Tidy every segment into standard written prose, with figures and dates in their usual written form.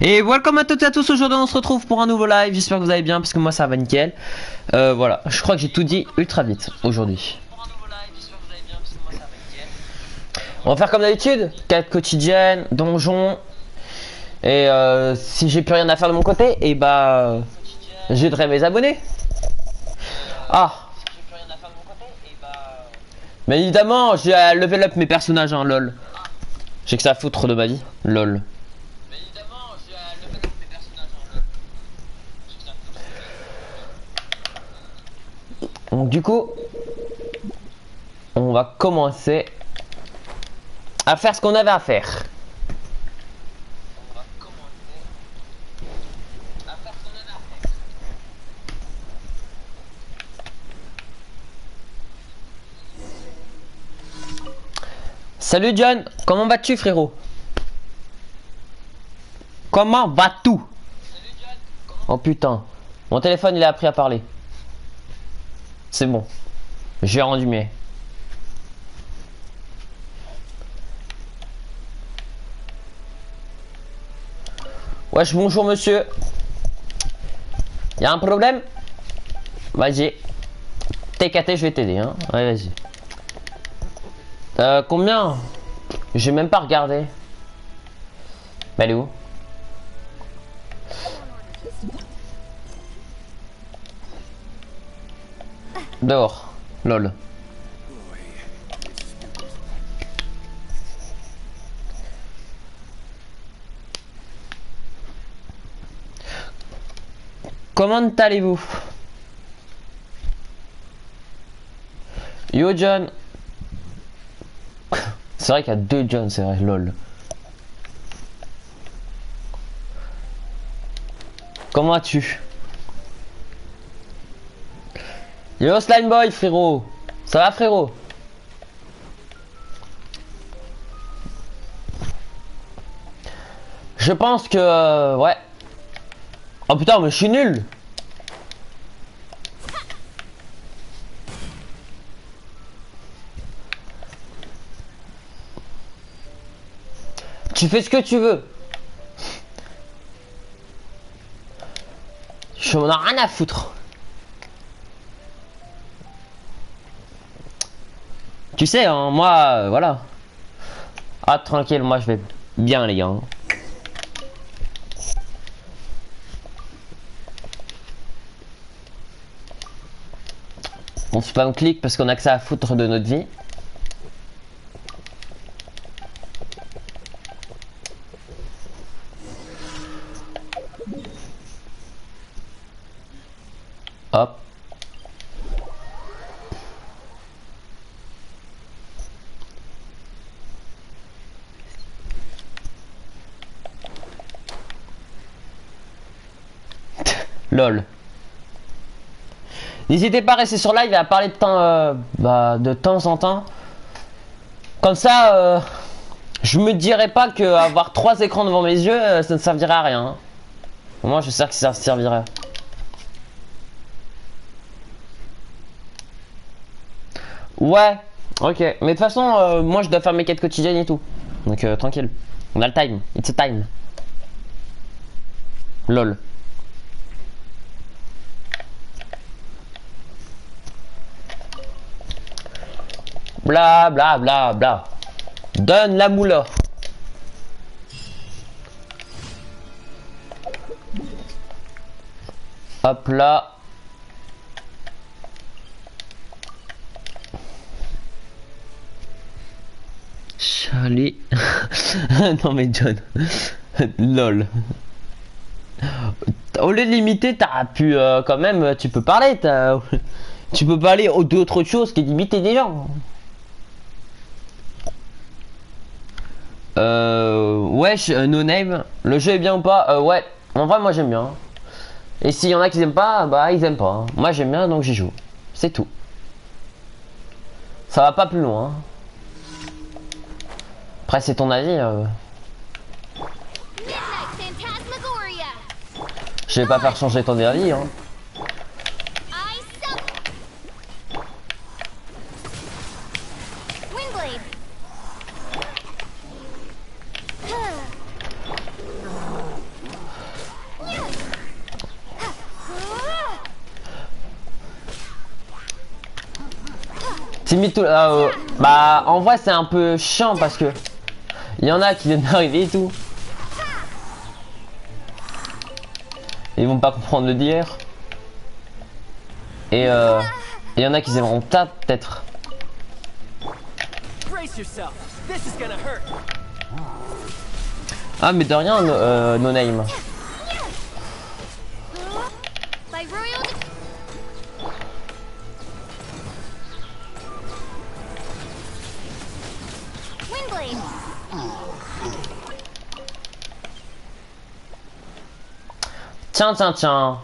Et welcome à toutes et à tous, aujourd'hui on se retrouve pour un nouveau live, j'espère que vous allez bien parce que moi ça va nickel. Voilà, je crois que j'ai tout dit ultra vite aujourd'hui. On va faire comme d'habitude, quête quotidienne, donjon. Et si j'ai plus rien à faire de mon côté, et bah j'aiderai mes abonnés. Ah, mais évidemment j'ai à level up mes personnages, hein, lol. J'ai que ça à foutre de ma vie, lol. Donc du coup, on va commencer à faire ce qu'on avait à faire. Salut John, comment vas-tu frérot? Comment vas-tu? Oh putain, mon téléphone il a appris à parler. C'est bon, j'ai rendu mieux. Wesh, bonjour monsieur. Y'a un problème? Vas-y. TKT, je vais t'aider, hein. Ouais, vas-y. Combien? J'ai même pas regardé. Bah, elle est où? Dehors. Lol. Comment allez-vous? Yo John. C'est vrai qu'il y a deux John, c'est vrai, lol. Comment vas-tu? Yo Slime Boy frérot. Ça va frérot? Je pense que ouais. Oh putain mais je suis nul. Tu fais ce que tu veux. Je m'en ai rien à foutre. Tu sais, hein, moi, voilà. Ah, tranquille, moi je vais bien, les gars. On spam clic parce qu'on a que ça à foutre de notre vie. Hop. Lol. N'hésitez pas à rester sur live et à parler de temps en temps. Comme ça, je me dirais pas que avoir 3 écrans devant mes yeux, ça ne servirait à rien. Hein. Moi, je sais que ça servirait. Ouais, ok. Mais de toute façon, moi, je dois faire mes quêtes quotidiennes et tout. Donc, tranquille. On a le time. It's a time. Lol. Bla bla bla bla. Donne la moula. Hop là. Charlie. Non mais John. Lol. Au lieu de limiter, t'as pu quand même, tu peux parler. Tu peux parler d'autre chose que d'imiter des gens. Wesh, no name. Le jeu est bien ou pas? Ouais. En vrai, moi j'aime bien. Et s'il y en a qui aiment pas, bah ils aiment pas. Hein. Moi j'aime bien donc j'y joue. C'est tout. Ça va pas plus loin. Après c'est ton avis. Je vais pas faire changer ton avis. Hein. C'est mis tout. Bah, en vrai, c'est un peu chiant parce que il y en a qui viennent d'arriver et tout. Ils vont pas comprendre le dire. Et il y en a qui aimeront ta peut-être. Ah mais de rien, no name. Tiens, tiens, tiens.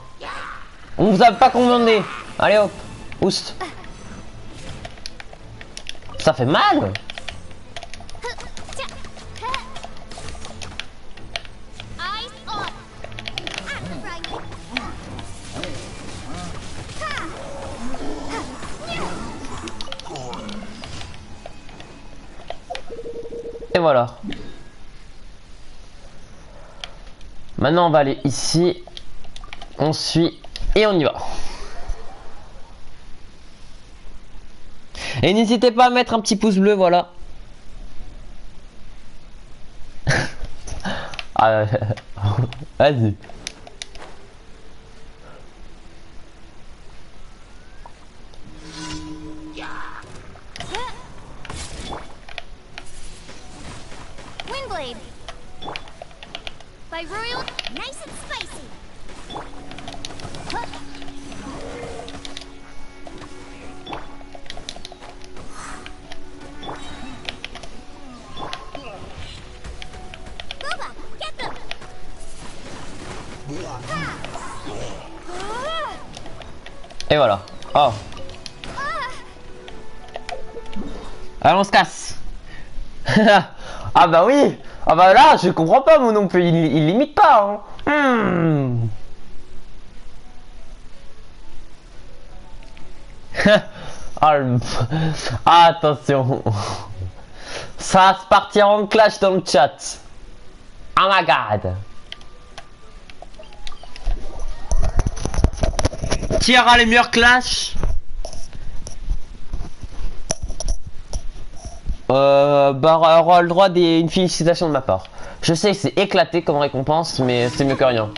On vous a pas commandé. Allez hop, oust. Ça fait mal. Et voilà. Maintenant on va aller ici. On suit et on y va. Et n'hésitez pas à mettre un petit pouce bleu, voilà. Ah, vas-y. Windblade. By Royal, nice and spicy. Boba, get them. Et voilà. Oh. Allez, on se casse. Ah bah oui. Ah bah là, je comprends pas moi non plus. Il limite pas. Hein. Ah, attention. Ça va se partir en clash dans le chat. Oh my god. Qui aura les meilleurs clashs? Bah aura le droit d'une félicitation de ma part. Je sais que c'est éclaté comme récompense, mais c'est mieux que rien.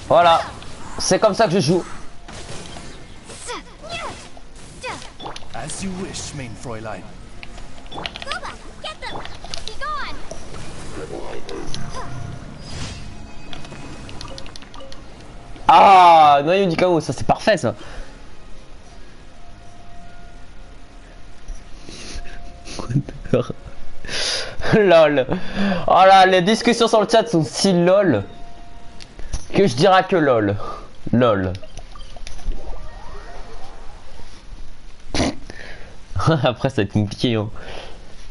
Voilà, c'est comme ça que je joue. As you wish, mein Fräulein. Boba, get them. Be gone. Ah, noyau du chaos, ça c'est parfait ça. Lol. Oh là, les discussions sur le chat sont si lol que je dirais que lol. Lol. Après ça va être compliqué hein.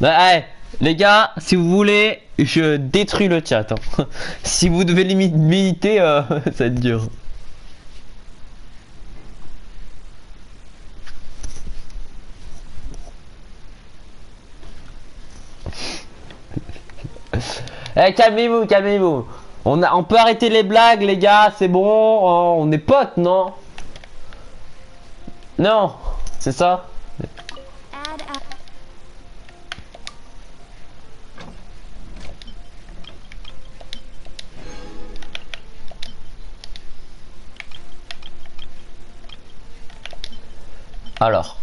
Bah, allez, les gars, si vous voulez, je détruis le chat hein. Si vous devez limiter, ça va être dur. Eh, calmez-vous, calmez-vous. On peut arrêter les blagues, les gars, c'est bon. On est potes, non? Non, c'est ça. Alors.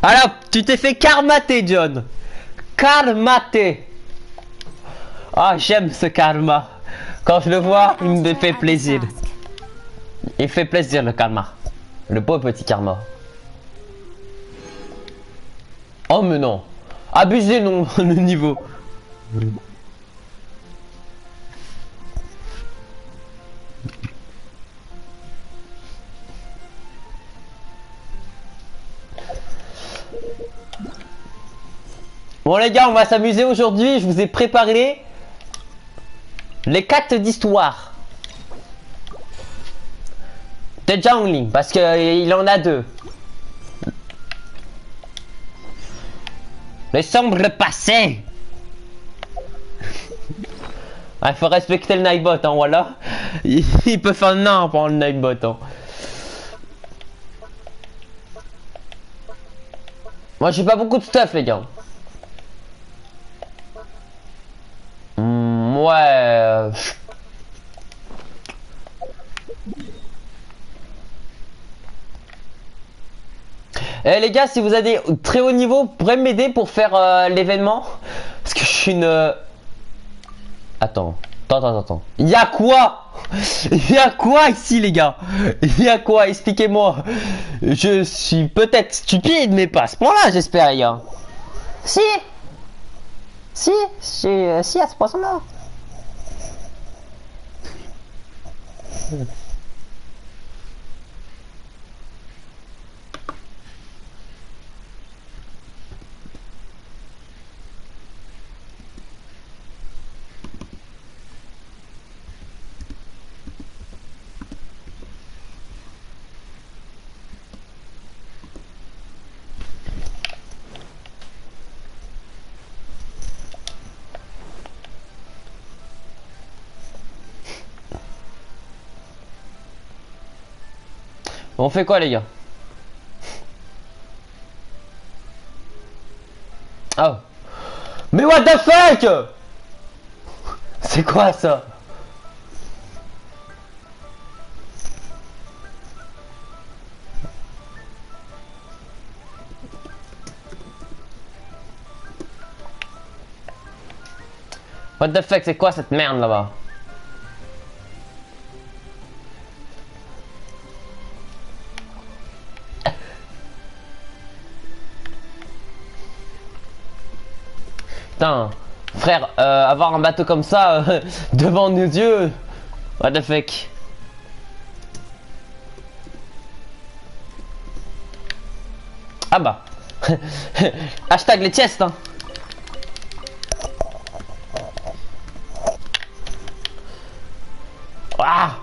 Alors, tu t'es fait karmater, John. Karmater. Ah, j'aime ce karma. Quand je le vois, il me fait plaisir. Il fait plaisir le karma. Le beau petit karma. Oh mais non. Abusez non, le niveau. Bon les gars, on va s'amuser aujourd'hui. Je vous ai préparé les 4 d'histoire de Jungling parce que il en a 2. Le sombre passé. Il faut respecter le Nightbot, hein, voilà. Il peut faire n'importe pendant le Nightbot, hein. Moi j'ai pas beaucoup de stuff les gars. Ouais. Eh les gars, si vous avez des très haut niveau, vous pourrez m'aider pour faire l'événement. Parce que je suis une... Attends. Il y a quoi? Il y a quoi ici les gars? Il y a quoi? Expliquez-moi. Je suis peut-être stupide, mais pas à ce point-là, j'espère les gars. Si, à ce point-là. On fait quoi les gars? Oh. Mais what the fuck? C'est quoi ça? What the fuck, c'est quoi cette merde là-bas? Putain, frère, avoir un bateau comme ça devant nos yeux, what the fuck. Ah bah, hashtag les chests, hein. Ah.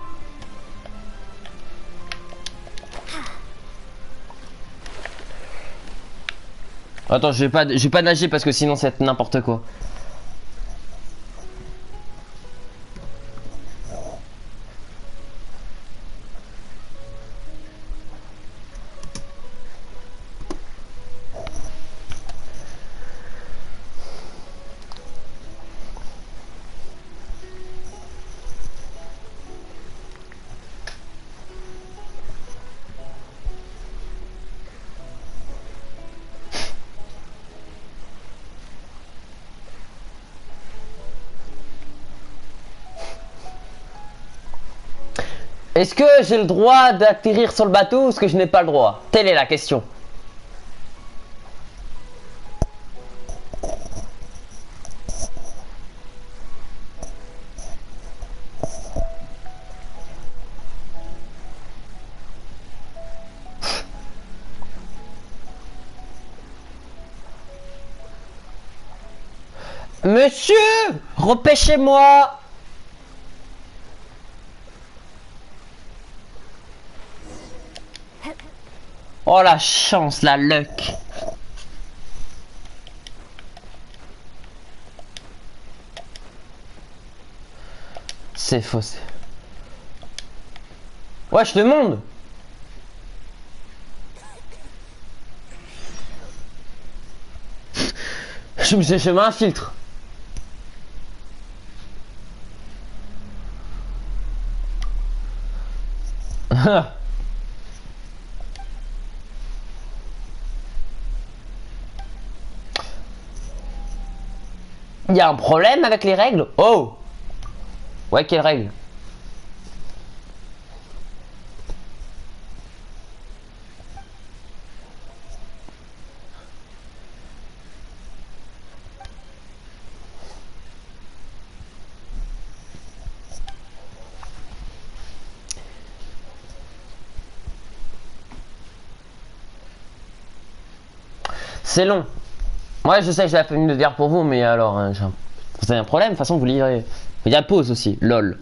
Attends, je vais pas nager parce que sinon c'est n'importe quoi. Est-ce que j'ai le droit d'atterrir sur le bateau ou est-ce que je n'ai pas le droit? Telle est la question. Monsieur, repêchez-moi. Oh la chance, la luck. C'est faux. Wesh, le monde. Je m'infiltre. Il y a un problème avec les règles? Oh! Ouais, quelle règle? C'est long. Ouais, je sais, je l'ai fait de dire pour vous, mais alors, vous avez un problème, de toute façon, vous lirez. Il y a pause aussi, lol.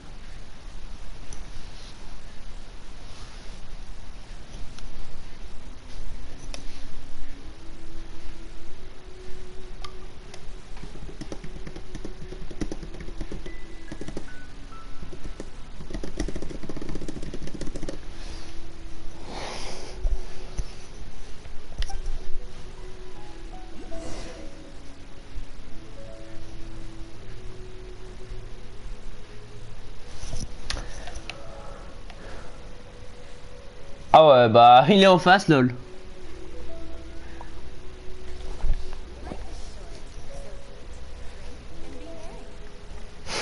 Ah ouais, bah, il est en face, lol.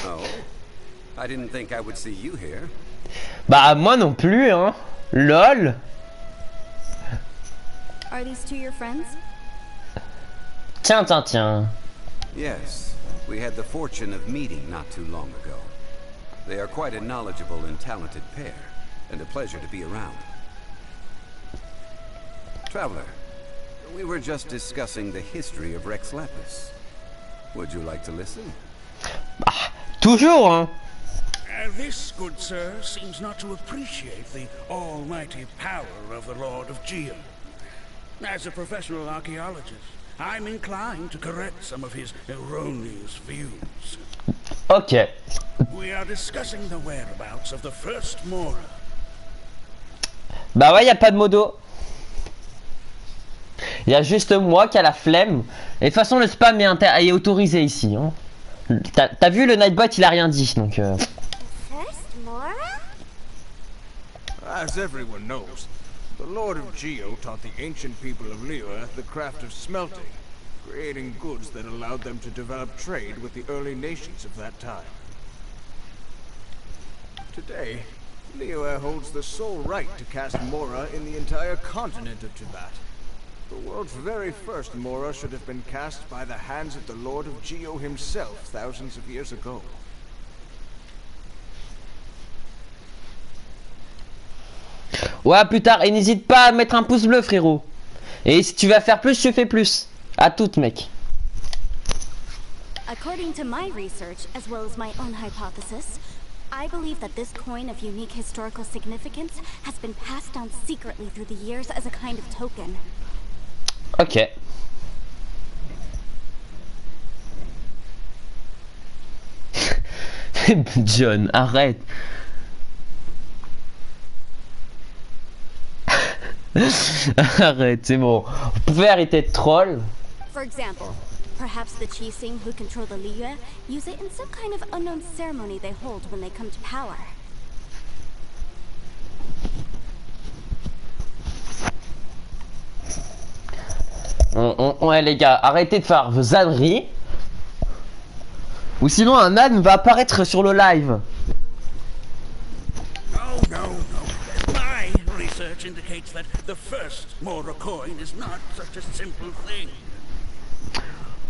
Oh, I didn't think I would see you here. Bah, moi non plus, hein. Lol. Are these two your friends? Tiens, tiens, tiens. Yes, we had the fortune of meeting not too long ago. They are quite a knowledgeable and talented pair, and a pleasure to be around. Traveler, we were just discussing the history of Rex Lapis. Would you like to listen? Bah, toujours, hein. This, good sir, seems not to appreciate the almighty power of the Lord of Geo. As a professional archaeologist, I'm inclined to correct some of his erroneous views. Ok. We are discussing the whereabouts of the first Mora. Bah ouais, y a pas de modo. Il y a juste moi qui a la flemme. Et de toute façon, le spam est autorisé ici. Hein. T'as vu, le Nightbot, il a rien dit, donc... First Mora? As everyone knows, the Lord of Geo taught the ancient people of Liyue the craft of smelting, creating goods that allowed them to develop trade with the early nations of that time. Today, Liyue holds the sole right to cast Mora in the entire continent of Tibet. The world's very first Mora should have been cast by the hands of the Lord of Geo himself thousands of years ago. Ouais, plus tard. Et n'hésite pas à mettre un pouce bleu, frérot. Et si tu vas faire plus, je fais plus. À toutes, mec. According to my research, as well as my own hypothesis, I believe that this coin of unique historical significance has been passed down secretly through the years as a kind of token. Ok. John, arrête. Arrête, c'est bon. Vous pouvez arrêter de troll. For example, perhaps the Qixing who control the Liyue use it in some kind of unknown ceremony they hold when they come to power. Ouais les gars, arrêtez de faire vos âneries. Ou sinon un âne va apparaître sur le live. Oh, no, no. My research indicates that the first Mora coin is not such a simple thing.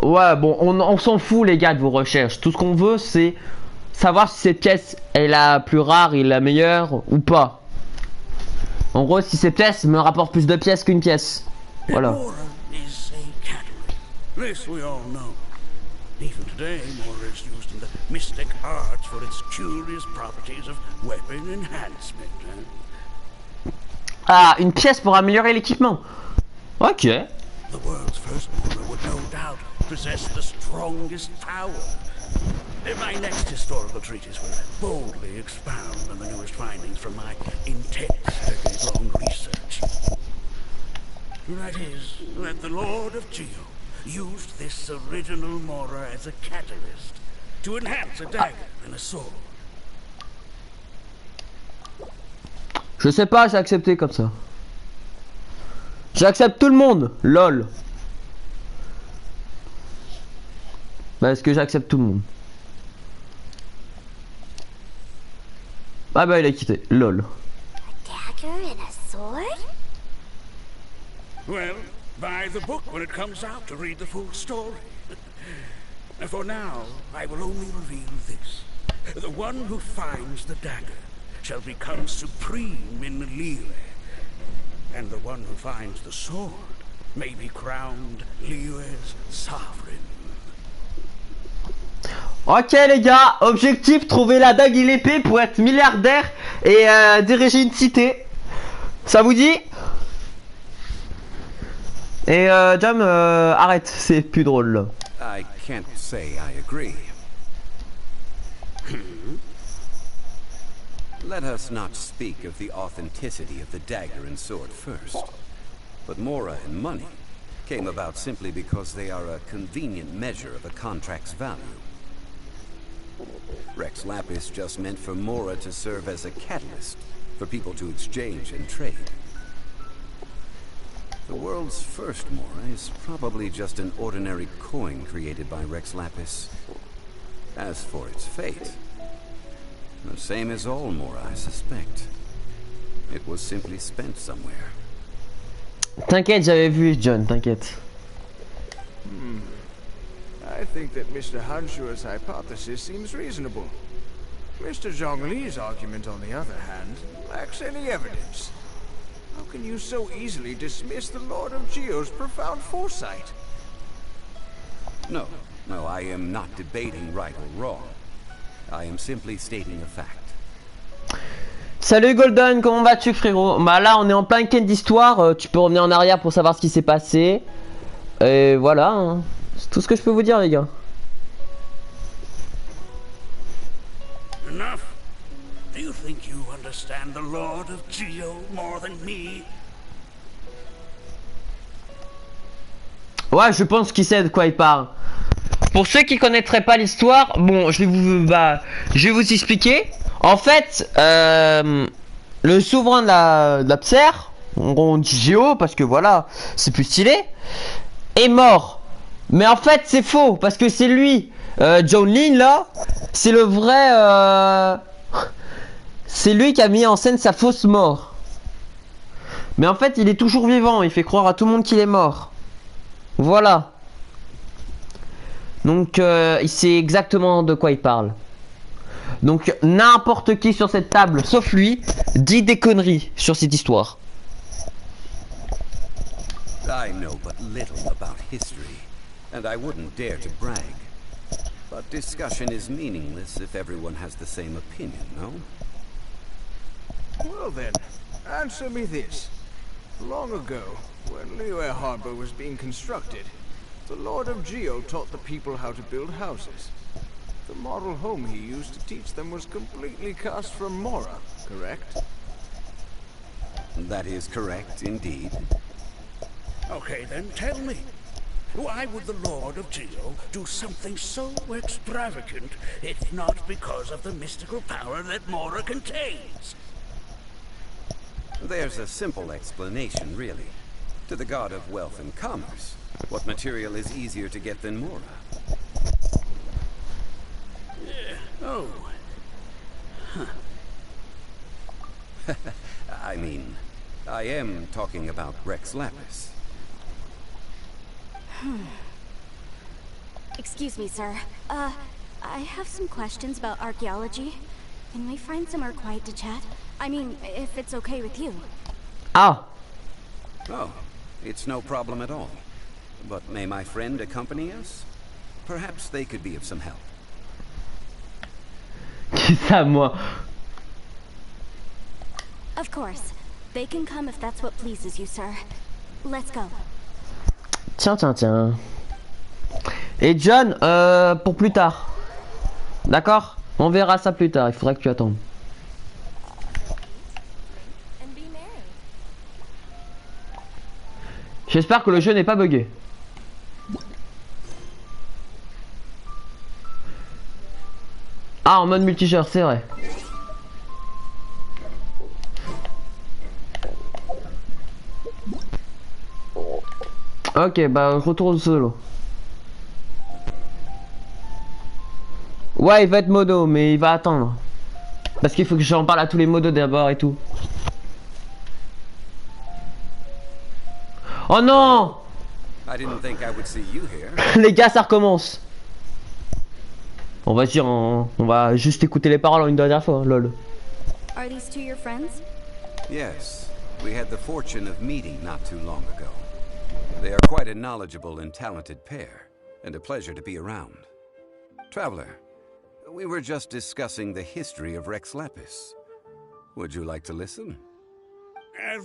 Ouais bon, on s'en fout les gars de vos recherches. Tout ce qu'on veut c'est savoir si cette pièce est la plus rare et la meilleure ou pas. En gros si cette pièce me rapporte plus de pièces qu'une pièce. Voilà. Mora is a catalyst. This we all know. Even today, Mora is used in the mystic arts for its curious properties of weapon enhancement. Ah, une pièce pour améliorer l'équipement. Ok. The world's first Mora would no doubt possess the strongest power. My next historical treatise will boldly expound on the newest findings from my intense, decade-long research. That is, that the Lord of Geo used this original Mora as a catalyst to enhance a dagger and a sword. Je sais pas, j'ai accepté comme ça. J'accepte tout le monde, lol. Bah, est-ce que j'accepte tout le monde? Ah bah il a quitté, lol. Dagger and a sword? Well, buy the book when it comes out to read the full story. For now, I will only reveal this. The one who finds the dagger shall become supreme in Liyue, and the one who finds the sword may be crowned Liyue's sovereign. Ok les gars, objectif, trouver la dague et l'épée pour être milliardaire et diriger une cité. Ça vous dit? Et John, arrête, c'est plus drôle là. I can't say I agree. Let us not speak of the authenticity of the dagger and sword first. But Mora and money came about simply because they are a convenient measure of a contract's value. Rex Lapis just meant for Mora to serve as a catalyst for people to exchange and trade. The world's first Mora is probably just an ordinary coin created by Rex Lapis. As for its fate, the same as all Mora, I suspect. It was simply spent somewhere. T'inquiète, j'avais vu John, t'inquiète. I think that Mr. Hanshua's hypothesis seems reasonable. Mr. Zhongli's argument, on the other hand, lacks any evidence. How can you so easily dismiss the Lord of Geo's profound foresight? No, I am not debating right or wrong. I am simply stating a fact. Salut Golden, comment vas-tu frérot? Bah là on est en plein quête d'histoire, tu peux revenir en arrière pour savoir ce qui s'est passé. Et voilà, hein. C'est tout ce que je peux vous dire les gars. Enough? Do you think you understand the Lord of Geo more than me? Ouais, je pense qu'il sait de quoi il parle. Pour ceux qui connaîtraient pas l'histoire, bon, je vais vous expliquer. En fait, le souverain de la Pser, on dit Géo parce que voilà, c'est plus stylé, est mort. Mais en fait, c'est faux parce que c'est lui, John Lin là, c'est le vrai, c'est lui qui a mis en scène sa fausse mort. Mais en fait, il est toujours vivant. Il fait croire à tout le monde qu'il est mort. Voilà. Donc, il sait exactement de quoi il parle. Donc, n'importe qui sur cette table, sauf lui, dit des conneries sur cette histoire. I know but little about history, and I wouldn't dare to brag. But discussion is meaningless if everyone has the same opinion, no? Well then, answer me this. Long ago, when Liyue Harbor was being constructed, the Lord of Geo taught the people how to build houses. The model home he used to teach them was completely cast from Mora, correct? That is correct, indeed. Okay, then tell me. Why would the Lord of Geo do something so extravagant if not because of the mystical power that Mora contains? There's a simple explanation, really. To the god of wealth and commerce, what material is easier to get than Mora? Oh. Huh. I mean, I am talking about Rex Lapis. Excuse me, sir. I have some questions about archaeology. Can we find somewhere quiet to chat? I mean, if it's okay with you. Ah. Oh, it's no problem at all. But may my friend accompany us? Perhaps they could be of some help. Qui ça, moi? Of course. They can come if that's what pleases you, sir. Let's go. Tiens. Et John, pour plus tard. D'accord? On verra ça plus tard, il faudra que tu attendes. J'espère que le jeu n'est pas bugué. Ah, en mode multijoueur, c'est vrai. Ok, bah retour au solo. Ouais, il va être modo, mais il va attendre. Parce qu'il faut que j'en parle à tous les modos d'abord et tout. Oh non! I didn't think I would see you here. Les gars, ça recommence. On va dire, on va juste écouter les paroles une dernière fois, lol. Are these two your friends? Yes, we had the fortune of meeting not too long ago. They are quite a knowledgeable and talented pair, and a pleasure to be around. Traveler, we were just discussing the history of Rex Lapis. Would you like to listen?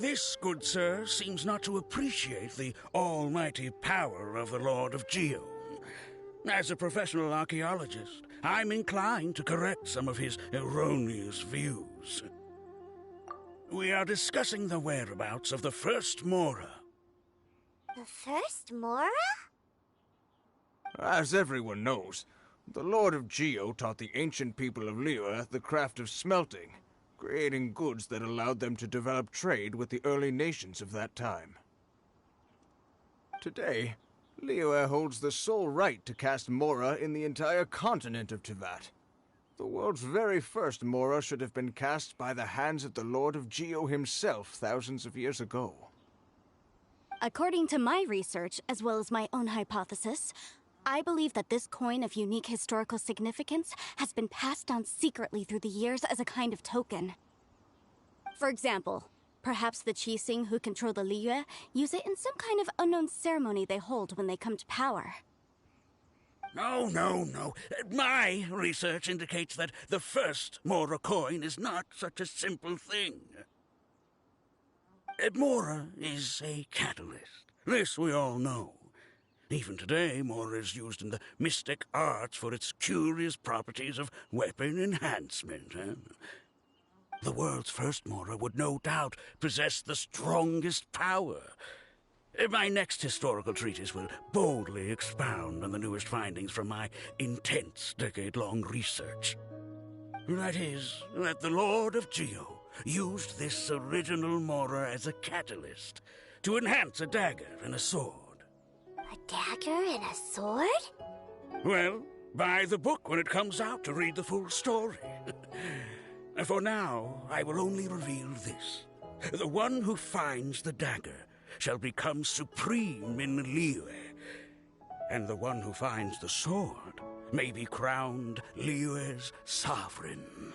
This, good sir, seems not to appreciate the almighty power of the Lord of Geo. As a professional archaeologist, I'm inclined to correct some of his erroneous views. We are discussing the whereabouts of the first Mora. The first Mora? As everyone knows, the Lord of Geo taught the ancient people of Liyue the craft of smelting, creating goods that allowed them to develop trade with the early nations of that time. Today, Liyue holds the sole right to cast Mora in the entire continent of Teyvat. The world's very first Mora should have been cast by the hands of the Lord of Geo himself thousands of years ago. According to my research, as well as my own hypothesis, I believe that this coin of unique historical significance has been passed down secretly through the years as a kind of token. For example, perhaps the Qixing who control the Liyue use it in some kind of unknown ceremony they hold when they come to power. No. My research indicates that the first Mora coin is not such a simple thing. Mora is a catalyst. This we all know. Even today, Mora is used in the mystic arts for its curious properties of weapon enhancement. The world's first Mora would no doubt possess the strongest power. My next historical treatise will boldly expound on the newest findings from my intense decade-long research. That is, that the Lord of Geo used this original Mora as a catalyst to enhance a dagger and a sword. A dagger and a sword? Well, buy the book when it comes out to read the full story. For now, I will only reveal this. The one who finds the dagger shall become supreme in Liyue, and the one who finds the sword may be crowned Liyue's sovereign.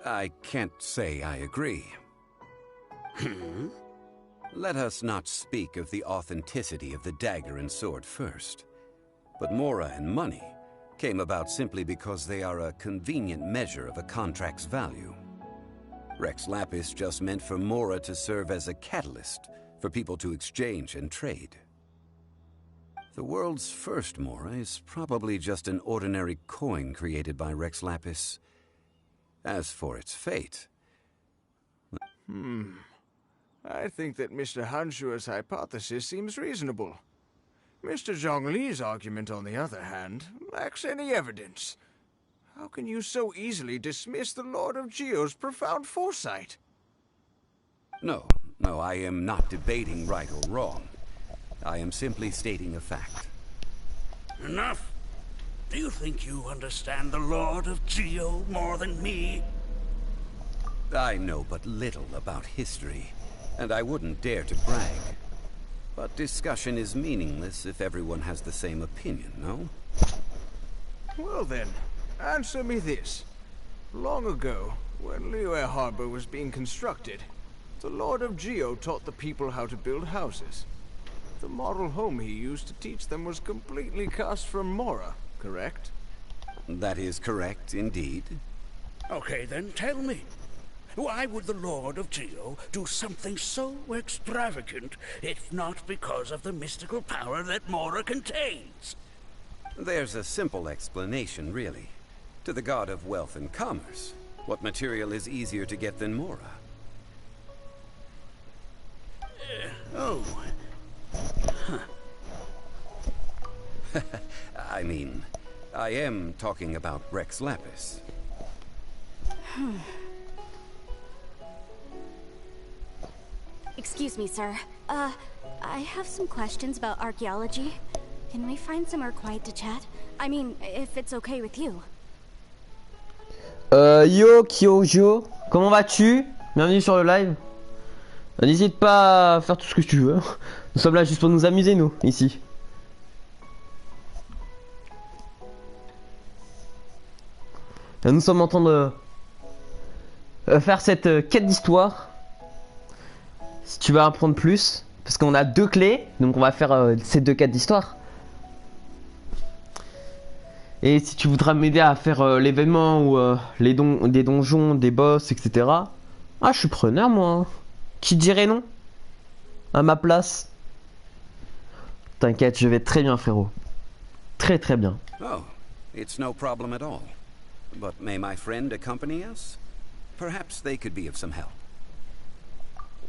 I can't say I agree. Let us not speak of the authenticity of the dagger and sword first. But Mora and money came about simply because they are a convenient measure of a contract's value. Rex Lapis just meant for Mora to serve as a catalyst for people to exchange and trade. The world's first Mora is probably just an ordinary coin created by Rex Lapis. As for its fate... I think that Mr. Hanshua's hypothesis seems reasonable. Mr. Zhongli's argument, on the other hand, lacks any evidence. How can you so easily dismiss the Lord of Geo's profound foresight? No, I am not debating right or wrong. I am simply stating a fact. Enough! Do you think you understand the Lord of Geo more than me? I know but little about history, and I wouldn't dare to brag. But discussion is meaningless if everyone has the same opinion, no? Well then, answer me this. Long ago, when Liyue Harbor was being constructed, the Lord of Geo taught the people how to build houses. The model home he used to teach them was completely cast from Mora, correct? That is correct, indeed. Okay, then tell me. Why would the Lord of Geo do something so extravagant, if not because of the mystical power that Mora contains? There's a simple explanation, really. To the god of wealth and commerce, what material is easier to get than Mora? I mean, I am talking about Rex Lapis. Excuse me, sir. I have some questions about archaeology. Can we find somewhere quiet to chat? I mean, if it's okay with you. Yo Kyojo, comment vas-tu? Bienvenue sur le live. N'hésite pas à faire tout ce que tu veux. Nous sommes là juste pour nous amuser, nous, ici. Nous sommes en train de faire cette quête d'histoire. Si tu veux apprendre plus, Parce qu'on a 2 clés, donc on va faire ces 2 quêtes d'histoire. Et si tu voudras m'aider à faire l'événement ou des donjons, des boss, etc. Ah, je suis preneur, moi. Hein. Qui dirait non? À ma place. T'inquiète, je vais très bien, frérot. Très très bien. Oh, it's no problem at all. But may my friend accompany us? Perhaps they could be of some help.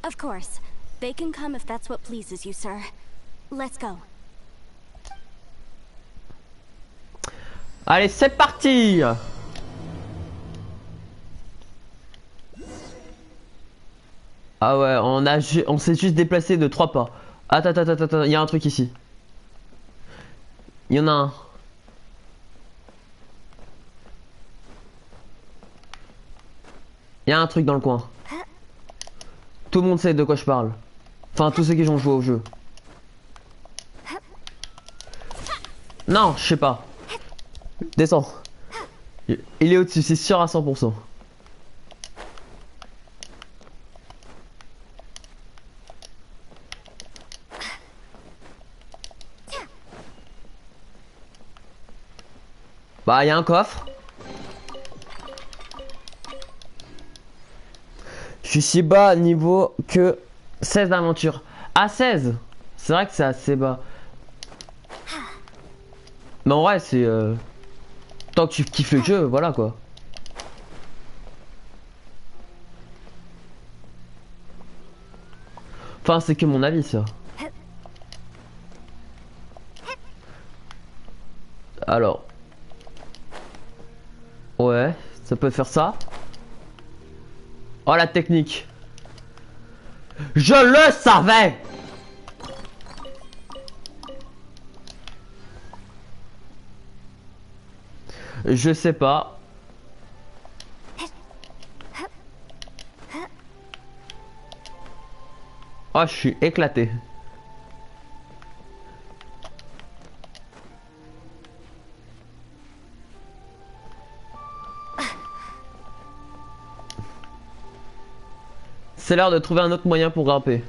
Of course. They can come if that's what pleases you, sir. Let's go. Allez, c'est parti! Ah ouais, on s'est juste déplacé de 3 pas. Attends, il y a un truc ici. Il y en a un. Il y a un truc dans le coin. Tout le monde sait de quoi je parle. Enfin, tous ceux qui ont joué au jeu. Non, je sais pas. Descends. Il est au-dessus, c'est sûr à 100%. Bah, il y a un coffre. Je suis si bas niveau que 16 d'aventures. Ah, 16. C'est vrai que c'est assez bas. Mais en vrai, c'est... Tant que tu kiffes le jeu, voilà quoi. Enfin, c'est que mon avis, ça. Alors. Ouais, ça peut faire ça. Oh, la technique. Je le savais! Je sais pas. Oh, je suis éclaté. C'est l'heure de trouver un autre moyen pour grimper.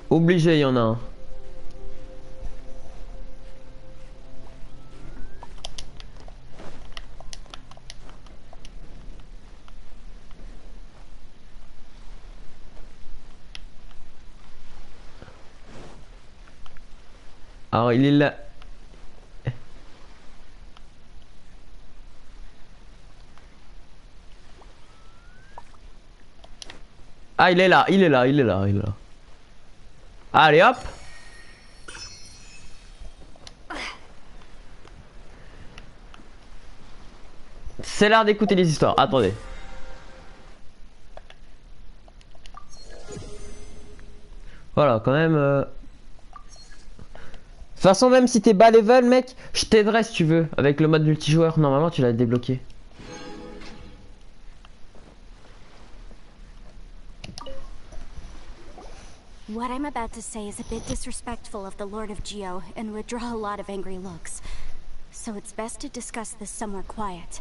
Obligé, il y en a un. Alors il est là. Ah, il est là. Allez hop. C'est l'heure d'écouter les histoires. Attendez. Voilà, quand même. De toute façon, même si t'es bas level, mec, je t'aiderai si tu veux. Avec le mode multijoueur, normalement, tu l'as débloqué. What I'm about to say is a bit disrespectful of the Lord of Geo and would draw a lot of angry looks. So it's best to discuss this somewhere quiet.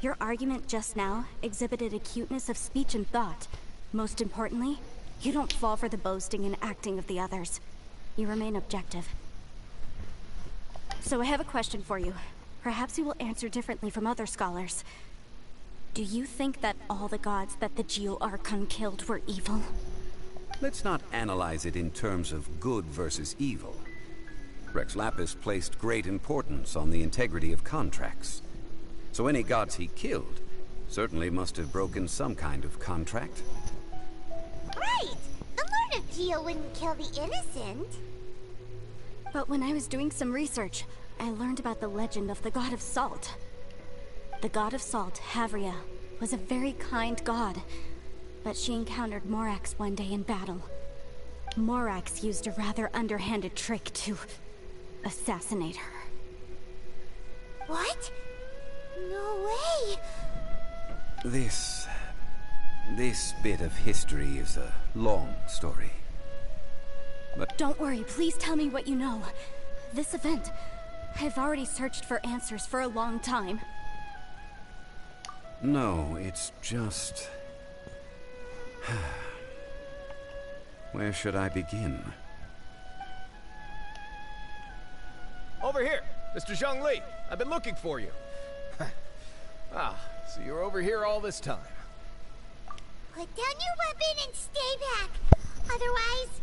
Your argument just now exhibited acuteness of speech and thought. Most importantly, you don't fall for the boasting and acting of the others. You remain objective. So I have a question for you. Perhaps you will answer differently from other scholars. Do you think that all the gods that the Geo Archon killed were evil? Let's not analyze it in terms of good versus evil. Rex Lapis placed great importance on the integrity of contracts. So any gods he killed certainly must have broken some kind of contract. Right! The Lord of Geo wouldn't kill the innocent. But when I was doing some research, I learned about the legend of the god of salt. The god of salt, Havria, was a very kind god. But she encountered Morax one day in battle. Morax used a rather underhanded trick to assassinate her. What? No way! This bit of history is a long story. But don't worry, please tell me what you know. This event, I've already searched for answers for a long time. No, it's just... Where should I begin? Over here, Mr. Zhongli. I've been looking for you. Ah, so you're over here all this time. Put down your weapon and stay back. Otherwise,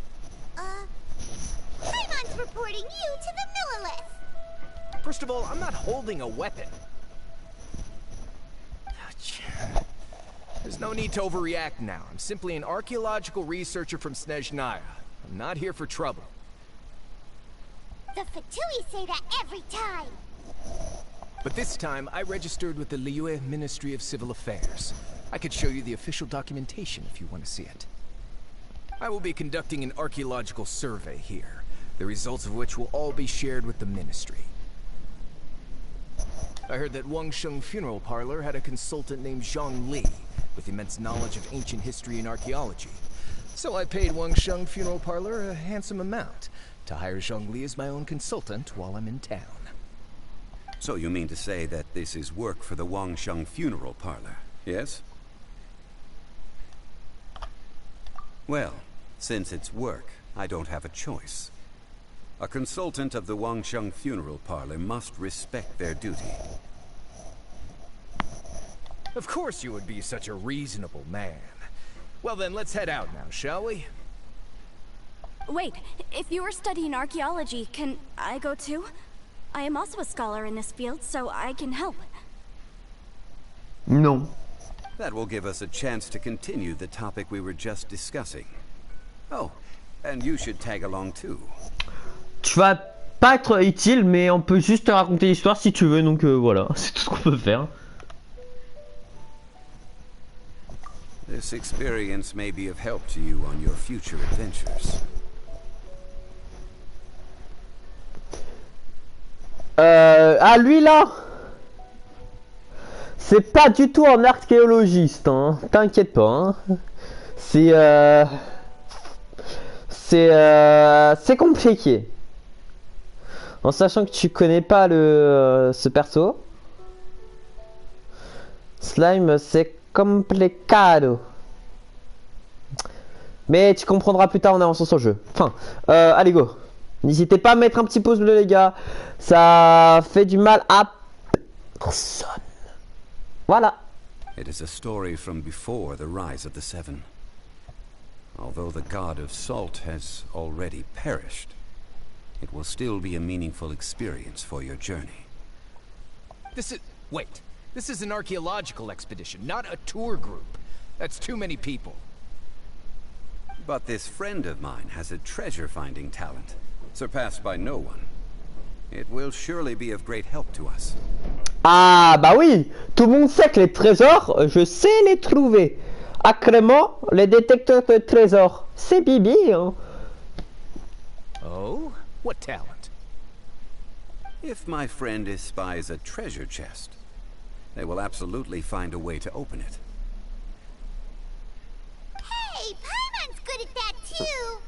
Paimon's reporting you to the Millilith. First of all, I'm not holding a weapon. There's no need to overreact now. I'm simply an archaeological researcher from Snezhnaya. I'm not here for trouble. The Fatui say that every time. But this time, I registered with the Liyue Ministry of Civil Affairs. I could show you the official documentation if you want to see it. I will be conducting an archaeological survey here, the results of which will all be shared with the ministry. I heard that Wangsheng Funeral Parlor had a consultant named Zhang Li, with immense knowledge of ancient history and archaeology. So I paid Wangsheng Funeral Parlor a handsome amount to hire Zhang Li as my own consultant while I'm in town. So you mean to say that this is work for the Wangsheng Funeral Parlor, yes? Well, since it's work, I don't have a choice. A consultant of the Wangsheng Funeral Parlor must respect their duty. Of course you would be such a reasonable man. Well then, let's head out now, shall we? Wait, if you are studying archaeology, can I go too? I am also a scholar in this field, so I can help. Non. That will give us a chance to continue the topic we were just discussing. Oh, and you should tag along too. Tu vas pas être utile, mais on peut juste te raconter l'histoire si tu veux, donc voilà, c'est tout ce qu'on peut faire. This experience may be of help to you on your future adventures. Ah, lui là, c'est pas du tout un archéologiste, hein. T'inquiète pas, hein. C'est compliqué. En sachant que tu connais pas ce perso. Slime, c'est complicado. Mais tu comprendras plus tard en avançant sur le jeu. Enfin, allez go. N'hésitez pas à mettre un petit pouce bleu les gars. Ça fait du mal à personne. Voilà. It is a story from before the rise of the Seven. Although the god of salt has already perished, it will still be a meaningful experience for your journey. Wait. This is an archaeological expedition, not a tour group. That's too many people. But this friend of mine has a treasure-finding talent, surpassed by no one. It will surely be of great help to us. Ah bah oui, tout le monde sait que les trésors, je sais les trouver. Actuellement, les détecteurs de trésors, c'est Bibi, hein. Oh? What talent? If my friend espies a treasure chest, they will absolutely find a way to open it. Hey, Paimon's good at that too.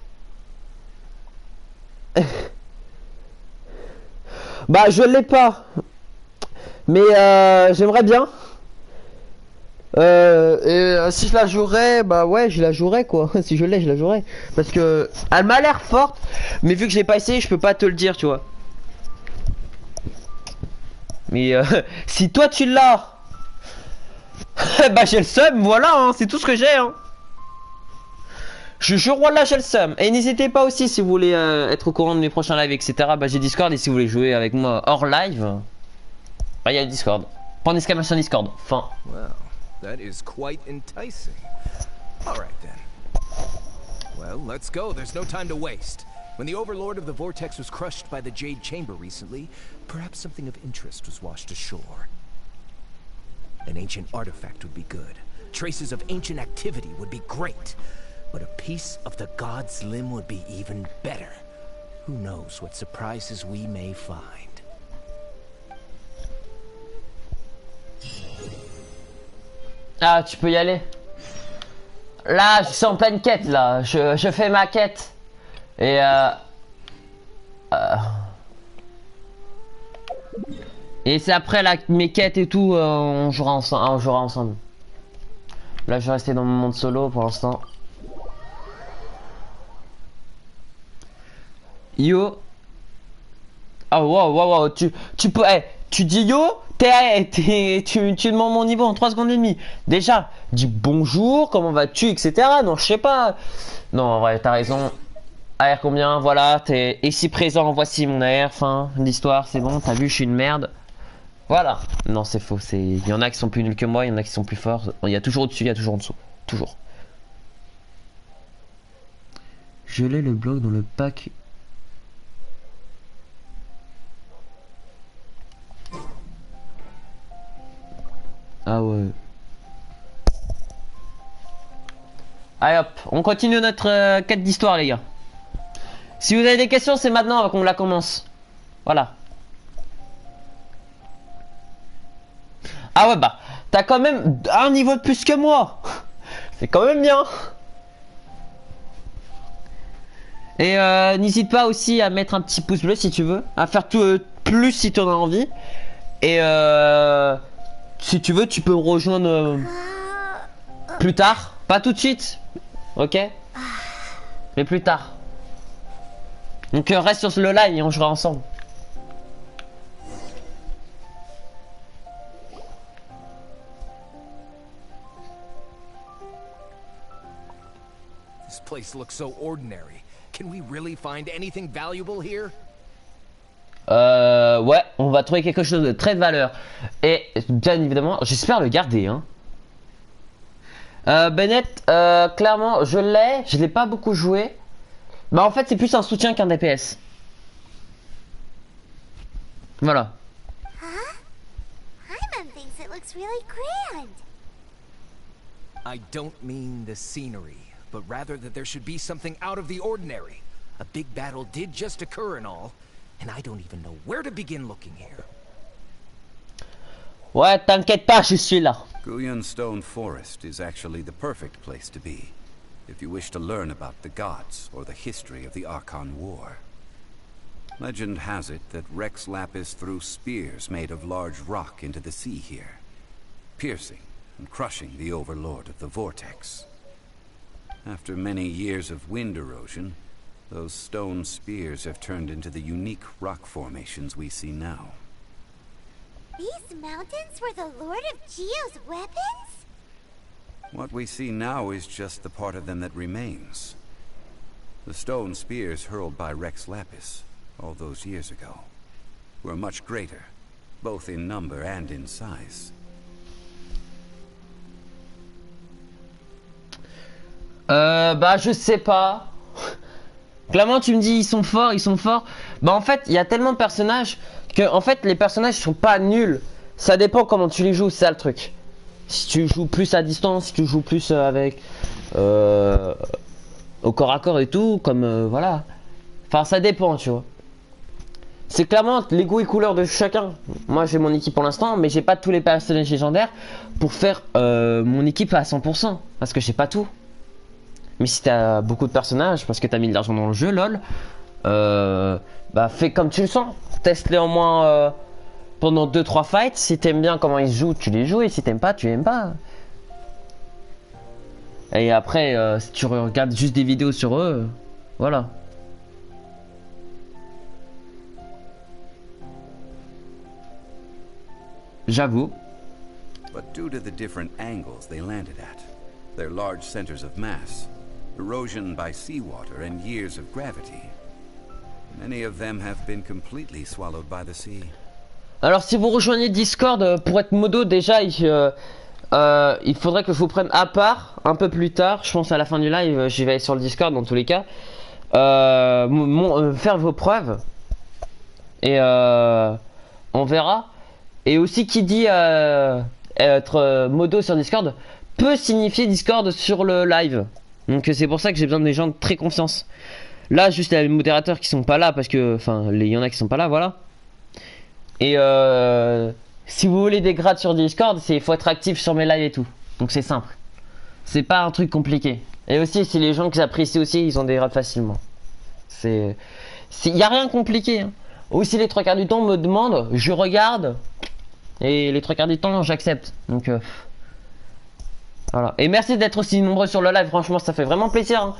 Bah je l'ai pas. Mais j'aimerais bien. Si je la jouerais, bah ouais, je la jouerais quoi. Si je l'ai, je la jouerais. Parce que elle m'a l'air forte, mais vu que je l'ai pas essayé, je peux pas te le dire, tu vois. Mais si toi tu l'as, bah j'ai le seum, voilà, hein, c'est tout ce que j'ai. Hein. Je jure, voilà, j'ai le seum. Et n'hésitez pas aussi si vous voulez être au courant de mes prochains lives, etc. Bah j'ai Discord et si vous voulez jouer avec moi hors live, bah il y a le Discord. Point d'exclamation Discord. Fin. Wow, that is quite enticing. All right then. Well, let's go. There's no time to waste. When the Overlord of the Vortex was crushed by the Jade Chamber recently, perhaps something of interest was washed ashore. An ancient artifact would be good. Traces of ancient activity would be great. But a piece of the god's limb would be even better. Who knows what surprises we may find. Ah, tu peux y aller. Là, je suis en pleine quête, là. Je fais ma quête. Et Et c'est après mes quêtes et tout, on jouera ensemble. Là, je vais rester dans mon monde solo pour l'instant. Yo. Ah, wow, tu peux, tu dis yo, tu demandes mon niveau en 3 secondes et demie. Déjà, dis bonjour, comment vas-tu, etc. Non, je sais pas. Non, en vrai, t'as raison. AR combien, voilà, t'es ici présent, voici mon AR, fin, l'histoire, c'est bon, t'as vu, je suis une merde. Voilà. Non, c'est faux. Il y en a qui sont plus nuls que moi, il y en a qui sont plus forts. Il y a toujours au-dessus, il y a toujours en dessous. Toujours. Je l'ai le bloc dans le pack. Ah ouais. Allez hop, on continue notre quête d'histoire les gars. Si vous avez des questions, c'est maintenant qu'on la commence. Voilà. Ah ouais bah, t'as quand même un niveau de plus que moi. C'est quand même bien. Et n'hésite pas aussi à mettre un petit pouce bleu si tu veux. À faire tout, plus si tu en as envie. Et si tu veux, tu peux me rejoindre plus tard. Pas tout de suite. Ok. Mais plus tard. Donc reste sur le live et on jouera ensemble. This place looks so ordinary. Can we really find anything valuable here? Ouais, on va trouver quelque chose de très de valeur. Et bien évidemment, j'espère le garder. Hein. Bennett, clairement, je l'ai pas beaucoup joué. Bah en fait, c'est plus un soutien qu'un DPS. Voilà. Huh? Hyman thinks it looks really grand. I don't mean the scenery, but rather that there should be something out of the ordinary. A big battle did just occur and all, and I don't even know where to begin looking here. Ouais, t'inquiète pas, je suis là. Stone Forest is actually the perfect place to be, if you wish to learn about the gods or the history of the Archon War. Legend has it that Rex Lapis threw spears made of large rock into the sea here, piercing and crushing the overlord of the vortex. After many years of wind erosion, those stone spears have turned into the unique rock formations we see now. These mountains were the Lord of Geo's weapons? What we see now is just the part of them that remains. The stone spears hurled by Rex Lapis all those years ago were much greater, both in number and in size. Bah je sais pas. Clairement tu me dis ils sont forts, ils sont forts. Bah en fait il y a tellement de personnages que en fait les personnages sont pas nuls. Ça dépend comment tu les joues, c'est ça le truc. Si tu joues plus à distance, si tu joues plus avec au corps à corps et tout, comme voilà. Enfin ça dépend tu vois. C'est clairement les goûts et couleurs de chacun. Moi j'ai mon équipe pour l'instant, mais j'ai pas tous les personnages légendaires pour faire mon équipe à 100%. Parce que j'ai pas tout. Mais si t'as beaucoup de personnages, parce que t'as mis de l'argent dans le jeu, lol, bah fais comme tu le sens. Teste-les au moins pendant 2-3 fights. Si t'aimes bien comment ils se jouent, tu les joues. Et si t'aimes pas, tu aimes pas. Et après, si tu regardes juste des vidéos sur eux, voilà. J'avoue. But due to the different angles they landed at, their large centers of mass, erosion by seawater and years of gravity, many of them have been completely swallowed by the sea. Alors si vous rejoignez Discord pour être modo, déjà il faudrait que je vous prenne à part un peu plus tard. Je pense à la fin du live, j'y vais aller sur le Discord dans tous les cas. Faire vos preuves et on verra. Et aussi qui dit être modo sur Discord peut signifier Discord sur le live. Donc c'est pour ça que j'ai besoin des gens de très confiance. Là juste les modérateurs qui sont pas là parce que enfin il y en a qui sont pas là, voilà. Et si vous voulez des grades sur Discord, il faut être actif sur mes lives et tout. Donc c'est simple. C'est pas un truc compliqué. Et aussi si les gens que j'apprécie aussi, ils ont des grades facilement. Il y a rien de compliqué. Hein. Aussi les trois quarts du temps on me demande, je regarde. Et les trois quarts du temps j'accepte. Donc voilà. Et merci d'être aussi nombreux sur le live, franchement ça fait vraiment plaisir. Hein.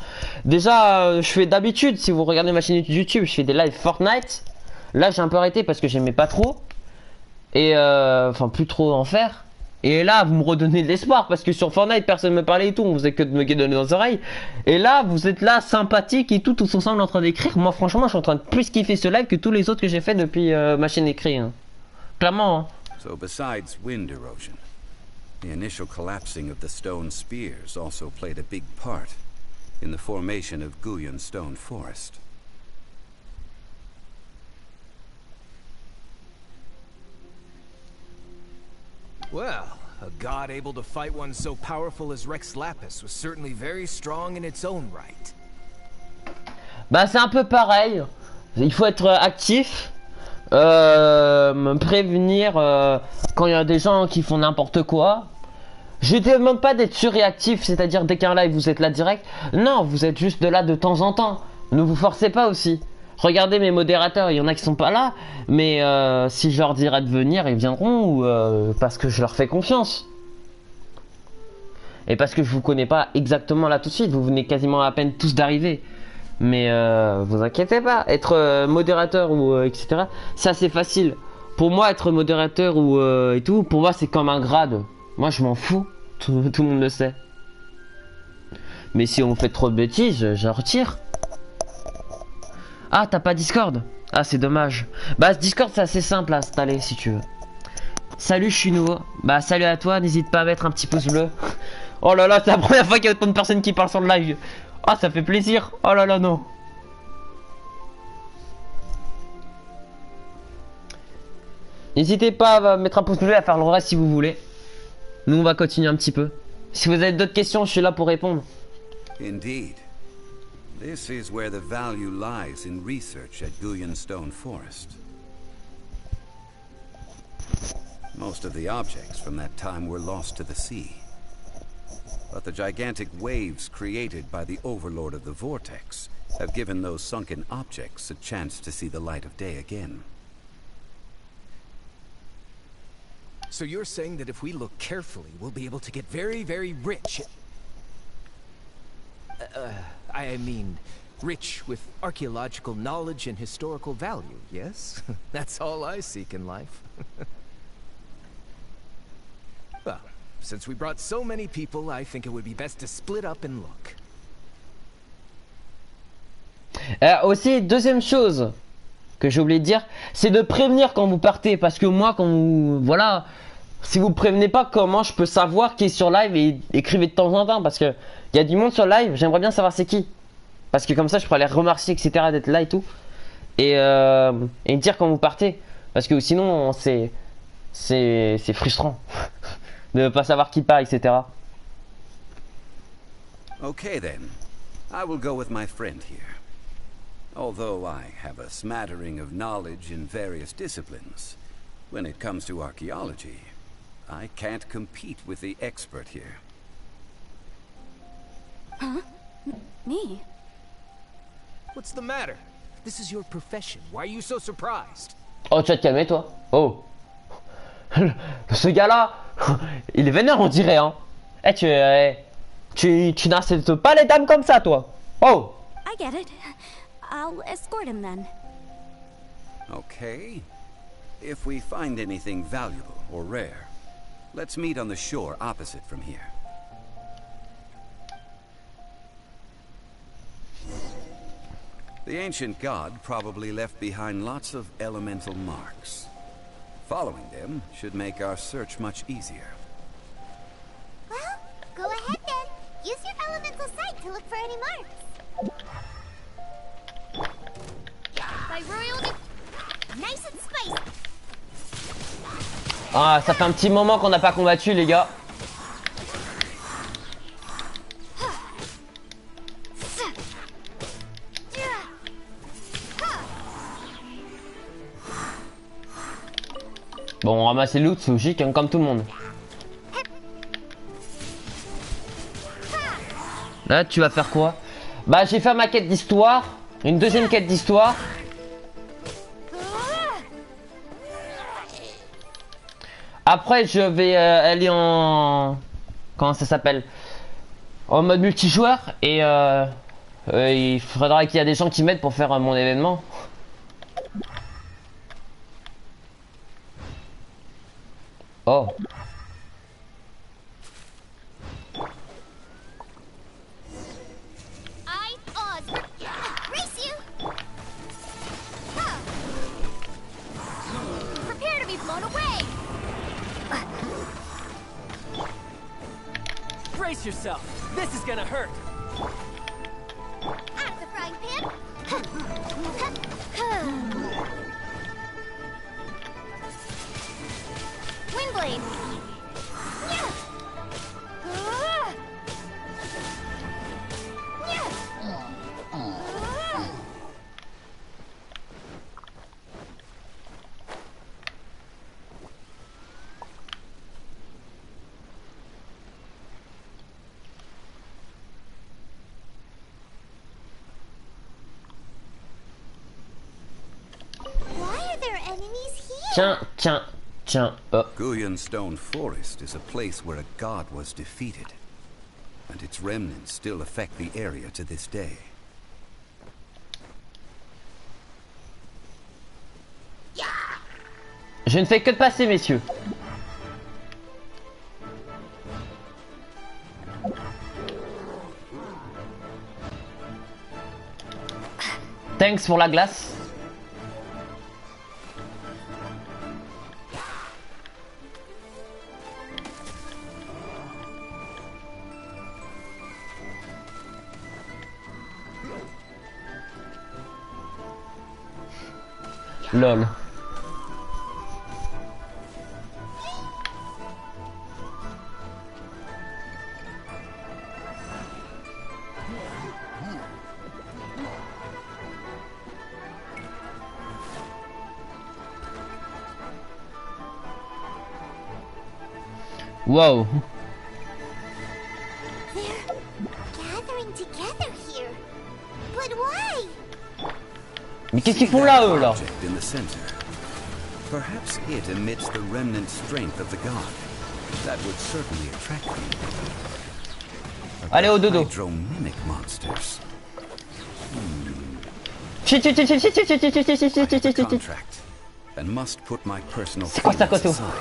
Déjà je fais d'habitude, si vous regardez ma chaîne YouTube, je fais des lives Fortnite. Là j'ai un peu arrêté parce que j'aimais pas trop. Et enfin plus trop en faire. Et là vous me redonnez de l'espoir parce que sur Fortnite personne me parlait et tout, on faisait que de me guédonner dans les oreilles. Et là vous êtes là sympathique et tout, tous ensemble en train d'écrire. Moi franchement je suis en train de plus kiffer ce live que tous les autres que j'ai fait depuis ma chaîne écrite. Hein. Clairement. Hein. So besides wind erosion, the initial collapsing of the stone spears also played a big part in the formation of Guyan Stone Forest. Well, a god able to fight one so powerful as Rex Lapis was certainly very strong in its own right. Bah c'est un peu pareil. Il faut être actif. Me prévenir quand il y a des gens qui font n'importe quoi. Je ne demande pas d'être surréactif, c'est-à-dire dès qu'un live vous êtes là direct. Non, vous êtes juste de là de temps en temps. Ne vous forcez pas aussi. Regardez mes modérateurs, il y en a qui sont pas là, mais si je leur dirais de venir, ils viendront ou parce que je leur fais confiance. Et parce que je vous connais pas exactement là tout de suite, vous venez quasiment à peine tous d'arriver. Mais vous inquiétez pas, être modérateur ou etc. Ça c'est facile. Pour moi être modérateur ou et tout, pour moi c'est comme un grade. Moi je m'en fous, tout le monde le sait. Mais si on fait trop de bêtises, je retire. Ah, t'as pas Discord? Ah, c'est dommage. Bah, Discord, c'est assez simple à installer si tu veux. Salut, je suis nouveau. Bah, salut à toi, n'hésite pas à mettre un petit pouce bleu. Oh là là, c'est la première fois qu'il y a autant de personnes qui parlent sur le live. Ah, ça fait plaisir. Oh là là, non. N'hésitez pas à mettre un pouce bleu et à faire le reste si vous voulez. Nous, on va continuer un petit peu. Si vous avez d'autres questions, je suis là pour répondre. Indeed. This is where the value lies in research at Guyan Stone Forest. Most of the objects from that time were lost to the sea. But the gigantic waves created by the Overlord of the Vortex have given those sunken objects a chance to see the light of day again. So you're saying that if we look carefully, we'll be able to get very, very rich. I mean, rich with archaeological knowledge and historical value, yes? That's all I seek in life. Well, since we brought so many people, I think it would be best to split up and look. Aussi, deuxième chose que j'ai oublié de dire, c'est de prévenir quand vous partez. Parce que moi, quand vous... Voilà, si vous prévenez pas, comment je peux savoir qui est sur live et écrivez de temps en temps. Parce que il y a du monde sur live, j'aimerais bien savoir c'est qui. Parce que comme ça, je pourrais les remercier, etc. d'être là et tout. Et dire quand vous partez. Parce que sinon, c'est frustrant. De ne pas savoir qui part, etc. Okay then, I will go with my friend here. Although I have a smattering of knowledge in various disciplines, when it comes to archaeology, I can't compete with the expert here. Huh? Me? What's the matter? This is your profession. Why are you so surprised? Oh, tu vas te calmer, toi. Oh. Ce gars-là, il est vénère, on dirait, hein. Tu n'insultes pas les dames comme ça, toi. Oh. I get it. I'll escort him then. Okay. If we find anything valuable or rare, let's meet on the shore opposite from here. The ancient god probably left behind lots of elemental marks. Following them should make our search much easier. Well, go ahead then. Use your elemental sight to look for any marks. By royal... Nice and spicy. Ah, ça fait un petit moment qu'on n'a pas combattu, les gars. Bon, on ramasse les loot, c'est logique, hein, comme tout le monde. Là, tu vas faire quoi? Bah, j'ai fait ma quête d'histoire. Une deuxième quête d'histoire. Après, je vais aller en... Comment ça s'appelle? En mode multijoueur. Et il faudra qu'il y ait des gens qui m'aident pour faire mon événement. Oh. Brace yourself. This is gonna hurt. At the frying pan. Windblade. Yeah. Tiens, tiens, tiens. Oh. Stone Forest is a place where a god was defeated, and its remnants still affect the area to this day. Je ne fais que de passer, messieurs. Thanks pour la glace. Lol. Wow. They're gathering together here. But why? Mais qu'est-ce qu'ils font là, eux, là? In the center. Perhaps it emits the remnant strength of the god. That would certainly attract them. Allez, au dodo. Hydromimic monsters. Chut, chut, chut, chut, chut, chut, chut, chut, chut, chut, chut, chut, chut. Contract. And must put my personal C'est quoi ça, feelings Koto? aside.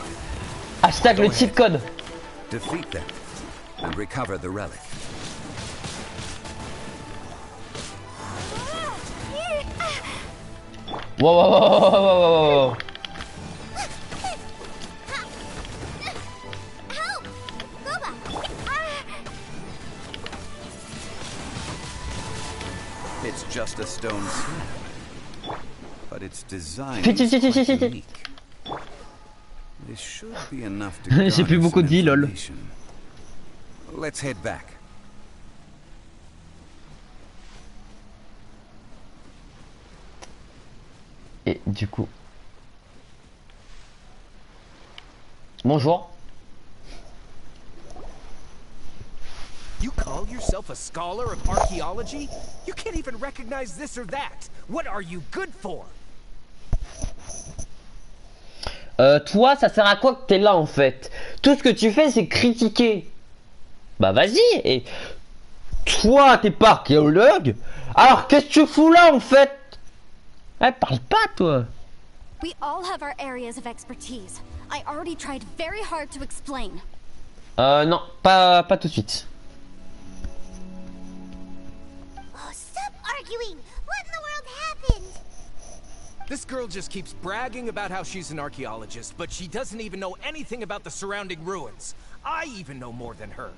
Hashtag le cheat code. Defeat them and recover the relic. Wow, wow, wow, wow, wow, wow, wow. Help! Go back. It's just a stone slab, but its design Chut, chut, chut, chut, is chut, quite chut. unique. This should be enough to J'ai plus garner beaucoup some de vie, lol. information. Let's head back. Et du coup... Bonjour. You call yourself a scholar of archaeology? You can't even recognize this or that. What are you good for? Toi, ça sert à quoi que t'es là en fait? Tout ce que tu fais, c'est critiquer. Bah vas-y. Et toi, t'es pas archéologue. Alors qu'est-ce que tu fous là en fait? Eh, parle pas toi. We all have our areas of expertise. I already tried very hard to explain. Non, pas tout de suite. Oh, stop arguing! What in the world happened? This girl just keeps bragging about how she's an archaeologist, but she doesn't even know anything about the surrounding ruins. I even know more than her.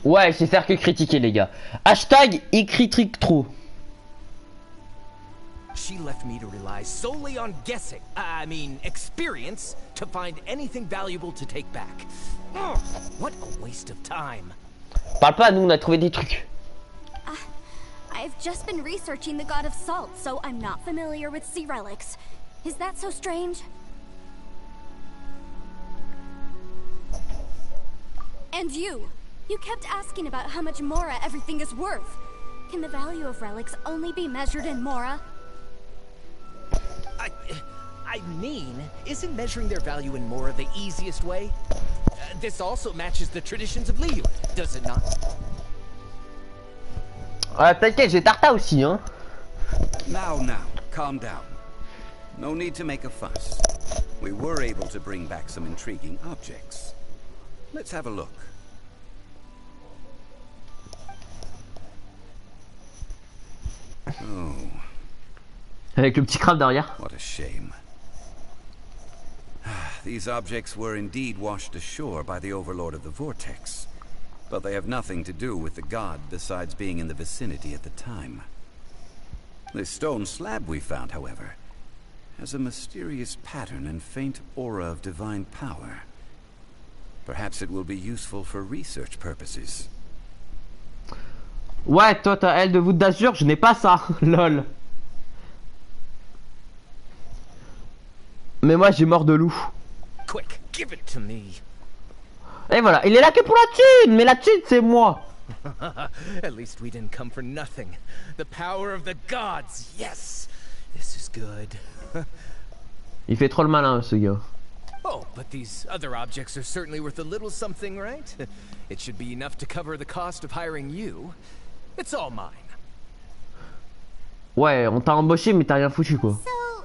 Ouais, c'est faire que critiquer les gars. Hashtag il critique trop. She left me to rely solely on guessing, I mean experience, to find anything valuable to take back. Ugh, what a waste of time. Parle pas, nous on a trouvé des trucs. I've just been researching the god of salt, so I'm not familiar with sea relics. Is that so strange? And you kept asking about how much Mora everything is worth. Can the value of relics only be measured in Mora? I mean, isn't measuring their value in Mora the easiest way? This also matches the traditions of Liu, does it not? T'inquiète, j'ai Tarta aussi, hein. Now, calm down. No need to make a fuss. We were able to bring back some intriguing objects. Let's have a look. Oh. Avec le petit crabe derrière. What a shame. These objects were indeed washed ashore by the Overlord of the Vortex, but they have nothing to do with the god besides being in the vicinity at the time. This stone slab we found, however, has a mysterious pattern and faint aura of divine power. Perhaps it will be useful for research purposes. Ouais, toi t'as aile de voûte d'azur, je n'ai pas ça, lol. Mais moi j'ai mort de loup. Quick, give it to me. Et voilà, il est là que pour la thune, mais la thune c'est moi. At least we didn't come for nothing. The power of the gods, yes. This is good. Il fait trop le malin ce gars. Oh, but these other objects are certainly worth a little something, right? It should be enough to cover the cost of hiring you. It's all mine. Ouais, on t'a embauché mais t'as rien foutu quoi. So,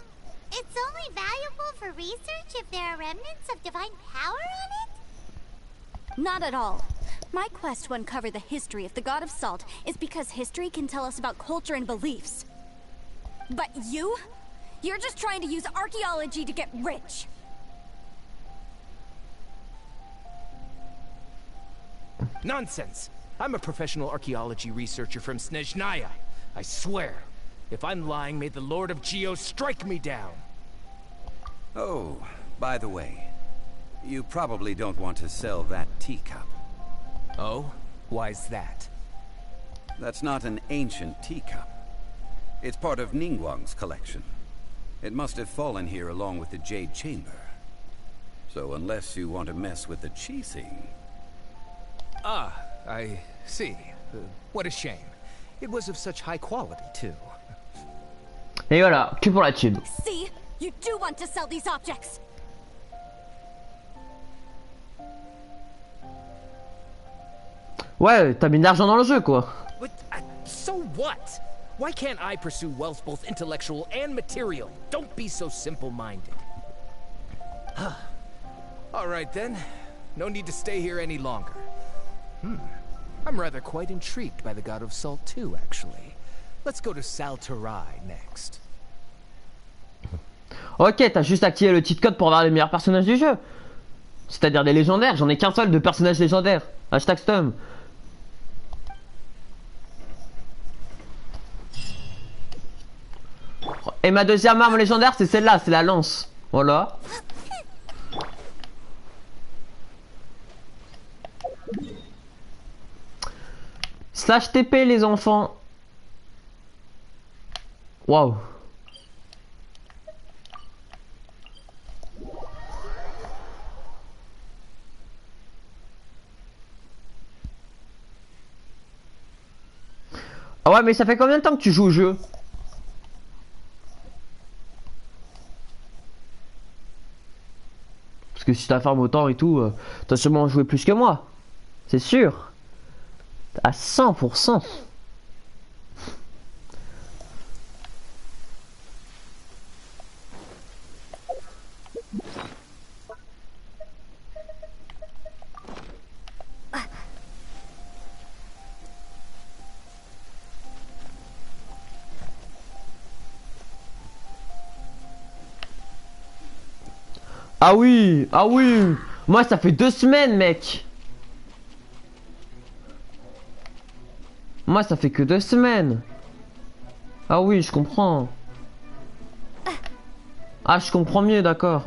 it's only valuable for research if there are remnants of divine power on it? Not at all. My quest to uncover the history of the God of Salt is because history can tell us about culture and beliefs. But you? You're just trying to use archaeology to get rich. Nonsense! I'm a professional archaeology researcher from Snezhnaya. I swear. If I'm lying, may the Lord of Geo strike me down. Oh, by the way, you probably don't want to sell that teacup. Oh? Why's that? That's not an ancient teacup. It's part of Ningguang's collection. It must have fallen here along with the Jade Chamber. So unless you want to mess with the Qixing... Ah, I see. What a shame. It was of such high quality, too. Et voilà, que pour la thune. See? You do want to sell these objects. Ouais, t'as mis de l'argent dans le jeu quoi. But, so what? Why can't I pursue wealth both intellectual and material? Don't be so simple-minded. All right then. No need to stay here any longer. I'm rather quite intrigued by the God of Salt too, actually. Let's go to Salterai next. Ok, t'as juste activé le cheat code pour avoir les meilleurs personnages du jeu. C'est-à-dire des légendaires, j'en ai qu'un seul de personnages légendaires. Hashtag Stum. Et ma deuxième arme légendaire, c'est celle-là, c'est la lance. Voilà. Slash TP les enfants. Waouh. Ah ouais, mais ça fait combien de temps que tu joues au jeu? Parce que si t'as farm autant et tout, t'as sûrement joué plus que moi. C'est sûr. À 100%. Ah oui, ah oui. Moi ça fait 2 semaines mec. Moi ça fait que 2 semaines. Ah oui, je comprends. Ah, je comprends mieux, d'accord.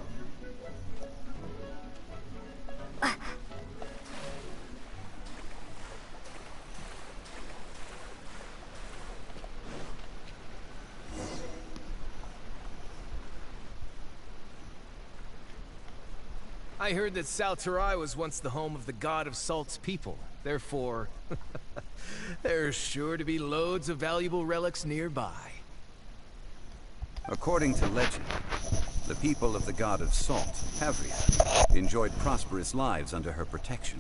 I heard that Salterai was once the home of the God of Salt's people. Therefore, there's sure to be loads of valuable relics nearby. According to legend, The people of the god of salt, Havria, enjoyed prosperous lives under her protection.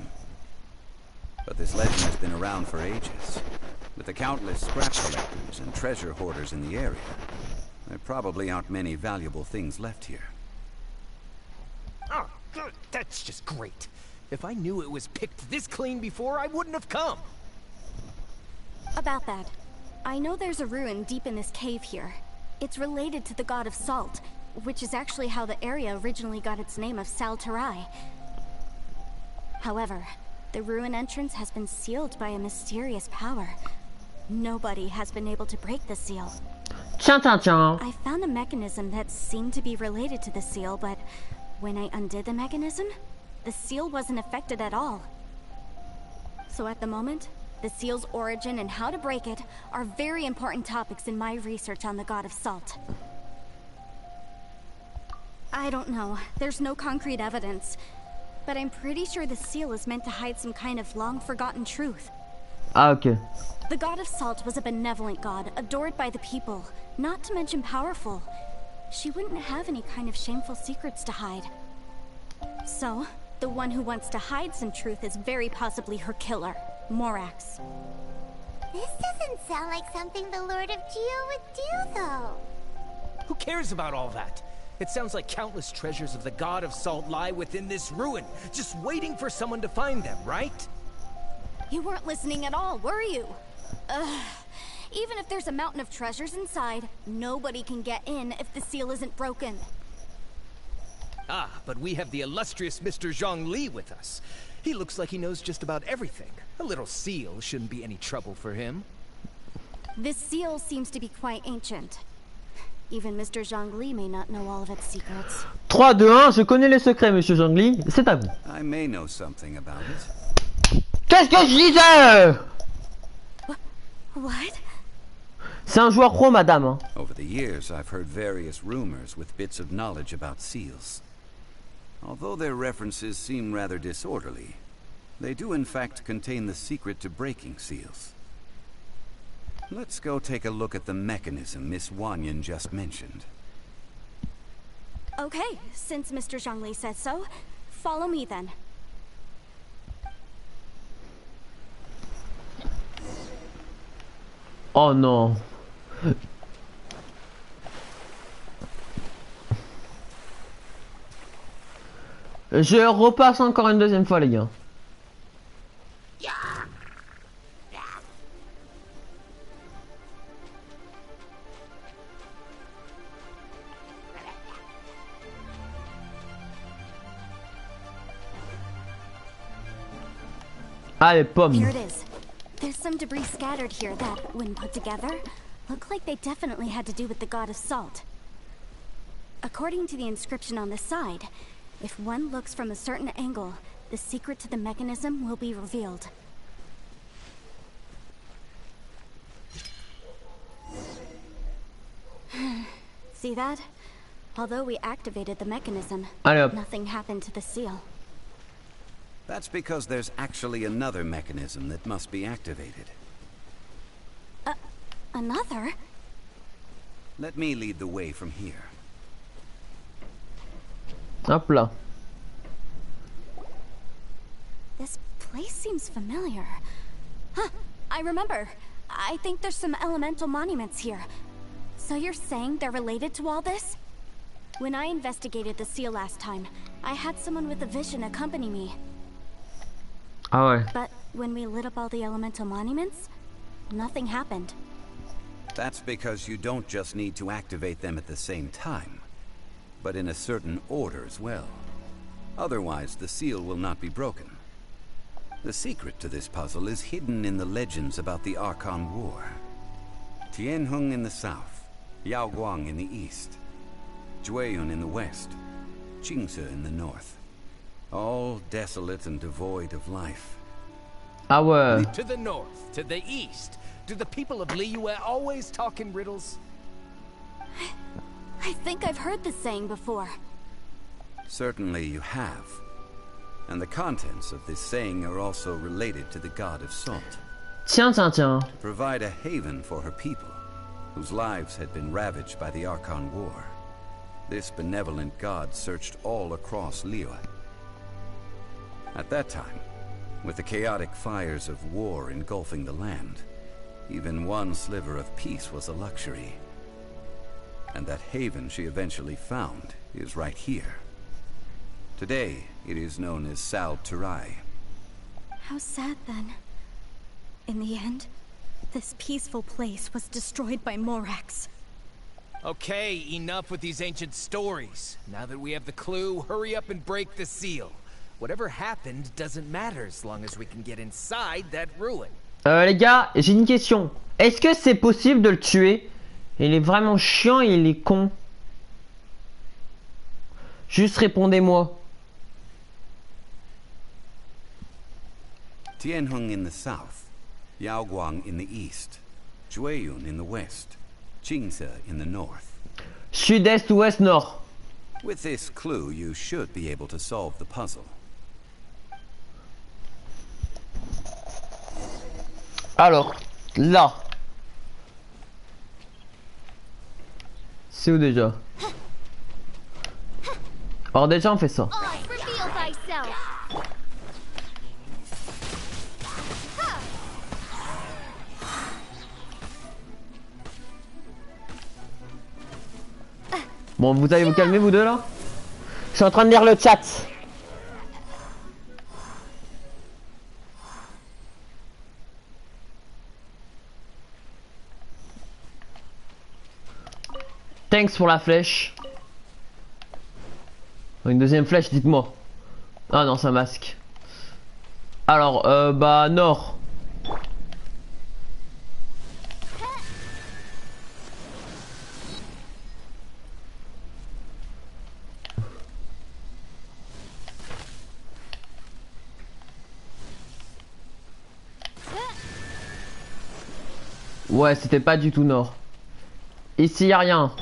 But this legend has been around for ages. With the countless scrap collectors and treasure hoarders in the area, there probably aren't many valuable things left here. Oh, good. That's just great. If I knew it was picked this clean before, I wouldn't have come. About that, I know there's a ruin deep in this cave here. It's related to the god of salt, which is actually how the area originally got its name of Saltarai. However, the ruin entrance has been sealed by a mysterious power. Nobody has been able to break the seal. I found a mechanism that seemed to be related to the seal, but when I undid the mechanism, the seal wasn't affected at all. So at the moment, the seal's origin and how to break it are very important topics in my research on the god of salt. I don't know, there's no concrete evidence, but I'm pretty sure the seal is meant to hide some kind of long-forgotten truth. Ah, ok. The god of salt was a benevolent god, adored by the people, not to mention powerful. She wouldn't have any kind of shameful secrets to hide. So, the one who wants to hide some truth is very possibly her killer, Morax. This doesn't sound like something the Lord of Geo would do, though. Who cares about all that? It sounds like countless treasures of the god of salt lie within this ruin, just waiting for someone to find them, right? You weren't listening at all, were you? Ugh. Even if there's a mountain of treasures inside, nobody can get in if the seal isn't broken. Ah, but we have the illustrious Mr. Zhongli with us. He looks like he knows just about everything. A little seal shouldn't be any trouble for him. This seal seems to be quite ancient. Even Mr. Zhongli may not know all of its secrets. 3, 2, 1, je connais les secrets, monsieur Zhongli. C'est à vous. I may know something about it. Qu'est-ce que je disais? What? C'est un joueur pro, madame. Hein. Over the years, I've heard various rumors with bits of knowledge about seals. Although their references seem rather disorderly, they do in fact contain the secret to breaking seals. Let's go take a look at the mechanism Miss Wanyan just mentioned. Okay, since Mr. Zhongli says so, follow me then. Oh non. Je repasse encore une deuxième fois, les gars. Allez, pomme. Here it is. There's some debris scattered here that, when put together, look like they definitely had to do with the god of salt. According to the inscription on the side, if one looks from a certain angle, the secret to the mechanism will be revealed. See that? Although we activated the mechanism, nothing happened to the seal. That's because there's actually another mechanism that must be activated. Another? Let me lead the way from here. Hop là. This place seems familiar. Huh, I remember. I think there's some elemental monuments here. So you're saying they're related to all this? When I investigated the seal last time, I had someone with a vision accompany me. Ah ouais. But when we lit up all the elemental monuments, nothing happened. That's because you don't just need to activate them at the same time, but in a certain order as well. Otherwise, the seal will not be broken. The secret to this puzzle is hidden in the legends about the Archon War. Tianheng in the south, Yaoguang in the east, Jueyun in the west, Qingce in the north. All desolate and devoid of life. Ah ouais. To the north, to the east. Do the people of Liyue always talk in riddles? I think I've heard this saying before. Certainly you have. And the contents of this saying are also related to the god of salt. Tiens, tiens, tiens. Provide a haven for her people, whose lives had been ravaged by the Archon War. this benevolent god searched all across Liyue. At that time, with the chaotic fires of war engulfing the land, even one sliver of peace was a luxury. And that haven she eventually found is right here. Today, it is known as Sal Turai. How sad then. In the end, this peaceful place was destroyed by Morax. Okay, enough with these ancient stories. Now that we have the clue, hurry up and break the seal. Whatever happened doesn't matter as long as we can get inside that ruin. Les gars, j'ai une question. Est-ce que c'est possible de le tuer? Il est vraiment chiant et il est con. Juste répondez-moi. Tianheng in the south, Yaoguang in the east, Jueyun in the west, Jingze in the north. Sud-est, ouest, nord. With this clue, you should be able to solve the puzzle. Alors, là. C'est où déjà? Alors déjà on fait ça. Bon, vous allez vous calmer vous deux là? Je suis en train de lire le chat. Thanks pour la flèche. Une deuxième flèche, dites-moi. Ah non, c'est un masque. Alors, bah, nord. Ouais, c'était pas du tout nord. Ici, y a rien.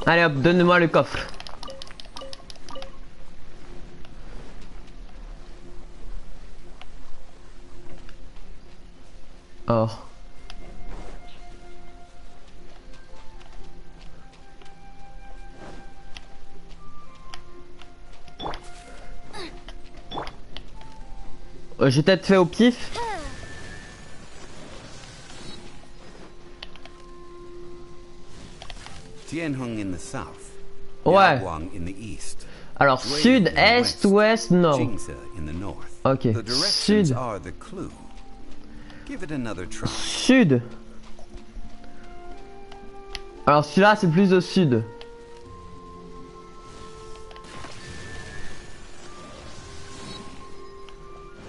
Allez hop, donne-moi le coffre. Or. J'ai peut-être fait au pif. Tianheng in the south. Ouais. Yaoguang in the east. Alors sud, est, ouest, nord. Jingze in the north. Ok. The directions Sud. are the clue. Give it another try. Sud. Alors celui-là c'est plus au sud.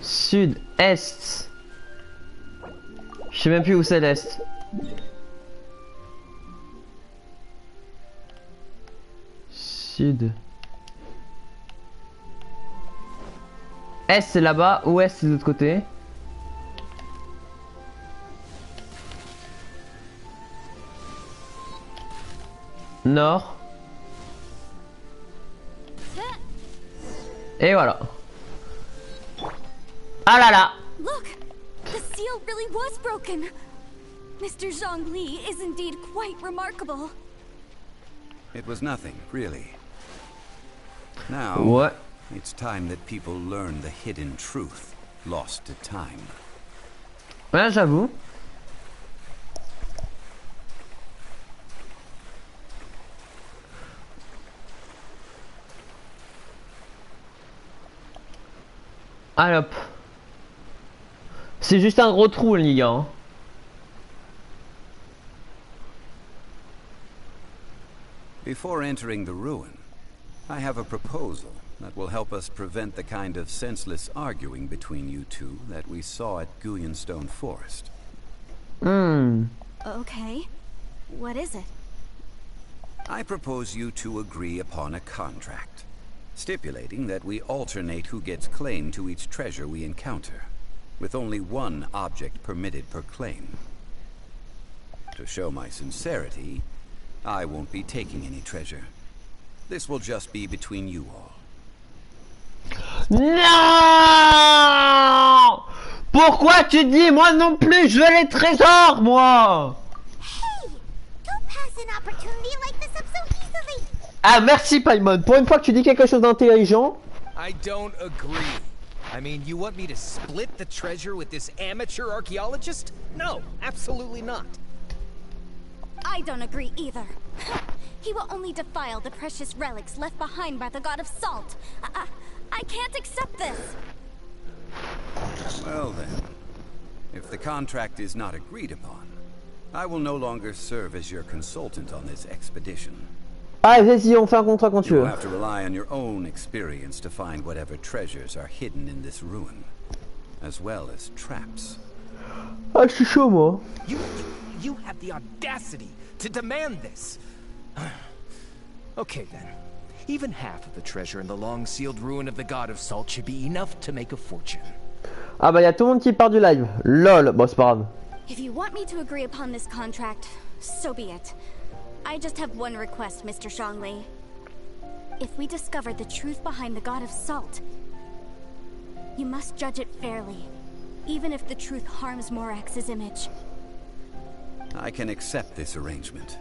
Sud, est. Je sais même plus où c'est l'est. Sud. Est c'est là-bas, ouest c'est de l'autre côté. Nord. Et voilà. Ah là là. Look, the seal really was broken. Mr. Zhongli is indeed quite remarkable. It was nothing, really. Now, Ouais. it's time that people learn the hidden truth lost to time. Ouais, j'avoue. Allez hop. C'est juste un gros trou les gars. Hein. Before entering the ruin, I have a proposal that will help us prevent the kind of senseless arguing between you two that we saw at Guyenstone Forest. Okay. What is it? I propose you two agree upon a contract, stipulating that we alternate who gets claim to each treasure we encounter, with only one object permitted per claim. To show my sincerity, I won't be taking any treasure. This will just be between you all. Non! Pourquoi pourquoi tu dis moi non plus je veux les trésors moi? Don't pass an opportunity like this up so easily. Ah merci Paimon, pour une fois que tu dis quelque chose d'intelligent. I don't agree. I mean, you want me to split the treasure with this amateur archaeologist? No, absolutely not. I don't agree either. He will only defile the precious relics left behind by the god of salt. I can't accept this. Well then, if the contract is not agreed upon, I will no longer serve as your consultant on this expedition. Ah vas-y, on fait un contrat quand tu You'll veux. have to rely on your own experience to find whatever treasures are hidden in this ruin, as well as traps. Ah je suis chaud moi. You have the audacity to demand this. Okay then. Even half of the treasure in the long-sealed ruin of the God of Salt should be enough to make a fortune. Ah bah y'a tout le monde qui part du live. LOL, bon c'est pas grave. If you want me to agree upon this contract, so be it. I just have one request, Mr. Zhongli. If we discover the truth behind the God of Salt, you must judge it fairly, even if the truth harms Morax's image. I can accept this arrangement.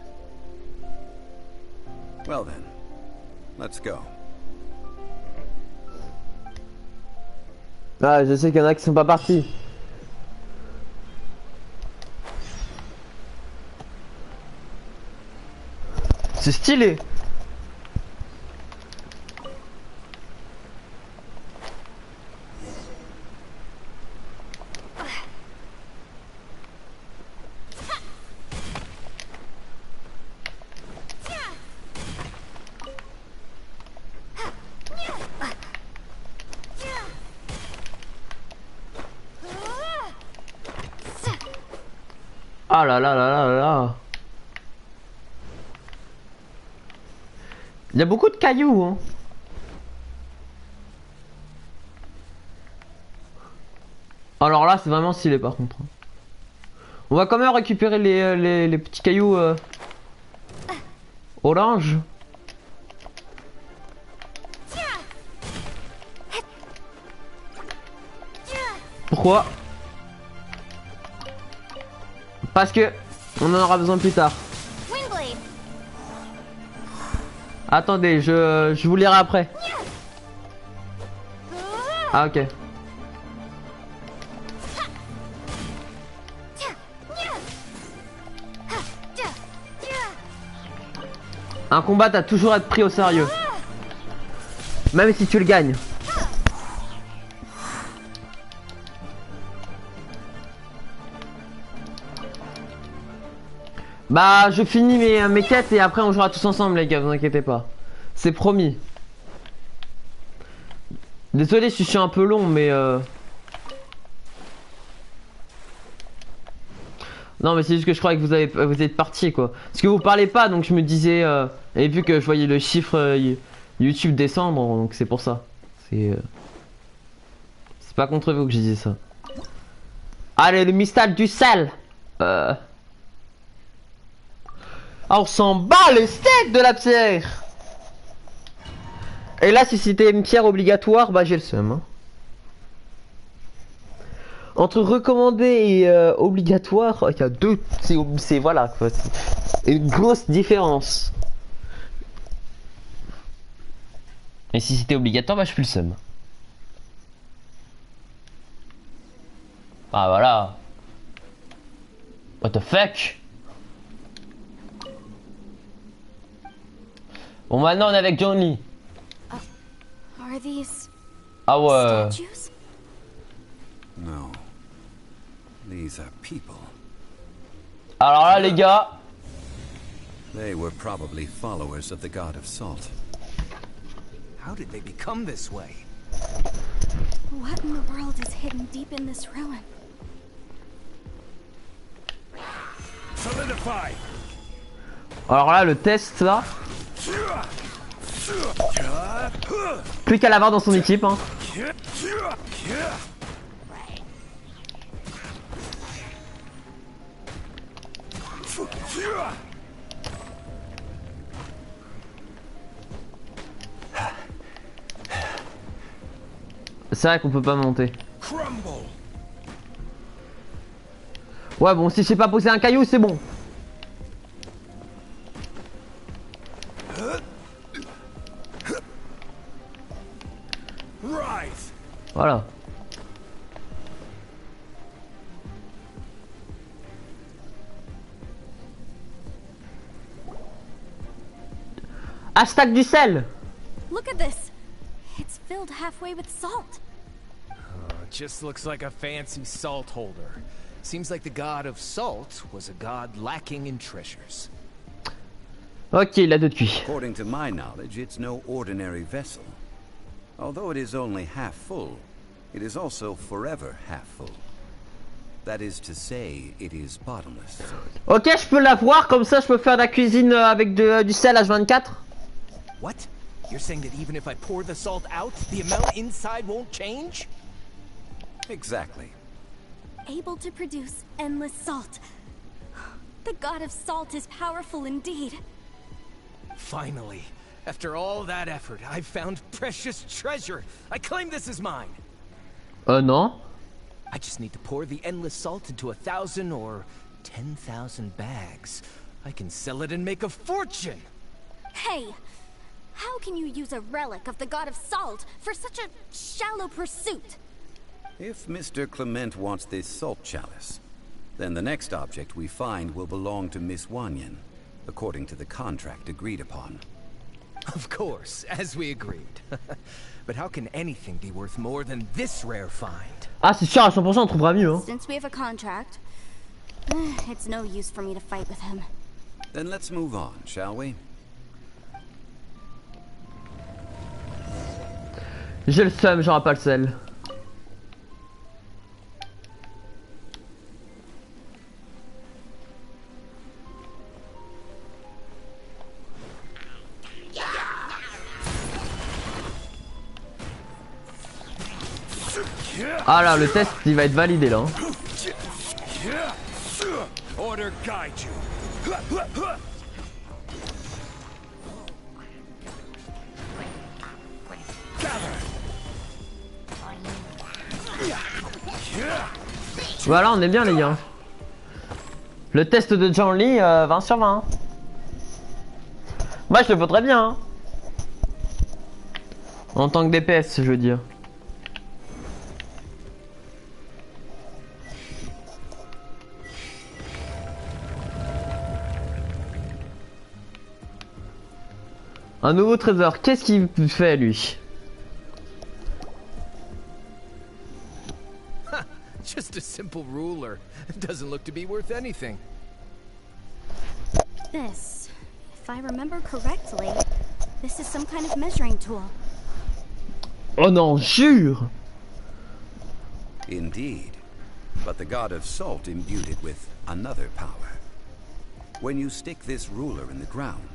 Well then, let's go. Ah je sais qu'il y en a qui sont pas partis. C'est stylé. Ah là là là là là. Il y a beaucoup de cailloux hein. Alors là c'est vraiment stylé par contre. On va quand même récupérer les petits cailloux orange. Pourquoi? Parce que on en aura besoin plus tard. Attendez, je vous lirai après. Ah ok. Un combat doit toujours être pris au sérieux. Même si tu le gagnes. Bah je finis mes quêtes et après on jouera tous ensemble les gars, vous inquiétez pas. C'est promis. Désolé si je suis un peu long mais non mais c'est juste que je croyais que vous êtes partis quoi. Parce que vous parlez pas donc je me disais et vu que je voyais le chiffre YouTube descendre donc c'est pour ça. C'est pas contre vous que j'ai dit ça. Allez le mystère du sel. Ah, on s'en bat les steaks de la pierre. Et là si c'était une pierre obligatoire bah j'ai le seum hein. Entre recommandé et obligatoire il y a deux, c'est voilà quoi, une grosse différence. Et si c'était obligatoire bah je suis le seum. Ah voilà. What the fuck. Bon maintenant on est avec John Lee. Are these Ah ouais. statues? No. These are people. Alors là les gars. They were probably followers of the God of Salt. How did they become this way? What in the world is hidden deep in this ruin? Solidify. Alors là le test là. Plus qu'à l'avoir dans son équipe hein. C'est vrai qu'on peut pas monter. Ouais, bon, si je sais pas poser un caillou, c'est bon. Voilà. Hashtag du sel. Look at this. It's filled halfway with salt. It just looks like a fancy salt holder. Seems like the god of salt was a god lacking in treasures. Ok, il a deux cuits. According to my knowledge, it's no ordinary vessel. Although it is only half full, it is also forever half full. That is to say, it is bottomless. Ok, je peux l'avoir, comme ça je peux faire de la cuisine avec du sel H24. What? You're saying that even if I pour the salt out, the amount inside won't change? Exactly. Able to produce endless salt. The god of salt is powerful indeed. Finally, after all that effort, I've found precious treasure. I claim this as mine. Non. I just need to pour the endless salt into 1,000 or 10,000 bags. I can sell it and make a fortune. Hey, how can you use a relic of the god of salt for such a shallow pursuit? If Mr. Clement wants this salt chalice, then the next object we find will belong to Miss Wanyan, according to the contract agreed upon. Of course, as we agreed. But how can anything be worth more than this rare find? Ah, c'est sûr, à 100% on trouvera mieux, hein. Since we have a contract, it's no use for me to fight with him. Then let's move on, shall we? J'ai le seum, j'aurai pas le sel. Ah là, le test il va être validé là. Order guide you. Voilà, on est bien les gars. Le test de John Lee, 20 sur 20. Moi je le voudrais bien. Hein. En tant que DPS, je veux dire. Un nouveau trésor, qu'est-ce qu'il fait lui? Just a simple ruler. It doesn't look to be worth anything. This, if I remember correctly, this is some kind of measuring tool. Oh non, jure! Indeed. But the god of salt imbued it with another power. When you stick this ruler in the ground,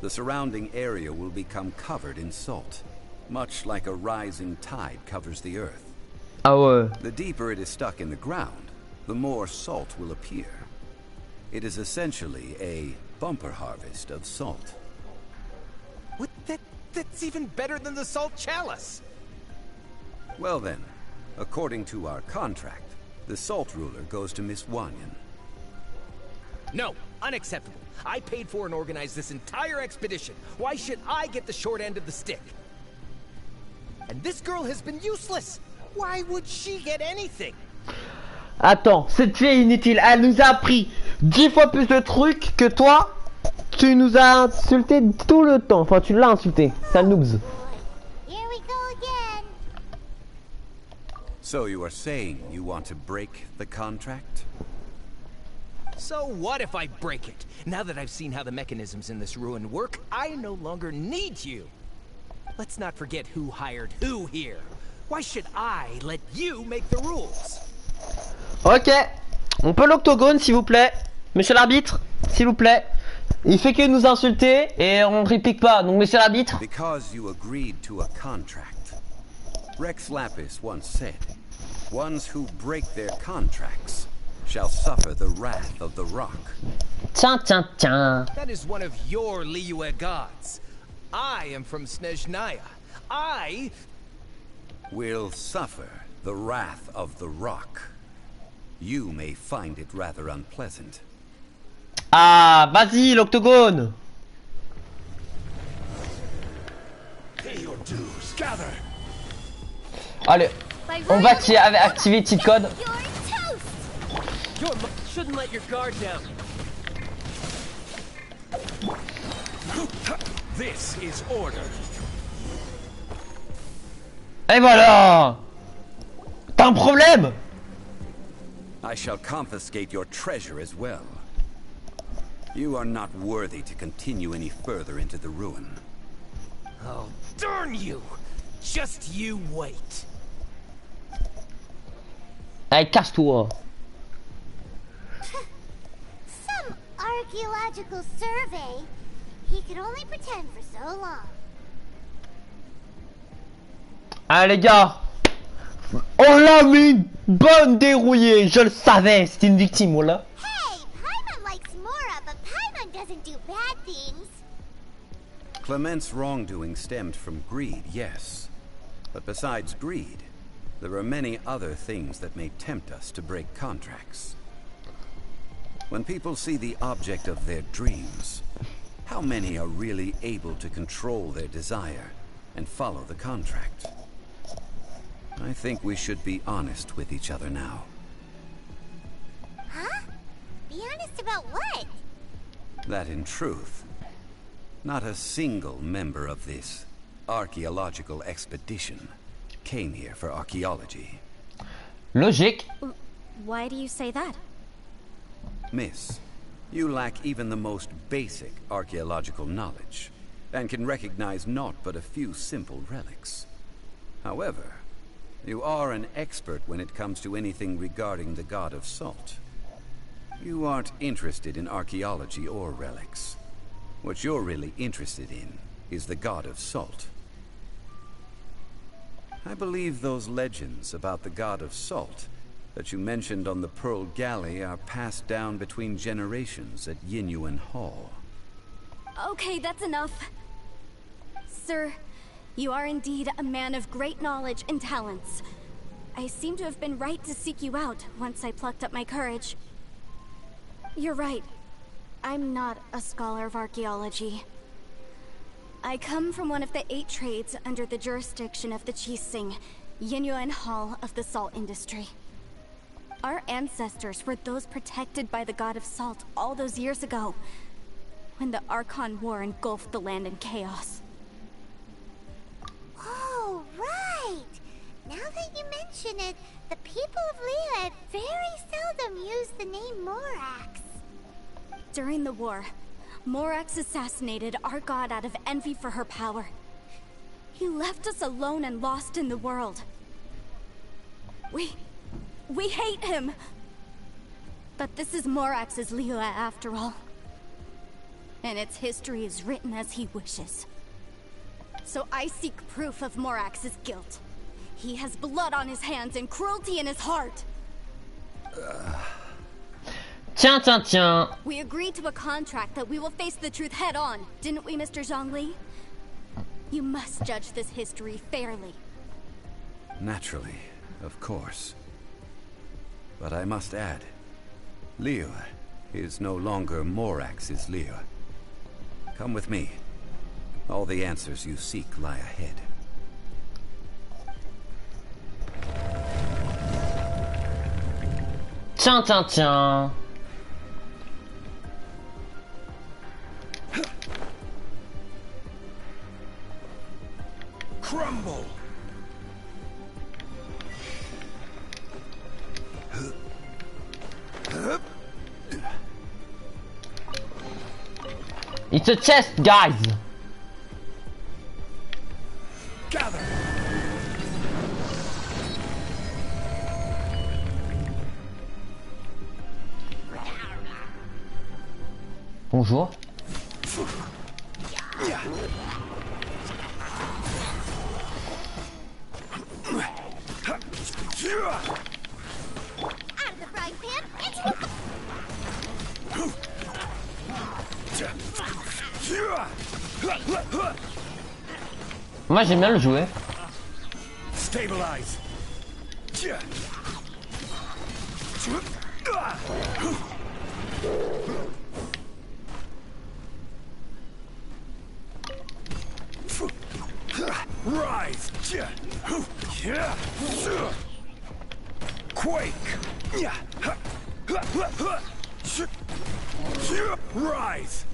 the surrounding area will become covered in salt, much like a rising tide covers the earth. Ah ouais. The deeper it is stuck in the ground, the more salt will appear. It is essentially a bumper harvest of salt. What? That's even better than the salt chalice. Well then, according to our contract, the salt ruler goes to Miss Wanyan. No, unacceptable. I paid for and organized this entire expedition. Why should I get the short end of the stick? And this girl has been useless. Why would she get anything? Attends, cette fille est inutile. Elle nous a appris 10 fois plus de trucs que toi. Tu nous as insulté tout le temps. Enfin, tu l'as insulté. Sale noobs. Here we go again. So you are saying you want to break the contract? So what if I break it? Now that I've seen how the mechanisms in this ruin work, I no longer need you. Let's not forget who hired who here. Why should I let you make the rules? Ok. On peut l'octogone, s'il vous plaît. Monsieur l'arbitre, s'il vous plaît. Il fait que nous insulter et on réplique pas. Donc, monsieur l'arbitre. Because you agreed to a contract. Rex Lapis once said, ones who break their contracts shall suffer the wrath of the rock. Tiens, tiens, tiens. That is one of your Liyue gods. I am from Snezhnaya. I Will suffer the wrath of the rock. you may find it rather unpleasant. Ah, vas-y, l'octogone. Your dues, gather. Allez, on va activer cheat code. You shouldn't let your guard down. This is order. Et voilà. T'as un problème? I shall confiscate your treasure as well. You are not worthy to continue any further into the ruin. Oh, darn you! Just you wait. Allez, casse-toi. Some archaeological survey. He could only pretend for so long. Allez, les gars. On l'a mis une bonne dérouillée. Je le savais. C'était une victime, voilà. Hey, Paimon likes Mora, but Paimon doesn't do bad things. Clement's wrongdoing stemmed from greed, yes. But besides greed, there are many other things that may tempt us to break contracts. When people see the object of their dreams, how many are really able to control their desire and follow the contract? I think we should be honest with each other now. Huh? Be honest about what? That in truth, not a single member of this archaeological expedition came here for archaeology. Logique. Why do you say that? Miss, you lack even the most basic archaeological knowledge, and can recognize naught but a few simple relics. However, you are an expert when it comes to anything regarding the god of salt. You aren't interested in archaeology or relics. What you're really interested in is the god of salt. I believe those legends about the god of salt that you mentioned on the Pearl Galley are passed down between generations at Yinyuan Hall. Okay, that's enough. Sir, you are indeed a man of great knowledge and talents. I seem to have been right to seek you out once I plucked up my courage. You're right. I'm not a scholar of archaeology. I come from one of the 8 trades under the jurisdiction of the Chising, Yinyuan Hall of the salt industry. Our ancestors were those protected by the god of salt all those years ago, when the Archon War engulfed the land in chaos. Oh, right! Now that you mention it, the people of Liyue very seldom use the name Morax. During the war, Morax assassinated our god out of envy for her power. He left us alone and lost in the world. We hate him! But this is Morax's Liyue after all. And its history is written as he wishes. So I seek proof of Morax's guilt. He has blood on his hands and cruelty in his heart. Tiens. We agreed to a contract that we will face the truth head on, didn't we, Mr. Zhongli? You must judge this history fairly. Naturally, of course. But I must add, Liyue is no longer Morax's Liyue. Come with me. All the answers you seek lie ahead. Tiens. Crumble! It's a chest, guys. Gather! Bonjour. Out of the frying pan, into the... Moi j'aime bien le jouer. Stabilize. Rise! Quake! Rise!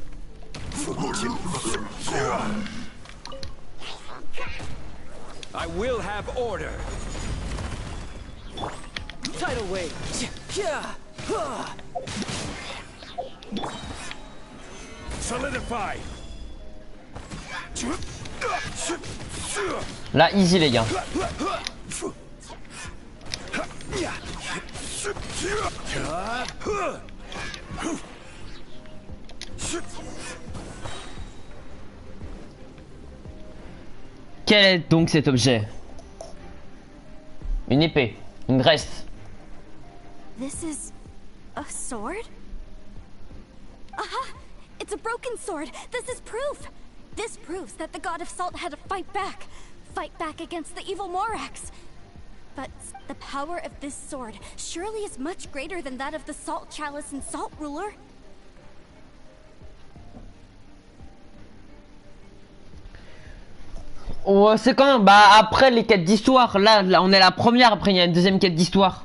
I will have order. Tidal wave. Solidify. Là, easy les gars. Quel est donc cet objet? Une épée, une reste. This is a sword? Aha! It's a broken sword. This is proof. This proves that the god of salt had to fight back against the evil Morax. But the power of this sword surely is much greater than that of the salt chalice and salt ruler. Oh, c'est quand même, bah après les quêtes d'histoire, là on est la première, après il y a une deuxième quête d'histoire.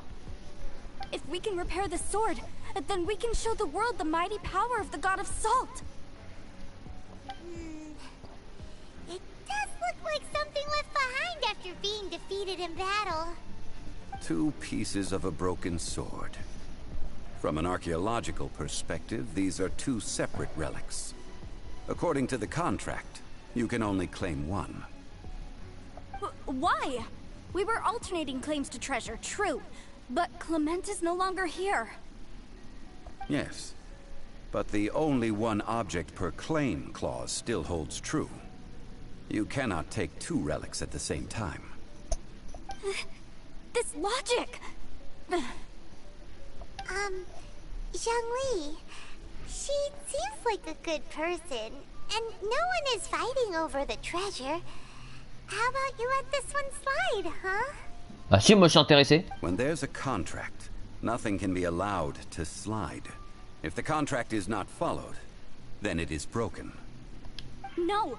If we can repair the sword, then we can show the world the mighty power of the god of salt. It does look like something left behind after being defeated in battle. 2 pieces of a broken sword. From an archaeological perspective, these are 2 separate relics. According to the contract, you can only claim one. Why? We were alternating claims to treasure, true. But Clement is no longer here. Yes, but the only one object per claim clause still holds true. You cannot take 2 relics at the same time. This logic! Zhongli, she seems like a good person, and no one is fighting over the treasure. How about you let this one slide, huh? Ah si, moi je suis intéressé. When there's a contract, nothing can be allowed to slide. If the contract is not followed, then it is broken. No!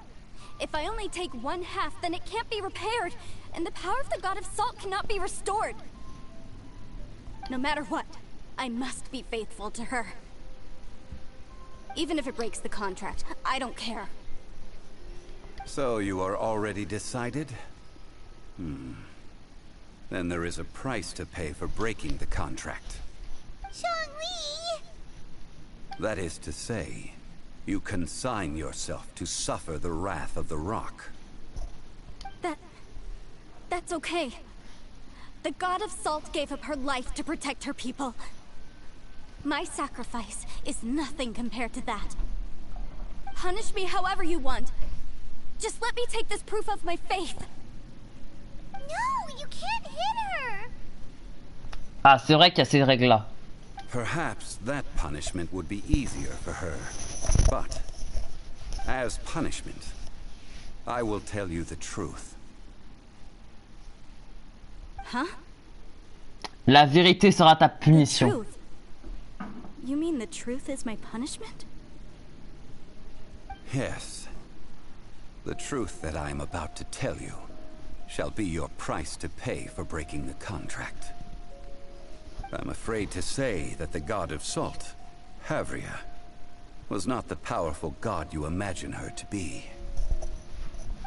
If I only take 1/2, then it can't be repaired, and the power of the god of salt cannot be restored. No matter what, I must be faithful to her. Even if it breaks the contract, I don't care. So you are already decided? Then there is a price to pay for breaking the contract. Zhongli! That is to say, you consign yourself to suffer the wrath of the rock. That's okay. The god of salt gave up her life to protect her people. My sacrifice is nothing compared to that. Punish me however you want. Just let me take this proof of my faith. No, you can't hit her! Ah, c'est vrai qu'il y a ces règles-là. Perhaps that punishment would be easier for her. But, as punishment, I will tell you the truth. Huh? La vérité sera ta The punition. truth? You mean the truth is my punishment? Yes. The truth that I am about to tell you shall be your price to pay for breaking the contract. I'm afraid to say that the god of salt, Havria, was not the powerful god you imagine her to be.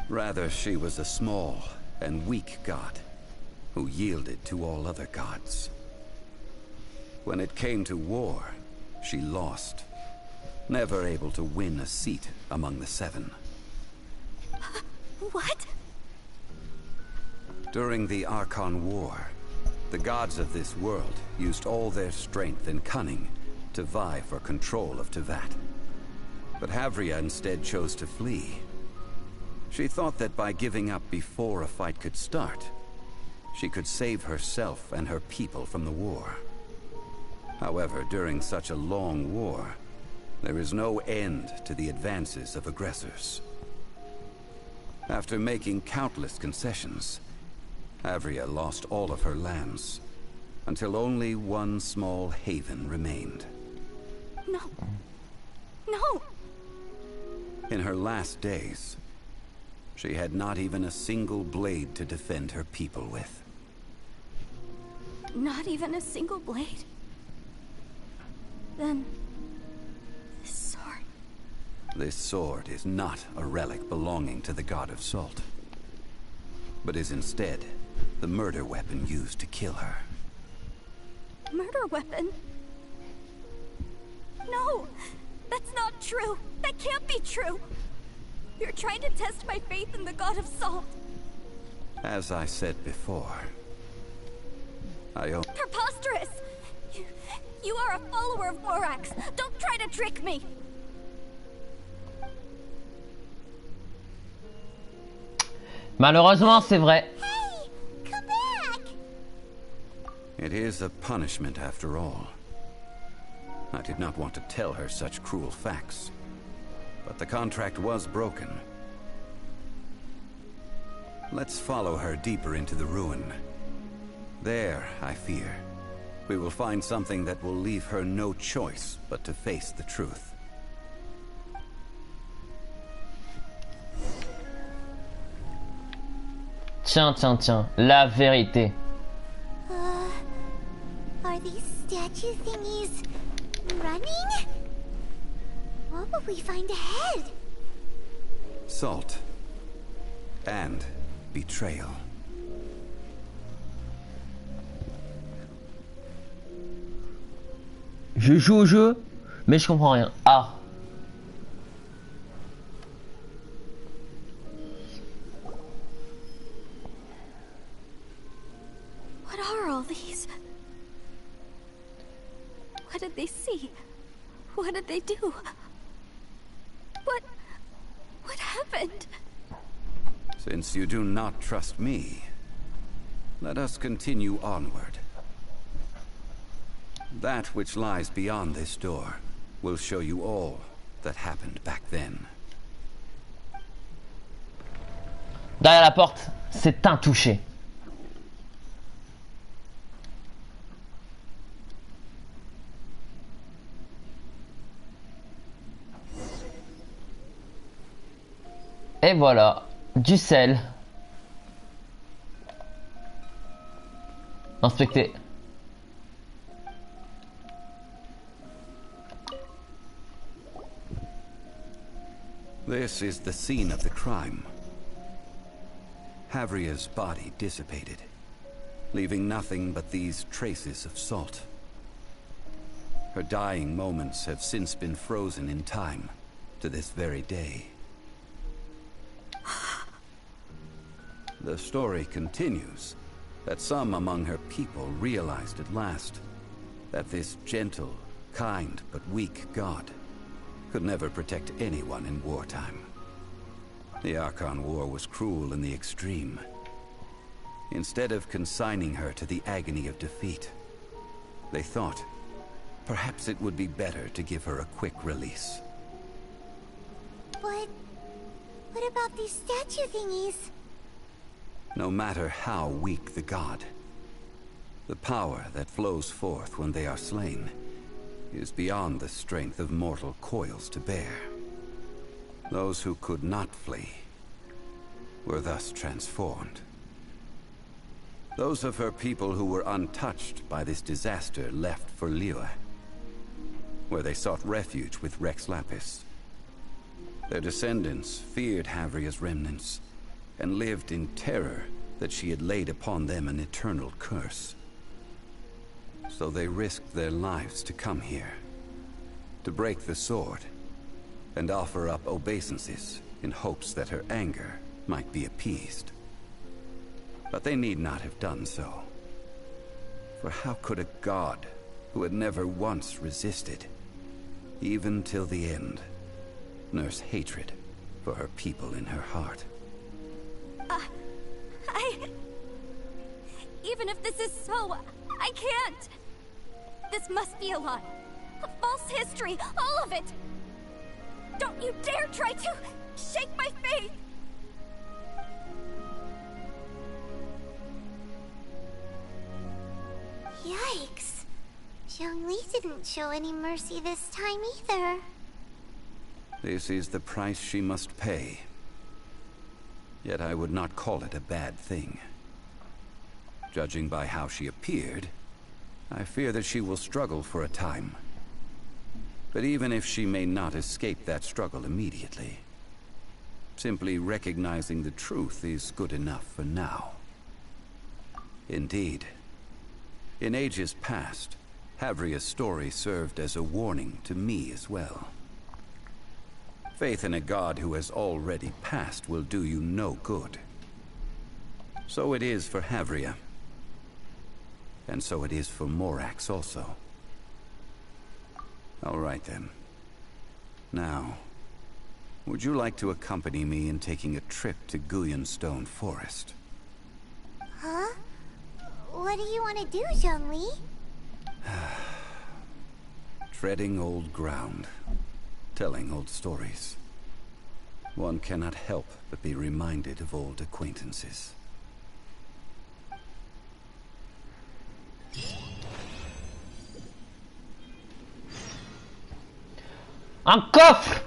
Rather, she was a small and weak god who yielded to all other gods. When it came to war, she lost, never able to win a seat among the 7. What? During the Archon War, the gods of this world used all their strength and cunning to vie for control of Teyvat. But Havria instead chose to flee. She thought that by giving up before a fight could start, she could save herself and her people from the war. However, during such a long war, there is no end to the advances of aggressors. After making countless concessions, Havria lost all of her lands, until only one small haven remained. No. No! In her last days, she had not even a single blade to defend her people with. Not even a single blade? Then... this sword... This sword is not a relic belonging to the god of salt, but is instead the murder weapon used to kill her. Murder weapon? No! That's not true! That can't be true! You're trying to test my faith in the god of salt! As I said before, Preposterous! You are a follower of Morax! Don't try to trick me! Malheureusement, c'est vrai. Hey, come back! it is a punishment after all. I did not want to tell her such cruel facts, but the contract was broken. Let's follow her deeper into the ruin. There, I fear, we will find something that will leave her no choice but to face the truth. Tiens, tiens, tiens, la vérité. Are these statue thingies running? What will we find ahead? Salt. And betrayal. Je joue au jeu, mais je comprends rien. Ah. What are all these? What did they see? What did they do? What happened? Since you do not trust me, let us continue onward. That which lies beyond this door will show you all that happened back then. Derrière la porte, c'est intouché. Et voilà, du sel. Inspecter. This is the scene of the crime. Havria's body dissipated, leaving nothing but these traces of salt. Her dying moments have since been frozen in time to this very day. The story continues that some among her people realized at last that this gentle, kind, but weak god could never protect anyone in wartime. The Archon War was cruel in the extreme. Instead of consigning her to the agony of defeat, they thought perhaps it would be better to give her a quick release. But what about these statue thingies? No matter how weak the god, the power that flows forth when they are slain is beyond the strength of mortal coils to bear. Those who could not flee were thus transformed. Those of her people who were untouched by this disaster left for Liyue, where they sought refuge with Rex Lapis. Their descendants feared Havria's remnants and lived in terror that she had laid upon them an eternal curse. So they risked their lives to come here, to break the sword, and offer up obeisances in hopes that her anger might be appeased. But they need not have done so. For how could a god who had never once resisted, even till the end, nurse hatred for her people in her heart? Even if this is so, I can't! This must be a lie. A false history, all of it! Don't you dare try to shake my faith! Yeah, didn't show any mercy this time either. This is the price she must pay. Yet I would not call it a bad thing. Judging by how she appeared, I fear that she will struggle for a time. But even if she may not escape that struggle immediately, simply recognizing the truth is good enough for now. Indeed, in ages past, Havria's story served as a warning to me as well. Faith in a god who has already passed will do you no good. So it is for Havria. And so it is for Morax also. All right then. Now, would you like to accompany me in taking a trip to Guyonstone Forest? Huh? What do you want to do, Zhongli? Treading old ground, telling old stories. One cannot help but be reminded of old acquaintances. Un coffre!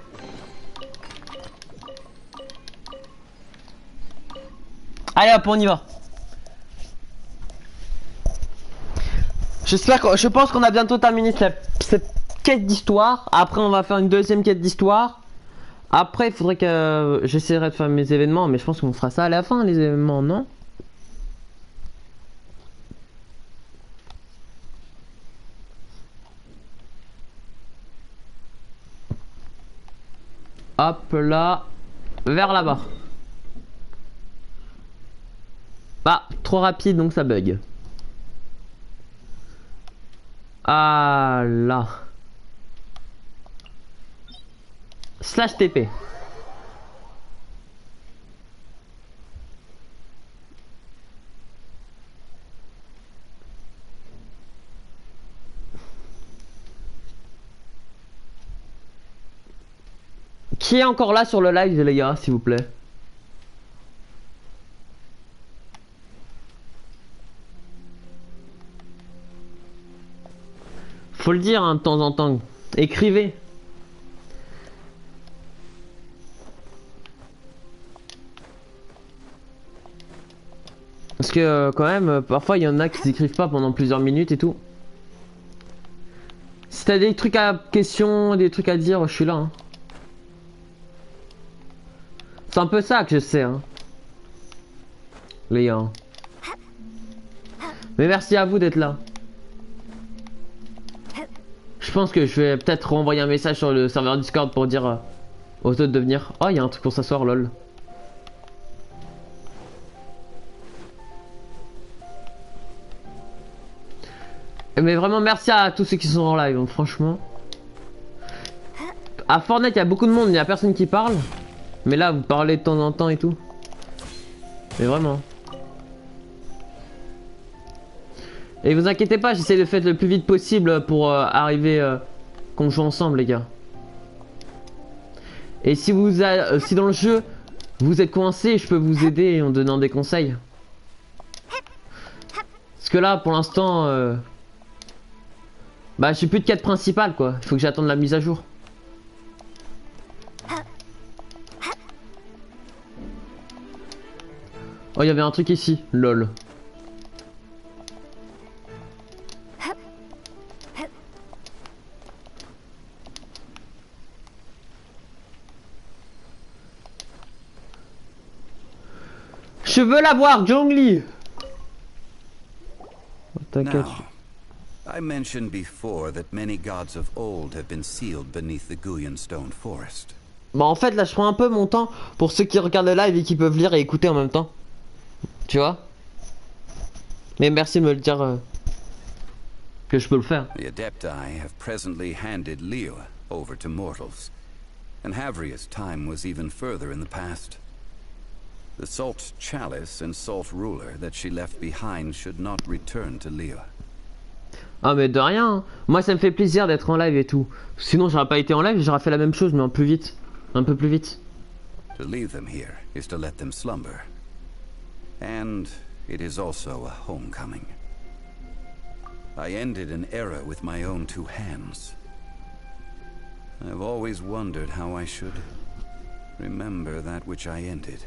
Allez hop, on y va. Je pense qu'on a bientôt terminé cette quête d'histoire. Après on va faire une deuxième quête d'histoire. Après il faudrait que j'essaierai de faire mes événements, mais je pense qu'on fera ça à la fin, les événements, non? Hop là, vers là-bas. Bah, trop rapide donc ça bug. Ah là. Slash TP. Qui est encore là sur le live, les gars, s'il vous plaît? Faut le dire hein, de temps en temps. Écrivez. Parce que quand même, parfois il y en a qui s'écrivent pas pendant plusieurs minutes et tout. Si t'as des trucs à questions, des trucs à dire, je suis là. Hein. C'est un peu ça que je sais. Hein. Les gars. Mais merci à vous d'être là. Je pense que je vais peut-être renvoyer un message sur le serveur Discord pour dire aux autres de venir. Oh, il y a un truc pour s'asseoir, lol. Mais vraiment merci à tous ceux qui sont en live, hein, franchement. À Fortnite, il y a beaucoup de monde, il n'y a personne qui parle. Mais là, vous parlez de temps en temps et tout. Mais vraiment. Et vous inquiétez pas, j'essaie de faire le plus vite possible pour arriver qu'on joue ensemble, les gars. Et si si dans le jeu vous êtes coincé, je peux vous aider en donnant des conseils. Parce que là, pour l'instant, bah j'ai plus de quête principale quoi. Il faut que j'attende la mise à jour. Oh, il y avait un truc ici, lol. Je veux la voir, Zhongli. T'inquiète. I mentioned before that many gods of old have been sealed beneath the Guyonstone Forest. Bah en fait là je prends un peu mon temps pour ceux qui regardent le live et qui peuvent lire et écouter en même temps. Tu vois? Mais merci de me le dire que je peux le faire. The Adepti have presently handed Liyue over to mortals, and Havria's time was even further in the past. The Salt Chalice and Salt Ruler that she left behind should not return to Liyue. Ah mais de rien, hein. Moi ça me fait plaisir d'être en live et tout. Sinon j'aurais pas été en live, j'aurais fait la même chose mais un peu vite. Un peu plus vite. To leave them here is to let them slumber. And it is also a homecoming. I ended an era with my own two hands. I've always wondered how I should remember that which I ended.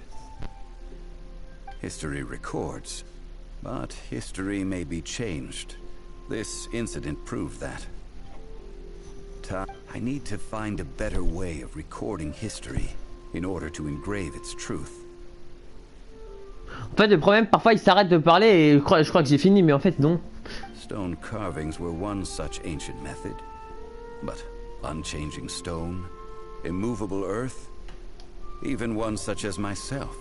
History records, but history may be changed. This incident proved that. I need to find a better way of recording history in order to engrave its truth. En fait, le problème, parfois, il s'arrête de parler et je crois que j'ai fini, mais en fait, non. Stone carvings were one such ancient method, but unchanging stone, immovable earth, even one such as myself.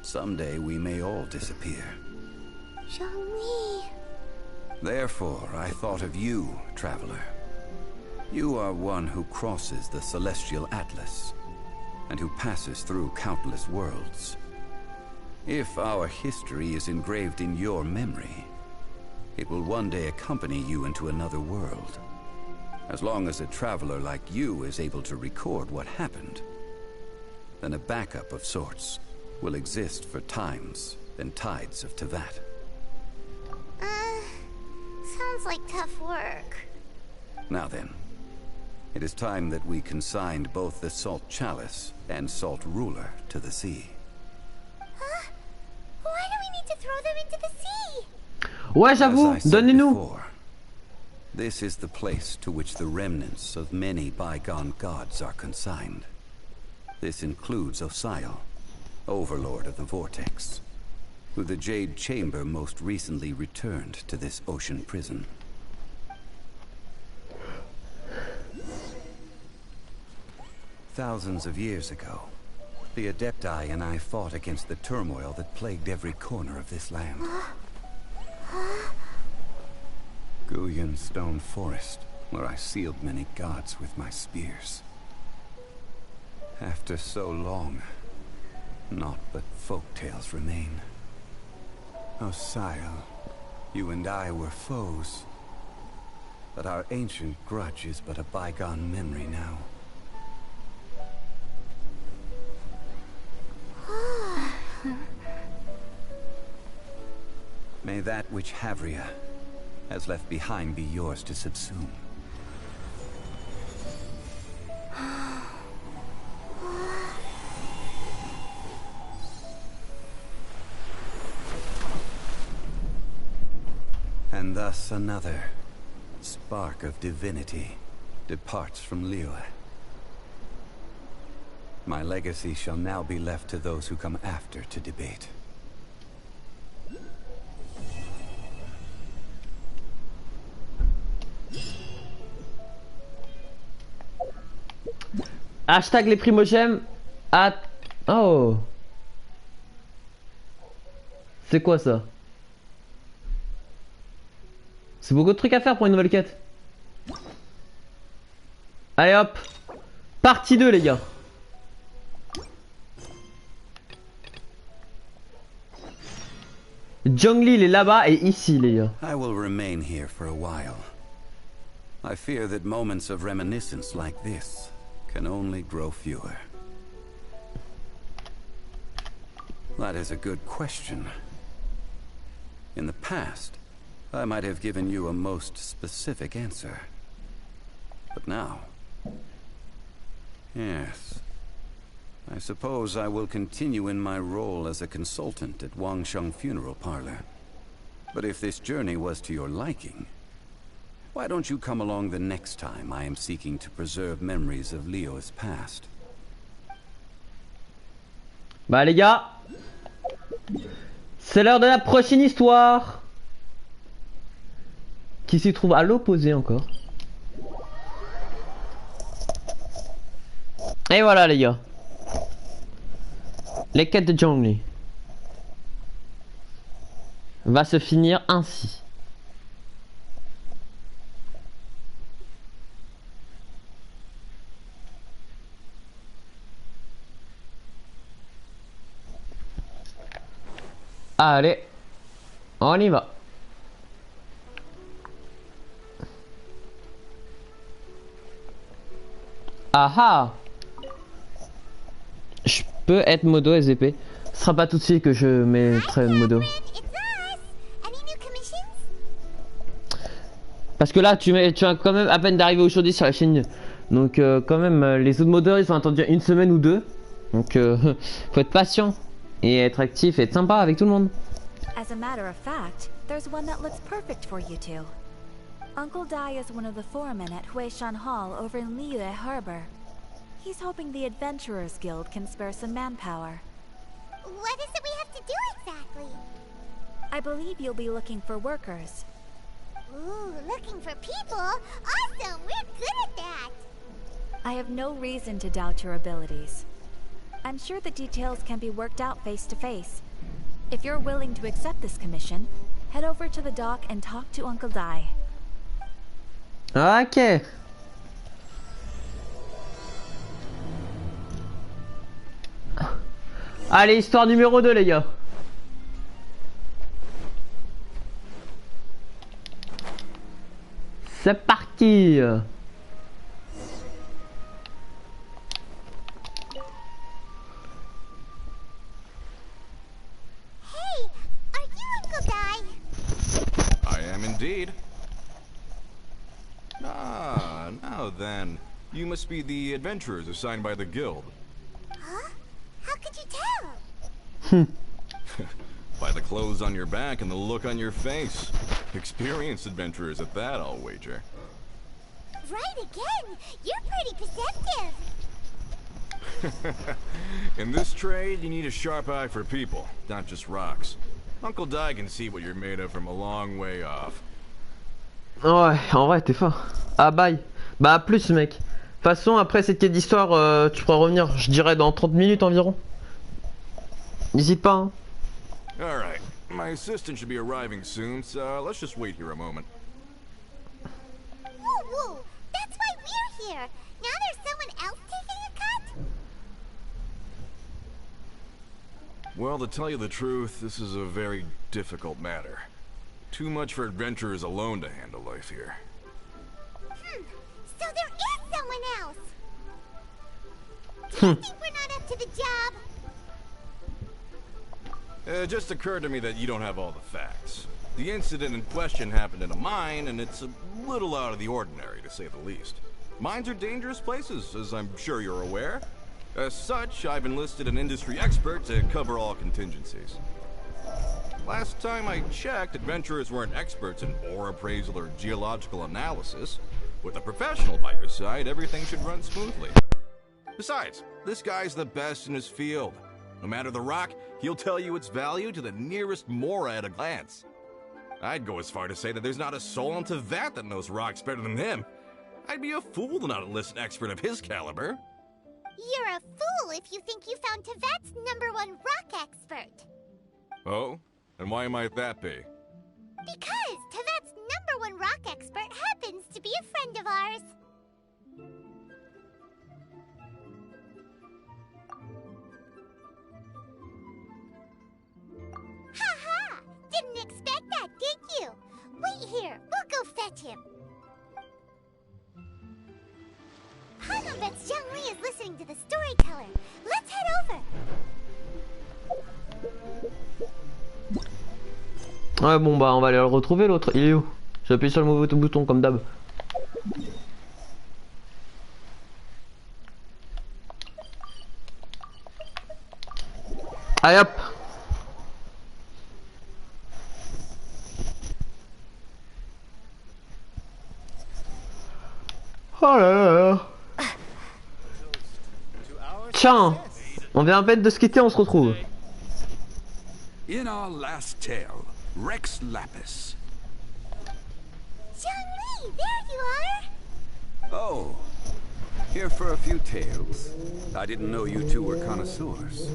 Someday we may all disappear. Zhongli. Therefore, I thought of you, traveler. You are one who crosses the celestial atlas, and who passes through countless worlds. If our history is engraved in your memory, it will one day accompany you into another world. As long as a traveler like you is able to record what happened, then a backup of sorts will exist for times and tides of Teyvat. Sounds like tough work. Now then, it is time that we consigned both the Salt Chalice and Salt Ruler to the sea. Huh? Why do we need to throw them into the sea? Ouais, j'avoue, donnez-nous. Before, this is the place to which the remnants of many bygone gods are consigned. This includes Osial, Overlord of the Vortex, who the Jade Chamber most recently returned to this ocean prison. Thousands of years ago, the Adepti and I fought against the turmoil that plagued every corner of this land. Guyan Stone Forest, where I sealed many gods with my spears. After so long, naught but folktales remain. Osial, you and I were foes, but our ancient grudge is but a bygone memory now. May that which Havria has left behind be yours to subsume. And thus another spark of divinity departs from Liyue. My legacy shall now be left to those who come after to debate. Hashtag les primogèmes. Oh. C'est quoi ça? C'est beaucoup de trucs à faire pour une nouvelle quête. Allez hop. Partie 2 les gars. Zhongli il est là-bas et ici les gars. I will remain here for a while. I fear that moments of reminiscence like this can only grow fewer. That is a good question. In the past, I might have given you a most specific answer. But now... Yes. I suppose I will continue in my role as a consultant at Wangsheng Funeral Parlor. But if this journey was to your liking, why don't you come along the next time I am seeking to preserve memories of Liyue's past? Bah les gars, c'est l'heure de la prochaine histoire, qui s'y trouve à l'opposé encore. Et voilà les gars, les quêtes de Zhongli va se finir ainsi. Allez, on y va. Ah, je peux être modo SVP. Ce sera pas tout de suite que je mettrai modo. Parce que là, tu as quand même à peine d'arriver aujourd'hui sur la chaîne. Donc quand même, les autres modeurs, ils ont attendu une semaine ou deux. Donc faut être patient et être actif et être sympa avec tout le monde. As a matter of fact, there's one that looks perfect for you two. Uncle Dai is one of the foremen at Huishan Hall over in Liyue Harbor. He's hoping the Adventurers Guild can spare some manpower. What is it we have to do exactly? I believe you'll be looking for workers. Ooh, looking for people? Awesome! We're good at that! I have no reason to doubt your abilities. I'm sure the details can be worked out face to face. If you're willing to accept this commission, head over to the dock and talk to Uncle Dai. Ok. Allez, histoire numéro 2, les gars. C'est parti. Hey, are you Uncle Dai? I am indeed. Ah, now then. You must be the adventurers assigned by the guild. Huh? How could you tell? By the clothes on your back and the look on your face. Experienced adventurers at that, I'll wager. Right again! You're pretty perceptive! In this trade, you need a sharp eye for people, not just rocks. Uncle Dai can see what you're made of from a long way off. Ouais, en vrai, t'es fort. Ah, bye. Bah, à plus, mec. De toute façon, après cette quête d'histoire, tu pourras revenir, je dirais, dans 30 minutes environ. N'hésite pas, hein. Alright, my assistant should be arriving soon, so let's just wait here a moment. Woo woo! That's why we're here! Now there's someone else taking a cut? Well, to tell you the truth, this is a very difficult matter. Too much for adventurers alone to handle life here. So there is someone else! Do you think we're not up to the job? It just occurred to me that you don't have all the facts. The incident in question happened in a mine, and it's a little out of the ordinary, to say the least. Mines are dangerous places, as I'm sure you're aware. As such, I've enlisted an industry expert to cover all contingencies. Last time I checked, adventurers weren't experts in ore appraisal or geological analysis. With a professional by your side, everything should run smoothly. Besides, this guy's the best in his field. No matter the rock, he'll tell you its value to the nearest mora at a glance. I'd go as far to say that there's not a soul on Tevat that knows rocks better than him. I'd be a fool to not enlist an expert of his caliber. You're a fool if you think you found Tevat's #1 rock expert. Oh? And why might that be? Because Tevat's #1 rock expert happens to be a friend of ours. Ha! Didn't expect that, did you? Wait here, we'll go fetch him. Hana bets Zhang Li is listening to the storyteller. Let's head over. Ouais, bon, bah, on va aller le retrouver, l'autre. Il est où? J'appuie sur le mauvais bouton, comme d'hab. Allez, hop. Oh là là là. Tiens, on vient à peine de se quitter, on se retrouve. In our last tale, Rex Lapis. Zhang Li, there you are. Oh, here for a few tales. I didn't know you two were connoisseurs.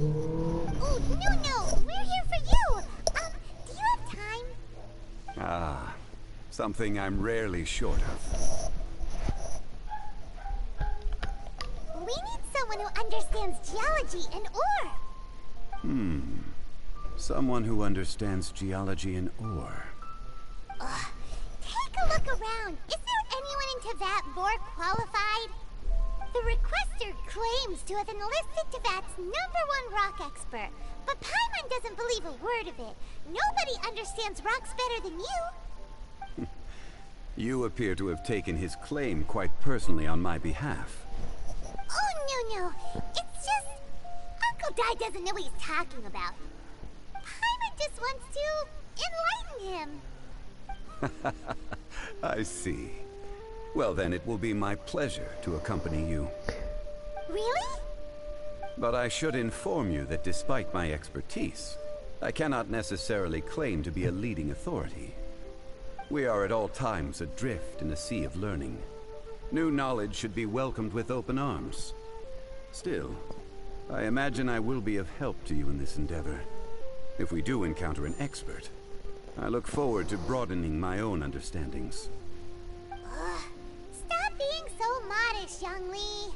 Oh, no, we're here for you. Do you have time? Ah, something I'm rarely short of. We need someone who understands geology and ore. Someone who understands geology and ore. Take a look around. Is there anyone in Tevat more qualified? The requester claims to have enlisted Tevat's #1 rock expert, but Paimon doesn't believe a word of it. Nobody understands rocks better than you. You appear to have taken his claim quite personally on my behalf. Oh, no. It's just... Uncle Dai doesn't know what he's talking about. Paimon just wants to enlighten him. I see. Well then, it will be my pleasure to accompany you. Really? But I should inform you that despite my expertise, I cannot necessarily claim to be a leading authority. We are at all times adrift in a sea of learning. New knowledge should be welcomed with open arms. Still, I imagine I will be of help to you in this endeavor. If we do encounter an expert, I look forward to broadening my own understandings. Stop being so modest, young Lee.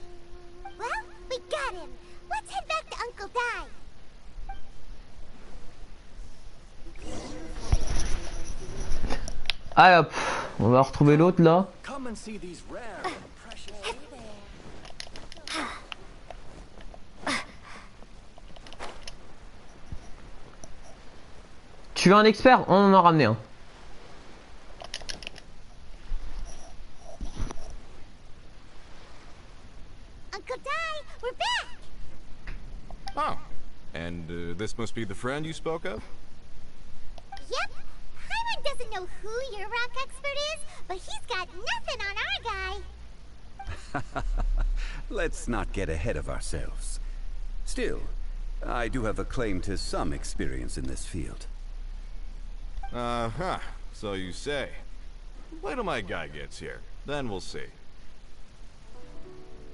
Well, we got him. Let's head back to Uncle Dai. Allez hop, on va retrouver l'autre là. Come and see these rare and precious. Tu veux un expert? On en a ramené un. Uncle Dai, we're back. Oh, and this must be the friend you spoke of? Yep. Paimon doesn't know who your rock expert is, but he's got nothing on our guy. Let's not get ahead of ourselves. Still, I do have a claim to some experience in this field. Uh-huh, so you say. Wait till my guy gets here, then we'll see.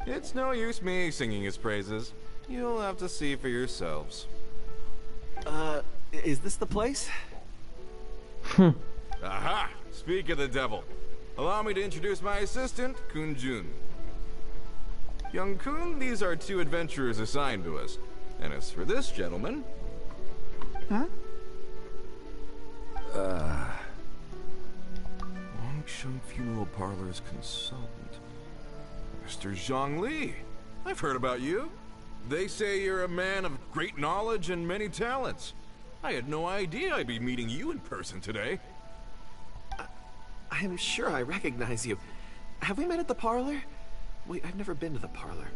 It's no use me singing his praises. You'll have to see for yourselves. Is this the place? Aha! Speak of the devil. Allow me to introduce my assistant, Kun-jun. Young Kun, these are 2 adventurers assigned to us. And as for this gentleman... Huh? Longsheng Funeral Parlor's consultant. Mr. Zhang Li. I've heard about you. They say you're a man of great knowledge and many talents. I had no idea I'd be meeting you in person today. I'm sure I recognize you. Have we met at the parlor? Wait, I've never been to the parlor.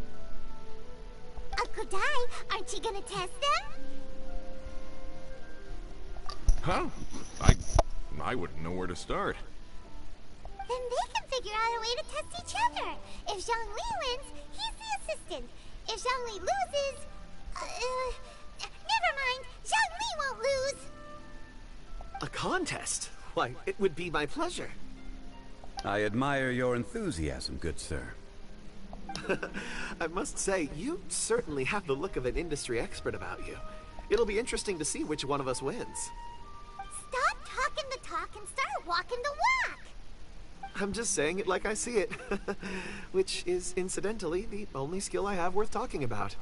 Uncle Dai, aren't you gonna test them? Huh? I wouldn't know where to start. Then they can figure out a way to test each other. If Zhang Li wins, he's the assistant. If Zhang Li loses... never mind. Zhang Li won't lose. A contest? Why, it would be my pleasure. I admire your enthusiasm, good sir. I must say, you certainly have the look of an industry expert about you. It'll be interesting to see which one of us wins. Stop talking the talk and start walking the walk. I'm just saying it like I see it. Which is, incidentally, the only skill I have worth talking about.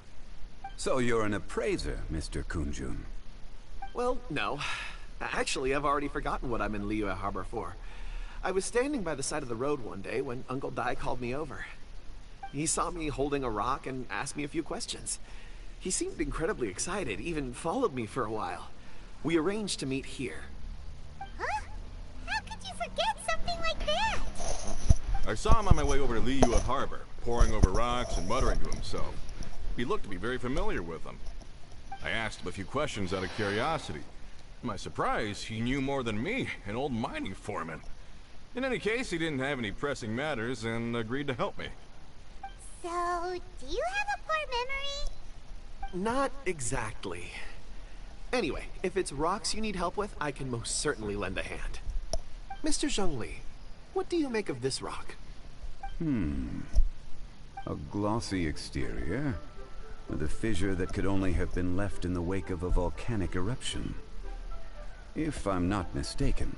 So you're an appraiser, Mr. Kun-jun. Well, no. Actually, I've already forgotten what I'm in Liyue Harbor for. I was standing by the side of the road one day when Uncle Dai called me over. He saw me holding a rock and asked me a few questions. He seemed incredibly excited, even followed me for a while. We arranged to meet here. Huh? How could you forget something like that? I saw him on my way over to Liyue Harbor, poring over rocks and muttering to himself. He looked to be very familiar with them. I asked him a few questions out of curiosity. To my surprise, he knew more than me, an old mining foreman. In any case, he didn't have any pressing matters and agreed to help me. So, do you have a poor memory? Not exactly. Anyway, if it's rocks you need help with, I can most certainly lend a hand. Mr. Zhang Li, what do you make of this rock? A glossy exterior, with a fissure that could only have been left in the wake of a volcanic eruption. If I'm not mistaken,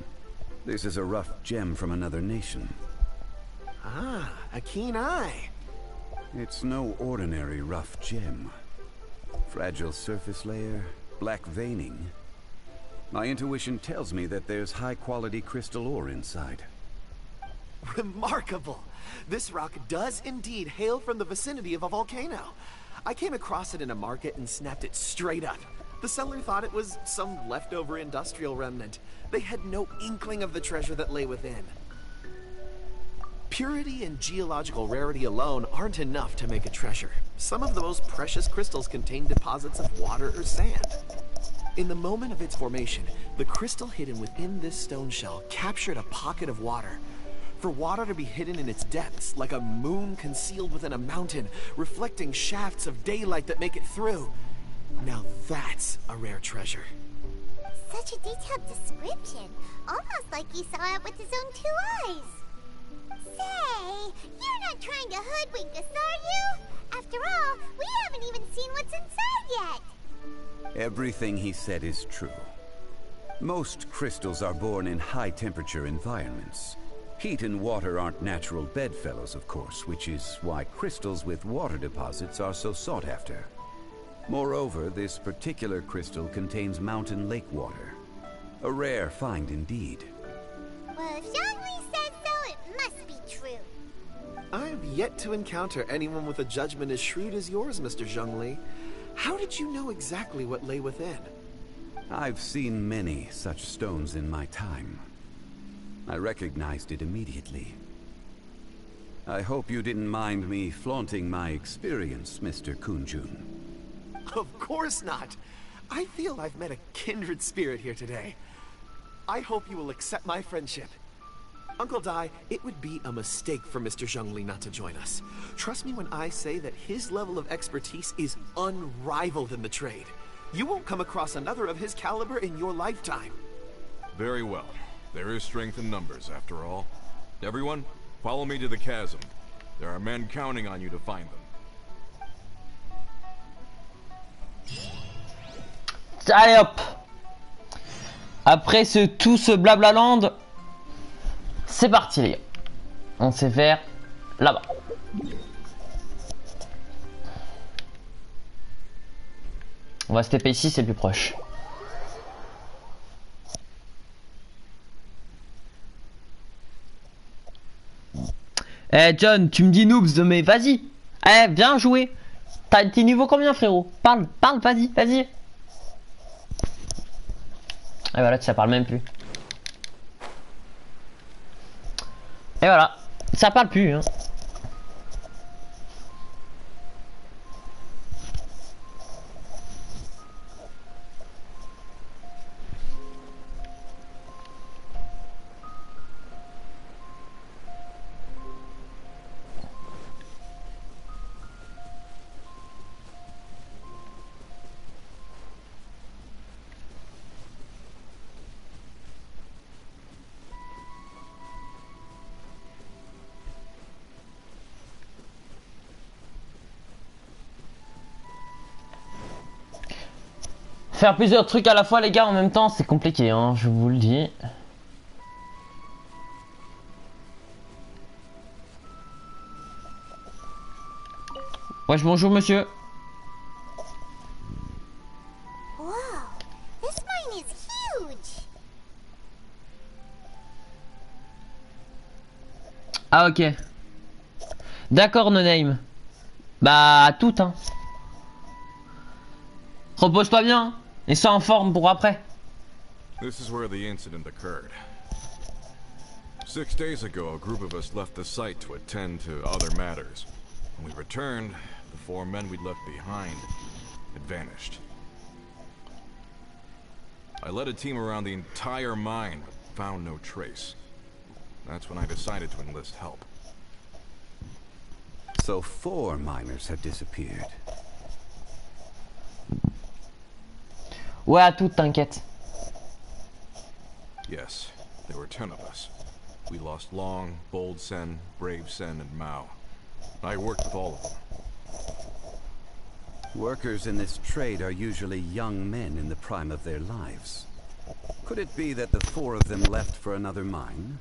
this is a rough gem from another nation. Ah, a keen eye. It's no ordinary rough gem. Fragile surface layer, black veining. My intuition tells me that there's high-quality crystal ore inside. Remarkable! This rock does indeed hail from the vicinity of a volcano. I came across it in a market and snapped it straight up. The seller thought it was some leftover industrial remnant. They had no inkling of the treasure that lay within. Purity and geological rarity alone aren't enough to make a treasure. Some of the most precious crystals contain deposits of water or sand. In the moment of its formation, the crystal hidden within this stone shell captured a pocket of water. For water to be hidden in its depths, like a moon concealed within a mountain, reflecting shafts of daylight that make it through. Now that's a rare treasure. Such a detailed description. Almost like he saw it with his own 2 eyes. Say, you're not trying to hoodwink us, are you? After all, we haven't even seen what's inside yet. Everything he said is true. Most crystals are born in high-temperature environments. Heat and water aren't natural bedfellows, of course, which is why crystals with water deposits are so sought after. Moreover, this particular crystal contains mountain lake water. A rare find indeed. Well, if Zhongli says so, it must be true. I've yet to encounter anyone with a judgment as shrewd as yours, Mr. Zhongli. How did you know exactly what lay within? I've seen many such stones in my time. I recognized it immediately. I hope you didn't mind me flaunting my experience, Mr. Kunjun. Of course not. I feel I've met a kindred spirit here today. I hope you will accept my friendship. Uncle Dai, it would be a mistake for Mr. Zhongli not to join us. Trust me when I say that his level of expertise is unrivaled in the trade. You won't come across another of his caliber in your lifetime. Very well. There is strength in numbers, after all. Everyone, follow me to the chasm. There are men counting on you to find them. Allez hop. Après tout ce blablaland, c'est parti les gars. On sait faire là-bas. On va se taper ici, c'est plus proche. Eh John, tu me dis noobs, mais vas-y. Eh, bien joué. T'es niveau combien frérot? Parle, vas-y, vas-y. Et voilà, ça parle même plus. Et voilà, ça parle plus hein. Faire plusieurs trucs à la fois les gars en même temps c'est compliqué hein, je vous le dis. Wesh bonjour monsieur. Wow, this mine is huge. Ah ok. D'accord no name. Bah à tout hein. Repose-toi bien. Et sois en forme pour après. This is where the incident occurred. 6 days ago, a group of us left the site to attend to other matters. When we returned, the 4 men we'd left behind had vanished. I led a team around the entire mine, but found no trace. That's when I decided to enlist help. So 4 miners have disappeared. Ouais, à tout, t'inquiète. Yes, there were 10 of us. We lost Long, Bold Sen, Brave Sen, and Mao. I worked with all of them. Workers in this trade are usually young men in the prime of their lives. Could it be that the 4 of them left for another mine?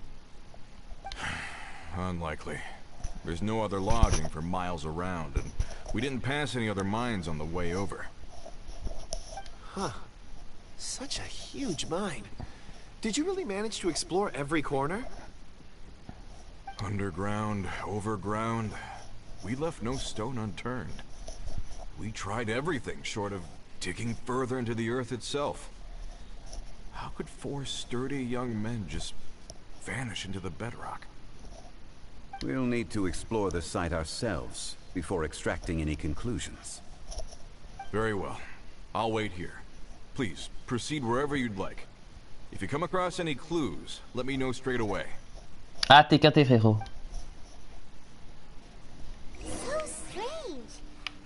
Unlikely. There's no other lodging for miles around, and we didn't pass any other mines on the way over. Huh. Such a huge mine. Did you really manage to explore every corner? Underground, overground, we left no stone unturned. We tried everything short of digging further into the earth itself. How could 4 sturdy young men just vanish into the bedrock? We'll need to explore the site ourselves before extracting any conclusions. Very well. I'll wait here. Please, proceed wherever you'd like. If you come across any clues, let me know straight away. Ah, t'es caté, frérot. So strange.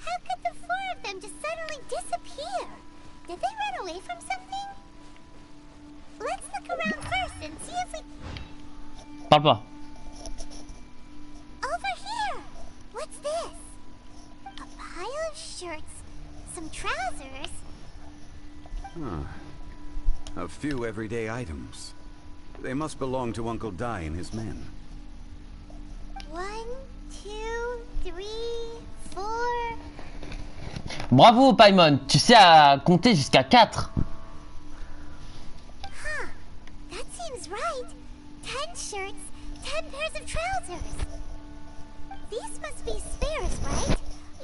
How could the four of them just suddenly disappear? Did they run away from something? Let's look around first and see if we... Parle pas. Over here! What's this? A pile of shirts, some trousers. Huh. A few everyday items. They must belong to Uncle Dai and his men. 1, 2, 3, 4. Bravo, Paimon. Tu sais à compter jusqu'à 4. Huh. That seems right. 10 shirts, 10 pairs of trousers. These must be spares, right?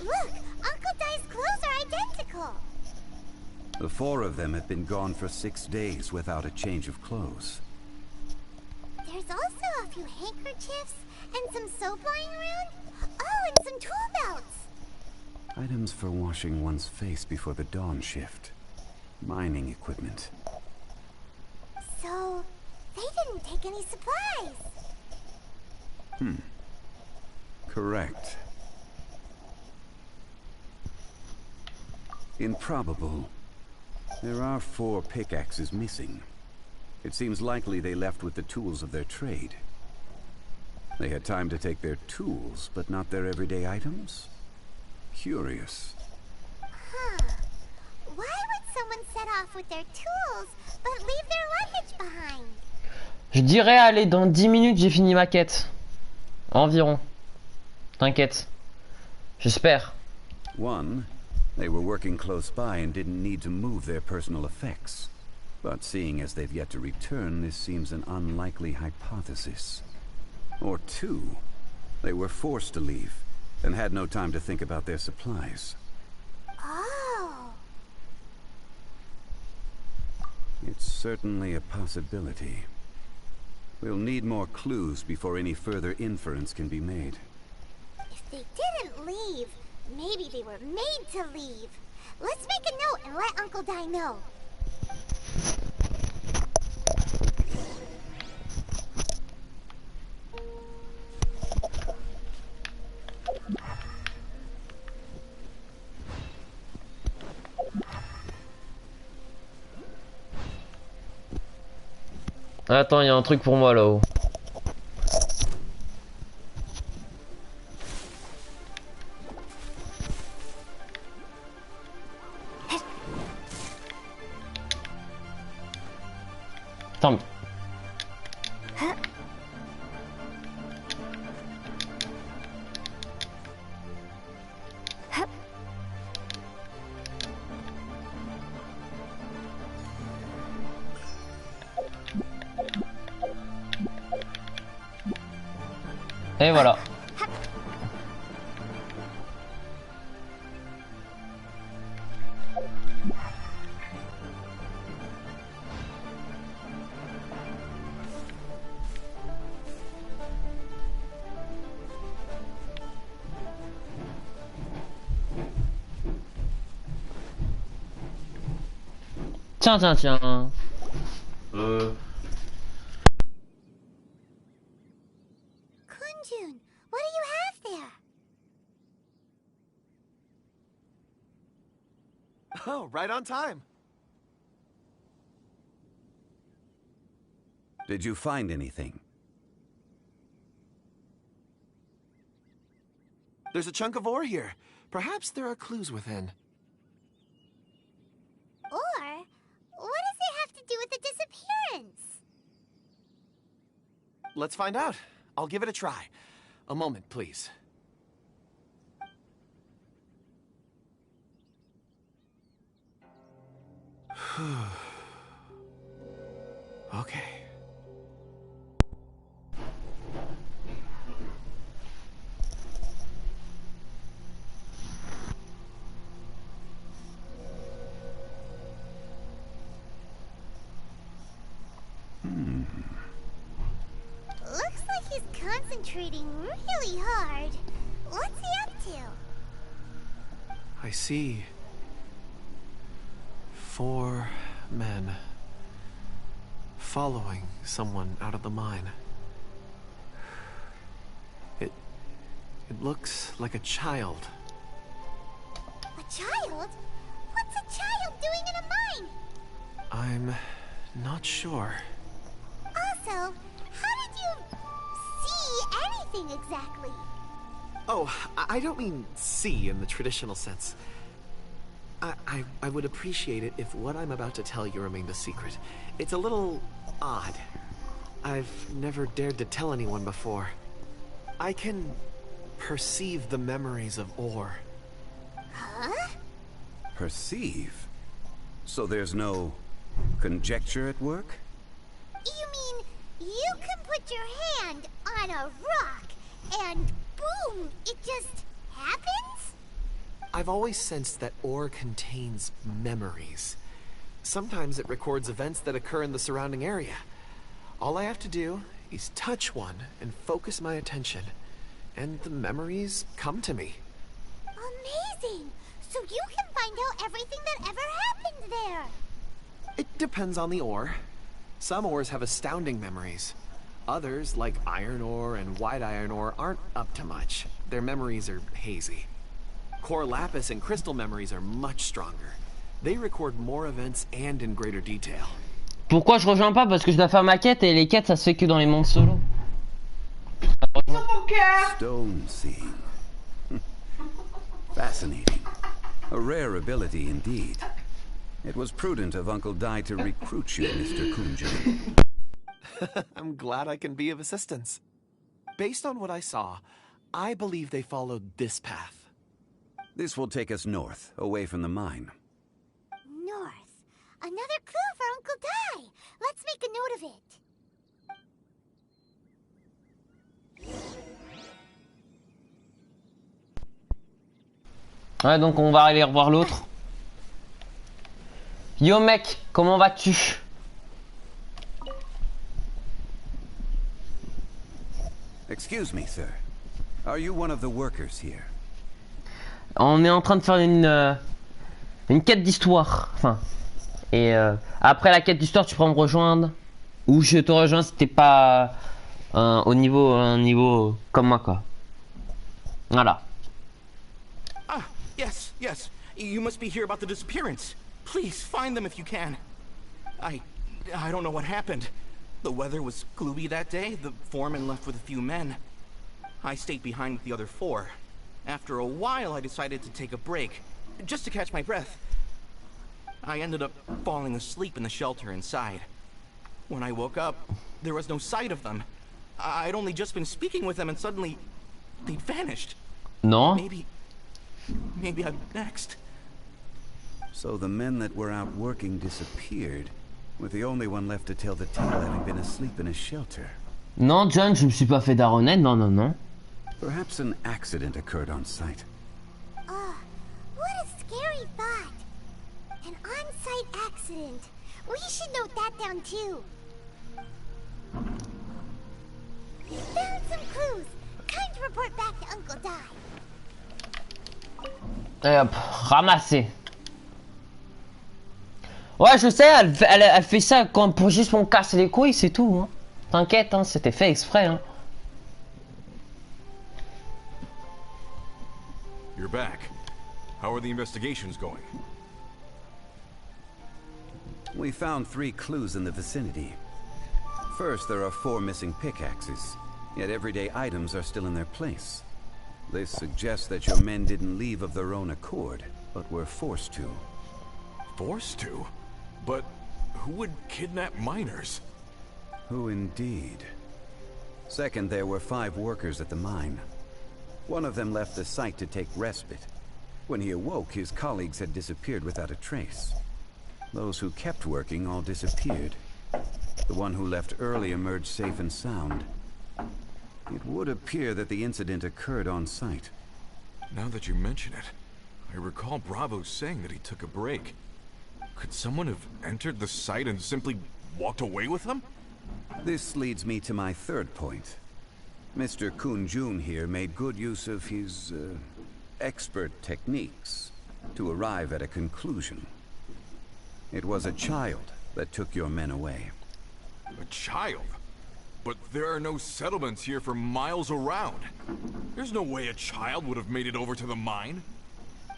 Look, Uncle Dai's clothes are identical. The four of them have been gone for 6 days without a change of clothes. There's also a few handkerchiefs and some soap lying around. Oh, and some tool belts. Items for washing one's face before the dawn shift. Mining equipment. So, they didn't take any supplies. Correct. Improbable. There are 4 pickaxes missing. It seems likely they left with the tools of their trade. They had time to take their tools, but not their everyday items? Curious. Huh. Why would someone set off with their tools, but leave their luggage behind? Je dirais, allez, dans 10 minutes, j'ai fini ma quête. Environ. T'inquiète. J'espère. 1. They were working close by and didn't need to move their personal effects. But seeing as they've yet to return, this seems an unlikely hypothesis. Or 2. They were forced to leave and had no time to think about their supplies. Oh. It's certainly a possibility. We'll need more clues before any further inference can be made. If they didn't leave, maybe they were made to leave. Let's make a note and let Uncle Dai know. Attends, il y a un truc pour moi là-haut. Attends. Et voilà. Tiens, tiens, tiens. Kunjun, what do you have there? Oh, right on time. Did you find anything? There's a chunk of ore here. Perhaps there are clues within. Or, what does it have to do with the disappearance? Let's find out. I'll give it a try. A moment, please. Okay. Looks like he's kind concentrating really hard. What's he up to? I see 4 men following someone out of the mine. It looks like a child. A child? What's a child doing in a mine? I'm not sure. Also, how did you see anything exactly? Oh, I don't mean see in the traditional sense. I would appreciate it if what I'm about to tell you remained a secret. It's a little odd. I've never dared to tell anyone before. I can perceive the memories of Or. Huh? Perceive? So there's no conjecture at work? You mean you can put your hand on a rock and boom, it just happens? I've always sensed that Or contains memories. Sometimes it records events that occur in the surrounding area. All I have to do is touch one and focus my attention, and the memories come to me. Amazing! So you can find out everything that ever happened there. It depends on the ore. Some ores have astounding memories. Others, like iron ore and white iron ore, aren't up to much. Their memories are hazy. Core lapis and crystal memories are much stronger. They record more events and in greater detail. Pourquoi je rejoins pas? Parce que je dois faire ma quête et les quêtes ça se fait que dans les mondes solo. Stone seeing. Fascinating. A rare ability indeed. It was prudent of Uncle Dai to recruit you, Mr. Kunjo. I'm glad I can be of assistance. Based on what I saw, I believe they followed this path. This will take us north, away from the mine. North. Another clue for Uncle Dai. Let's make a note of it. Ouais, donc on va aller revoir l'autre. Yo mec, comment vas-tu? Excuse me, sir. Are you one of the workers here? On est en train de faire une quête d'histoire. Enfin, et après la quête d'histoire, tu pourras me rejoindre. Ou je te rejoins si t'es pas un niveau comme moi, quoi. Voilà. Ah, yes, yes. You must be here about the disappearance. Please find them if you can. I don't know what happened. The weather was gloomy that day. The foreman left with a few men. I stayed behind with the other 4. After a while, I decided to take a break, just to catch my breath. I ended up falling asleep in the shelter inside. When I woke up, there was no sight of them. I'd only just been speaking with them and suddenly they'd vanished. No? Maybe I'm next. So the men that were out working disappeared, with the only one left to tell the tale having been asleep in a shelter. Non, John, je me suis pas fait d'aronnette, non, non, non. Perhaps an accident occurred on site. What a scary thought. An on-site accident. We should note that down too. Found some clues. Kind to report back to Uncle Dai. Et hop, ramasser. Ouais, je sais, elle fait ça pour juste pour me casser les couilles, c'est tout. Hein. T'inquiète, hein, c'était fait exprès. Hein. You're back. How are the investigations going? We found 3 clues in the vicinity. First, there are 4 missing pickaxes, yet everyday items are still in their place. This suggests that your men didn't leave of their own accord, but were forced to. Forced to? But who would kidnap miners? Who indeed? Second, there were 5 workers at the mine. One of them left the site to take respite. When he awoke, his colleagues had disappeared without a trace. Those who kept working all disappeared. The one who left early emerged safe and sound. It would appear that the incident occurred on site. Now that you mention it, I recall Bravo saying that he took a break. Could someone have entered the site and simply walked away with them? This leads me to my third point. Mr. Kun-jun here made good use of his expert techniques to arrive at a conclusion. It was a child that took your men away. A child? But there are no settlements here for miles around. There's no way a child would have made it over to the mine.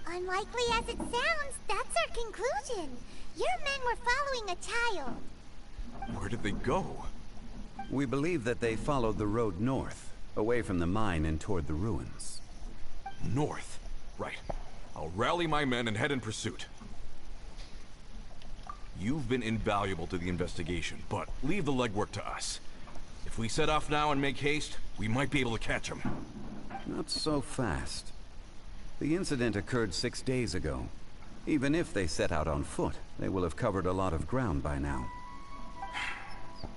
Unlikely as it sounds, that's our conclusion. Your men were following a child. Where did they go? We believe that they followed the road north, away from the mine and toward the ruins. North? Right. I'll rally my men and head in pursuit. You've been invaluable to the investigation, but leave the legwork to us. If we set off now and make haste, we might be able to catch them. Not so fast. The incident occurred 6 days ago. Even if they set out on foot, they will have covered a lot of ground by now.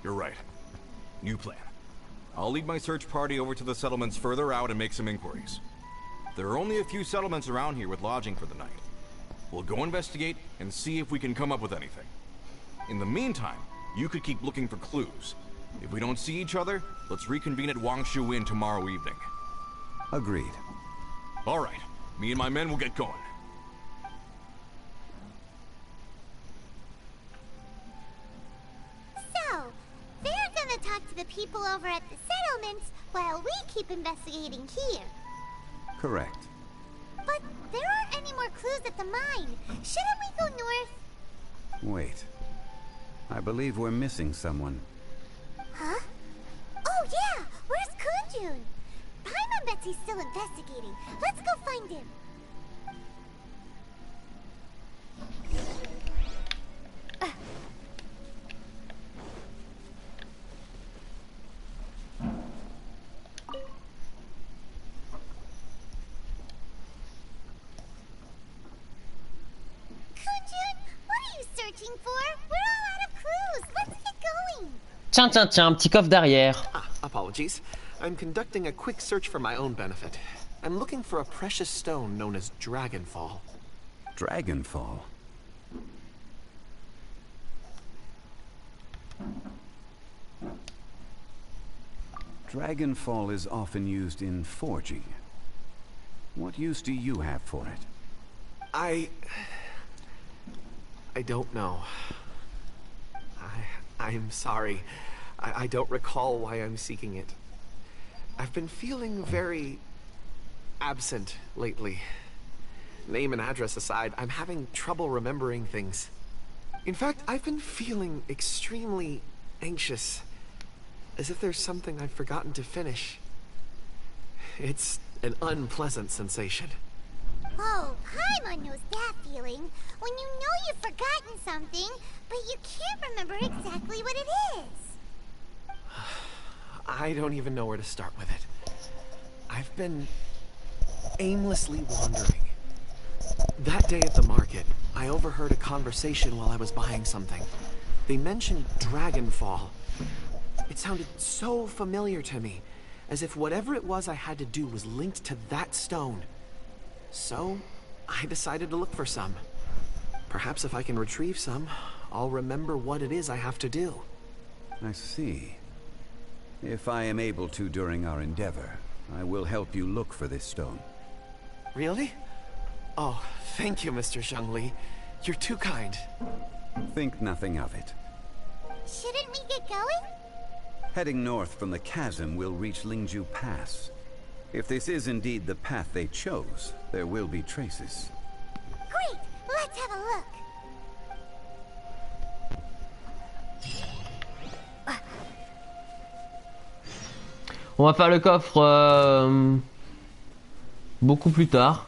You're right. New plan. I'll lead my search party over to the settlements further out and make some inquiries. There are only a few settlements around here with lodging for the night. We'll go investigate and see if we can come up with anything. In the meantime, you could keep looking for clues. If we don't see each other, let's reconvene at Wangshu Inn tomorrow evening. Agreed. All right. Me and my men will get going. So, they're gonna talk to the people over at the settlements while we keep investigating here. Correct. But there aren't any more clues at the mine. Shouldn't we go north? Wait. I believe we're missing someone. Huh? Oh yeah! Where's Kun-jun? Paimon bets he's still investigating. Let's go find him. Kun-jun, what are you searching for? We're all out of clues. Let's get going. Tiens, tiens, tiens, un petit coffre derrière. Ah, apologies. I'm conducting a quick search for my own benefit. I'm looking for a precious stone known as Dragonfall. Dragonfall? Dragonfall is often used in forging. What use do you have for it? I don't know. I'm sorry. I don't recall why I'm seeking it. I've been feeling very absent lately. Name and address aside, I'm having trouble remembering things. In fact, I've been feeling extremely anxious, as if there's something I've forgotten to finish. It's an unpleasant sensation. Oh, Paimon knows that feeling. When you know you've forgotten something, but you can't remember exactly what it is. I don't even know where to start with it. I've been aimlessly wandering. That day at the market, I overheard a conversation while I was buying something. They mentioned Dragonfall. It sounded so familiar to me, as if whatever it was I had to do was linked to that stone. So, I decided to look for some. Perhaps if I can retrieve some, I'll remember what it is I have to do. I see. If I am able to during our endeavor, I will help you look for this stone. Really? Oh, thank you, Mr. Zhengli. You're too kind. Think nothing of it. Shouldn't we get going? Heading north from the chasm, we'll reach Lingju Pass. If this is indeed the path they chose, there will be traces. Great! Let's have a look. On va faire le coffre beaucoup plus tard.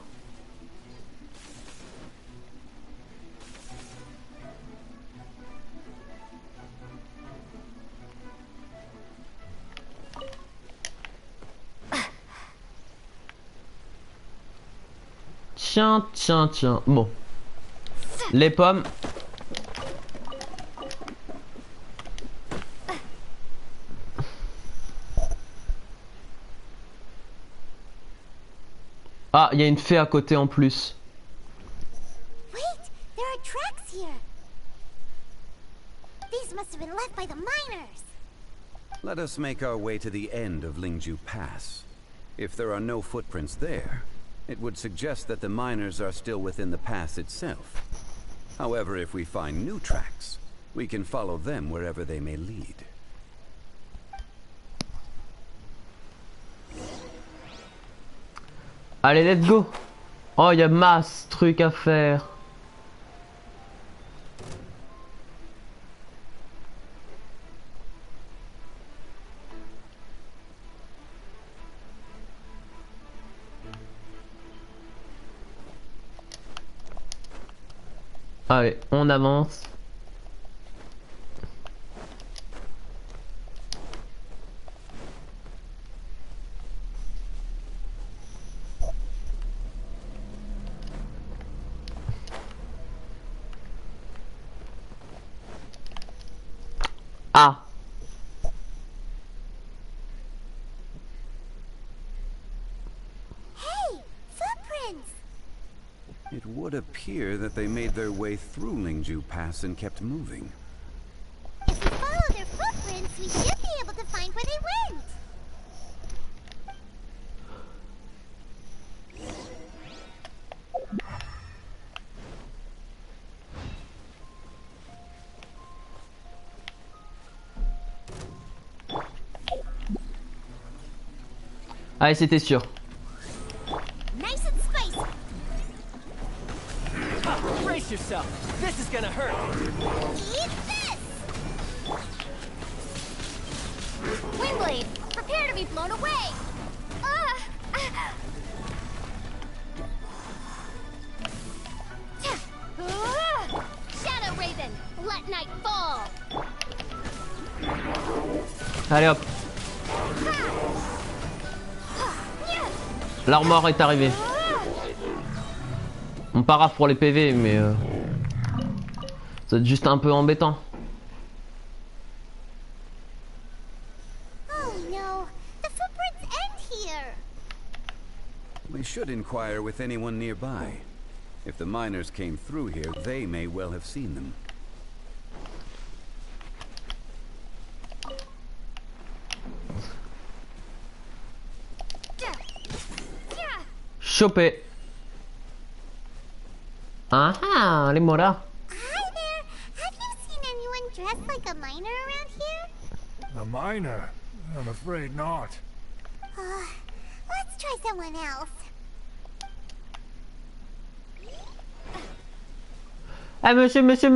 Tiens, tiens, tiens. Bon. Les pommes. Ah, il y a une fée à côté en plus. Wait, there are tracks here. These must have been left by the miners. Let us make our way to the end of Lingju Pass. If there are no footprints there, it would suggest that the miners are still within the pass itself. However, if we find new tracks, we can follow them wherever they may lead. Allez, let's go. Oh, il y a masse trucs à faire. Allez, on avance. Ah. Hey, footprints! It would appear that they made their way through Lingju Pass and kept moving. If we follow their footprints, we should be able to find where they went. Allez, c'était sûr. Nice and spicy. Brace yourself. This is gonna hurt. Eat this! Windblade, prepare to be blown away. Shadow Raven, let night fall. Allez hop. L'armor est arrivé. On paraffe pour les PV, mais ça va être juste un peu embêtant. Oh no, the footprints end here. We should inquire with anyone nearby. If the miners came through here, they may well have seen them. Chopé. Ah, les moras. Hi there. Have you seen anyone dressed like a miner around here? A miner? I'm afraid not. Let's try someone else. Eh, monsieur. Hello.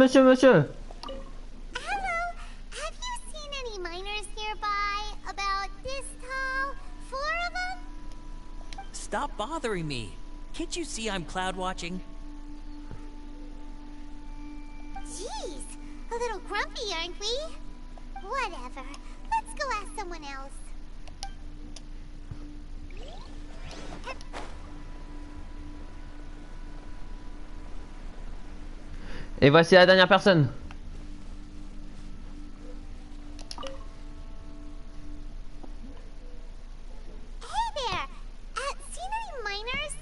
Have you seen any miners nearby? About this tall? 4 of them? Stop bothering me. Can't you see I'm cloud watching? Jeez, a little grumpy, aren't we? Whatever. Let's go ask someone else. Et voici la dernière personne. Hey there. Seen any miners?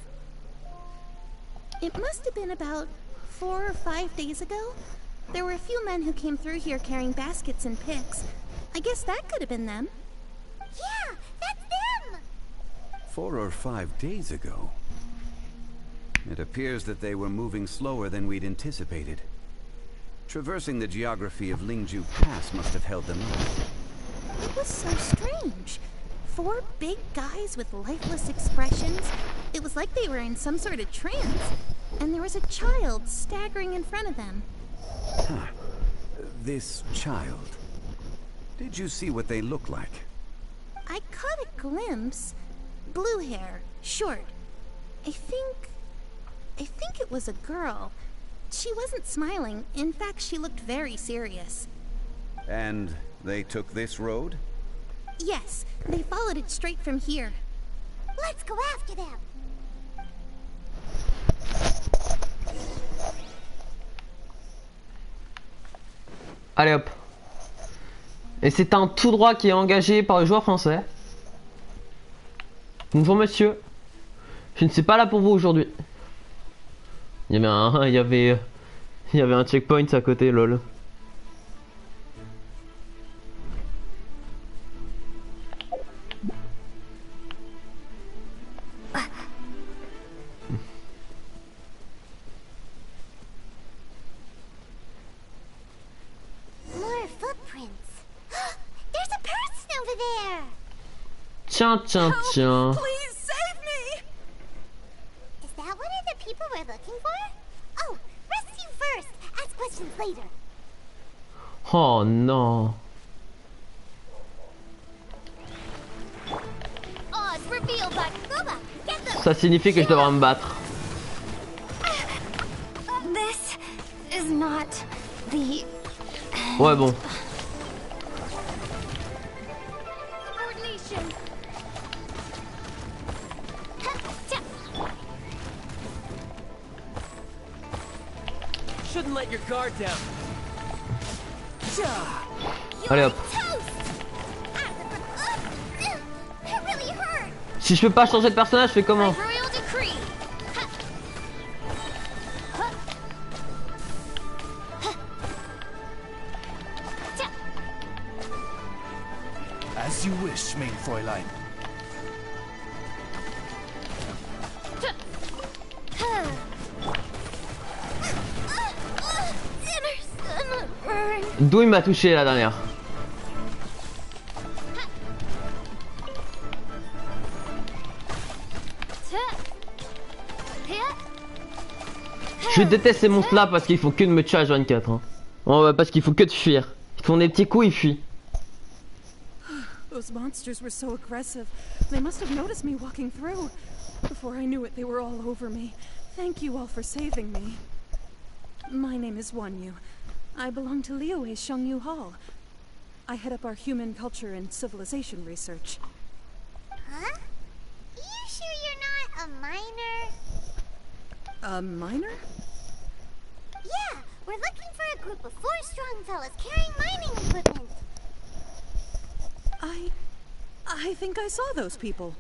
It must have been about 4 or 5 days ago. There were a few men who came through here carrying baskets and picks. I guess that could have been them. Yeah, that's them. 4 or 5 days ago. It appears that they were moving slower than we'd anticipated. Traversing the geography of Lingju Pass must have held them up. It was so strange. 4 big guys with lifeless expressions. It was like they were in some sort of trance. And there was a child staggering in front of them. Huh. This child. Did you see what they looked like? I caught a glimpse. Blue hair, short. I think it was a girl. She wasn't smiling. In fact, she looked very serious. And they took this road? Yes, they followed it straight from here. Let's go after them. Allez hop. Et c'est un tout droit qui est engagé par le joueur français. Bonjour monsieur. Je ne suis pas là pour vous aujourd'hui. Il y avait un checkpoint à côté, lol. there. Tiens, tiens, tiens. Please save me! Is that one of the people we're looking for? Oh, rescue first. Ask questions later. Oh non. Odds revealed by Kuba. Get them. Ça signifie que je devrais me battre. This is not the... Ouais bon. Coordination. Shouldn't let your guard down. Allez hop. That really hurt. Si je peux pas changer de personnage, je fais comment? Royal decree. As you wish, main Fräulein. D'où il m'a touché la dernière? Je déteste ces monstres là parce qu'ils font que de me tuer à 24 hein. Oh, parce qu'il faut que de fuir. Ils font des petits coups, ils fuient. Those monsters were so aggressive. They must have noticed me walking through. Before I knew it, they were all over me. Thank you all for saving me. My name is Wanyu. I belong to Liyue's Shangyu Hall. I head up our human culture and civilization research. Huh? You sure you're not a minor? A minor? Yeah, we're looking for a group of 4 strong fellas carrying mining equipment. I think I saw those people.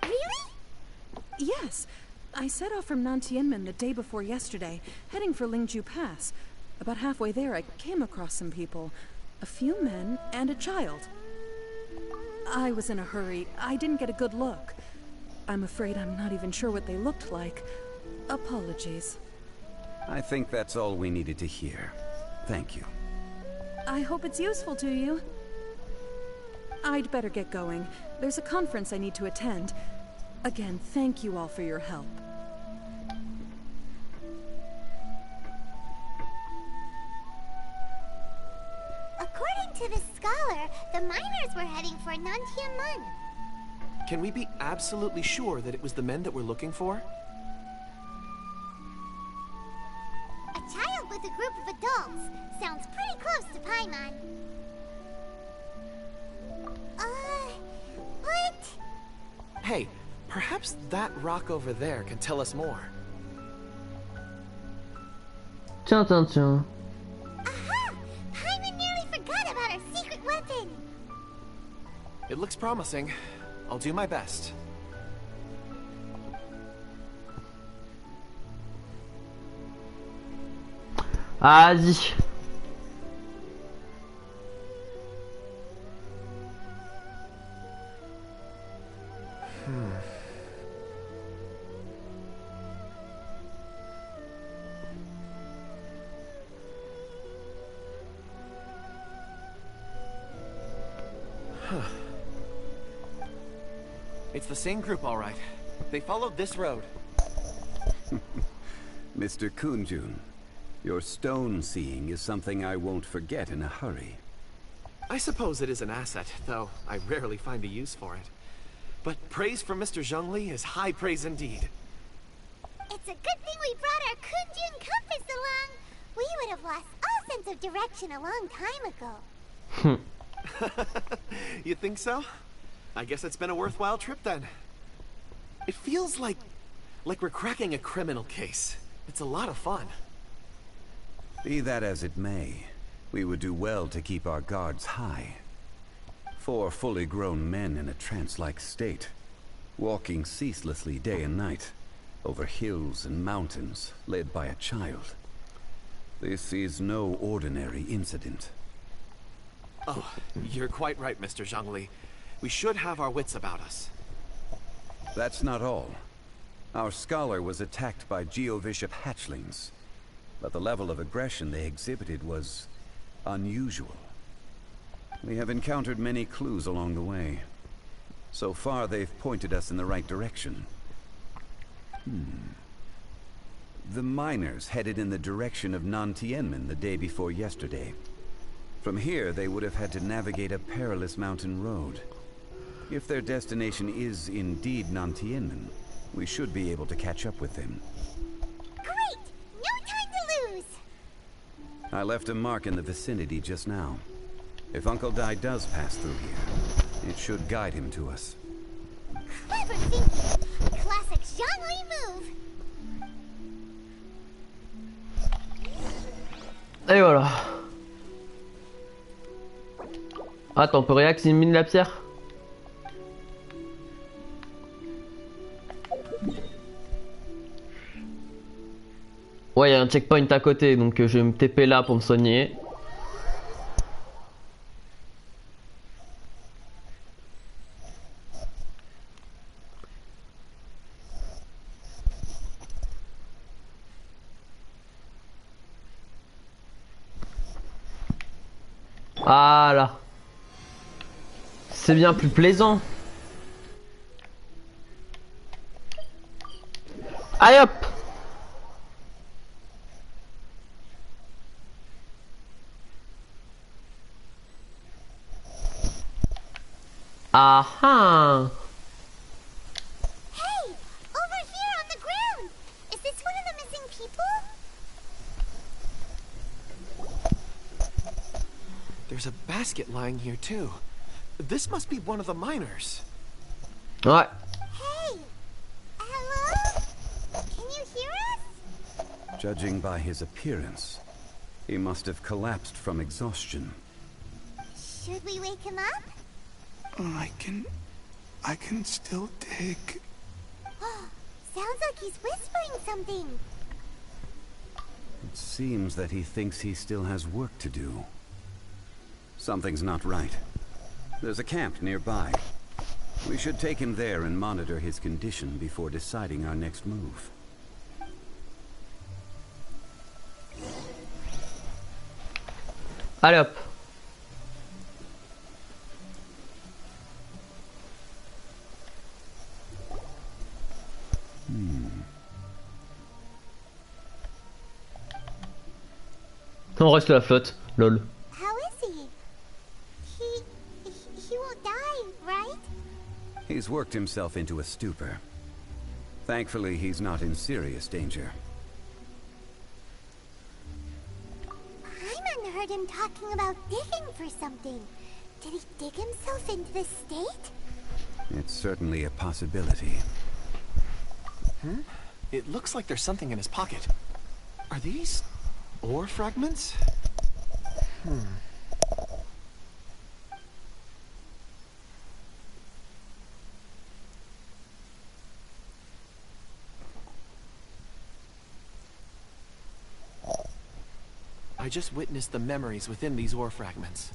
Really? Yes. I set off from Nantianmen the day before yesterday, heading for Lingju Pass. About halfway there, I came across some people. A few men and a child. I was in a hurry. I didn't get a good look. I'm afraid I'm not even sure what they looked like. Apologies. I think that's all we needed to hear. Thank you. I hope it's useful to you. I'd better get going. There's a conference I need to attend. Again, thank you all for your help. According to the scholar, the miners were heading for Nantianmen. Can we be absolutely sure that it was the men that we're looking for? A child with a group of adults. Sounds pretty close to Paimon. What? Hey, perhaps that rock over there can tell us more. Tiens, tiens, tiens. Aha! Paimon nearly forgot about our secret weapon. It looks promising. I'll do my best. Vas-y. It's the same group, all right. They followed this road. Mr. Kunjun, your stone seeing is something I won't forget in a hurry. I suppose it is an asset, though I rarely find a use for it. But praise from Mr. Zhongli is high praise indeed. It's a good thing we brought our Kunjun compass along. We would have lost all sense of direction a long time ago. You think so? I guess it's been a worthwhile trip then. It feels like we're cracking a criminal case. It's a lot of fun. Be that as it may, we would do well to keep our guards high. 4 fully grown men in a trance-like state, walking ceaselessly day and night, over hills and mountains, led by a child. This is no ordinary incident. Oh, you're quite right, Mr. Zhongli. We should have our wits about us. That's not all. Our scholar was attacked by Geovishap hatchlings, but the level of aggression they exhibited was unusual. We have encountered many clues along the way. So far, they've pointed us in the right direction. The miners headed in the direction of Nantienmen the day before yesterday. From here, they would have had to navigate a perilous mountain road. If their destination is indeed Nantienmen, we should be able to catch up with them. Great! No time to lose! I left a mark in the vicinity just now. If Uncle Dai does pass through here, it should guide him to us. Clever thinking! A classic Zhongli move! Et voilà. Attends, on peut réaxer une mine de la pierre? Ouais, il y a un checkpoint à côté, donc je vais me TP là pour me soigner. Voilà. C'est bien plus plaisant. Allez hop. Aha. Hey! Over here on the ground! Is this one of the missing people? There's a basket lying here too. This must be one of the miners. Ouais. Hey! Hello? Can you hear us? Judging by his appearance, he must have collapsed from exhaustion. Should we wake him up? I can still dig. Sounds like he's whispering something. It seems that he thinks he still has work to do. Something's not right. There's a camp nearby. We should take him there and monitor his condition before deciding our next move. Allez hop. On reste la flotte, lol. How is he? He won't die, right? He's worked himself into a stupor. Thankfully, he's not in serious danger. Paimon heard him talking about digging for something. Did he dig himself into this state? It's certainly a possibility. It looks like there's something in his pocket. Are these ore fragments? I just witnessed the memories within these ore fragments.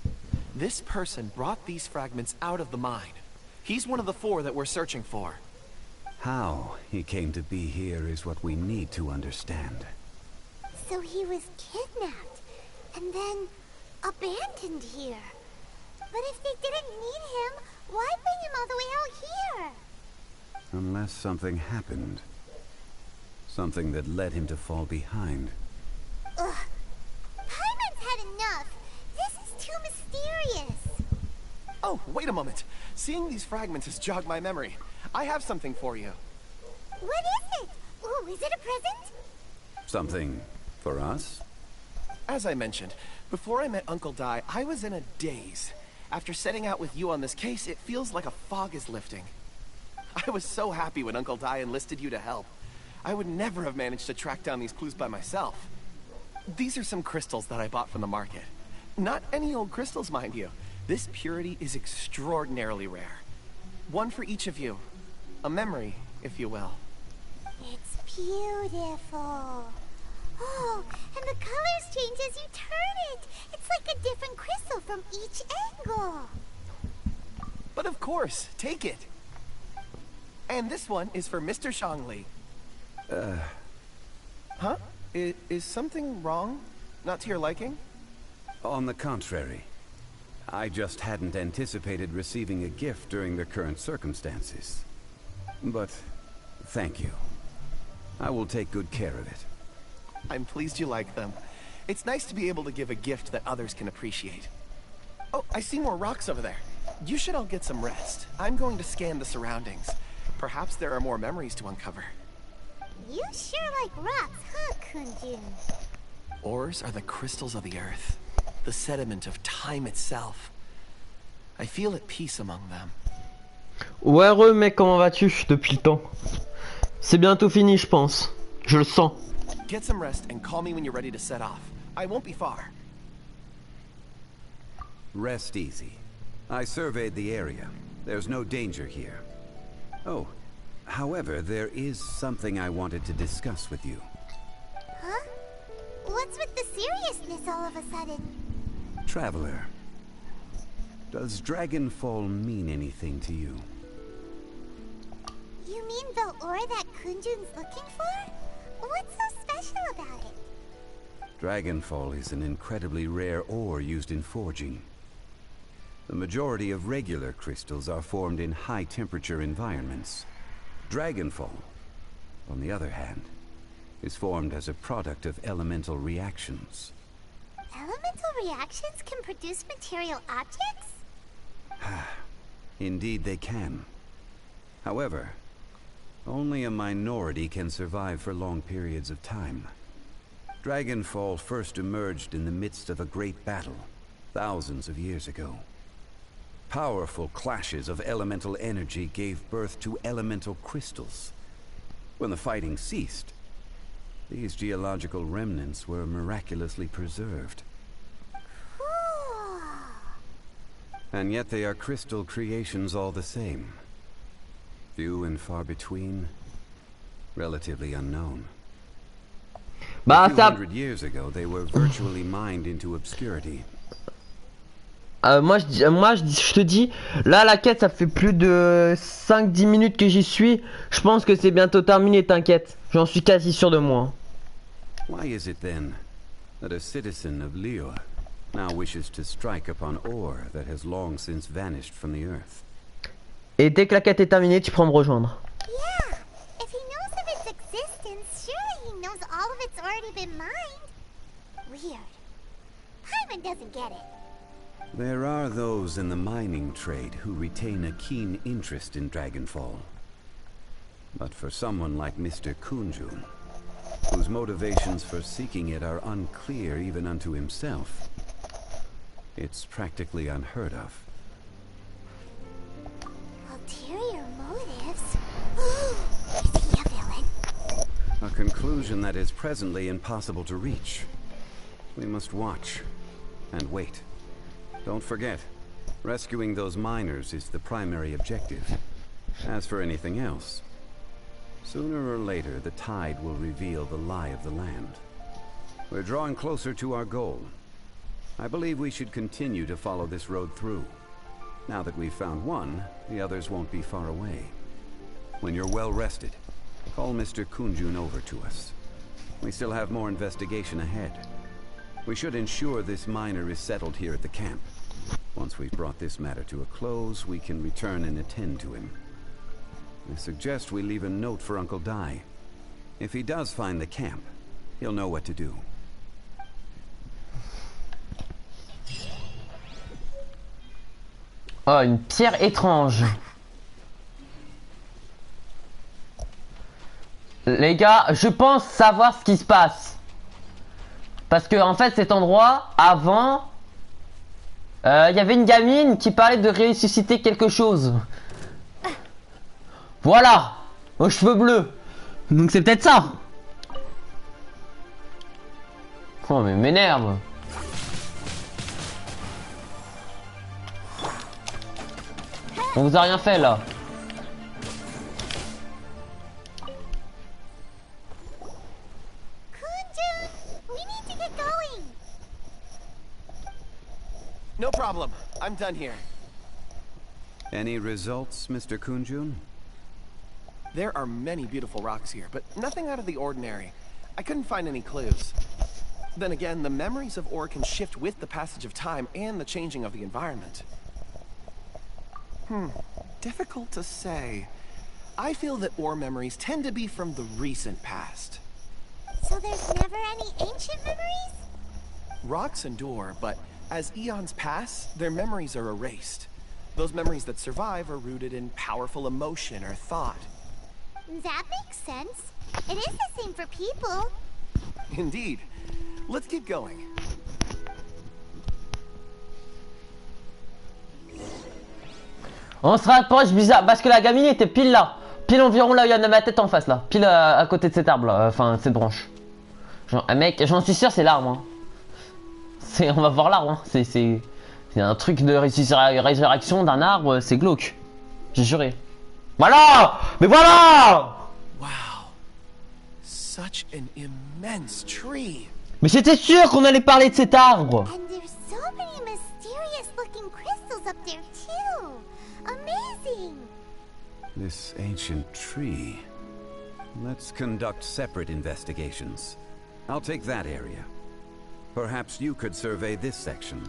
This person brought these fragments out of the mine. He's one of the 4 that we're searching for. How he came to be here is what we need to understand. So he was kidnapped, and then abandoned here. But if they didn't need him, why bring him all the way out here? Unless something happened. Something that led him to fall behind. Ugh. Paimon's had enough. This is too mysterious. Oh, wait a moment. Seeing these fragments has jogged my memory. I have something for you. What is it? Ooh, is it a present? Something for us? As I mentioned, before I met Uncle Dai, I was in a daze. After setting out with you on this case, it feels like a fog is lifting. I was so happy when Uncle Dai enlisted you to help. I would never have managed to track down these clues by myself. These are some crystals that I bought from the market. Not any old crystals, mind you. This purity is extraordinarily rare. One for each of you. A memory, if you will. It's beautiful. Oh, and the colors change as you turn it. It's like a different crystal from each angle. But of course, take it. And this one is for Mr. Zhongli. Huh? Is something wrong? Not to your liking? On the contrary. I just hadn't anticipated receiving a gift during the current circumstances. But thank you. I will take good care of it. I'm pleased you like them. It's nice to be able to give a gift that others can appreciate. Oh, I see more rocks over there. You should all get some rest. I'm going to scan the surroundings. Perhaps there are more memories to uncover. You sure like rocks, huh, Kunjun? Ores are the crystals of the earth, the sediment of time itself. I feel at peace among them. Ouais, re mec, comment vas-tu depuis le temps? C'est bientôt fini, je pense. Je le sens. Get some rest and call me when you're ready to set off. I won't be far. Rest easy. I surveyed the area. There's no danger here. Oh, however, there is something I wanted to discuss with you. Huh? What's with the seriousness all of a sudden? Traveler, does Dragonfall mean anything to you? You mean the ore that Kunjun's looking for? What's so special about it? Dragonfall is an incredibly rare ore used in forging. The majority of regular crystals are formed in high-temperature environments. Dragonfall, on the other hand, is formed as a product of elemental reactions. Elemental reactions can produce material objects? Indeed they can. However, only a minority can survive for long periods of time. Dragonfall first emerged in the midst of a great battle, thousands of years ago. Powerful clashes of elemental energy gave birth to elemental crystals. When the fighting ceased, these geological remnants were miraculously preserved. Cool. And yet they are crystal creations all the same. Few and far between, relatively unknown. A few hundred years ago, they were virtually mined into obscurity. Moi je te dis, là la quête ça fait plus de 5-10 minutes que j'y suis. Je pense que c'est bientôt terminé, t'inquiète. J'en suis quasi sûr de moi. Why is it then that a citizen of Liyue now wishes to strike upon ore that has long since vanished from the earth? Et dès que la quête est terminée, tu pourras me rejoindre. Yeah, if he knows of its existence, surely he knows all of it's already been mined. Weird. Paimon doesn't get it. There are those in the mining trade who retain a keen interest in Dragonfall. But for someone like Mr. Kunjun, whose motivations for seeking it are unclear even unto himself, it's practically unheard of. Ulterior motives? Is he a villain? A conclusion that is presently impossible to reach. We must watch and wait. Don't forget, rescuing those miners is the primary objective. As for anything else, sooner or later the tide will reveal the lie of the land. We're drawing closer to our goal. I believe we should continue to follow this road through. Now that we've found one, the others won't be far away. When you're well rested, call Mr. Kunjun over to us. We still have more investigation ahead. We should ensure this miner is settled here at the camp. Once we've brought this matter to a close, we can return and attend to him. I suggest we leave a note for Uncle Dai. If he does find the camp, he'll know what to do. Oh, une pierre étrange. Les gars, je pense savoir ce qui se passe. Parce que en fait cet endroit, avant, il y avait une gamine qui parlait de ressusciter quelque chose. Voilà, aux cheveux bleus. Donc c'est peut-être ça. Oh mais m'énerve. On vous a rien fait là. No problem. I'm done here. Any results, Mr. Kunjun? There are many beautiful rocks here, but nothing out of the ordinary. I couldn't find any clues. Then again, the memories of ore can shift with the passage of time and the changing of the environment. Difficult to say. I feel that ore memories tend to be from the recent past. So there's never any ancient memories? Rocks endure, but as eons pass, their memories are erased. Those memories that survive are rooted in powerful emotion or thought. That makes sense. It is the same for people. Indeed. Let's keep going. On se rapproche bizarre parce que la gamine était pile là. Pile environ là où il y a ma tête en face là. Pile à côté de cet arbre là. Enfin, cette branche. Genre, mec, j'en suis sûr, c'est l'arbre. Hein. On va voir l'arbre. Hein. C'est un truc de résurrection d'un arbre. C'est glauque. J'ai juré. Voilà. Mais voilà. Wow. Such an immense tree. Mais j'étais sûr qu'on allait parler de cet arbre. And there's so many mysterious looking crystals up there too. Amazing. This ancient tree. Let's conduct separate investigations. I'll take that area. Perhaps you could survey this section.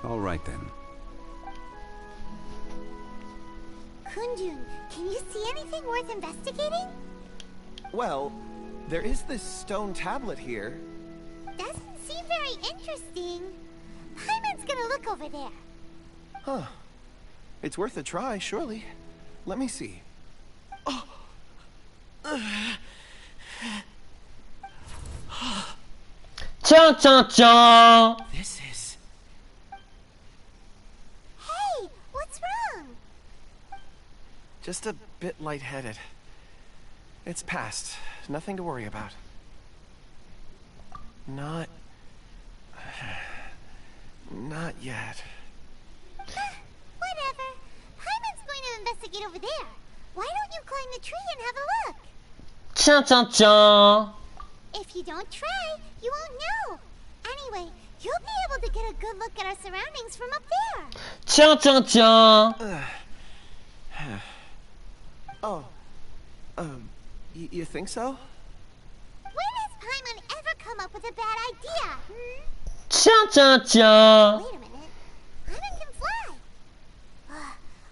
All right then. Kunjun, can you see anything worth investigating? Well, there is this stone tablet here. Doesn't seem very interesting. Paimon's gonna look over there. Huh. It's worth a try, surely. Let me see. Oh. Tiens, tiens, tiens. This is... Hey, what's wrong? just a bit lightheaded. It's past. Nothing to worry about. Not yet. Whatever. Paimon's going to investigate over there. Why don't you climb the tree and have a look? Tiens, tiens, tiens. If you don't try, you won't know. Anyway, you'll be able to get a good look at our surroundings from up there. Tiens, tiens, tiens. Oh. You think so? When has Paimon ever come up with a bad idea? Tiens, tiens, tiens. Wait a minute. Paimon can fly.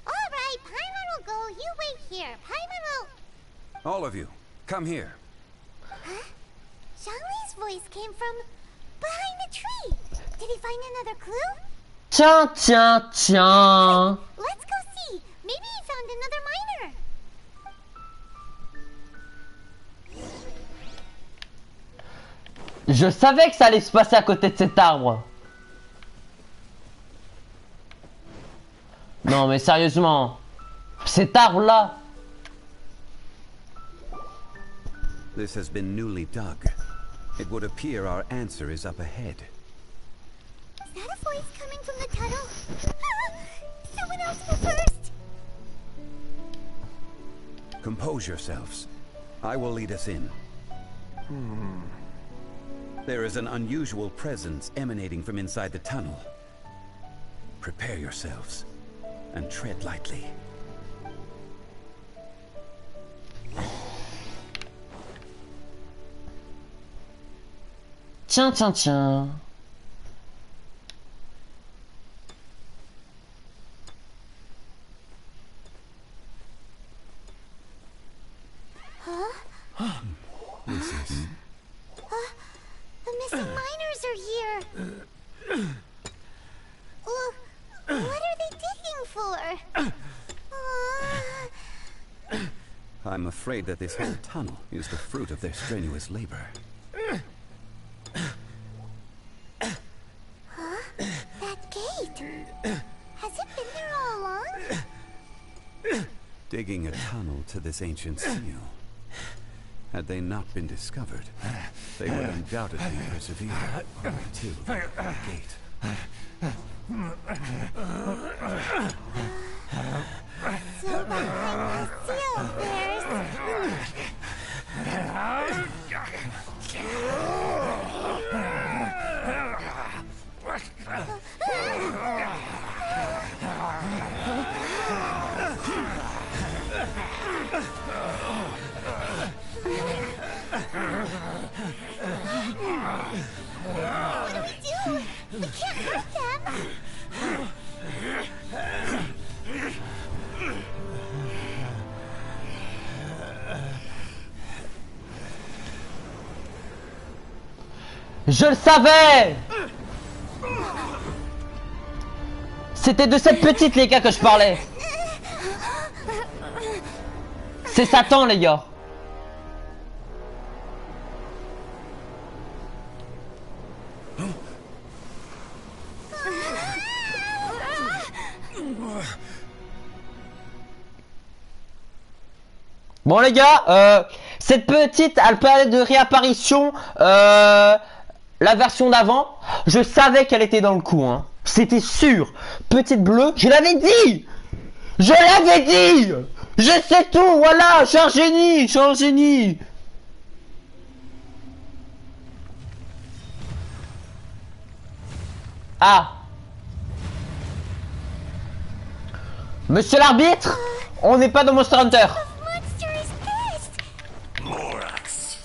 All right, Paimon will go. You wait here. Paimon will... All of you, come here. Huh? Zhongli's voice came from behind the tree. Did he find another clue? Tiens, tiens, tiens. Let's go see. Maybe he found another miner. Je savais que ça allait se passer à côté de cet arbre. Non mais sérieusement, cet arbre là. This has been newly dug. It would appear our answer is up ahead. Is that a voice coming from the tunnel? Someone else go first. Compose yourselves. I will lead us in. There is an unusual presence emanating from inside the tunnel. Prepare yourselves and tread lightly. Tiens, tiens, tiens. This is... The missing miners are here. What are they digging for? I'm afraid that this whole tunnel is the fruit of their strenuous labor. That gate. Has it been there all along? Digging a tunnel to this ancient seal. Had they not been discovered, they would undoubtedly persevere until the gate. So behind the seal there's... Je le savais. C'était de cette petite, les gars, que je parlais. C'est Satan, les gars. Bon les gars, cette petite, elle parlait de réapparition, la version d'avant. Je savais qu'elle était dans le coup, hein. C'était sûr. Petite bleue, je l'avais dit. Je l'avais dit. Je sais tout, voilà, je suis un génie, je suis un génie. Ah. Monsieur l'arbitre, on n'est pas dans Monster Hunter. Morax,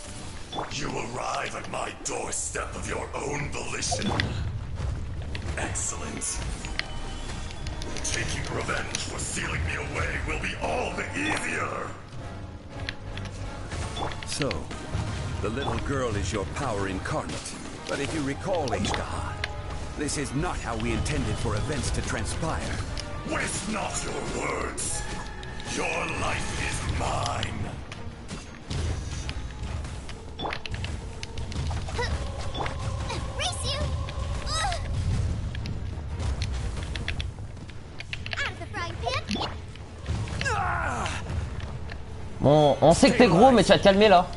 you arrive at my doorstep of your own volition. Excellent. Taking revenge for sealing me away will be all the easier. So, the little girl is your power incarnate. But if you recall, Ishgahar, this is not how we intended for events to transpire. Waste not your words. Your life is mine. Race you! Out of the frying pan! Bon, on sait que t'es gros, mais tu vas te calmer là.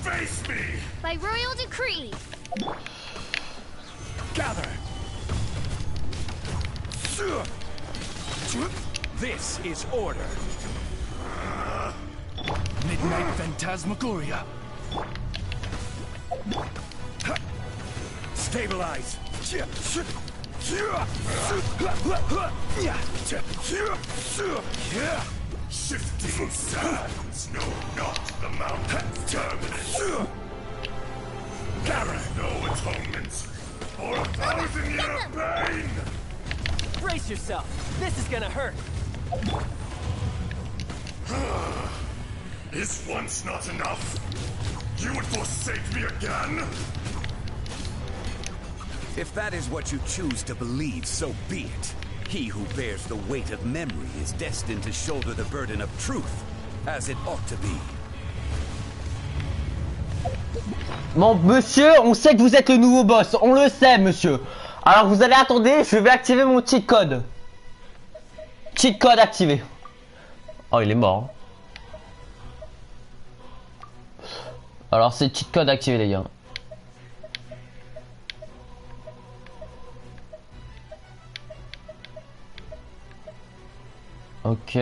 Face me! By royal decree! Gather! This is order. Midnight Phantasmagoria. Stabilize. Shifting sands know not the mountain's terminus. There is no atonement for 1,000-year pain! Brace yourself. This is gonna hurt. Is once not enough? You would forsake me again? If that is what you choose to believe, so be it. He who bears the weight of memory is destined to shoulder the burden of truth, as it ought to be. Bon, monsieur, on sait que vous êtes le nouveau boss. On le sait, monsieur. Alors, vous allez attendre, je vais activer mon cheat code. Cheat code activé. Oh, il est mort. Alors, c'est cheat code activé, les gars. Ok.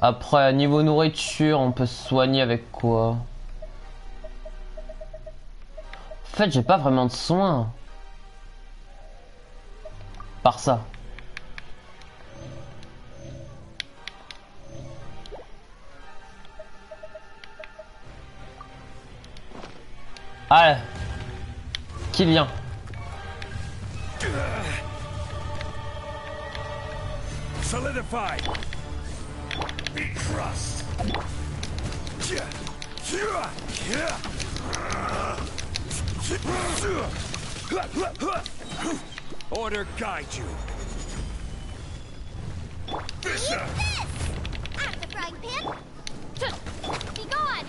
Après, niveau nourriture, on peut se soigner avec quoi? En fait, j'ai pas vraiment de soins. Par ça. Allez. Qui vient? Solidify. Be crushed. Order guide you. Bishop! Out of the frying pan! Be gone!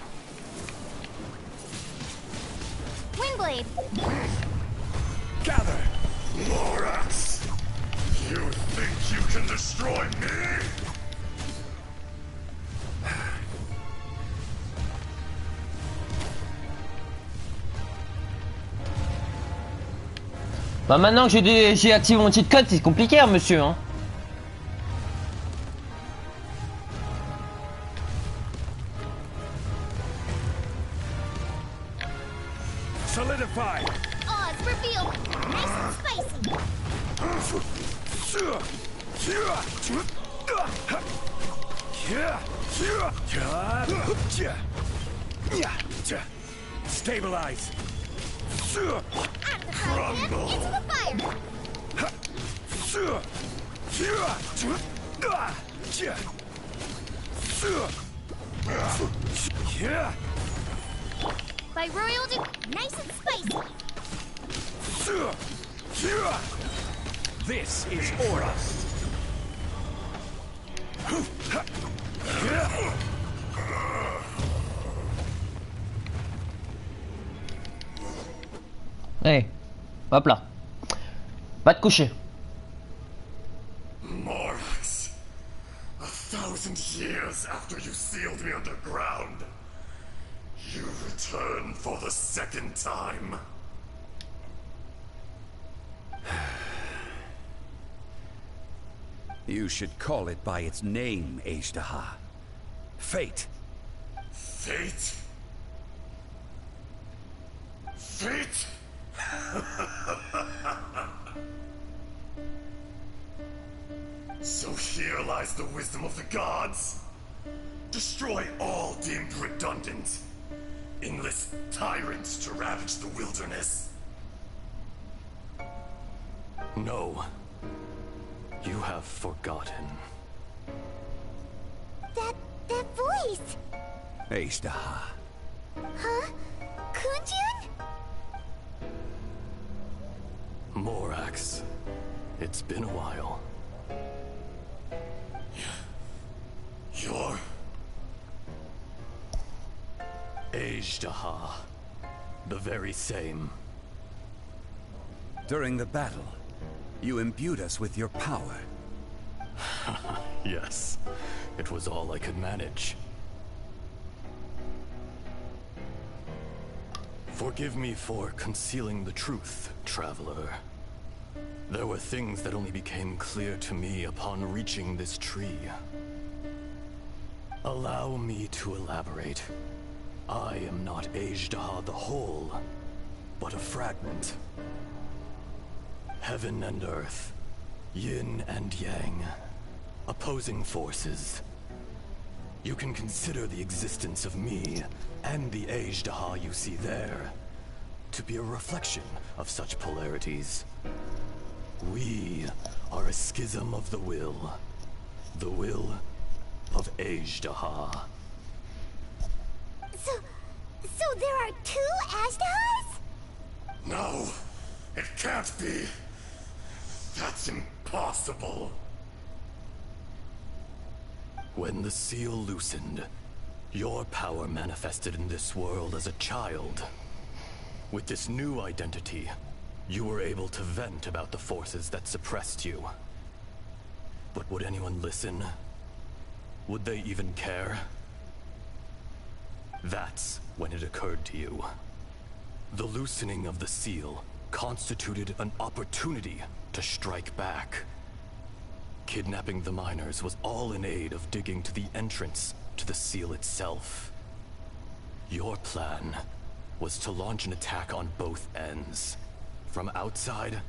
Windblade! Gather! Morax! You think you can destroy me? Bah maintenant que j'ai activé mon cheat code, c'est compliqué, hein, monsieur. Hein. Solidify. Oz revealed! Nice and spicy! Stabilize. Out of the frying pan, into the fire! By royal nice and spicy. This is Aura. Hey, hop là. Va te coucher. Morax, 1,000 years after you sealed me underground, you return for the second time. You should call it by its name, Ashtaha. Fate. Fate? Fate? So here lies the wisdom of the gods. Destroy all deemed redundant. Enlist tyrants to ravage the wilderness. No. You have forgotten. That voice! Ashtaha. Huh? Kunjun? Morax. It's been a while. You're... Ashtaha. The very same. During the battle, you imbued us with your power. Yes. It was all I could manage. Forgive me for concealing the truth, traveler. There were things that only became clear to me upon reaching this tree. Allow me to elaborate. I am not Ashtaha the whole, but a fragment. Heaven and earth, yin and yang, opposing forces. You can consider the existence of me and the Ashtaha you see there to be a reflection of such polarities. We are a schism of the will of Ashtaha. So there are two Ashtahas? No, it can't be. That's impossible. When the seal loosened, your power manifested in this world as a child. With this new identity, you were able to vent about the forces that suppressed you. But would anyone listen? Would they even care? That's when it occurred to you. The loosening of the seal constituted an opportunity to strike back. Kidnapping the miners was all in aid of digging to the entrance to the seal itself. Your plan was to launch an attack on both ends, from outside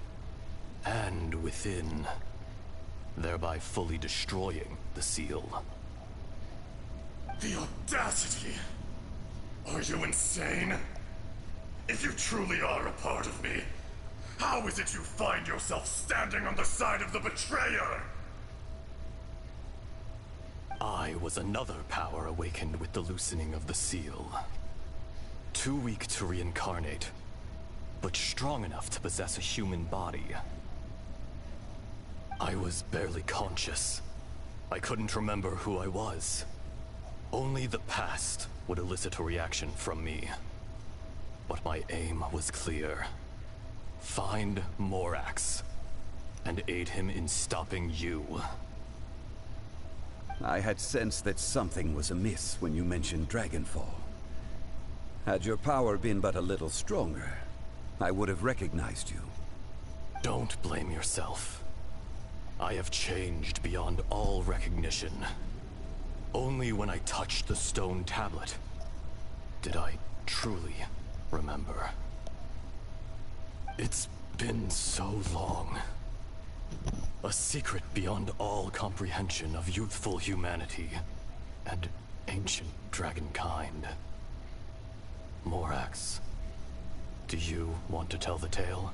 and within, thereby fully destroying the seal. The audacity! Are you insane? If you truly are a part of me, how is it you find yourself standing on the side of the betrayer? I was another power awakened with the loosening of the seal. Too weak to reincarnate, but strong enough to possess a human body. I was barely conscious. I couldn't remember who I was. Only the past would elicit a reaction from me. But my aim was clear. Find Morax, and aid him in stopping you. I had sensed that something was amiss when you mentioned Dragonfall. Had your power been but a little stronger, I would have recognized you. Don't blame yourself. I have changed beyond all recognition. Only when I touched the stone tablet did I truly remember. It's been so long. A secret beyond all comprehension of youthful humanity and ancient dragonkind. Morax, do you want to tell the tale?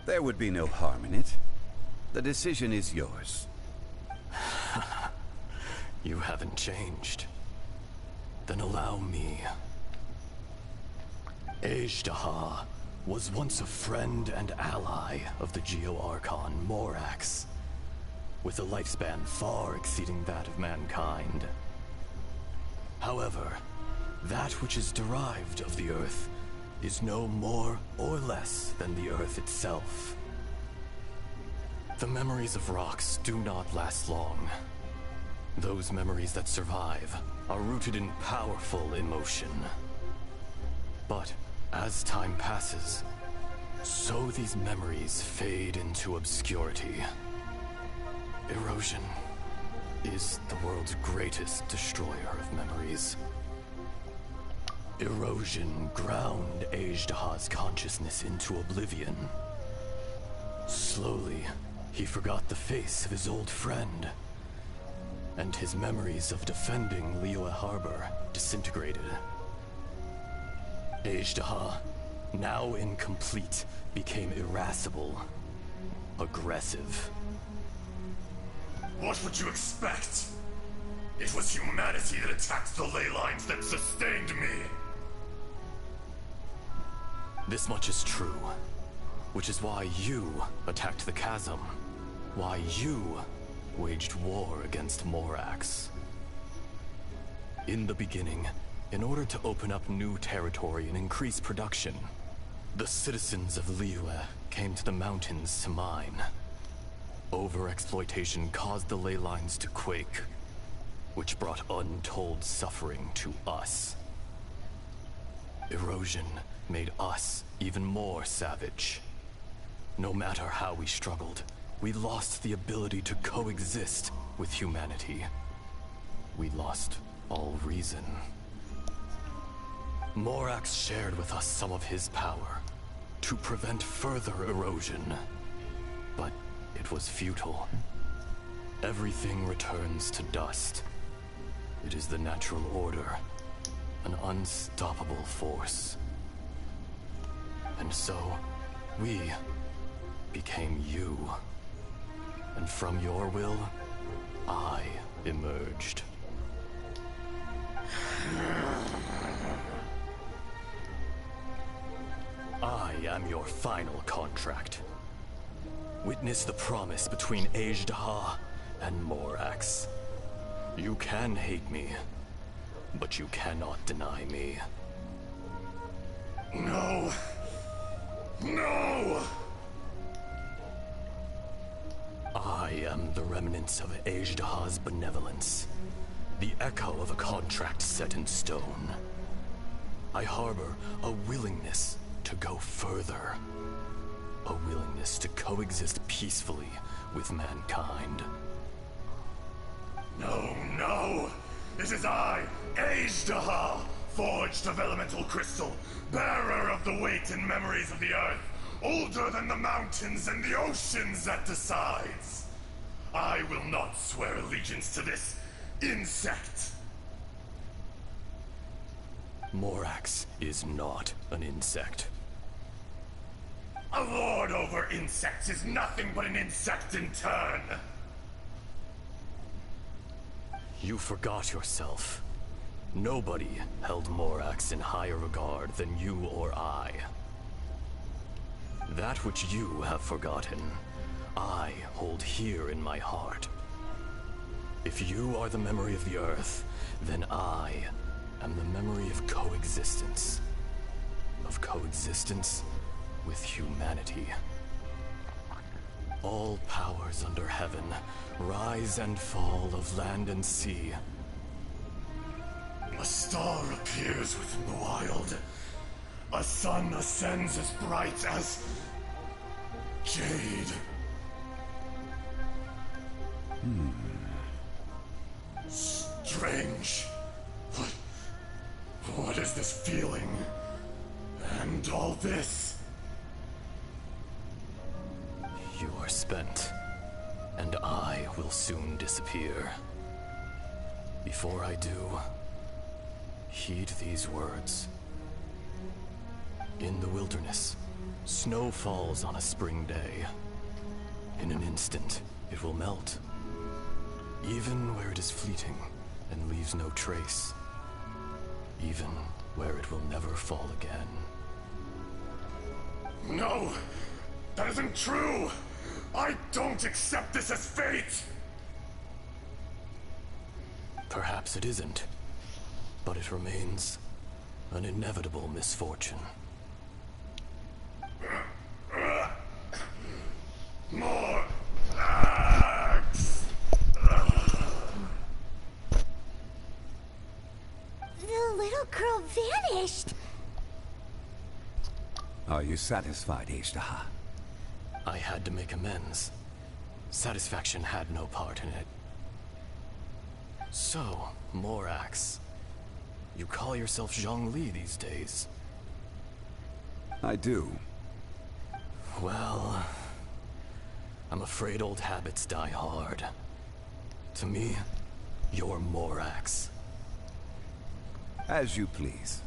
There would be no harm in it. The decision is yours. You haven't changed. Then allow me. Ajdaha was once a friend and ally of the Geo-Archon Morax, with a lifespan far exceeding that of mankind. However, that which is derived of the Earth is no more or less than the Earth itself. The memories of rocks do not last long. Those memories that survive are rooted in powerful emotion. But as time passes, so these memories fade into obscurity. Erosion is the world's greatest destroyer of memories. Erosion ground Ajdaha's consciousness into oblivion. Slowly, he forgot the face of his old friend, and his memories of defending Liyue Harbor disintegrated. Ajdaha, now incomplete, became irascible, aggressive. What would you expect? It was humanity that attacked the ley lines that sustained me. This much is true, which is why you attacked the chasm, why you waged war against Morax. In the beginning, in order to open up new territory and increase production, the citizens of Liyue came to the mountains to mine. Overexploitation caused the ley lines to quake, which brought untold suffering to us. Erosion made us even more savage. No matter how we struggled, we lost the ability to coexist with humanity. We lost all reason. Morax shared with us some of his power to prevent further erosion, but it was futile. Everything returns to dust. It is the natural order, an unstoppable force. And so, we became you. And from your will, I emerged. I am your final contract. Witness the promise between Ajdaha and Morax. You can hate me, but you cannot deny me. No! No! I am the remnants of Ajdaha's benevolence, the echo of a contract set in stone. I harbor a willingness to go further, a willingness to coexist peacefully with mankind. No, no! It is I, Ajdaha, forged of elemental crystal, bearer of the weight and memories of the earth, older than the mountains and the oceans that decides. I will not swear allegiance to this insect. Morax is not an insect. A lord over insects is nothing but an insect in turn. You forgot yourself. Nobody held Morax in higher regard than you or I. That which you have forgotten, I hold here in my heart. If you are the memory of the Earth, then I am the memory of coexistence. Of coexistence with humanity. All powers under heaven, rise and fall of land and sea. A star appears within the wild. A sun ascends as bright as jade. Strange. What is this feeling? And all this? You are spent, and I will soon disappear. Before I do, heed these words. In the wilderness, snow falls on a spring day. In an instant, it will melt. Even where it is fleeting, and leaves no trace, even where it will never fall again. No! That isn't true! I don't accept this as fate! Perhaps it isn't, but it remains an inevitable misfortune. More axe! The little girl vanished! Are you satisfied, Ishtaha? I had to make amends. Satisfaction had no part in it. So, Morax, you call yourself Zhongli these days? I do. Well, I'm afraid old habits die hard. To me, you're Morax. As you please.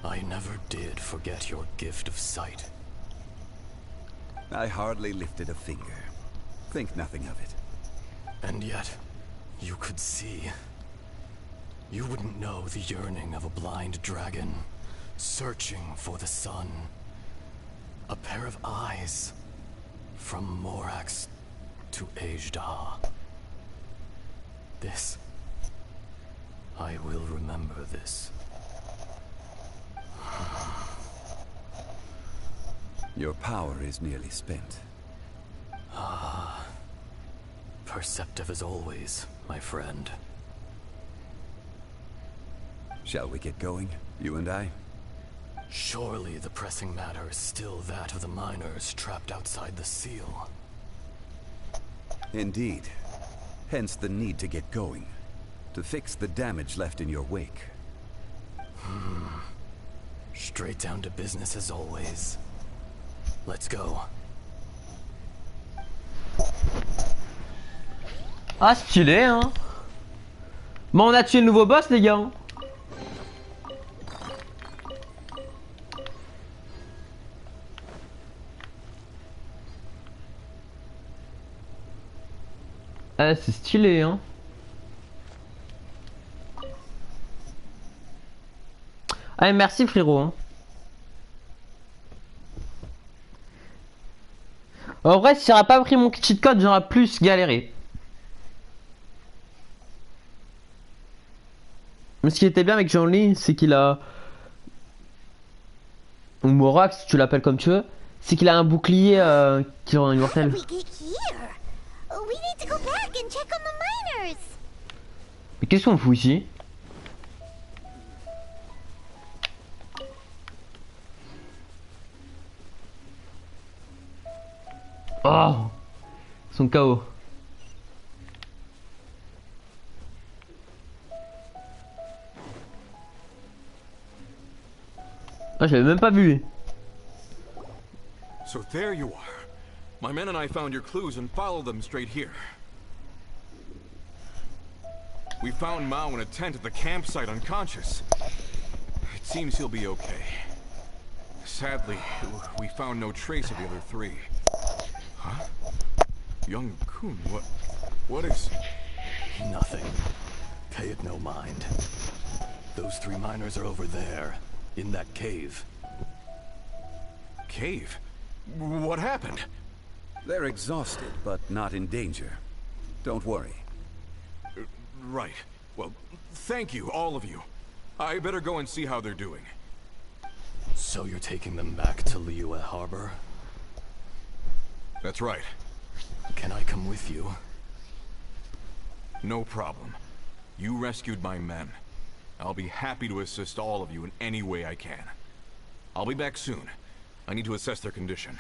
I never did forget your gift of sight. I hardly lifted a finger. Think nothing of it. And yet, you could see. You wouldn't know the yearning of a blind dragon, searching for the sun. A pair of eyes, from Morax to Ejdah. This, I will remember this. Your power is nearly spent. Ah, perceptive as always, my friend. Shall we get going, you and I? Surely the pressing matter is still that of the miners trapped outside the seal. Indeed. Hence the need to get going. To fix the damage left in your wake. Straight down to business as always. Let's go. Ah, stylé, hein. Bon, on a tué le nouveau boss, les gars. Ah, c'est stylé, hein. Ah, merci, frérot, hein. En vrai, si j'aurais pas pris mon cheat code, j'aurais plus galéré. Mais ce qui était bien avec Jean-Lee, c'est qu'il a... ou Morax, si tu l'appelles comme tu veux, c'est qu'il a un bouclier qui rend immortel. Mais qu'est-ce qu'on fout ici? Oh, ils sont KO. Ah, j'avais même pas vu. So there you are. My men and I found your clues and followed them straight here. We found Mao in a tent at the campsite unconscious. It seems he'll be okay. Sadly, we found no trace of the other three. Huh? Young Kun, what is... Nothing. Pay it no mind. Those three miners are over there, in that cave. Cave? What happened? They're exhausted, but not in danger. Don't worry. Right. Well, thank you, all of you. I better go and see how they're doing. So you're taking them back to Liyue Harbor? That's right. Can I come with you? No problem. You rescued my men. I'll be happy to assist all of you in any way I can. I'll be back soon. I need to assess their condition.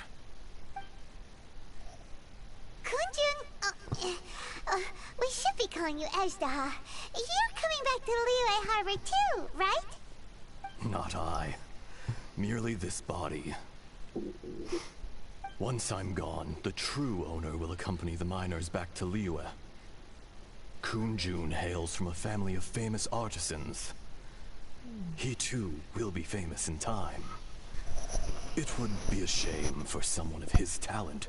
Kunjun, we should be calling you Ejdah. You're coming back to Liyue Harbor too, right? Not I. Merely this body. Once I'm gone, the true owner will accompany the miners back to Liyue. Kunjun hails from a family of famous artisans. He too will be famous in time. It would be a shame for someone of his talent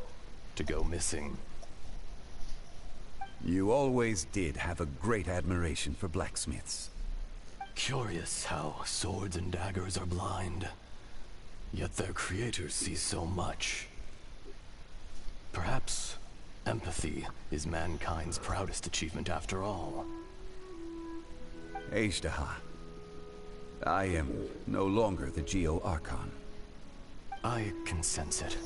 to go missing. You always did have a great admiration for blacksmiths. Curious how swords and daggers are blind, yet their creators see so much. Perhaps empathy is mankind's proudest achievement after all. Ashtaha, I am no longer the Geo-Archon. I can sense it.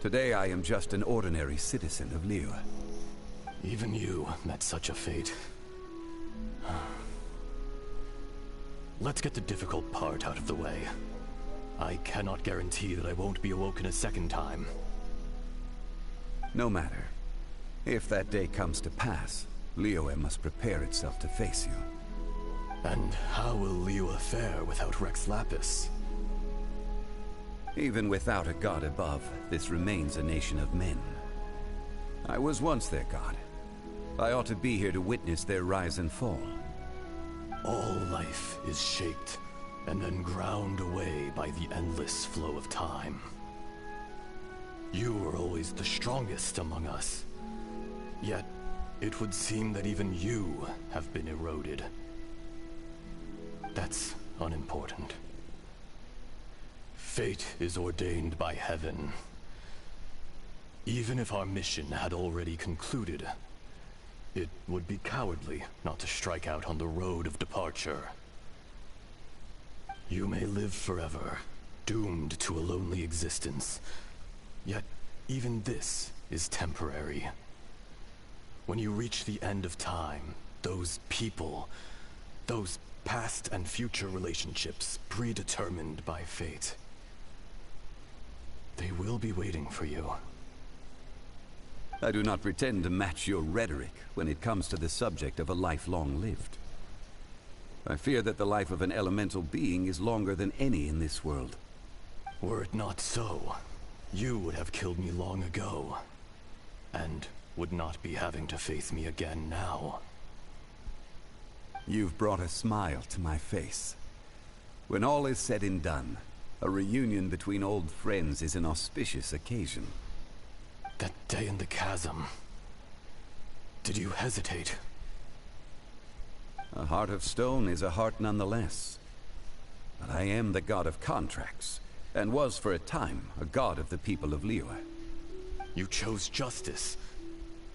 Today I am just an ordinary citizen of Liyue. Even you met such a fate. Let's get the difficult part out of the way. I cannot guarantee that I won't be awoken a second time. No matter. If that day comes to pass, Liyue must prepare itself to face you. And how will Liyue fare without Rex Lapis? Even without a god above, this remains a nation of men. I was once their god. I ought to be here to witness their rise and fall. All life is shaped and then ground away by the endless flow of time. You were always the strongest among us. Yet, it would seem that even you have been eroded. That's unimportant. Fate is ordained by heaven. Even if our mission had already concluded, it would be cowardly not to strike out on the road of departure. You may live forever, doomed to a lonely existence. Yet, even this is temporary. When you reach the end of time, those people, those past and future relationships predetermined by fate, they will be waiting for you. I do not pretend to match your rhetoric when it comes to the subject of a life long lived. I fear that the life of an elemental being is longer than any in this world. Were it not so, you would have killed me long ago, and would not be having to face me again now. You've brought a smile to my face. When all is said and done, a reunion between old friends is an auspicious occasion. That day in the chasm, did you hesitate? A heart of stone is a heart nonetheless. But I am the god of contracts, and was for a time a god of the people of Liyue. You chose justice,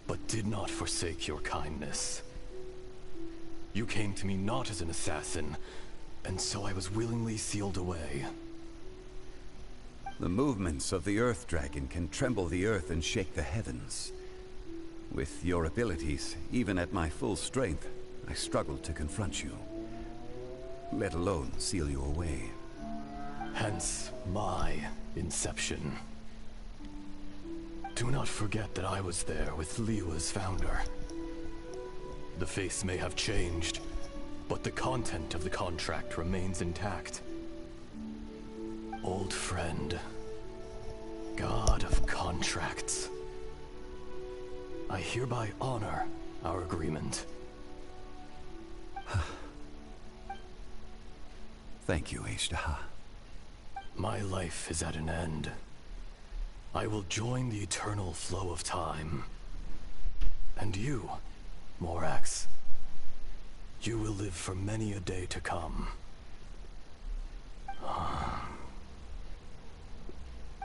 but did not forsake your kindness. You came to me not as an assassin, and so I was willingly sealed away. The movements of the Earth Dragon can tremble the earth and shake the heavens. With your abilities, even at my full strength, I struggled to confront you. Let alone seal you away. Hence my inception. Do not forget that I was there with Liyue's founder. The face may have changed, but the content of the contract remains intact. Old friend, god of contracts. I hereby honor our agreement. Thank you, Ashtaha. My life is at an end. I will join the eternal flow of time. And you, Morax, you will live for many a day to come.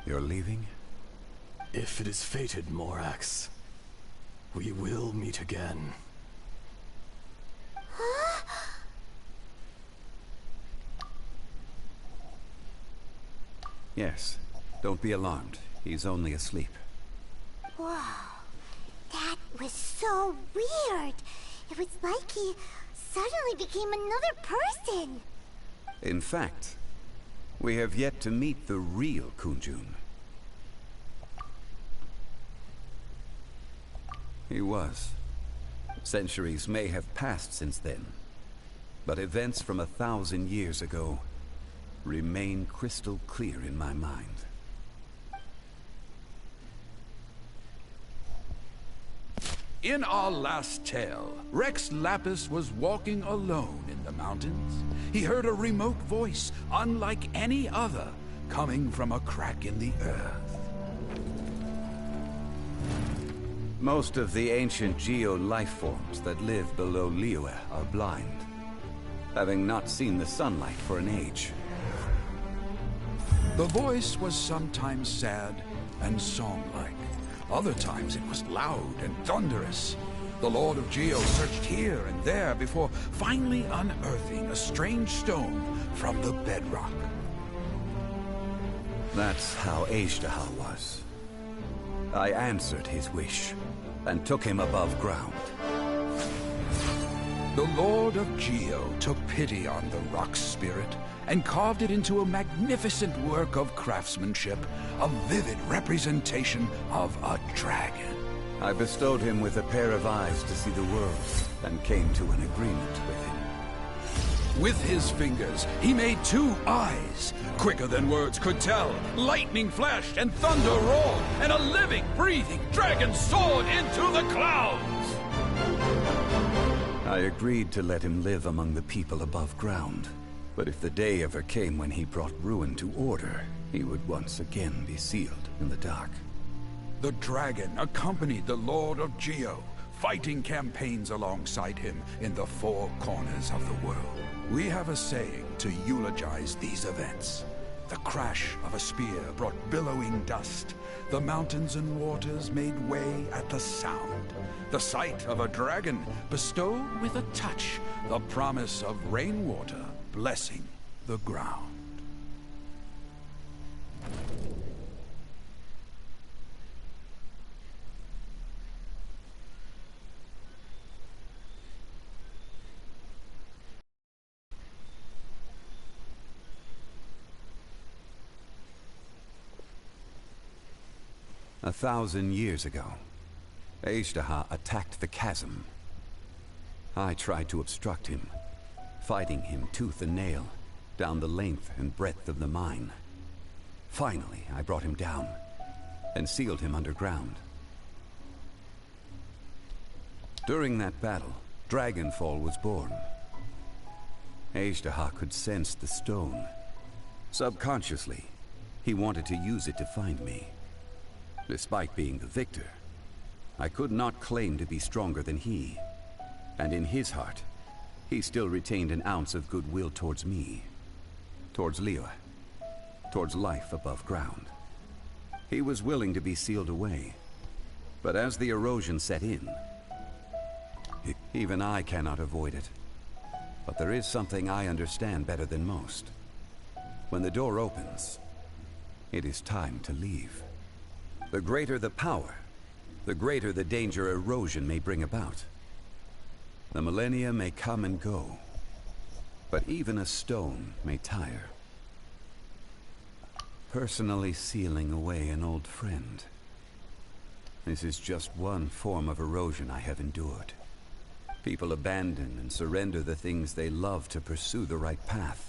You're leaving? If it is fated, Morax, we will meet again. Yes. Don't be alarmed. He's only asleep. Whoa. That was so weird. It was like he suddenly became another person. In fact, we have yet to meet the real Kunjun. He was. Centuries may have passed since then, but events from 1,000 years ago remain crystal clear in my mind. In our last tale, Rex Lapis was walking alone in the mountains. He heard a remote voice, unlike any other, coming from a crack in the earth. Most of the ancient geo life forms that live below Liyue are blind, having not seen the sunlight for an age. The voice was sometimes sad and song-like. Other times it was loud and thunderous. The Lord of Geo searched here and there before finally unearthing a strange stone from the bedrock. That's how Ashtaha was. I answered his wish and took him above ground. The Lord of Geo took pity on the rock spirit and carved it into a magnificent work of craftsmanship, a vivid representation of a dragon. I bestowed him with a pair of eyes to see the world and came to an agreement with him. With his fingers, he made 2 eyes, quicker than words could tell. Lightning flashed and thunder roared, and a living, breathing dragon soared into the clouds! I agreed to let him live among the people above ground. But if the day ever came when he brought ruin to order, he would once again be sealed in the dark. The dragon accompanied the Lord of Geo, fighting campaigns alongside him in the 4 corners of the world. We have a saying to eulogize these events. The crash of a spear brought billowing dust. The mountains and waters made way at the sound. The sight of a dragon bestowed with a touch the promise of rainwater blessing the ground. A 1,000 years ago, Ashtaha attacked the chasm. I tried to obstruct him, fighting him tooth and nail down the length and breadth of the mine. Finally, I brought him down and sealed him underground. During that battle, Dragonfall was born. Ashtaha could sense the stone. Subconsciously, he wanted to use it to find me. Despite being the victor, I could not claim to be stronger than he. And in his heart, he still retained an ounce of goodwill towards me. Towards Liyue. Towards life above ground. He was willing to be sealed away. But as the erosion set in, even I cannot avoid it. But there is something I understand better than most. When the door opens, it is time to leave. The greater the power, the greater the danger erosion may bring about. The millennia may come and go, but even a stone may tire. Personally sealing away an old friend. This is just one form of erosion I have endured. People abandon and surrender the things they love to pursue the right path.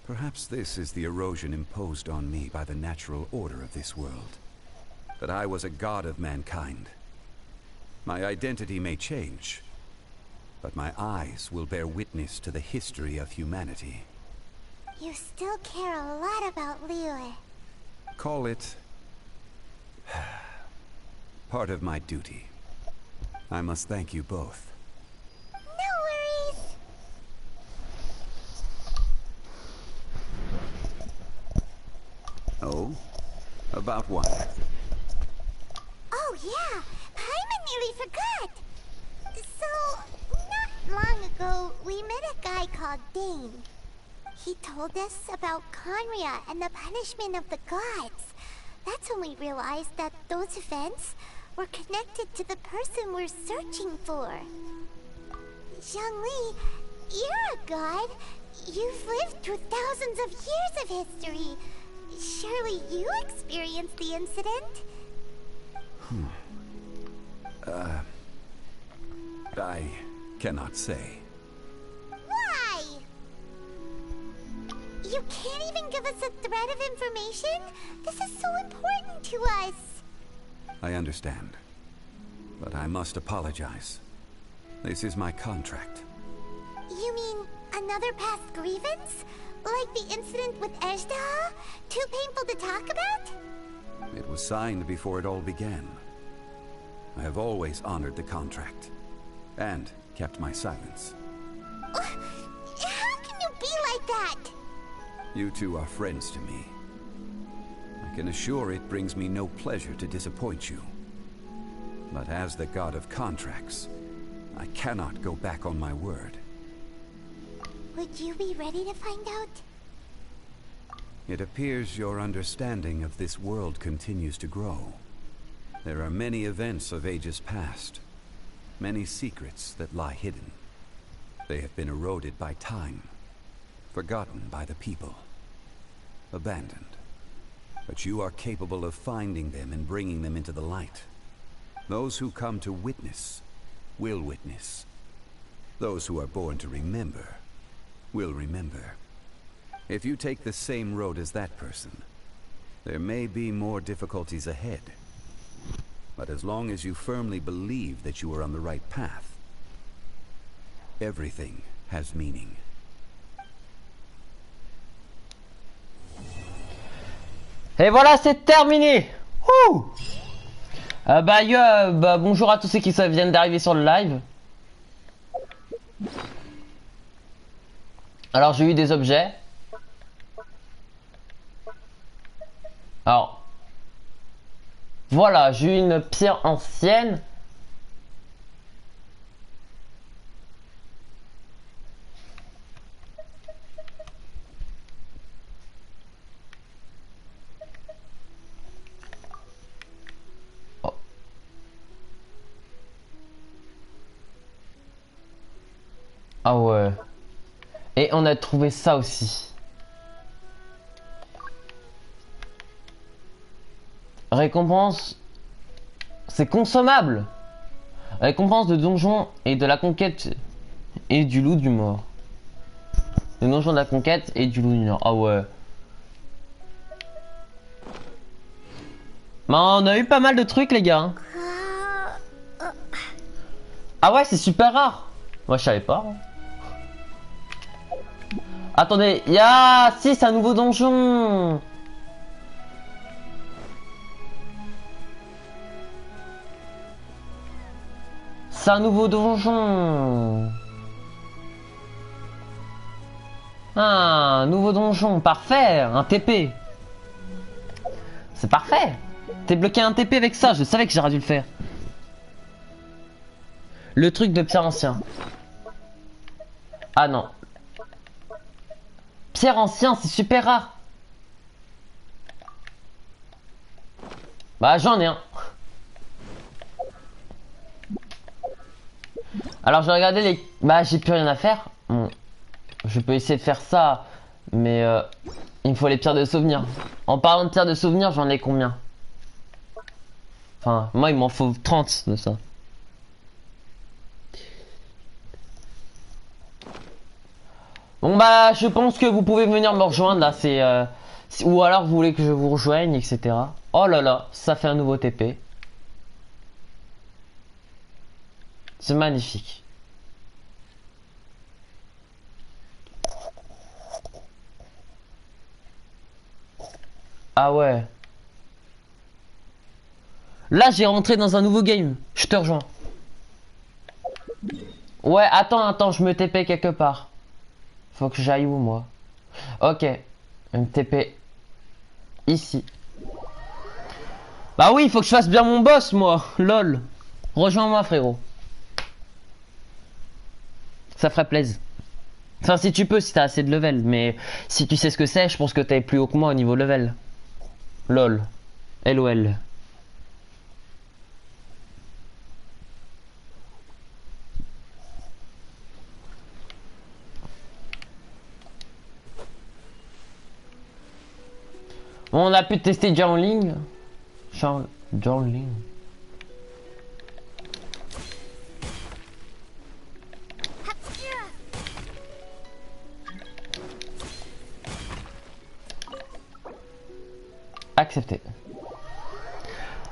Perhaps this is the erosion imposed on me by the natural order of this world. That I was a god of mankind. My identity may change, but my eyes will bear witness to the history of humanity. You still care a lot about Liyue. Call it part of my duty. I must thank you both. No worries. Oh? About what? Oh yeah, Paimon nearly forgot. So, not long ago, we met a guy called Dane. He told us about Conria and the punishment of the gods. That's when we realized that those events were connected to the person we're searching for. Zhongli, you're a god. You've lived through thousands of years of history. Surely you experienced the incident? I cannot say. Why? You can't even give us a thread of information? This is so important to us. I understand. But I must apologize. This is my contract. You mean another past grievance? Like the incident with Ashtaha? Too painful to talk about? It was signed before it all began. I have always honored the contract. And kept my silence. How can you be like that? You two are friends to me. I can assure it brings me no pleasure to disappoint you. But as the god of contracts, I cannot go back on my word. Would you be ready to find out? It appears your understanding of this world continues to grow. There are many events of ages past, many secrets that lie hidden. They have been eroded by time, forgotten by the people, abandoned. But you are capable of finding them and bringing them into the light. Those who come to witness will witness. Those who are born to remember will remember. If you take the same road as that person, there may be more difficulties ahead. But as long as you firmly believe that you are on the right path, everything has meaning. Et voilà, c'est terminé. Ouh. Bonjour à tous ceux qui viennent d'arriver sur le live. Alors j'ai eu des objets. Alors voilà, j'ai eu une pierre ancienne. Oh. Ah ouais. Et on a trouvé ça aussi. Récompense. C'est consommable. Récompense de donjon et de la conquête et du loup du mort. Le donjon de la conquête et du loup du nord. Ah ouais. Bah, on a eu pas mal de trucs les gars. Ah ouais, c'est super rare. Moi je savais pas. Attendez, il y a... Si, c'est un nouveau donjon. C'est un nouveau donjon. Ah, un nouveau donjon, parfait. Un TP. C'est parfait. T'es bloqué un TP avec ça, je savais que j'aurais dû le faire. Le truc de pierre ancien. Ah non. Pierre ancien, c'est super rare. Bah j'en ai un. Alors j'ai regardé les... Bah j'ai plus rien à faire. Bon, je peux essayer de faire ça. Mais il me faut les pierres de souvenir. En parlant de pierres de souvenir, j'en ai combien? Enfin, moi il m'en faut 30 de ça. Bon bah je pense que vous pouvez venir me rejoindre là, c'est ou alors vous voulez que je vous rejoigne, etc. Oh là là, ça fait un nouveau TP. C'est magnifique. Ah ouais. Là j'ai rentré dans un nouveau game. Je te rejoins. Ouais, attends, je me TP quelque part. Faut que j'aille où moi? Ok. Un TP. Ici. Bah oui, il faut que je fasse bien mon boss moi. Lol. Rejoins-moi frérot. Ça ferait plaisir. Enfin si tu peux, si t'as assez de level. Mais si tu sais ce que c'est, je pense que t'es plus haut que moi au niveau level. Lol. LOL. On a pu tester déjà en ligne. Déjà en ligne. Accepté.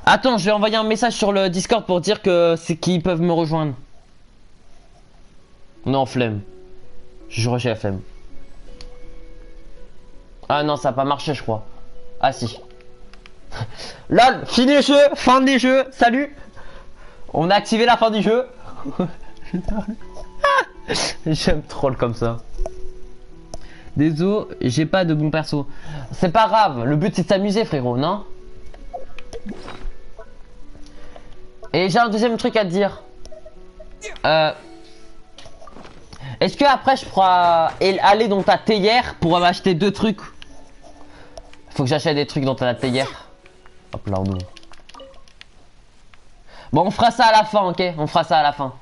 Attends, je vais envoyer un message sur le Discord pour dire que c'est qu'ils peuvent me rejoindre. Non, flemme. J'ai la flemme. Ah non, ça n'a pas marché, je crois. Ah si. LOL, fini les jeux, fin des jeux, salut. On a activé la fin du jeu. J'aime troll comme ça. Désolé, j'ai pas de bon perso. C'est pas grave, le but c'est de s'amuser frérot, non? Et j'ai un deuxième truc à te dire. Est-ce que après je pourrais aller dans ta théière pour m'acheter 2 trucs? Faut que j'achète des trucs dans ta théière. Hop là, on ouvre. Bon, on fera ça à la fin, ok? On fera ça à la fin.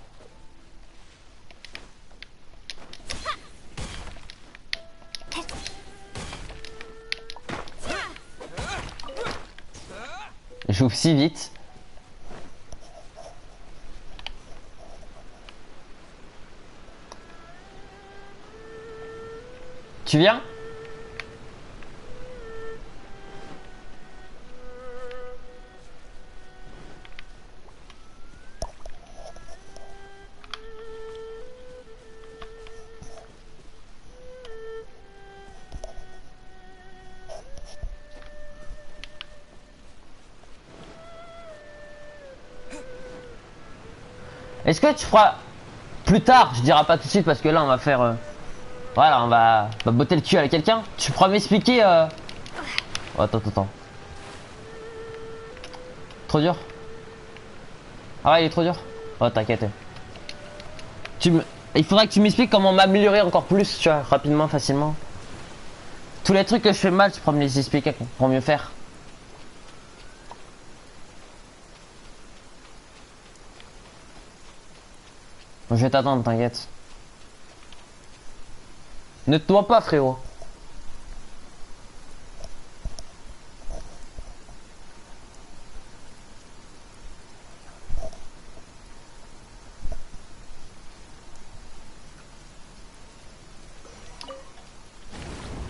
J'ouvre si vite. Tu viens? Est-ce que tu feras plus tard, je dirai pas tout de suite parce que là on va faire voilà, on va botter le cul avec quelqu'un. Tu pourras m'expliquer oh, attends. Trop dur. Ah ouais, il est trop dur. Oh, t'inquiète. Il faudra que tu m'expliques comment m'améliorer encore plus, tu vois, rapidement, facilement. Tous les trucs que je fais mal, tu pourras me les expliquer pour mieux faire. Je vais t'attendre, t'inquiète. Ne te dois pas, frérot.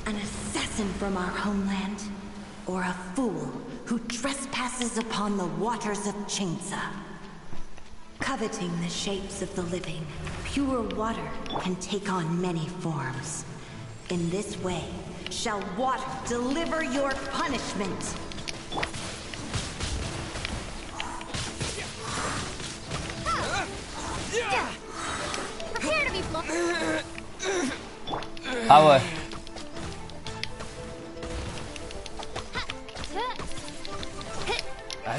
An assassin from our homeland, or a fool who trespasses upon the waters of Chainsa. Coveting the shapes of the living, pure water can take on many forms. In this way, shall water deliver your punishment. Prepare to be blown. Ah ouais.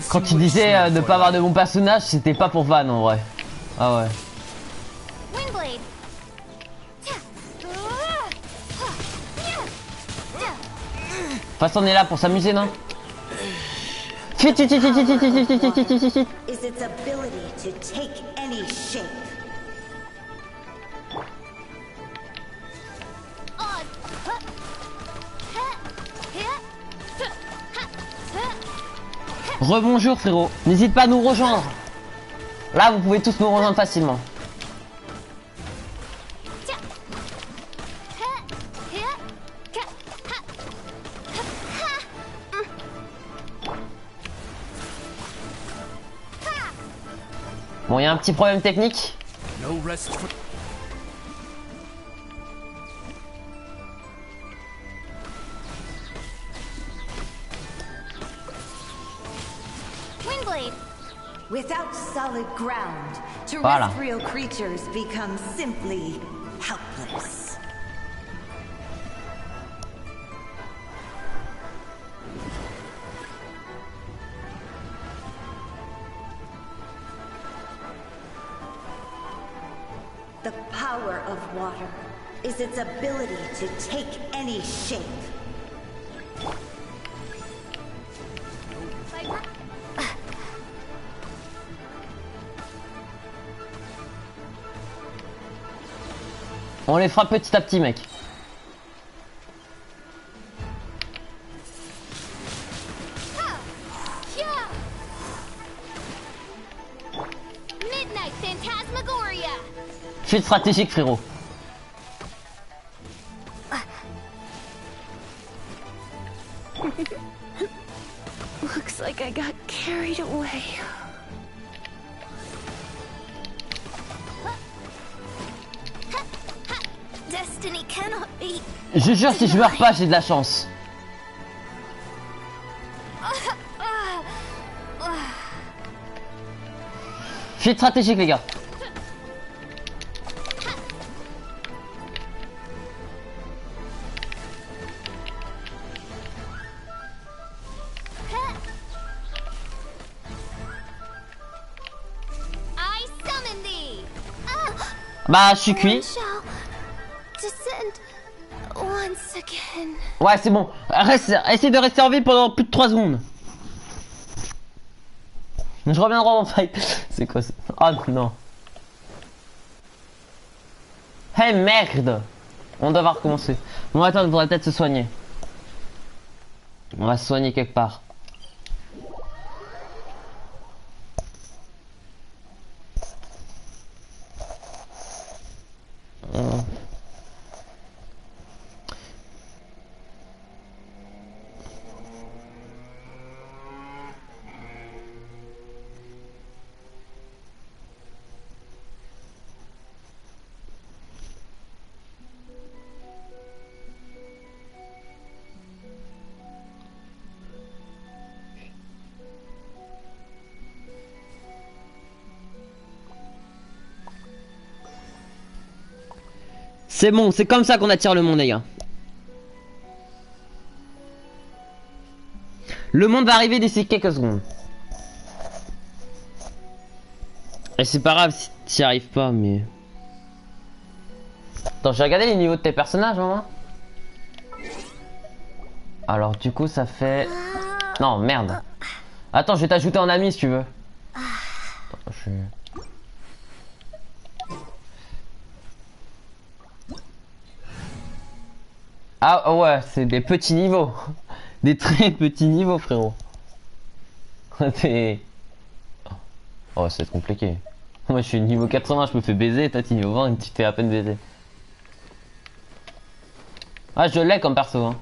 Quand tu disais ne pas avoir de bon personnage, c'était pas pour van en vrai. Ah ouais. Windblade. De toute façon, on est là pour s'amuser, non? Fit. Is its ability to take any shape. Rebonjour frérot, n'hésite pas à nous rejoindre. Là vous pouvez tous nous rejoindre facilement. Bon, il y a un petit problème technique. Without solid ground, terrestrial creatures become simply helpless. The power of water is its ability to take any shape. On les fera petit à petit, mec. Fuite stratégique, frérot. Looks like I got carried away. Destiny cannot be. Je jure, si je meurs pas, j'ai de la chance. Fuite stratégique, les gars. Bah, je suis cuit. Ouais, c'est bon. Essaye de rester en vie pendant plus de 3 secondes. Je reviendrai en fight. C'est quoi ça? Oh non. Hey merde. On doit recommencer. Bon, attends, il faudrait peut-être se soigner. On va se soigner quelque part. C'est bon, c'est comme ça qu'on attire le monde, les gars. Le monde va arriver d'ici quelques secondes. Et c'est pas grave si t'y arrives pas, mais... Attends, j'ai regardé les niveaux de tes personnages, maman. Alors, du coup, ça fait... Non, merde. Attends, je vais t'ajouter en ami, si tu veux. Attends, je... Ah ouais, c'est des petits niveaux. Des très petits niveaux, frérot. C'est... Oh, c'est compliqué. Moi, je suis niveau 80, je me fais baiser. Toi, t'es niveau 20 et tu te fais à peine baiser. Ah, je l'ai comme perso, hein.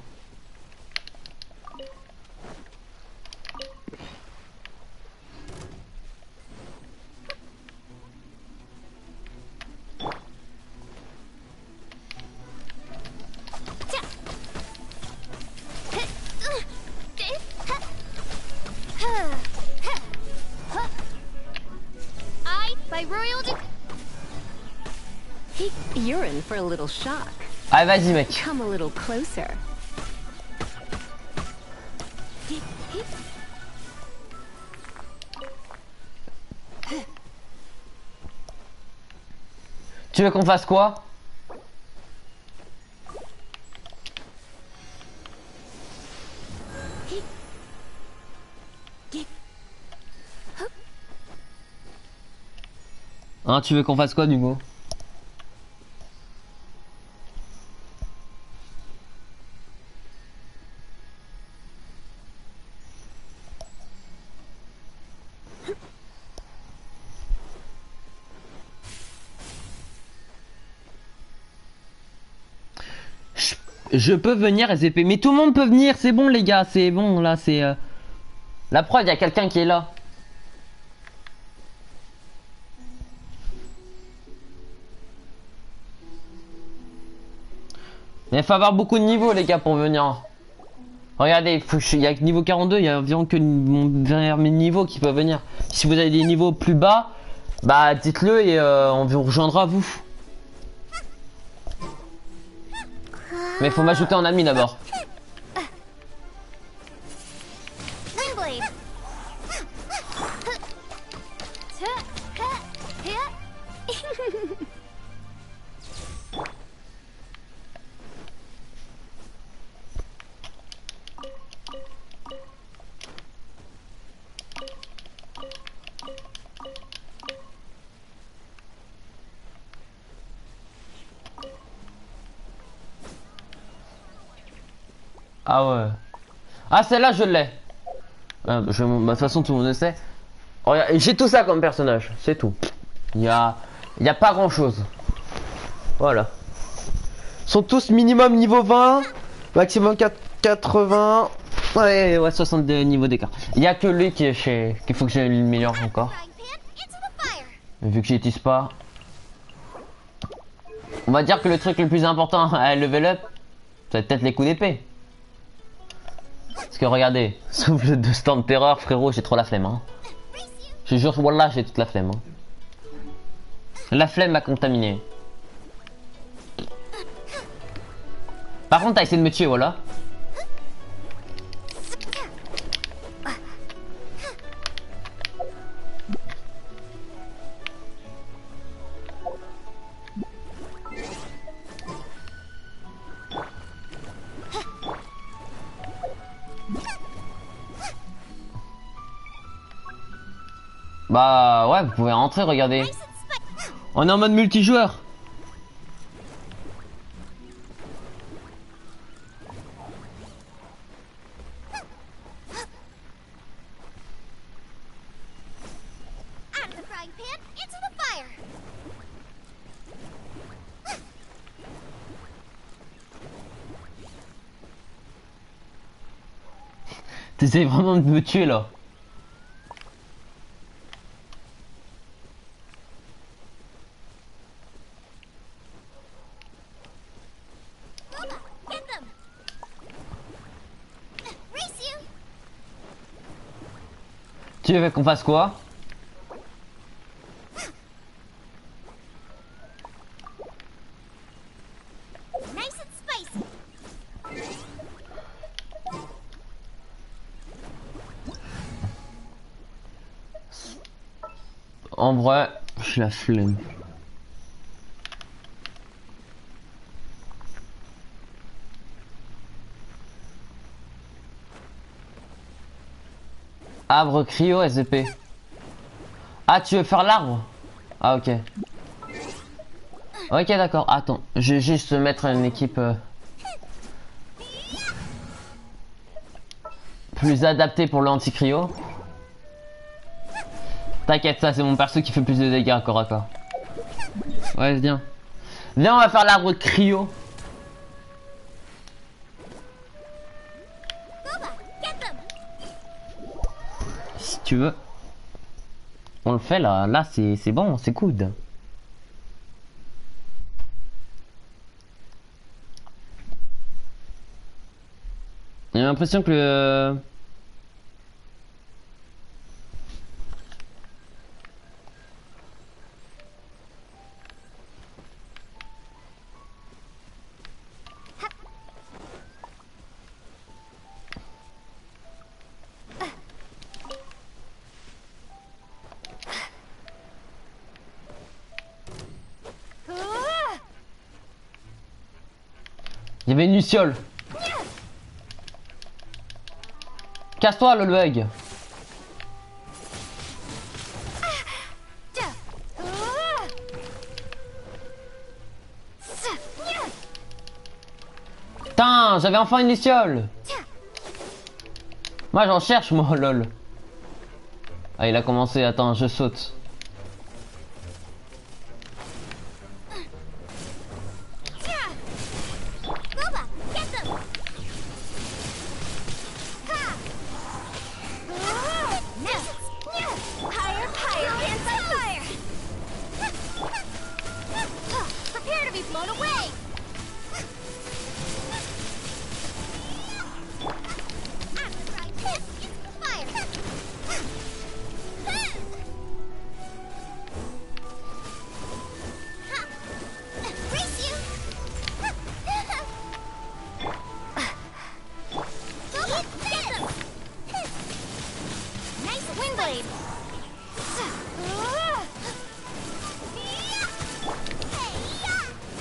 You're in for a little shock. Allez, vas-y, mec. Come a little closer. Tu veux qu'on fasse quoi? Hein, tu veux qu'on fasse quoi, du coup? Je peux venir SVP, mais tout le monde peut venir, c'est bon les gars, c'est bon là, c'est... La preuve, il y a quelqu'un qui est là. Mais il faut avoir beaucoup de niveaux les gars pour venir. Regardez, il y a niveau 42, il y a environ que mes niveaux qui peuvent venir. Si vous avez des niveaux plus bas, bah dites-le et on vous rejoindra vous. Mais il faut m'ajouter en ami d'abord. Ah ouais. Ah celle-là je l'ai. Bah, de toute façon tout le monde le sait. J'ai tout ça comme personnage, c'est tout. Il y a pas grand chose. Voilà. Ils sont tous minimum niveau 20, maximum 80. Ouais, 62 niveaux d'écart. Il y a que lui qui est chez... qu'il faut que je le meilleur encore. Vu que j'utilise pas. On va dire que le truc le plus important à level up, c'est peut-être les coups d'épée. Parce que regardez, souffle de stand terreur, frérot, j'ai trop la flemme. Hein. Je jure, voilà, j'ai toute la flemme. Hein. La flemme m'a contaminé. Par contre, t'as essayé de me tuer, voilà. Bah ouais, vous pouvez rentrer, regardez. On est en mode multijoueur. T'essayes vraiment de me tuer là. Tu veux qu'on fasse quoi? En vrai, je la flemme. Arbre, cryo, SCP. Ah, tu veux faire l'arbre? Ah, ok. Ok, d'accord. Attends, je vais juste mettre une équipe plus adaptée pour l'anti-cryo. T'inquiète, ça c'est mon perso qui fait plus de dégâts corps à corps. Ouais, viens. Viens, on va faire l'arbre cryo. Si tu veux. On le fait là, là c'est bon, c'est good. J'ai l'impression que le... Il y avait une luciole. Casse-toi le bug. Putain, j'avais enfin une luciole. Moi j'en cherche moi, lol. Ah, il a commencé, attends, je saute.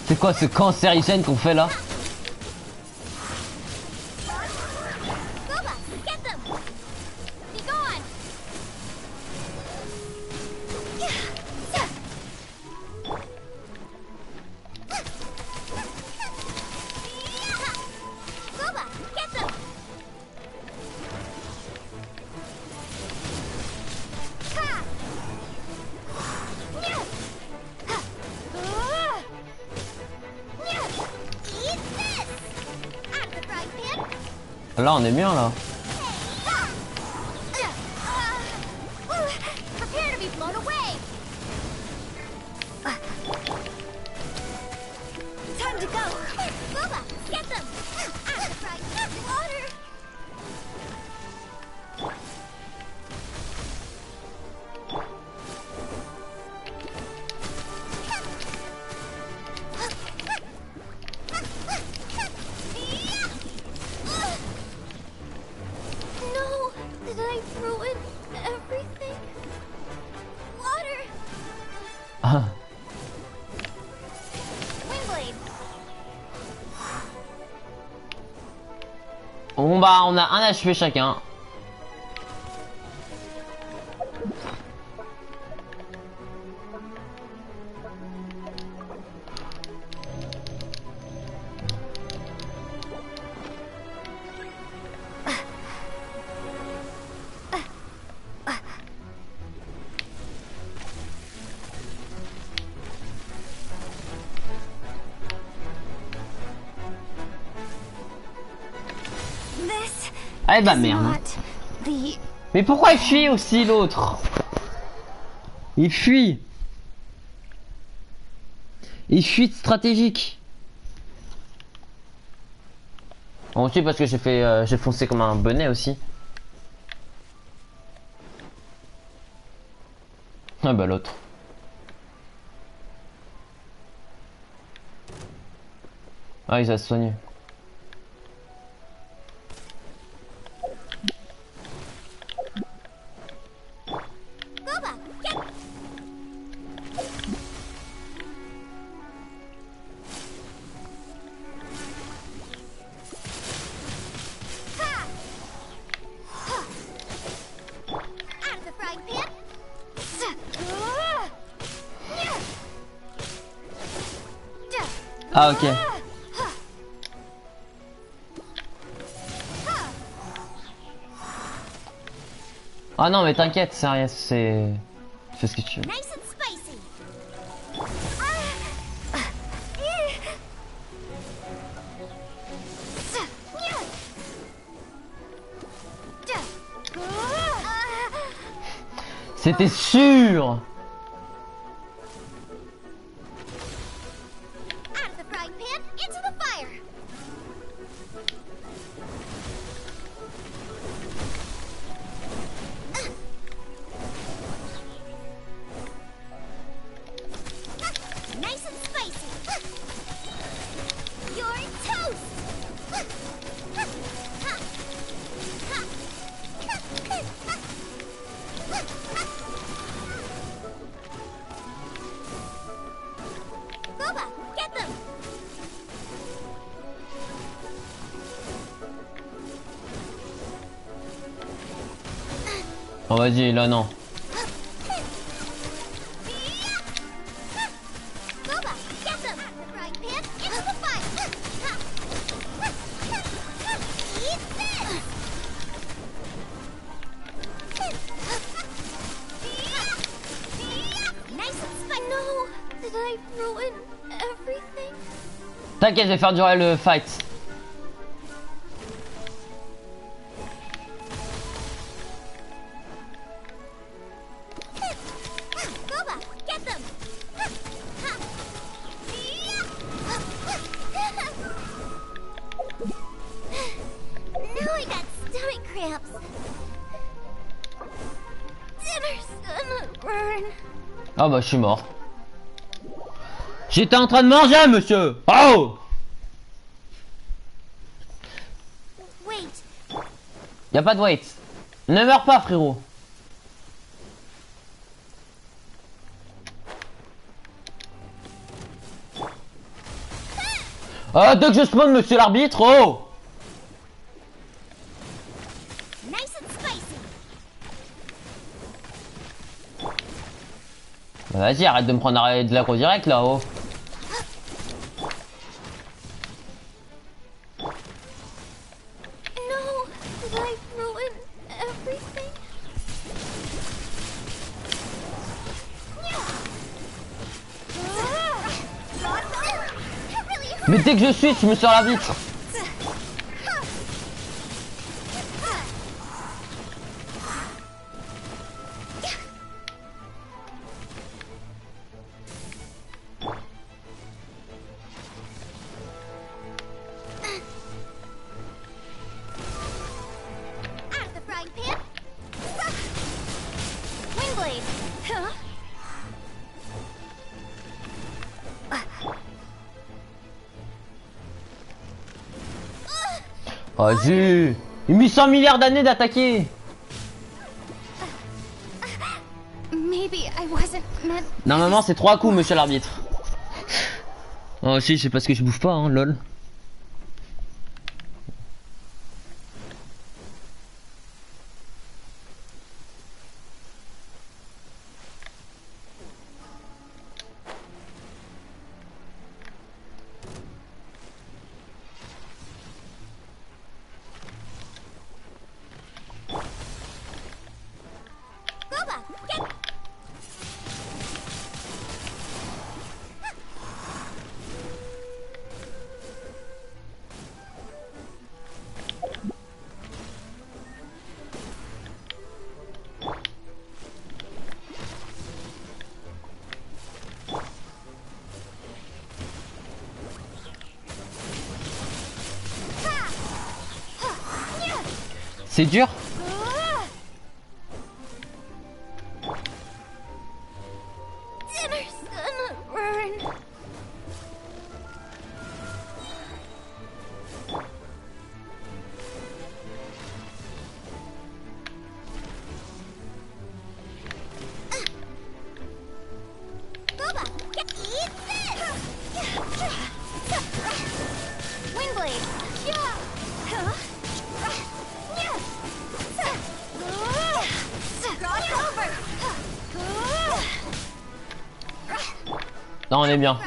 C'est quoi ce cancérigène qu'on fait là? Là on est bien là. Bon bah on a un HP chacun. Ah bah merde. Mais pourquoi il fuit aussi l'autre? Il fuit. Il fuit stratégique. Bon, aussi parce que j'ai foncé comme un bonnet aussi. Ah bah l'autre. Ah il va se soigner. Ah ok. Ah non mais t'inquiète, c'est rien, c'est... Fais ce que tu veux. C'était sûr. Oh vas-y, là non. T'inquiète, je vais faire durer le fight. Ah bah je suis mort. J'étais en train de manger, monsieur. Oh. Y a pas de wait. Ne meurs pas, frérot. Ah, dès que je spawn, monsieur l'arbitre, oh. Bah, vas-y, arrête de me prendre de l'aggro direct là, oh. Mais dès que je suis, je me sors la vitre. Vas-y. Il a mis 100 milliards d'années d'attaquer. Normalement c'est 3 coups, monsieur l'arbitre. Oh si, c'est parce que je bouge pas, hein, lol. C'est dur. Dinner's gonna burn. Boba, eat this! Windblade! Cross over! Là on est bien.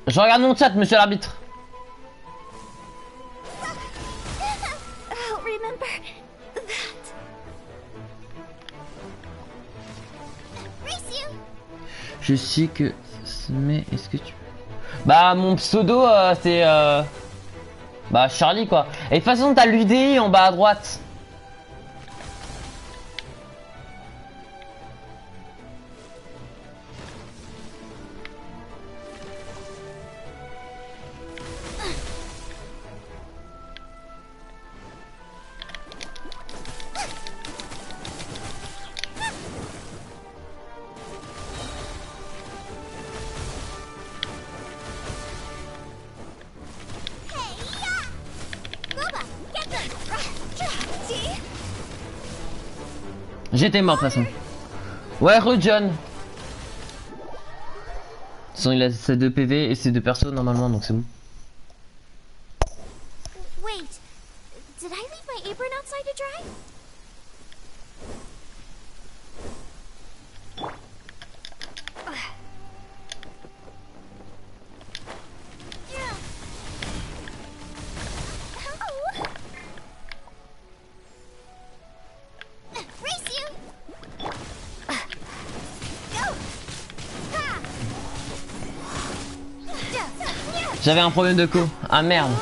Je regarde mon chat, monsieur l'arbitre. I'll remember that. Race you. Je sais que... Mais est-ce que tu... Bah mon pseudo c'est... Bah Charlie quoi. Et de toute façon t'as l'UDI en bas à droite. J'étais mort de toute façon. Ouais, rejoindre. De toute façon, il a ses 2 PV et ses 2 persos normalement, donc c'est bon. Wait, did I leave my apron outside to dry? J'avais un problème de co. Ah merde.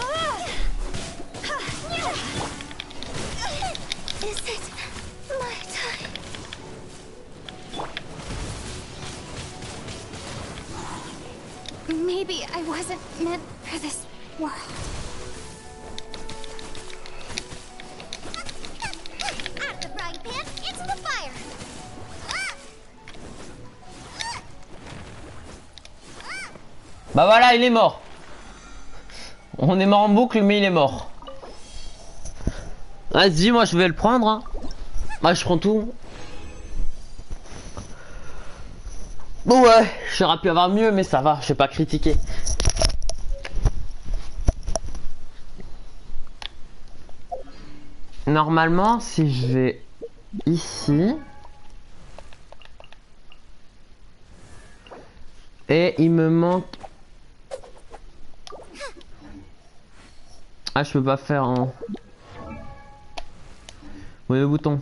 Maybe I wasn't meant for this world. Out of the frying pan, into the fire. Bah voilà, il est mort. On est mort en boucle, mais il est mort. Vas-y, moi je vais le prendre. Hein. Moi je prends tout. Bon ouais, j'aurais pu avoir mieux, mais ça va, je vais pas critiquer. Normalement, si je vais ici... Et il me manque... Ah, je peux pas faire en... Oui, le bouton.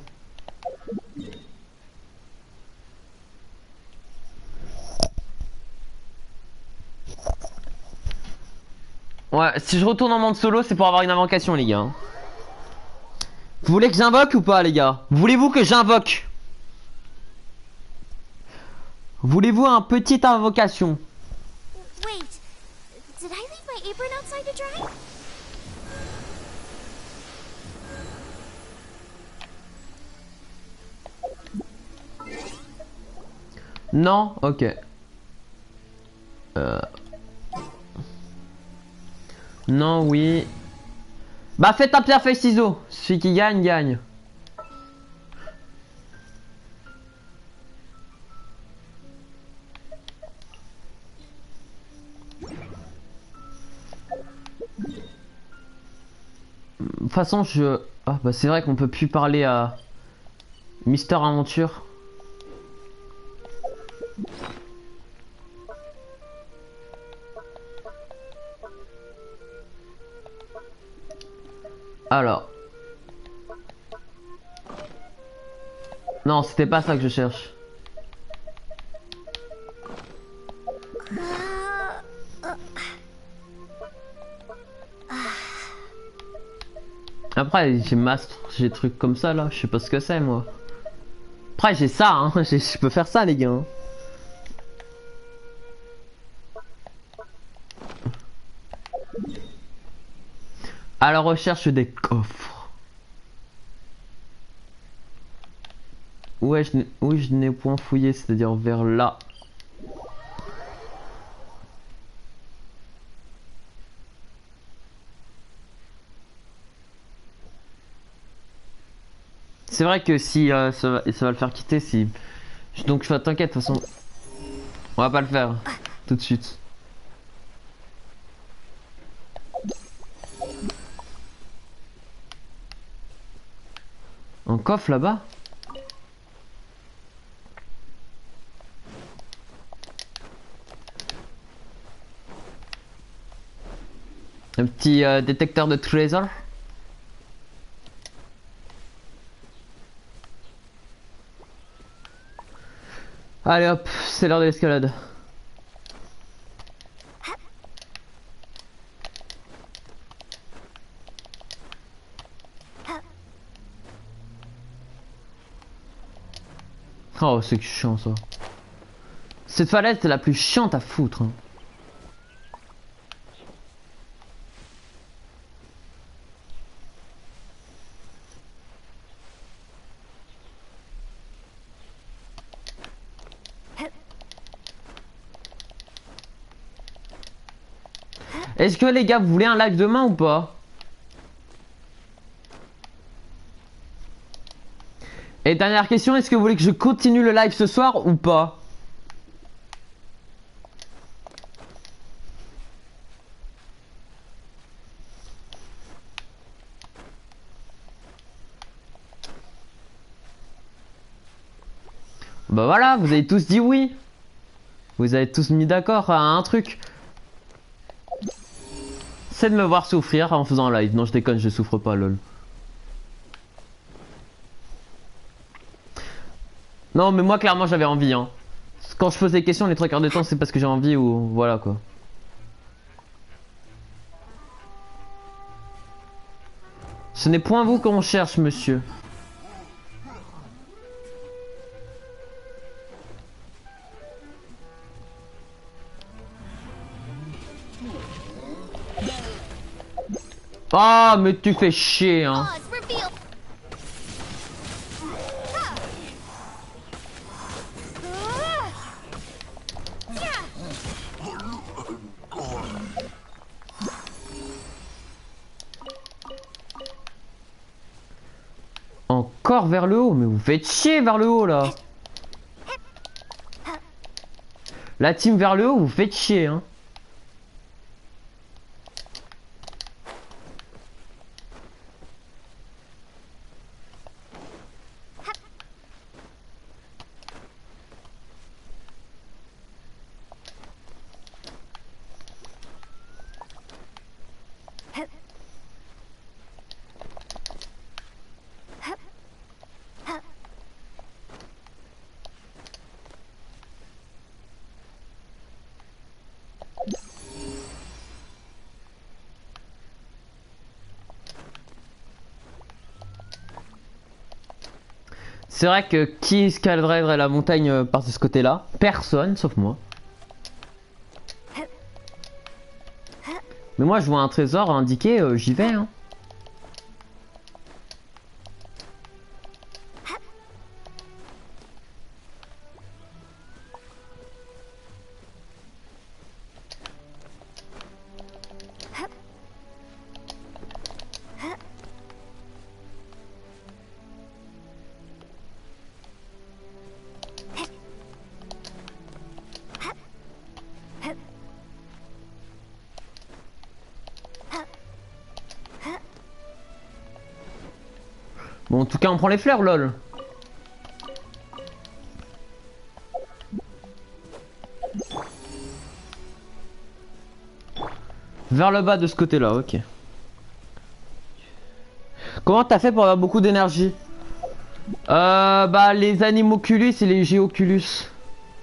Ouais, si je retourne en monde solo, c'est pour avoir une invocation, les gars. Vous voulez que j'invoque ou pas, les gars? Voulez-vous que j'invoque? Voulez-vous un petite invocation? Wait, did I leave my apron outside to dry? Non? Ok. Non, oui. Bah faites un pierre feuille ciseaux. Celui qui gagne, gagne. De toute façon, je... Ah bah c'est vrai qu'on peut plus parler à Mister Aventure. Alors. Non, c'était pas ça que je cherche. Après, j'ai mastre, j'ai des trucs comme ça là, je sais pas ce que c'est moi. Après, j'ai ça, hein, je peux faire ça, les gars. À la recherche des coffres. Ouais, oui, je n'ai point fouillé, c'est-à-dire vers là. C'est vrai que si ça va le faire quitter, si. Donc t'inquiète, de toute façon. On va pas le faire tout de suite. Un coffre là-bas? Un petit détecteur de trésors? Allez hop, c'est l'heure de l'escalade. Oh, c'est chiant ça. Cette falaise c'est la plus chiante à foutre. Hein. Est-ce que les gars vous voulez un live demain ou pas? Et dernière question, est-ce que vous voulez que je continue le live ce soir ou pas? Bah voilà, vous avez tous dit oui. Vous avez tous mis d'accord à un truc. C'est de me voir souffrir en faisant un live. Non, je déconne, je souffre pas, lol. Non, mais moi, clairement, j'avais envie. Hein. Quand je pose des questions, les 3/4 de temps, c'est parce que j'ai envie ou... Voilà, quoi. Ce n'est point vous qu'on cherche, monsieur. Ah, mais tu fais chier, hein. Encore vers le haut, mais vous faites chier vers le haut, là. La team vers le haut, vous faites chier, hein. C'est vrai que qui escaladerait la montagne par ce côté-là? Personne, sauf moi. Mais moi, je vois un trésor indiqué, j'y vais. Hein. Bon, en tout cas, on prend les fleurs, lol. Vers le bas de ce côté-là, ok. Comment t'as fait pour avoir beaucoup d'énergie? Bah, les animoculus et les géoculus.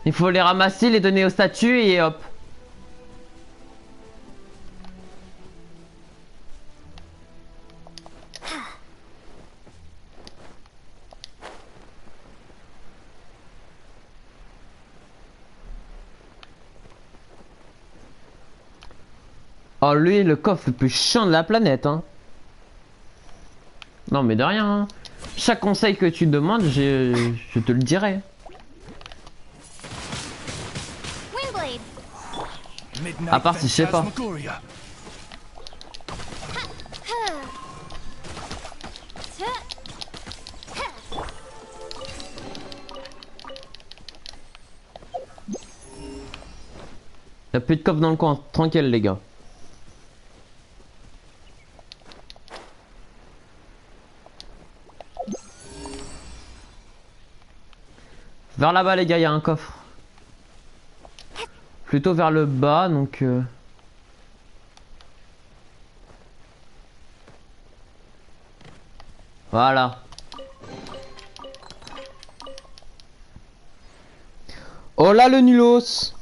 Il faut les ramasser, les donner aux statues et hop. Oh, lui, le coffre le plus chiant de la planète, hein. Non, mais de rien, hein. Chaque conseil que tu demandes, je te le dirai. À part si je sais pas. Y'a plus de coffre dans le coin, tranquille les gars. Vers là-bas les gars, y'a un coffre. Plutôt vers le bas, donc... Voilà. Oh là le nulos.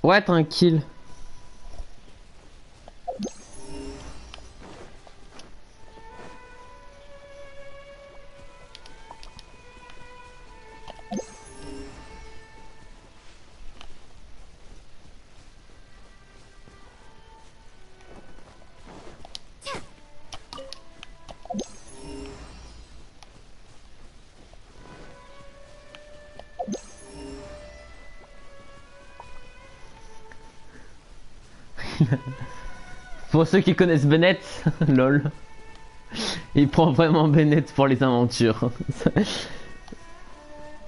Ouais, tranquille. Pour ceux qui connaissent Bennett, lol. Il prend vraiment Bennett pour les aventures.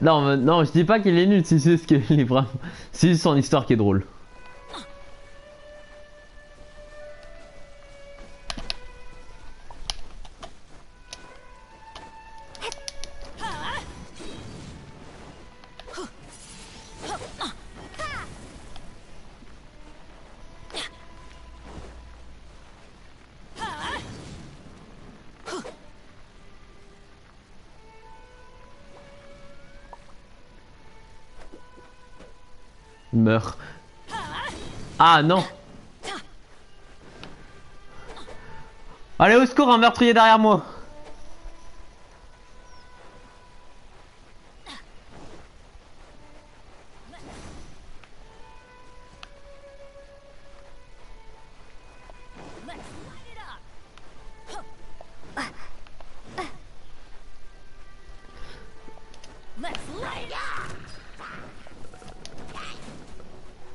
Non, non, je dis pas qu'il est nul, c'est juste qu'il est vraiment... C'est juste son histoire qui est drôle. Meurt. Ah non. Allez au secours, un meurtrier derrière moi.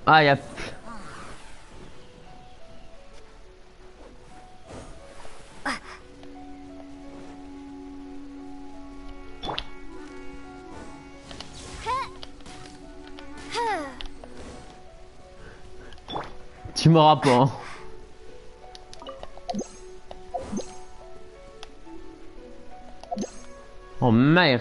Ah, y'a... Tu m'auras pas, hein. Oh merde.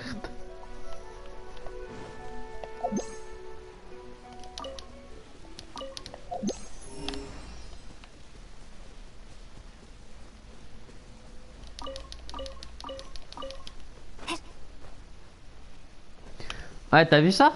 Ouais, t'as vu ça?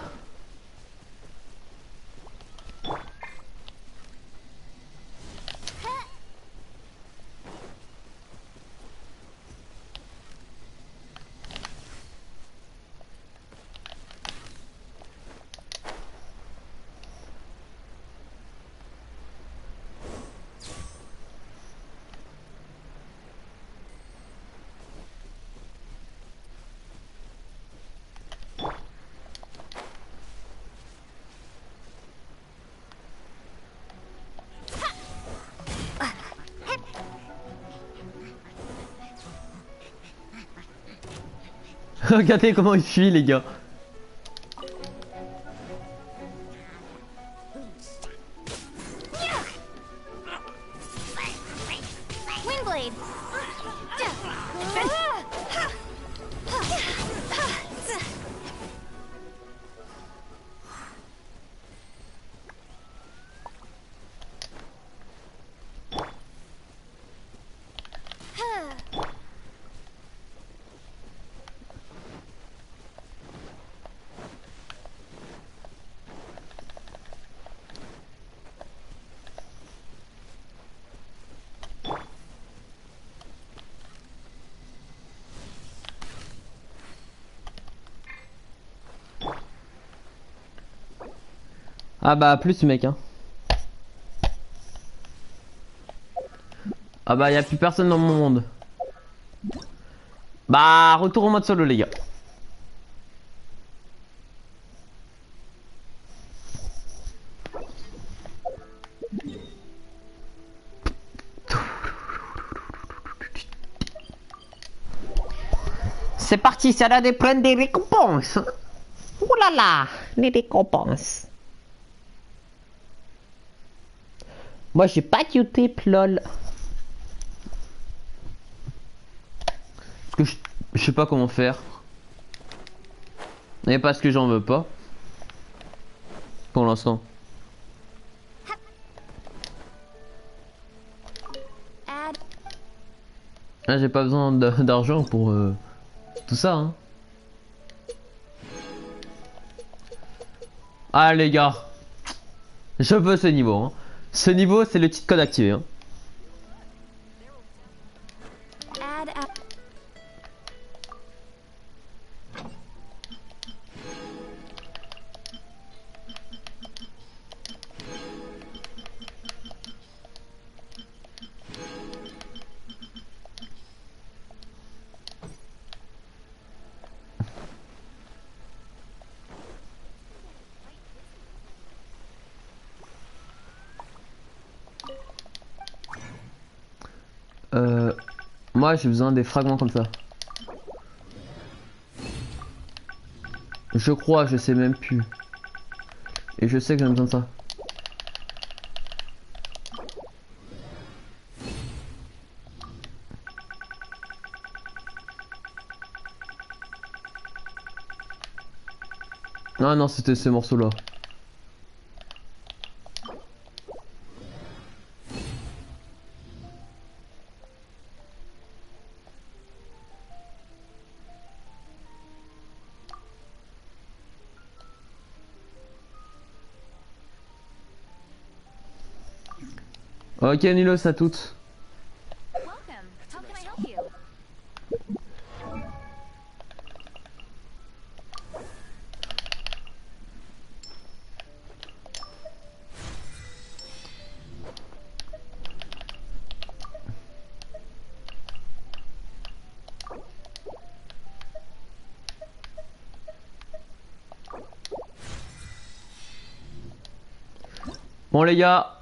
Regardez comment il fuit les gars. Ah bah plus mec hein. Ah bah y a plus personne dans mon monde. Bah retour au mode solo les gars. C'est parti, ça a des plein des récompenses. Ouh là là, les récompenses. Moi j'ai pas de Utip lol. Parce que je sais pas comment faire. Et parce que j'en veux pas. Pour l'instant. Ah, j'ai pas besoin d'argent pour tout ça hein. Ah les gars. Je veux ce niveau hein. Ce niveau c'est le cheat code activé hein. Moi j'ai besoin des fragments comme ça. Je crois, je sais même plus. Et je sais que j'ai besoin de ça. Non, non, c'était ce morceau-là. Ok, Nilos à toutes. Bon les gars,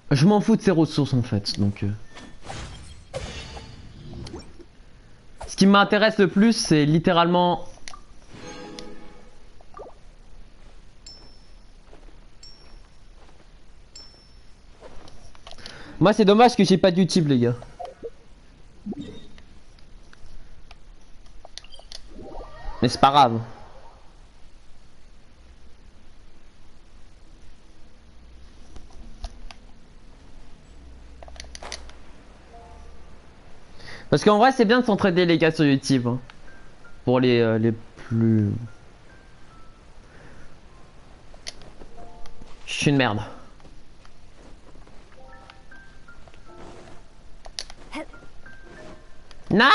je m'en fous de ces ressources en fait, donc... Ce qui m'intéresse le plus, c'est littéralement... Moi c'est dommage que j'ai pas d'utile les gars. Mais c'est pas grave. Parce qu'en vrai c'est bien de s'entraider les gars sur YouTube hein. Pour les plus... Je suis une merde. Non.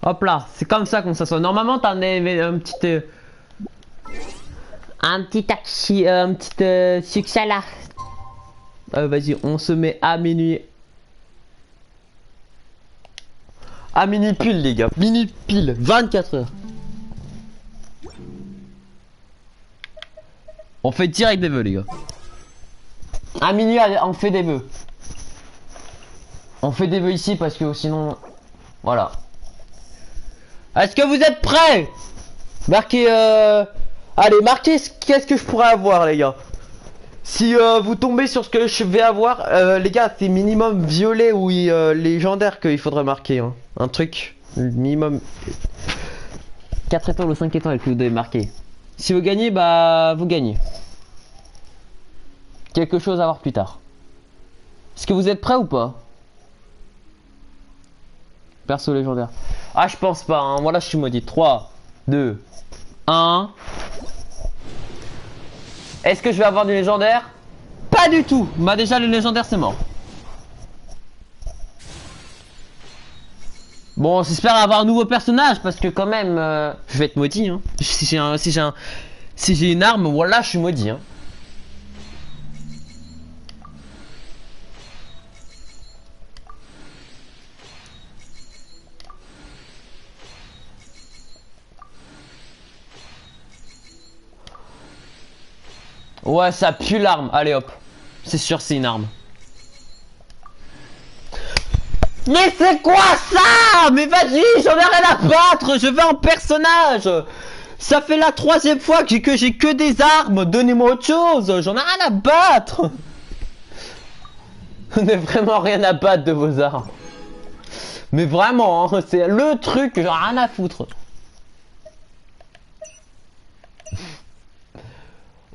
Hop là, c'est comme ça qu'on s'assoit. Normalement, t'en as un petit succès là. Vas-y, on se met à minuit. À minuit pile, les gars. Minuit pile, 24 heures. On fait direct des vœux, les gars. À minuit, on fait des vœux. On fait des vœux ici parce que sinon... Voilà. Est-ce que vous êtes prêts? Marquez Allez, marquez qu'est-ce que je pourrais avoir les gars. Si vous tombez sur ce que je vais avoir, les gars, c'est minimum violet ou légendaire qu'il faudrait marquer. Hein. Un truc, minimum 4 étoiles ou 5 étoiles que vous devez marquer. Si vous gagnez, bah vous gagnez. Quelque chose à voir plus tard. Est-ce que vous êtes prêts ou pas? Perso légendaire. Ah, je pense pas, hein. Voilà, je suis maudit. 3, 2, 1. Est-ce que je vais avoir du légendaire? Pas du tout. Bah déjà, le légendaire, c'est mort. Bon, j'espère avoir un nouveau personnage parce que quand même, je vais être maudit. Hein. Si j'ai une arme, voilà, je suis maudit. Hein. Ouais, ça pue l'arme. Allez hop. C'est sûr, c'est une arme. Mais c'est quoi ça? Mais vas-y, j'en ai rien à battre. Je veux un personnage. Ça fait la 3e fois que j'ai que des armes. Donnez-moi autre chose. J'en ai rien à battre. On n'a vraiment rien à battre de vos armes. Mais vraiment, hein, c'est le truc que j'en ai rien à foutre.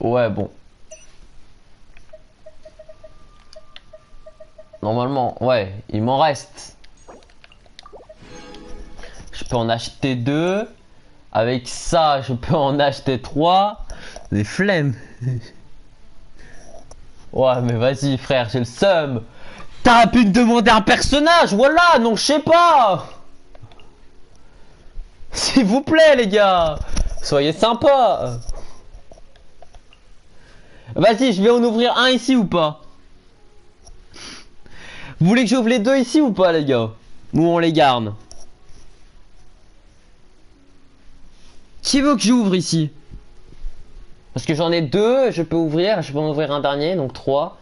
Ouais, bon. Normalement, ouais, il m'en reste. Je peux en acheter 2. Avec ça, je peux en acheter 3. Des flemmes. Ouais, mais vas-y, frère, j'ai le seum. T'as pu me demander un personnage, voilà, non, je sais pas. S'il vous plaît, les gars. Soyez sympas. Vas-y, je vais en ouvrir un ici ou pas? Vous voulez que j'ouvre les 2 ici ou pas, les gars? Ou on les garde? Qui veut que j'ouvre ici? Parce que j'en ai 2, je peux en ouvrir un dernier, donc 3.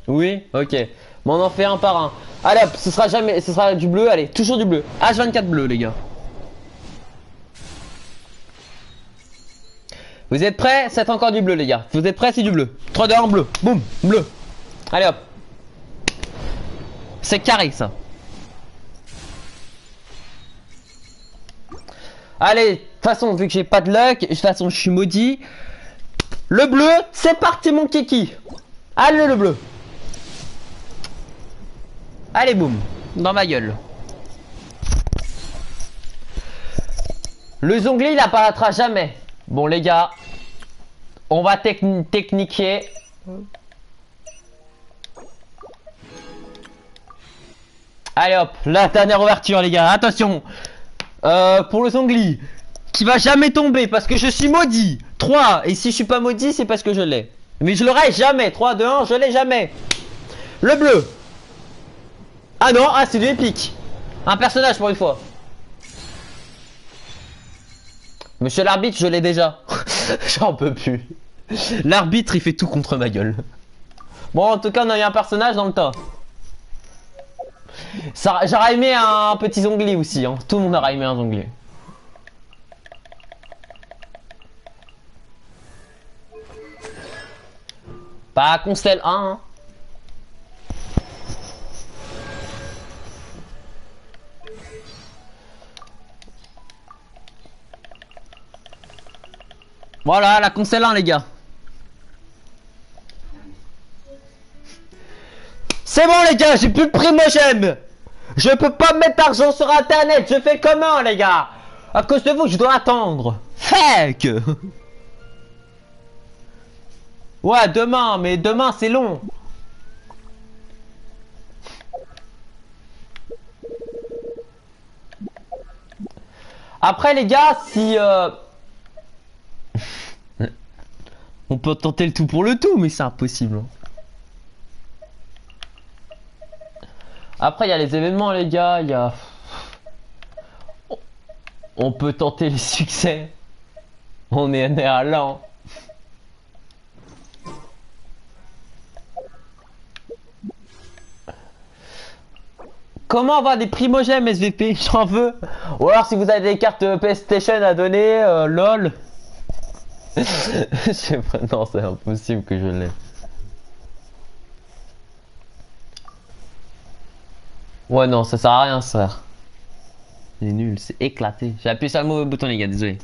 Oui, ok. Bon, on en fait un par un. Allez hop, ce sera du bleu, allez, toujours du bleu. H24 bleu, les gars. Vous êtes prêts? C'est encore du bleu, les gars. Vous êtes prêts? C'est du bleu. 3, 2, 1, bleu. Boum, bleu. Allez hop. C'est carré, ça. Allez, de toute façon, vu que j'ai pas de luck, de toute façon, je suis maudit. Le bleu, c'est parti, mon kiki. Allez, le bleu. Allez, boum. Dans ma gueule. Le zonglier, il apparaîtra jamais. Bon, les gars. On va techniquer. Allez hop, la dernière ouverture, les gars. Attention. Pour le zonglier. Qui va jamais tomber parce que je suis maudit. 3. Et si je suis pas maudit, c'est parce que je l'ai. Mais je l'aurai jamais. 3, 2, 1, je l'ai jamais. Le bleu. Ah non, ah c'est du épique. Un personnage pour une fois. Monsieur l'arbitre, je l'ai déjà. J'en peux plus. L'arbitre, il fait tout contre ma gueule. Bon, en tout cas, on a eu un personnage dans le tas. J'aurais aimé un petit zonglier aussi. Hein. Tout le monde aurait aimé un zonglier. Pas Constel 1. Hein. Voilà, la console 1, les gars. C'est bon, les gars, j'ai plus de primogème. Je peux pas mettre d'argent sur internet. Je fais comment, les gars? À cause de vous, je dois attendre. Fuck. Ouais, demain, mais demain, c'est long. Après, les gars, si... On peut tenter le tout pour le tout, mais c'est impossible. Après, il y a les événements, les gars. Il y a... On peut tenter les succès. On est né à l'an. Comment avoir des primogèmes SVP? J'en veux. Ou alors si vous avez des cartes PlayStation à donner, lol. Je sais pas, non, c'est impossible que je l'ai. Ouais, non, ça sert à rien, ça. C'est nul, c'est éclaté. J'ai appuyé sur le mauvais bouton, les gars, désolé.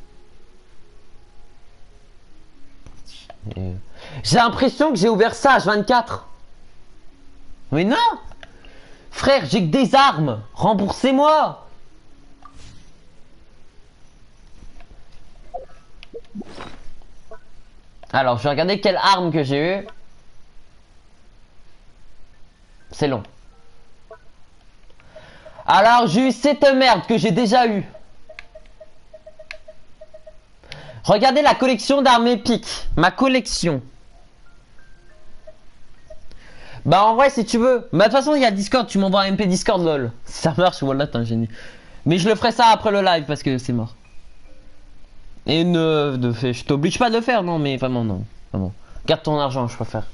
J'ai l'impression que j'ai ouvert ça H24. Mais non! Frère, j'ai que des armes! Remboursez-moi! Alors, je vais regarder quelle arme que j'ai eu. C'est long. Alors, j'ai eu cette merde que j'ai déjà eu. Regardez la collection d'armes épiques. Ma collection. Bah en vrai si tu veux. Mais de toute façon il y a Discord, tu m'envoies un MP Discord lol. Si ça marche, voilà t'es un génie. Mais je le ferai ça après le live parce que c'est mort. Et je t'oblige pas de le faire, non mais vraiment non. Vraiment. Garde ton argent, je préfère.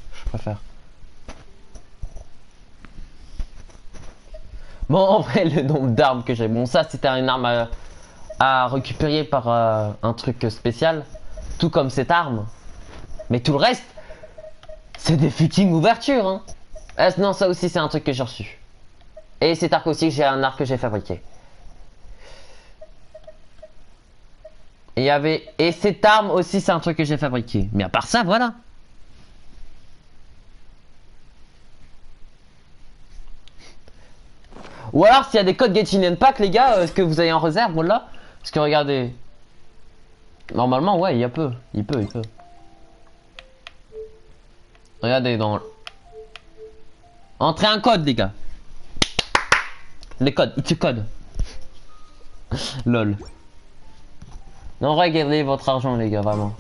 Bon en vrai le nombre d'armes que j'ai. Bon ça c'était une arme à récupérer par un truc spécial. Tout comme cette arme. Mais tout le reste, c'est des fucking ouvertures hein. Non, ça aussi c'est un truc que j'ai reçu. Et cet arc aussi, j'ai un arc que j'ai fabriqué. Et cette arme aussi c'est un truc que j'ai fabriqué. Mais à part ça, voilà. Ou alors s'il y a des codes Genshin Impact les gars, que vous avez en réserve, voilà. Parce que regardez. Normalement ouais, il peut. Regardez dans... Entrez un code les gars. Les codes, it's a code. Lol. Non, regardez votre argent les gars, vraiment.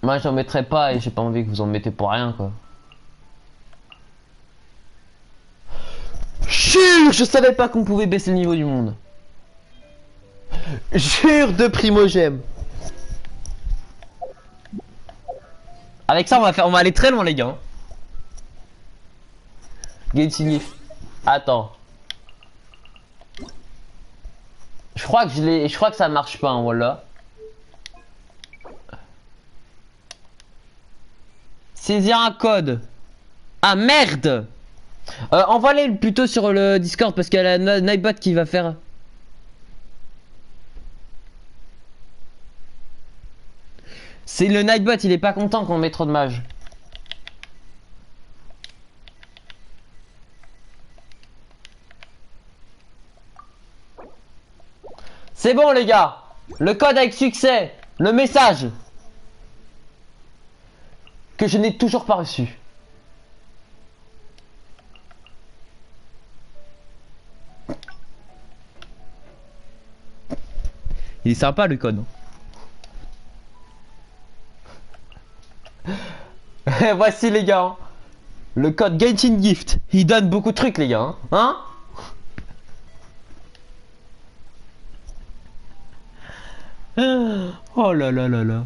Moi j'en mettrai pas et j'ai pas envie que vous en mettez pour rien quoi. Jure, je savais pas qu'on pouvait baisser le niveau du monde. Jure de primogème. Avec ça on va aller très loin les gars. Genshin. Attends. Je crois que ça marche pas, hein, voilà. Saisir un code. Ah merde. Envoie-les plutôt sur le Discord parce qu'il y a la Nightbot qui va faire. C'est le Nightbot, il est pas content qu'on met trop de mages. C'est bon les gars. Le code avec succès. Le message. Que je n'ai toujours pas reçu. Il est sympa le code. Voici les gars. Le code Genshin Gift. Il donne beaucoup de trucs les gars. Hein? Oh là là là là.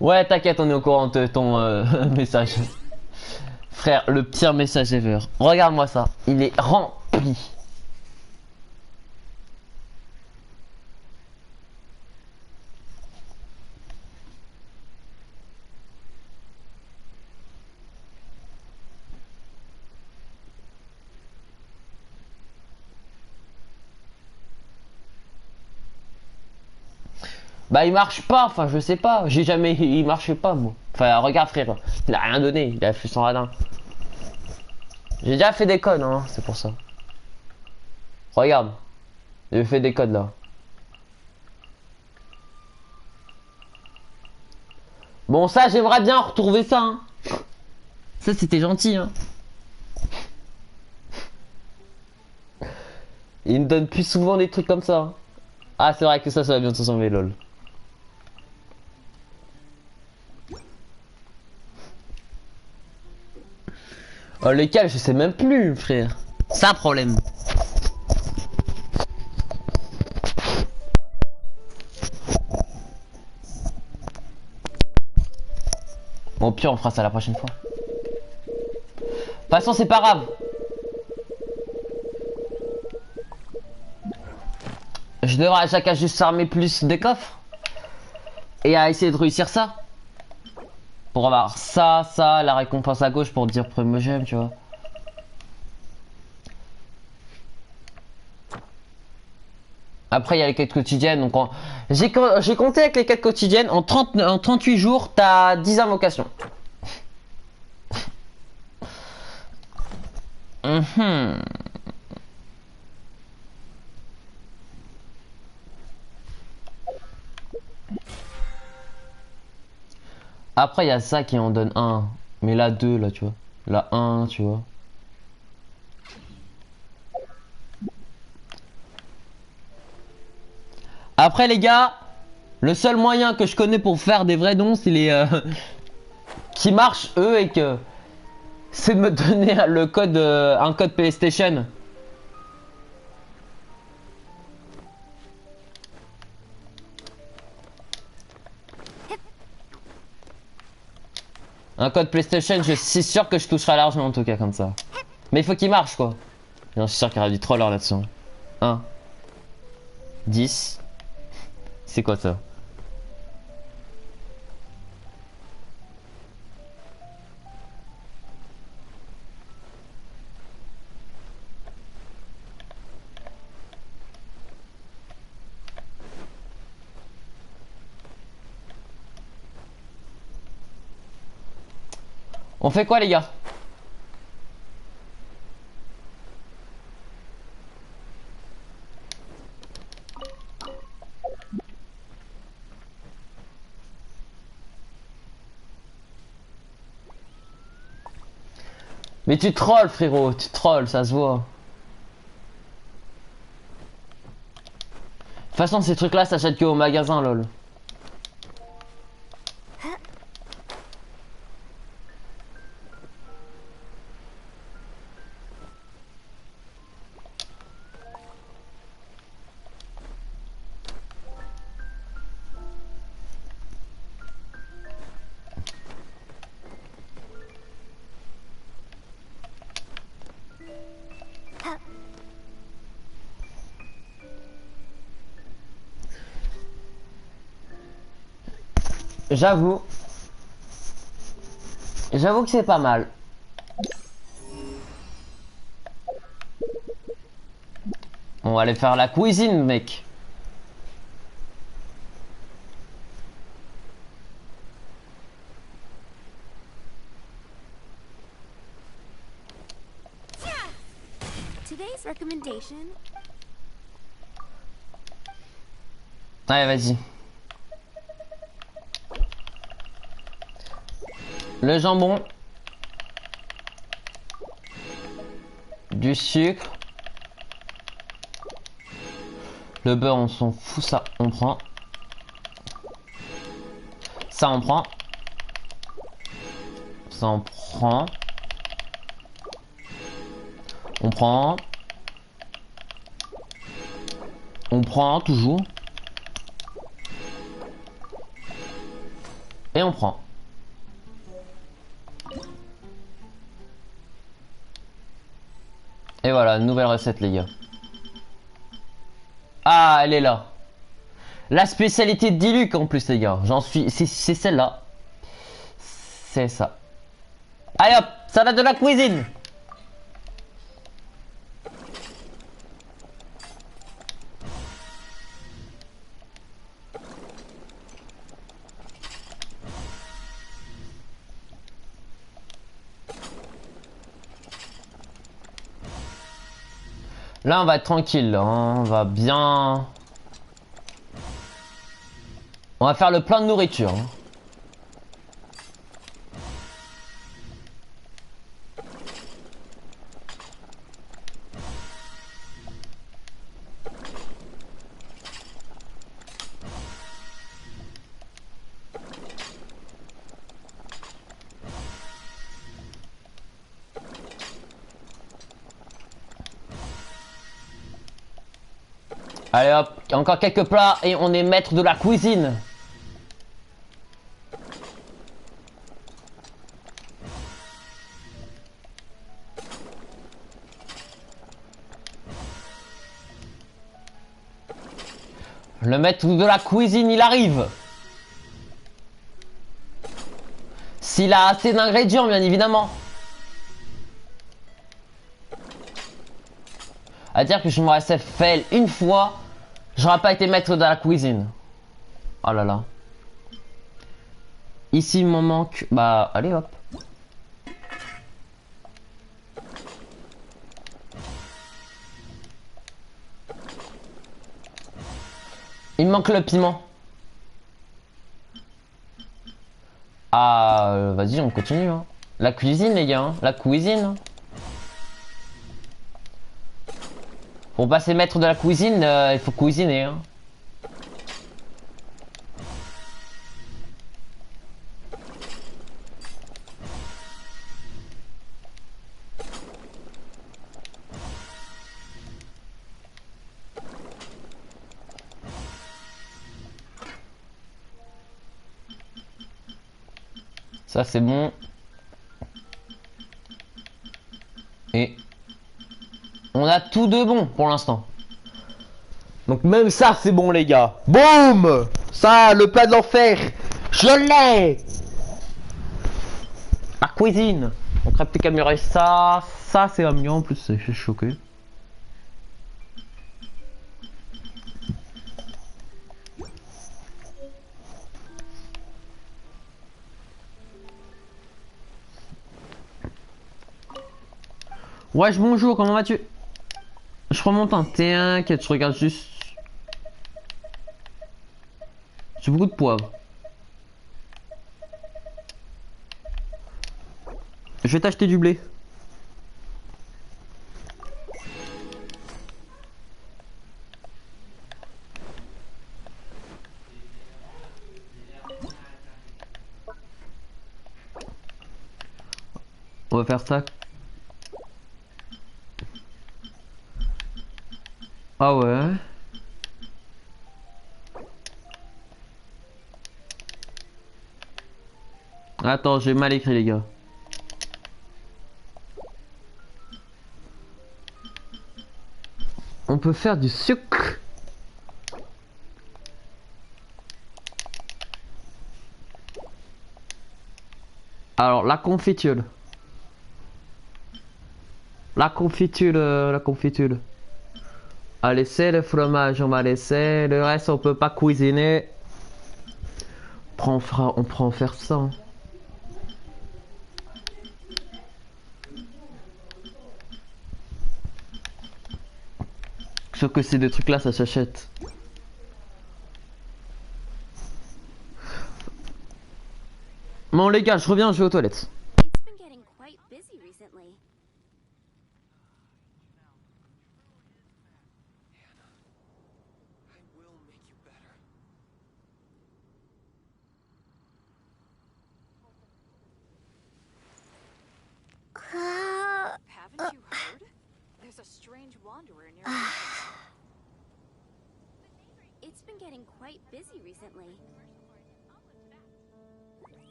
Ouais t'inquiète, on est au courant de ton message. Frère, le pire message ever. Regarde-moi ça. Il est rempli. Bah il marche pas, enfin je sais pas, il marchait pas moi. Enfin regarde frère, il a rien donné, il a fait son radin. J'ai déjà fait des codes hein, c'est pour ça. Regarde, j'ai fait des codes là. Bon ça j'aimerais bien retrouver ça hein. Ça c'était gentil hein. Il me donne plus souvent des trucs comme ça hein. Ah c'est vrai que ça va bientôt s'enlever lol. Oh, lesquels je sais même plus frère. C'est un problème. Au pire, on fera ça la prochaine fois. De toute façon, c'est pas grave. Je devrais à chacun juste armer plus des coffres. Et à essayer de réussir ça. Pour avoir ça, la récompense à gauche pour dire primogème, tu vois. Après, il y a les quêtes quotidiennes. Donc, j'ai compté avec les quêtes quotidiennes. En 38 jours, t'as 10 invocations. Après, il y a ça qui en donne un. Mais là, 2, là, tu vois. Là, 1, tu vois. Après, les gars, le seul moyen que je connais pour faire des vrais dons, c'est les... qui marchent, eux, et que... c'est de me donner le code, un code PlayStation. Un code PlayStation, je suis sûr que je toucherai l'argent en tout cas comme ça. Mais il faut qu'il marche quoi. Non, je suis sûr qu'il y aura du troller là-dessus. 1. 10. C'est quoi ça? On fait quoi les gars? Mais tu trolls frérot, tu trolls, ça se voit. De toute façon ces trucs là s'achètent que au magasin lol. J'avoue. J'avoue que c'est pas mal. On va aller faire la cuisine, mec. Today's recommendation. Allez, vas-y. Le jambon, du sucre, le beurre on s'en fout, ça on prend, ça on prend, ça on prend, on prend toujours, et on prend. Et voilà, nouvelle recette les gars. Ah, elle est là. La spécialité de Diluc en plus les gars. J'en suis... C'est celle-là. C'est ça. Allez hop, ça va de la cuisine. Là, on va être tranquille, là, hein. On va bien... On va faire le plein de nourriture. Hein. Allez hop, encore quelques plats et on est maître de la cuisine. Le maître de la cuisine, il arrive. S'il a assez d'ingrédients, bien évidemment. À dire que je m'aurais fait une fois, j'aurais pas été maître de la cuisine. Oh là là. Ici, il m'en manque. Bah, allez hop. Il me manque le piment. Ah, vas-y, on continue. Hein. La cuisine, les gars. Hein. La cuisine. Pour passer maître de la cuisine, il faut cuisiner. Hein. Ça c'est bon. Et on a tout de bon pour l'instant. Donc même ça c'est bon les gars. Boum. Ça, le plat de l'enfer. Je l'ai. La cuisine. On crée plus qu'à améliorer ça. Ça c'est mieux en plus, je suis choqué. Wesh, bonjour, comment vas-tu? Je remonte un T1, que tu regardes juste. J'ai beaucoup de poivre. Je vais t'acheter du blé. On va faire ça. Ah ouais. Attends, j'ai mal écrit les gars. On peut faire du sucre. Alors la confiture. La confiture, la confiture. On va laisser le fromage, on va laisser le reste, on peut pas cuisiner. On prend faire ça. Hein. Sauf que ces deux trucs là ça s'achète. Bon les gars, je reviens, je vais aux toilettes. Haven't you heard? There's a strange wanderer near. It's been getting quite busy recently.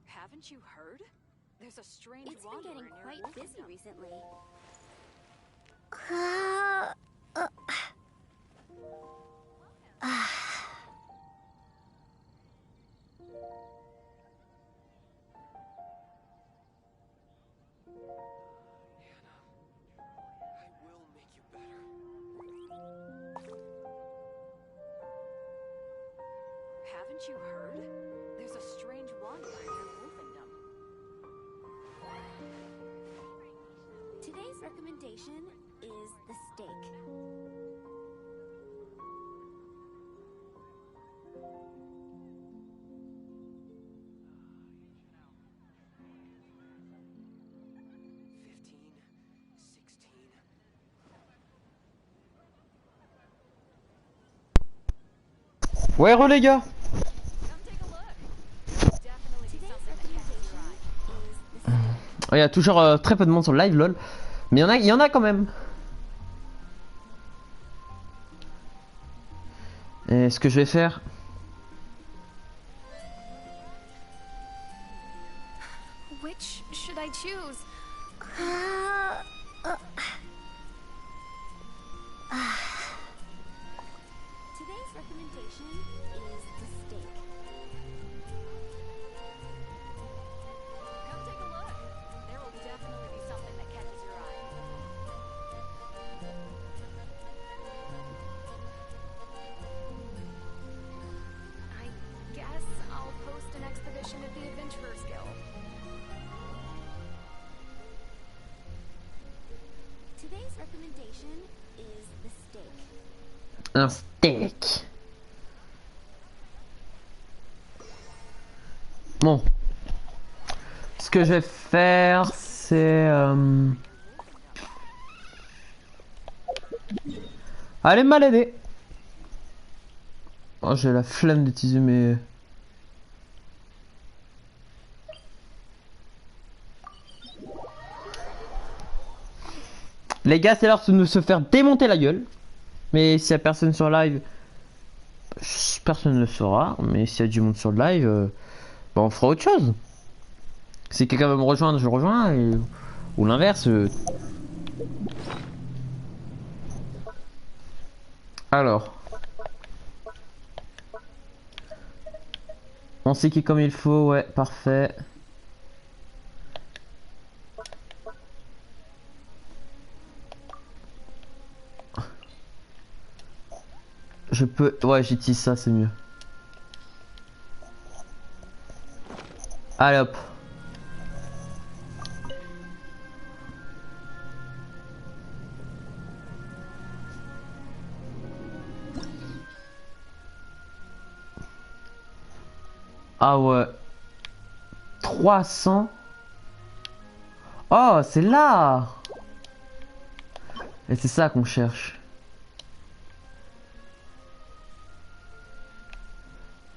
Haven't you heard? There's a strange It's been wanderer getting near quite Wolfendom. busy recently. Haven't you heard? There's a strange wanderer near Wolfendom. Today's recommendation is the steak. Ouais, re les gars. Il y a toujours très peu de monde sur le live, lol. Mais il y en a quand même. Et ce que je vais faire... Which should I choose? Today's recommendation is the steak. Come take a look. There will definitely be something that catches your eye. I guess I'll post an expedition at the Adventurers Guild. Today's recommendation is the steak. Un steak. Bon. Ce que je vais faire, c'est... Allez me balader. Oh, j'ai la flemme d'utiliser mes... Les gars, c'est l'heure de se faire démonter la gueule. Mais s'il y a personne sur live, personne ne le saura. Mais s'il y a du monde sur le live, bah on fera autre chose. Si quelqu'un veut me rejoindre, je le rejoins. Ou l'inverse. Alors. On s'équipe comme il faut, ouais, parfait. Je peux... Ouais, j'utilise ça, c'est mieux. Allez hop. Ah ouais. 300. Oh, c'est là. Et c'est ça qu'on cherche.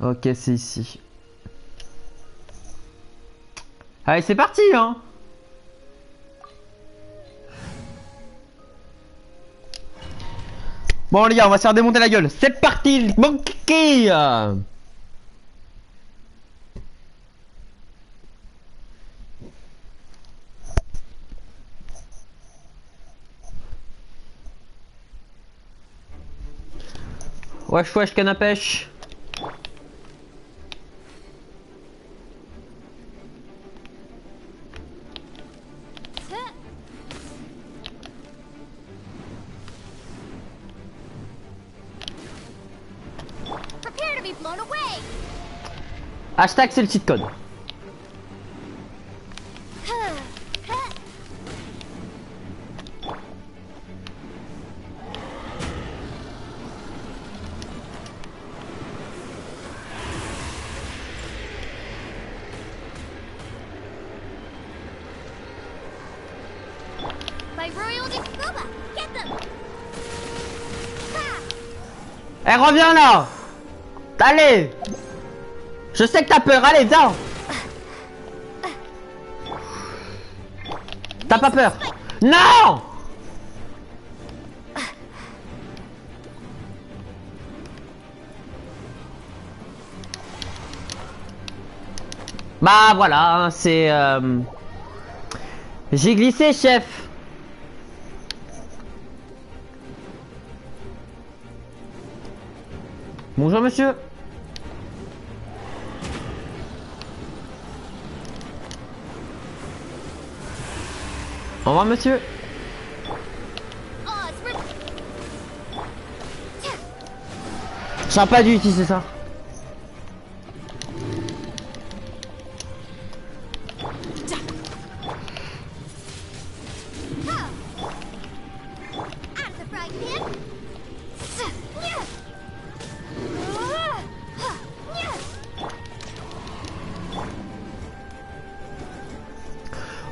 Ok, c'est ici. Allez, c'est parti, hein. Bon, les gars, on va se faire démonter la gueule. C'est parti, mon kiki. Wesh, wesh, canne à pêche. Prepare to be blown away. Hashtag c'est le cheat code. My royal scuba, get them. Eh, reviens là. Allez. Je sais que t'as peur, allez, viens. T'as pas peur? Non. Bah voilà, c'est... J'ai glissé, chef. Bonjour, monsieur. Au revoir, monsieur. J'aurais pas dû utiliser ça.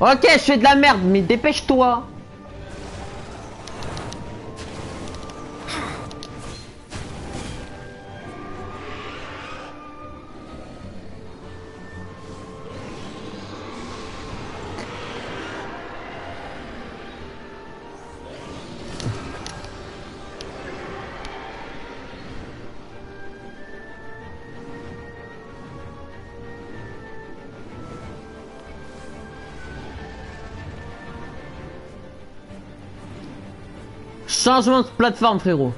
Ok, je fais de la merde, mais dépêche-toi. Changement de plateforme, frérot.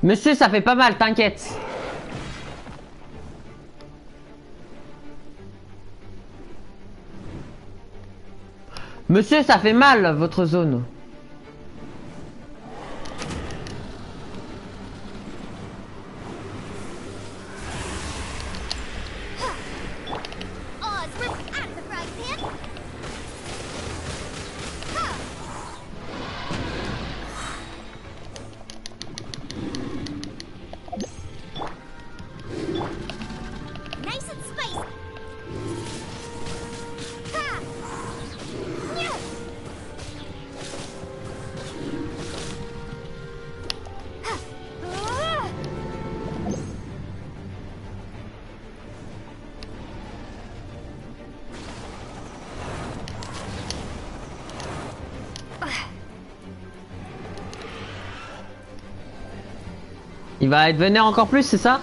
Monsieur, ça fait pas mal, t'inquiète. Monsieur, ça fait mal, votre zone. Il va être vénère encore plus, c'est ça?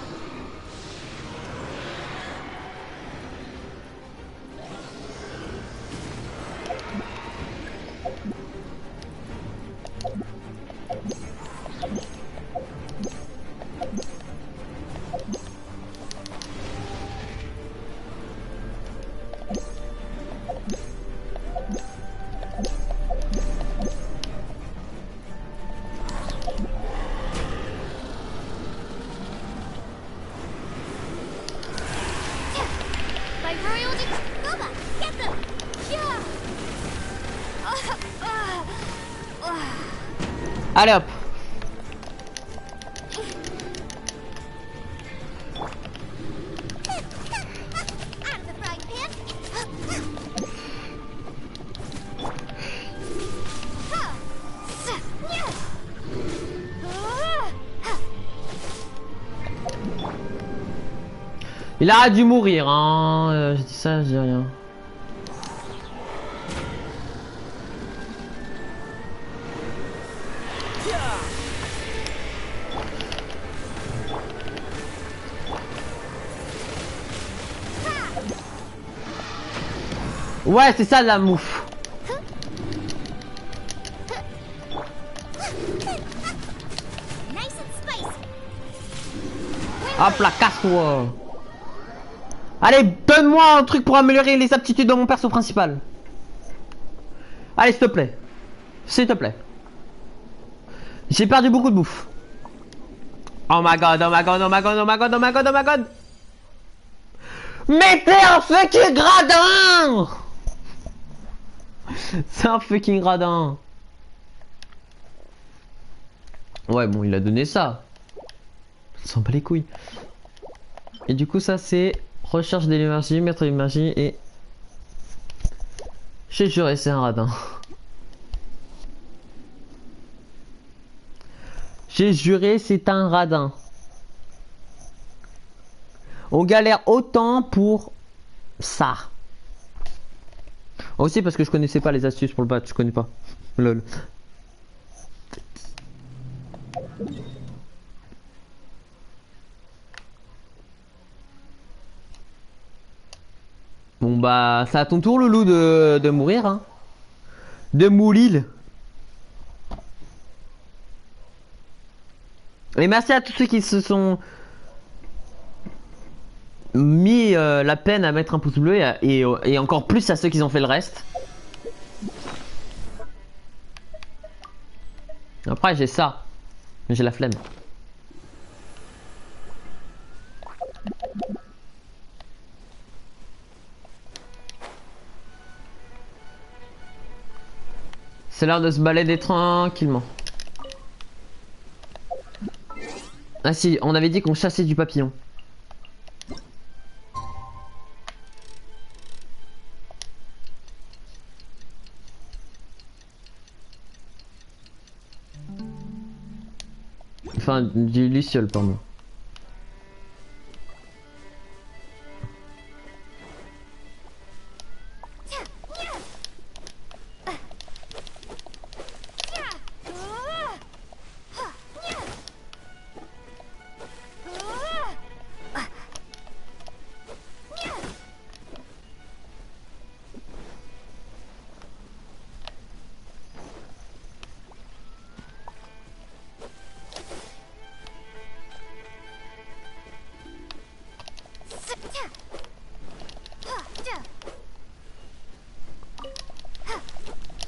Allez hop. Il a dû mourir, hein. Je dis ça, je dis rien. Ouais, c'est ça la mouffe. Hop la casse-toi. Allez, donne-moi un truc pour améliorer les aptitudes de mon perso principal. Allez, s'il te plaît. S'il te plaît. J'ai perdu beaucoup de bouffe. Oh my god, oh my god, oh my god, oh my god, oh my god, oh my god. Mais t'es un fucking gradin. C'est un fucking radin. Ouais, bon, il a donné ça. Il s'en bat les couilles. Et du coup, ça, c'est recherche de l'énergie, mettre l'énergie et... J'ai juré, c'est un radin. J'ai juré, c'est un radin. On galère autant pour ça. Aussi parce que je connaissais pas les astuces pour le battre, je connais pas. Lol. Bon bah, c'est à ton tour Loulou de mourir, hein. De mourir. Et merci à tous ceux qui se sont mis la peine à mettre un pouce bleu et encore plus à ceux qui ont fait le reste. Après j'ai ça, mais j'ai la flemme. C'est l'heure de se balader tranquillement. Ah si, on avait dit qu'on chassait du papillon. Enfin, du luciole, pardon.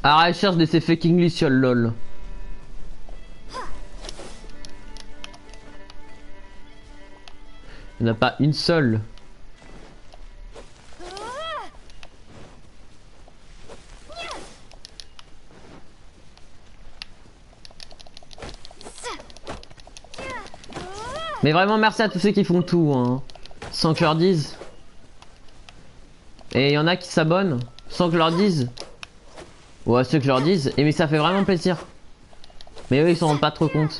À la recherche de ces fucking lucioles, lol. Il n'y en a pas une seule. Mais vraiment merci à tous ceux qui font tout, hein. Sans que je leur dise. Et il y en a qui s'abonnent sans que je leur dise. Ou à ceux que je leur dise. Et mais ça fait vraiment plaisir. Mais eux ils s'en rendent pas trop compte.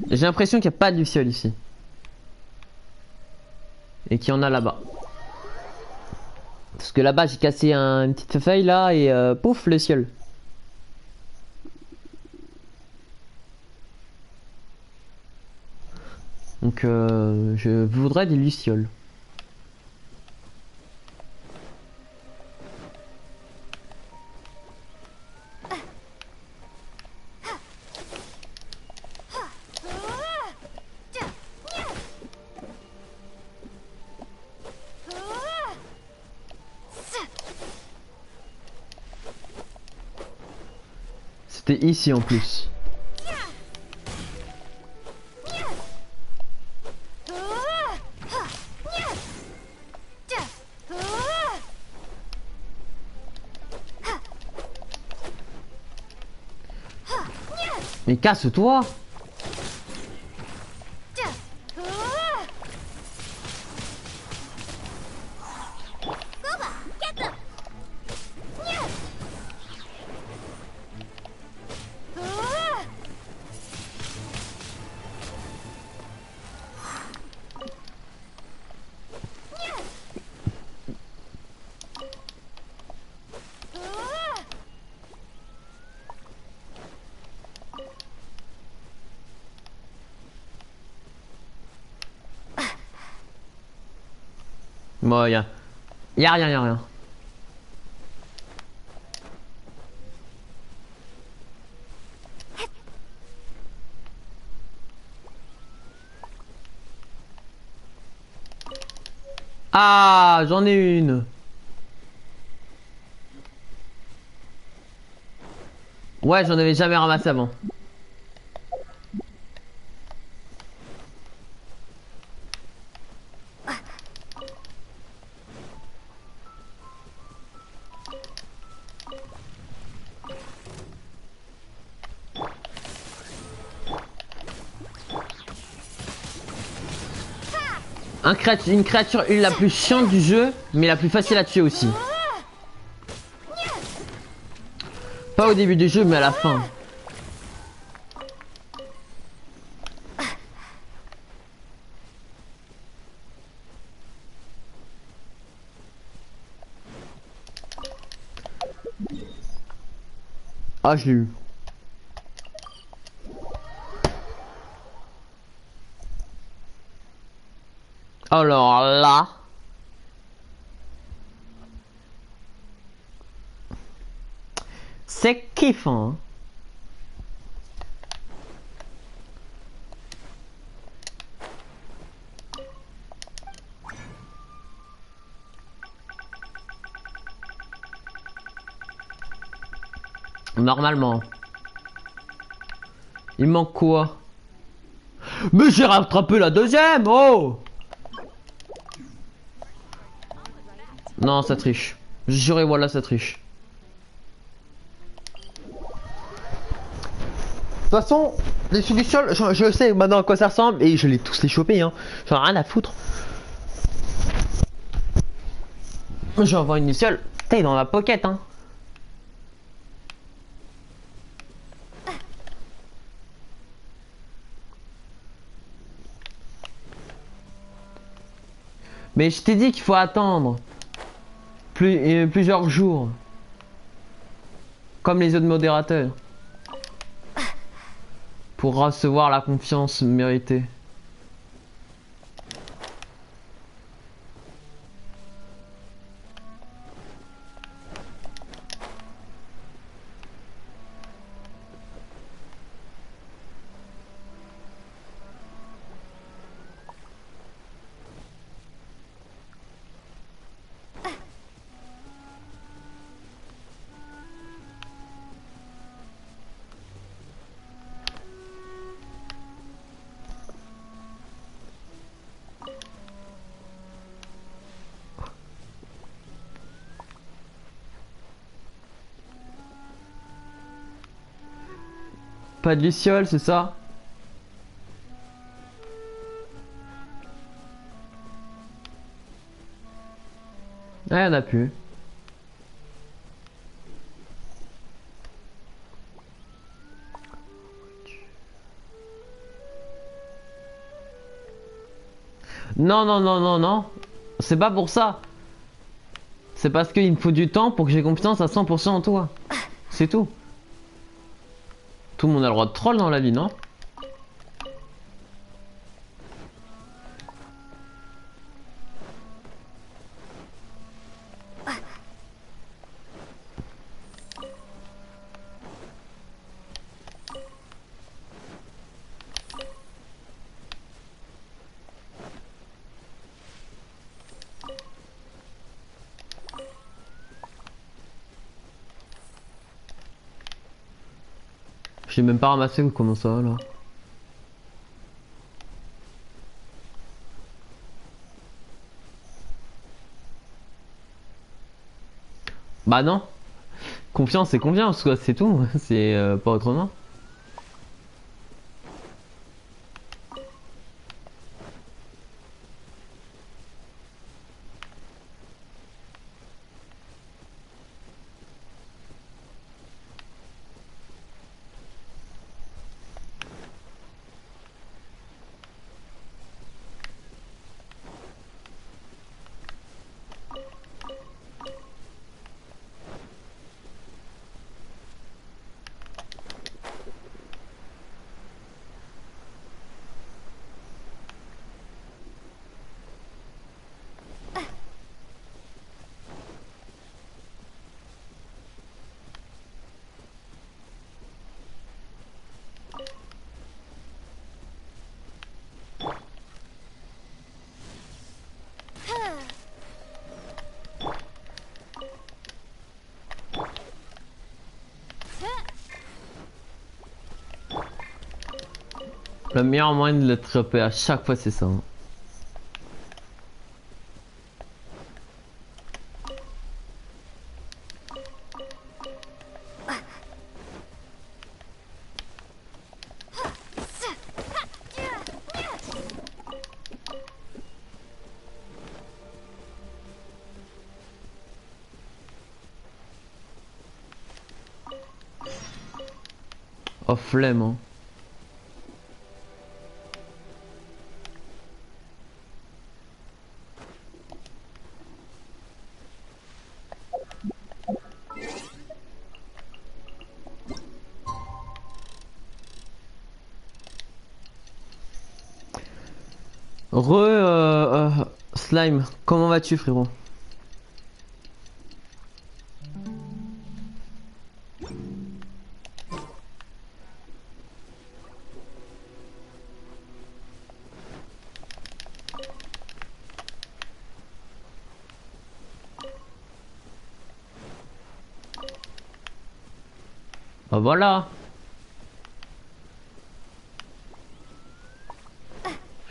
J'ai l'impression qu'il n'y a pas de luciole ici. Et qu'il y en a là-bas. Parce que là-bas j'ai cassé une petite feuille là et pouf, le ciel. Donc je voudrais des lucioles. C'était ici en plus. Mais casse-toi! Bon, y'a rien, y'a rien. Ah, j'en ai une. Ouais, j'en avais jamais ramassé avant. Une créature la plus chiante du jeu, mais la plus facile à tuer aussi. Pas au début du jeu, mais à la fin. Ah, je l'ai eu. Alors là... c'est kiffant. Hein. Normalement. Il manque quoi? Mais j'ai rattrapé la deuxième, oh! Non, ça triche. Juré, voilà, ça triche. De toute façon, les lucioles, je sais maintenant à quoi ça ressemble et je l'ai tous les chopés, hein. J'en ai rien à foutre. J'envoie une luciole, t'es dans la pocket, hein. Mais je t'ai dit qu'il faut attendre plusieurs jours. Comme les autres modérateurs. Pour recevoir la confiance méritée. Pas de luciole, c'est ça? Ah, y'en a plus. Non, non, non, non, non. C'est pas pour ça. C'est parce qu'il me faut du temps pour que j'ai confiance à 100% en toi. C'est tout. Tout le monde a le droit de troll dans la vie, non? J'ai même pas ramassé ou comment ça là? Bah non. Confiance c'est confiance quoi, c'est tout. C'est pas autrement. Le meilleur moyen de le trapper à chaque fois c'est ça. Hein. Oh flemme hein. Slime, comment vas-tu frérot? Ah voilà.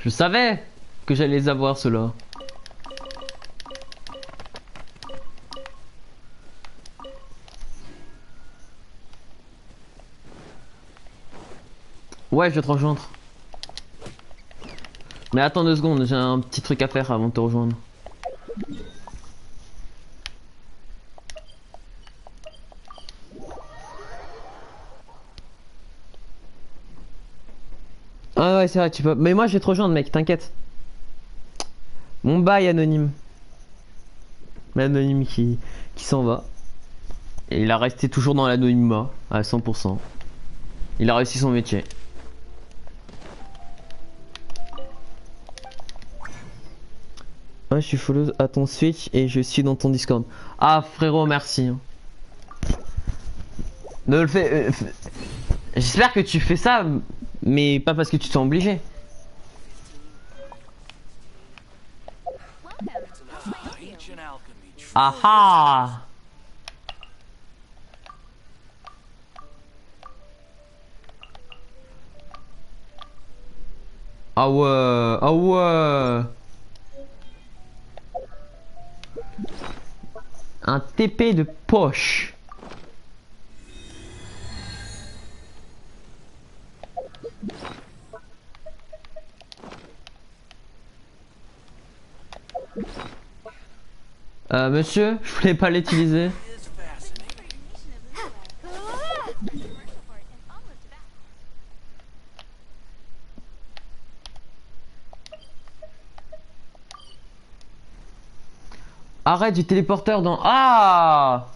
Je savais que j'allais les avoir ceux-là. Ouais, je vais te rejoindre. Mais attends 2 secondes, j'ai un petit truc à faire avant de te rejoindre. Ah ouais, c'est vrai, tu peux. Mais moi je vais te rejoindre, mec, t'inquiète. Mon bail anonyme. L'anonyme qui s'en va. Et il a resté toujours dans l'anonymat à 100%. Il a réussi son métier. Ouais, je suis follow à ton Switch et je suis dans ton Discord. Ah frérot, merci. Ne le fais. J'espère que tu fais ça, mais pas parce que tu t'es obligé. Ah ah. Ah ouais, ah ouais. Un TP de poche. Monsieur, je voulais pas l'utiliser. Arrête du téléporteur dans... Ah!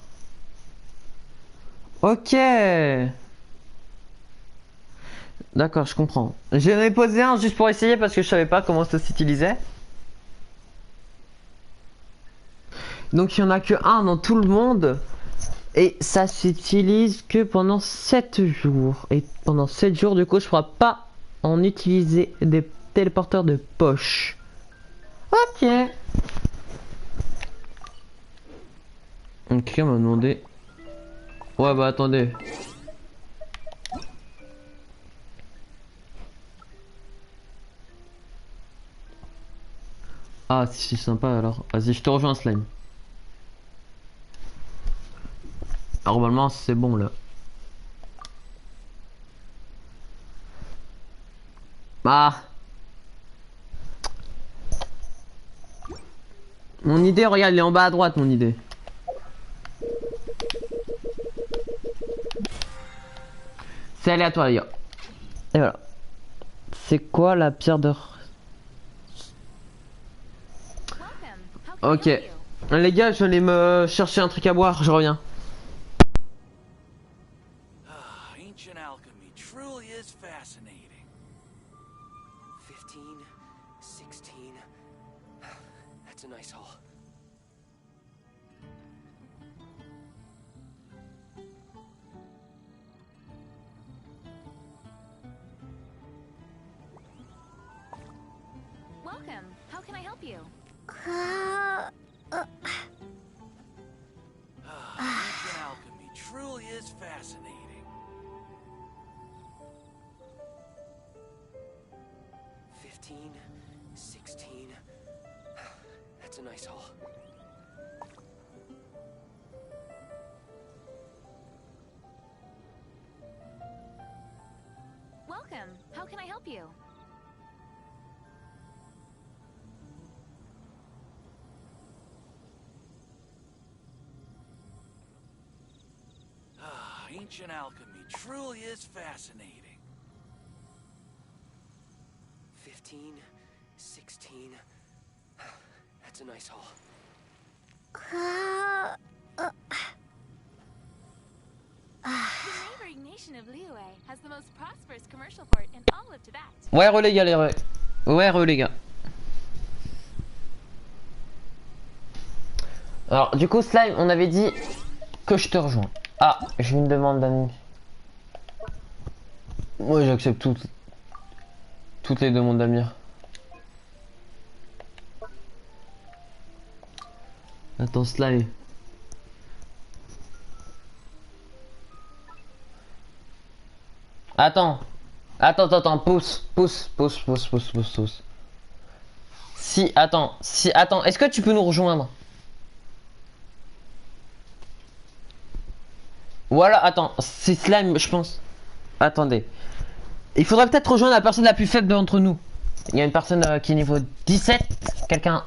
Ok. D'accord, je comprends. J'en ai posé un juste pour essayer parce que je savais pas comment ça s'utilisait. Donc il y en a que un dans tout le monde. Et ça s'utilise que pendant 7 jours. Et pendant 7 jours, du coup, je pourrai pas en utiliser des téléporteurs de poche. Ok. Donc quelqu'un m'a demandé... Ouais bah attendez. Ah c'est sympa alors. Vas-y, je te rejoins slime. Ah, normalement c'est bon là. Ah. Mon idée, regarde, elle est en bas à droite, mon idée. C'est aléatoire, les gars. Et voilà. C'est quoi la pierre de... Ok. Les gars, je vais aller me chercher un truc à boire, je reviens. Ancient alchemy truly is fascinating. 15, 16. That's a nice haul. Welcome. How can I help you? Ancient alchemy truly is fascinating. 15, 16. That's a nice haul. Welcome. How can I help you? Ancient alchemy truly is fascinating. 15, 16. That's a nice haul. The neighboring nation of Liyue has the most prosperous commercial port in all of Tibet. Ouais, les gars, ouais, les gars. Alors, du coup, Slime, on avait dit que je te rejoins. Ah, j'ai une demande d'amis. Moi, j'accepte toutes les demandes d'Amir. Attends, Slime. Attends. Attends, pousse. Si, attends, est-ce que tu peux nous rejoindre? Voilà, attends, c'est slime, je pense. Attendez. Il faudrait peut-être rejoindre la personne la plus faible d'entre nous. Il y a une personne qui est niveau 17, quelqu'un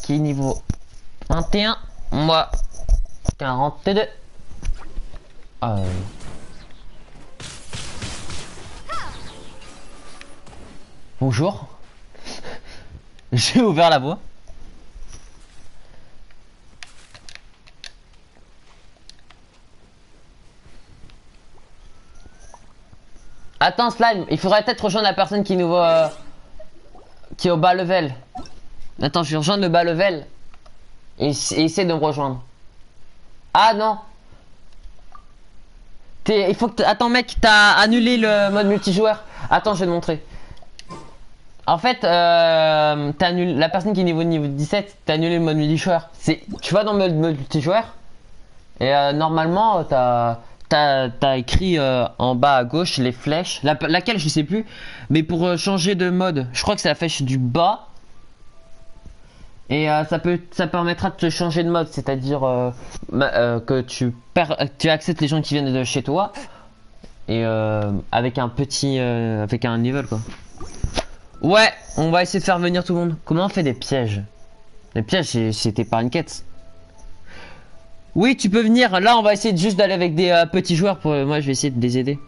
qui est niveau 21, moi 42. Bonjour. J'ai ouvert la voie. Attends, slime, il faudrait peut-être rejoindre la personne qui nous voit, qui est au bas level. Attends, je vais rejoindre le bas level et essayer de me rejoindre. Ah non. Il faut que attends mec, t'as annulé le mode multijoueur. Attends, je vais te montrer. En fait, t'as annulé la personne qui est niveau 17, t'as annulé le mode multijoueur. Tu vas dans le mode multijoueur et normalement t'as écrit en bas à gauche les flèches, laquelle je sais plus, mais pour changer de mode, je crois que c'est la flèche du bas. Et ça permettra de te changer de mode, c'est-à-dire que tu acceptes les gens qui viennent de chez toi et avec un petit avec un niveau quoi. Ouais, on va essayer de faire venir tout le monde. Comment on fait des pièges? Les pièges, c'était pas une quête. Oui, tu peux venir. Là, on va essayer juste d'aller avec des petits joueurs. Moi, je vais essayer de les aider.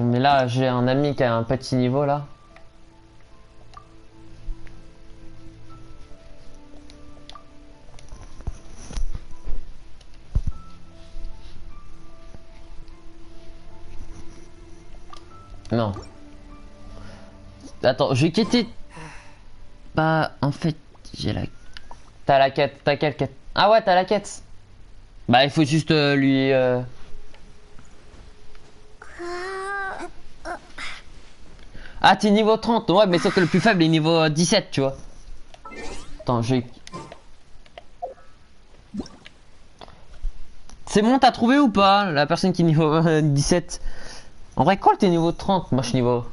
Mais là, j'ai un ami qui a un petit niveau là. Non. Attends, je vais quitter. Bah, en fait, j'ai la. T'as la quête, t'as quelle quête? Ah ouais, t'as la quête. Bah, il faut juste lui. Ah, t'es niveau 30, ouais, mais sauf que le plus faible est niveau 17, tu vois. Attends, c'est bon, t'as trouvé ou pas la personne qui est niveau 17? En vrai, quoi, t'es niveau 30? Moi, je suis niveau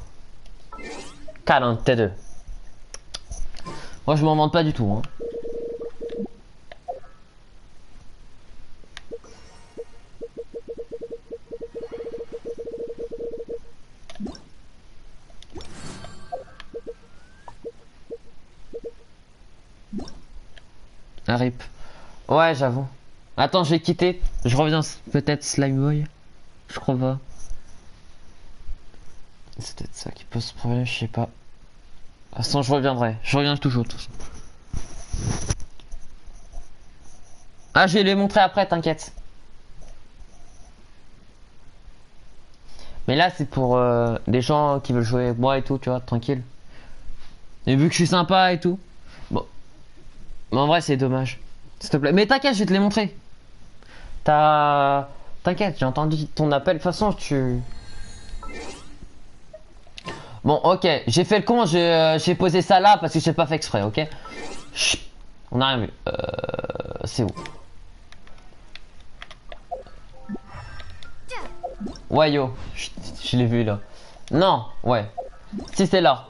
42. Moi, je m'en vante pas du tout, hein. Un rip. Ouais, j'avoue. Attends, je vais quitter. Je reviens peut-être Slime Boy. Je crois pas. C'est peut-être ça qui pose problème, je sais pas. De toute façon, je reviendrai. Je reviens toujours, de toute façon. Ah, je vais les montrer après, t'inquiète. Mais là, c'est pour des gens qui veulent jouer avec moi et tout, tu vois, tranquille. Et vu que je suis sympa et tout. Bon. Mais en vrai, c'est dommage. S'il te plaît. Mais t'inquiète, je vais te les montrer. T'inquiète, j'ai entendu ton appel. De toute façon, Bon, ok, j'ai fait le con, j'ai posé ça là parce que j'ai pas fait exprès, ok? Chut, on a rien vu. C'est où? Ouais, yo, je l'ai vu là. Non, ouais. Si, c'est là.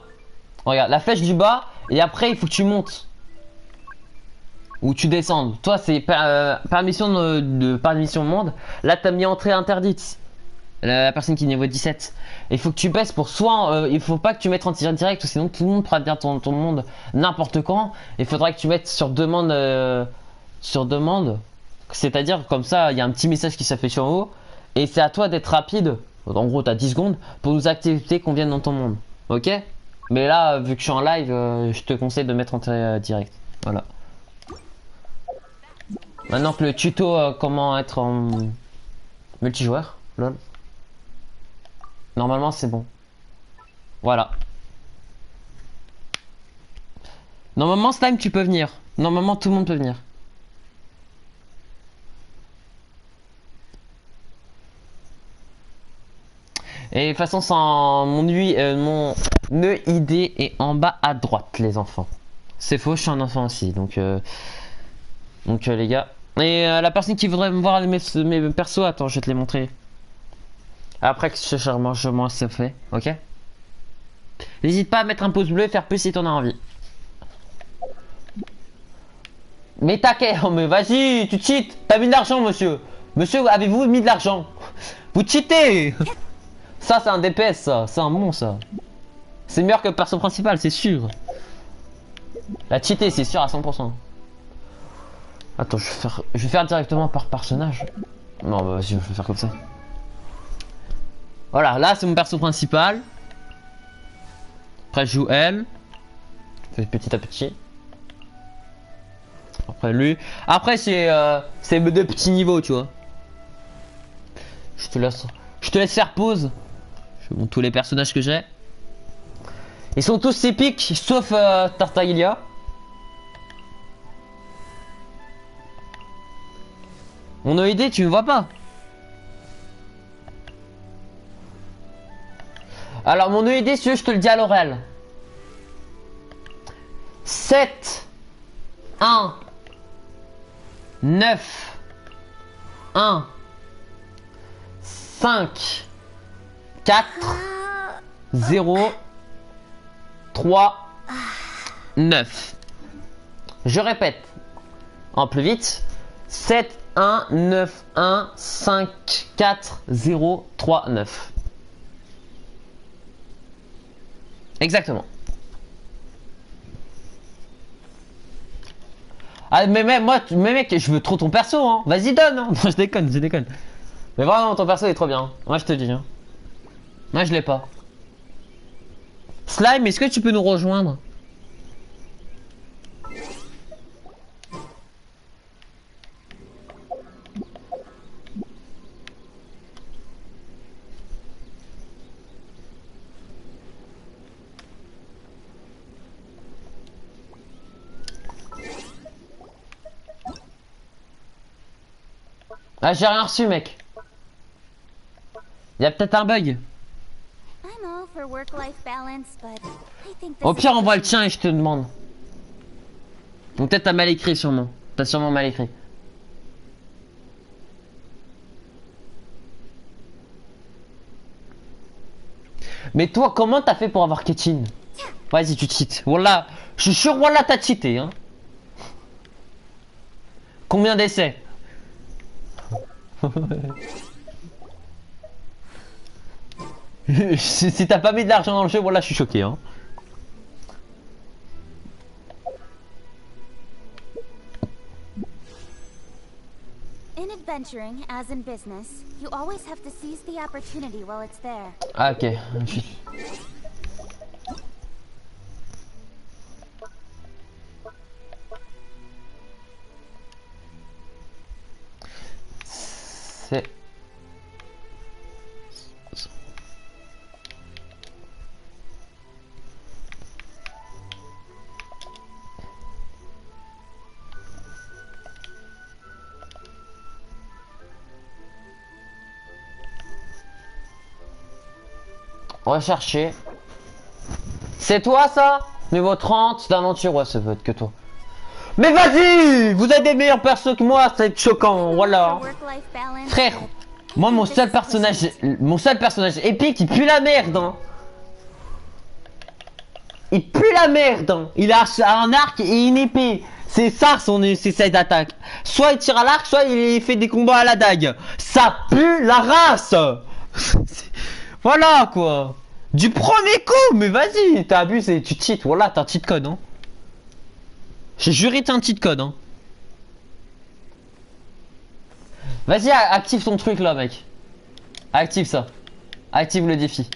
Regarde, la flèche du bas, et après, il faut que tu montes. Ou tu descendes. Toi, c'est permission permission monde. Là, t'as mis entrée interdite. La personne qui est niveau 17. Il faut que tu baisses pour soit il faut pas que tu mettes en tir direct, sinon tout le monde pourra bien ton monde n'importe quand. Il faudrait que tu mettes sur demande, c'est-à-dire comme ça il y a un petit message qui s'affiche en haut et c'est à toi d'être rapide. En gros t'as 10 secondes pour nous activer qu'on vienne dans ton monde, ok? Mais là vu que je suis en live, je te conseille de mettre en tir direct. Voilà. Maintenant que le tuto comment être en multijoueur, lol. Normalement c'est bon. Voilà. Normalement Slime tu peux venir. Normalement tout le monde peut venir. Et de toute façon mon ID est en bas à droite les enfants. C'est faux, je suis un enfant aussi. Donc les gars. Et la personne qui voudrait me voir mes persos, attends je vais te les montrer. Après que ce chargement c'est fait, ok? N'hésite pas à mettre un pouce bleu et faire plus si t'en as envie. Mais taquet, oh mais vas-y, tu cheats. T'as mis de l'argent, monsieur. Monsieur, avez-vous mis de l'argent? Vous cheatez. Ça, c'est un DPS, ça. C'est un bon, ça. C'est meilleur que le perso principal, c'est sûr. La cheater, c'est sûr à 100%. Attends, je vais faire directement par personnage. Non, bah vas-y, je vais faire comme ça. Voilà, là, c'est mon perso principal. Après, je joue elle. Je fais petit à petit. Après lui. Après c'est de petits niveaux, tu vois. Je te laisse faire pause. Je montre tous les personnages que j'ai. Ils sont tous épiques, sauf Tartaglia. Mon OID, tu me vois pas. Alors mon OID, si tu veux, je te le dis à l'oral. 7 1 9 1 5 4 0 3 9. Je répète en plus vite. 7 1 9 1 5 4 0 3 9. Exactement. Ah mais moi, mais mec, je veux trop ton perso, hein. Vas-y donne, hein. Non, je déconne. Mais vraiment, ton perso est trop bien. Moi, je te dis, hein. Moi, je l'ai pas. Slime, est-ce que tu peux nous rejoindre? Ah, j'ai rien reçu, mec. Il y a peut-être un bug. Au pire, envoie le tien et je te demande. Ou peut-être t'as mal écrit, sûrement. T'as sûrement mal écrit. Mais toi, comment t'as fait pour avoir Ketchin? Vas-y, tu cheats. Wallah, je suis sûr, Wallah, t'as cheaté, hein. Combien d'essais? Si t'as pas mis de l'argent dans le jeu, voilà, je suis choqué, hein. In adventuring, as in business, you always have to seize the opportunity while it's there. Ah, ok. C'est... Rechercher. C'est toi ça? Niveau 30 d'aventure, ouais, ça peut être que toi. Mais vas-y! Vous êtes des meilleurs persos que moi, c'est choquant, voilà. Frère, moi mon seul personnage épique, il pue la merde, hein. Il pue la merde, hein. Il a un arc et une épée. C'est ça c'est cette attaque. Soit il tire à l'arc, soit il fait des combats à la dague. Ça pue la race. Voilà quoi. Du premier coup, mais vas-y, t'as abusé, tu cheats, voilà, t'as un cheat code, hein. J'ai juré t'as un cheat code, hein. Vas-y, active ton truc là, mec. Active ça. Active le défi.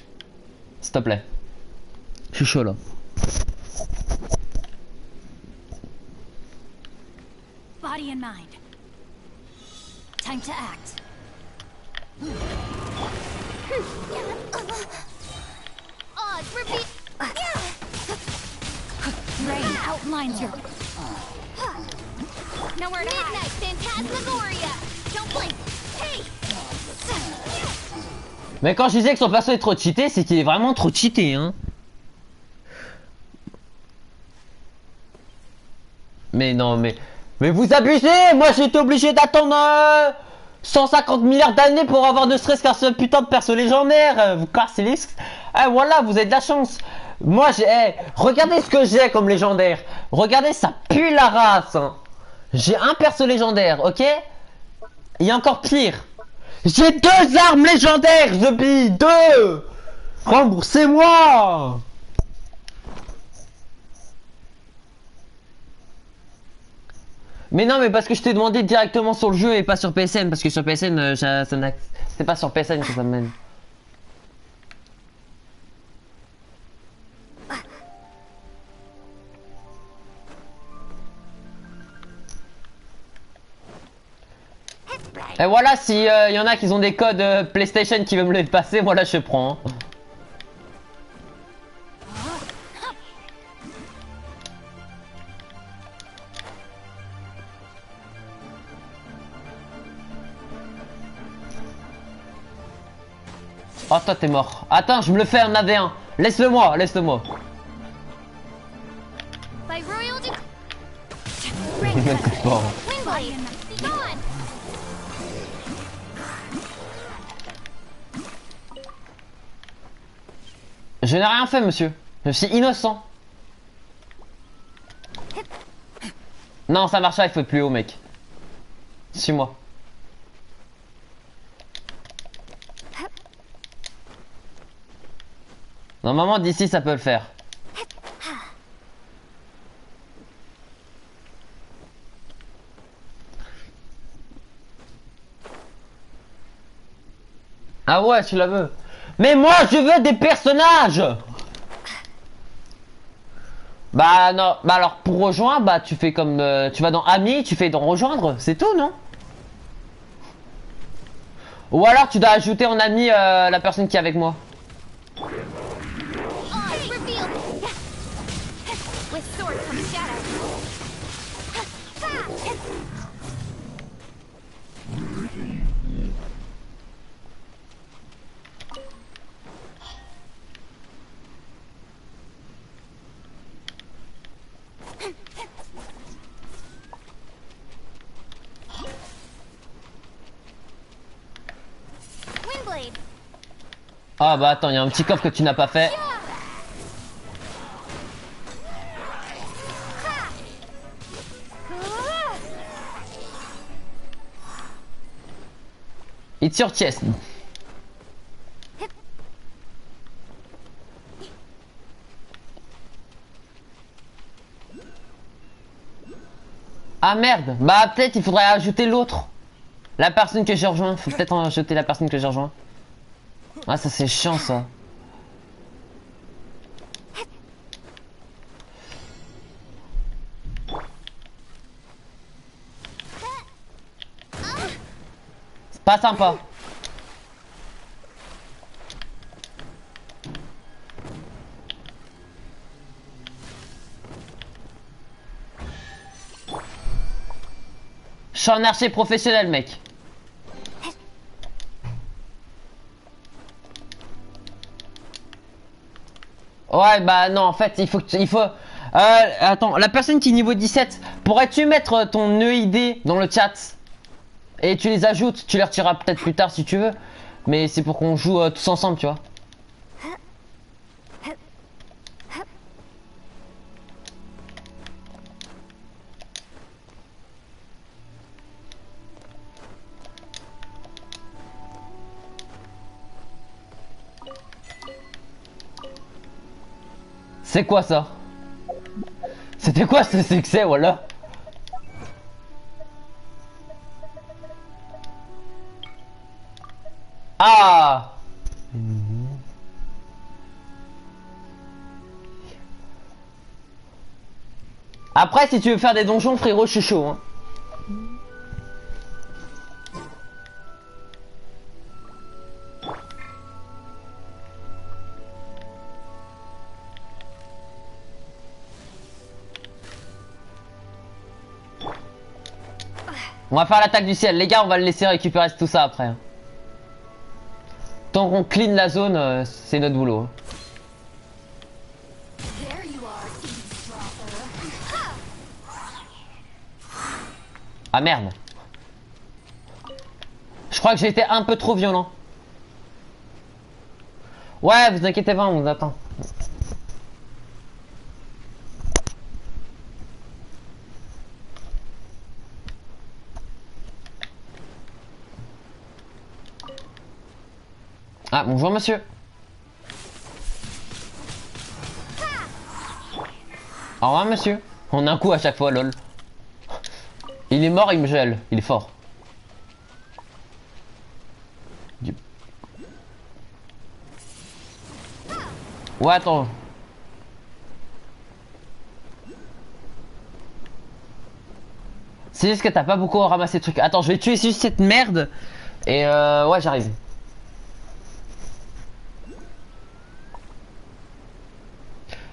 S'il te plaît. Je suis chaud là. Body and mind. Time to act. Odds repeat. Rain outlines her. Nowhere to hide. Midnight Phantasmagoria. Don't blink. Hey. Mais quand je disais que son perso est trop cheaté, c'est qu'il est vraiment trop cheaté, hein. Mais non, mais vous abusez. Moi, j'étais obligé d'attendre 150 milliards d'années pour avoir ne serait-ce qu'un seul putain de perso légendaire. Vous cassez les... Ah voilà, vous avez de la chance. Moi j'ai... regardez ce que j'ai comme légendaire. Regardez, ça pue la race. Hein. J'ai un perso légendaire, ok? Il y a encore pire. J'ai 2 armes légendaires, Zombie. 2. Remboursez-moi. Mais non, mais parce que je t'ai demandé directement sur le jeu et pas sur PSN, parce que sur PSN, c'est pas sur PSN que ça me mène. Et voilà, si y en a qui ont des codes PlayStation qui veulent me les passer, moi là je prends. Hein. Oh toi t'es mort. Attends, je me le fais en AV1. Laisse-le-moi, laisse-le-moi. Je n'ai rien fait, monsieur. Je suis innocent. Non, ça marche pas, il faut être plus haut, mec. Suis-moi. Normalement, d'ici, ça peut le faire. Ah ouais, tu la veux. Mais moi, je veux des personnages. Bah non, bah alors pour rejoindre, bah tu fais comme... tu vas dans Amis, tu fais dans Rejoindre, c'est tout, non? Ou alors tu dois ajouter en ami la personne qui est avec moi. Ah bah attends, il y a un petit coffre que tu n'as pas fait. It's your chest. Ah merde, bah peut-être il faudrait ajouter l'autre. La personne que j'ai rejoint, faut peut-être en ajouter la personne que j'ai rejoint. Ah ça c'est chiant ça. C'est pas sympa. Je suis un archer professionnel, mec. Ouais, bah non, en fait, il faut... attends, la personne qui est niveau 17, pourrais-tu mettre ton EID dans le chat? Et tu les ajoutes, tu les retireras peut-être plus tard si tu veux. Mais c'est pour qu'on joue tous ensemble, tu vois. C'est quoi ça? C'était quoi ce succès, voilà? Ah! Après, si tu veux faire des donjons, frérot, je suis chaud, hein. On va faire l'attaque du ciel. Les gars, on va le laisser récupérer tout ça après. Tant qu'on clean la zone, c'est notre boulot. Ah merde. Je crois que j'ai été un peu trop violent. Ouais, vous inquiétez pas, on vous attend. Ah, bonjour monsieur. Au revoir monsieur. On a un coup à chaque fois, lol. Il est mort, il me gèle. Il est fort. Ouais, attends. C'est juste que t'as pas beaucoup ramassé de trucs. Attends, je vais tuer juste cette merde. Et ouais, j'arrive.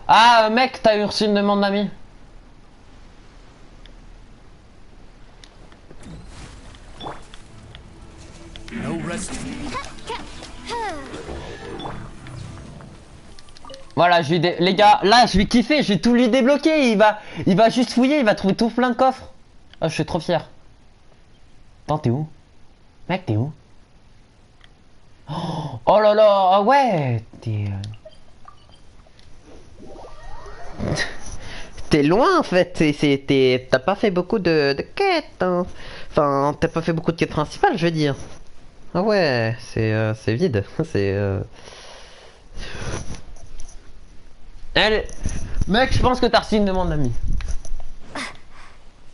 Ah, mec, t'as reçu une demande d'ami. Voilà, les gars, là, je vais kiffer, je vais tout lui débloquer. Il va juste fouiller, il va trouver tout plein de coffres. Oh, je suis trop fier. Attends, t'es où? Mec, t'es où? Oh là là, ah ouais, t'es loin en fait, t'as pas fait beaucoup de quêtes, hein. Enfin, t'as pas fait beaucoup de quêtes principales, je veux dire. Ah ouais, c'est vide, c'est... Allez, mec, je pense que t'as reçu une demande d'ami.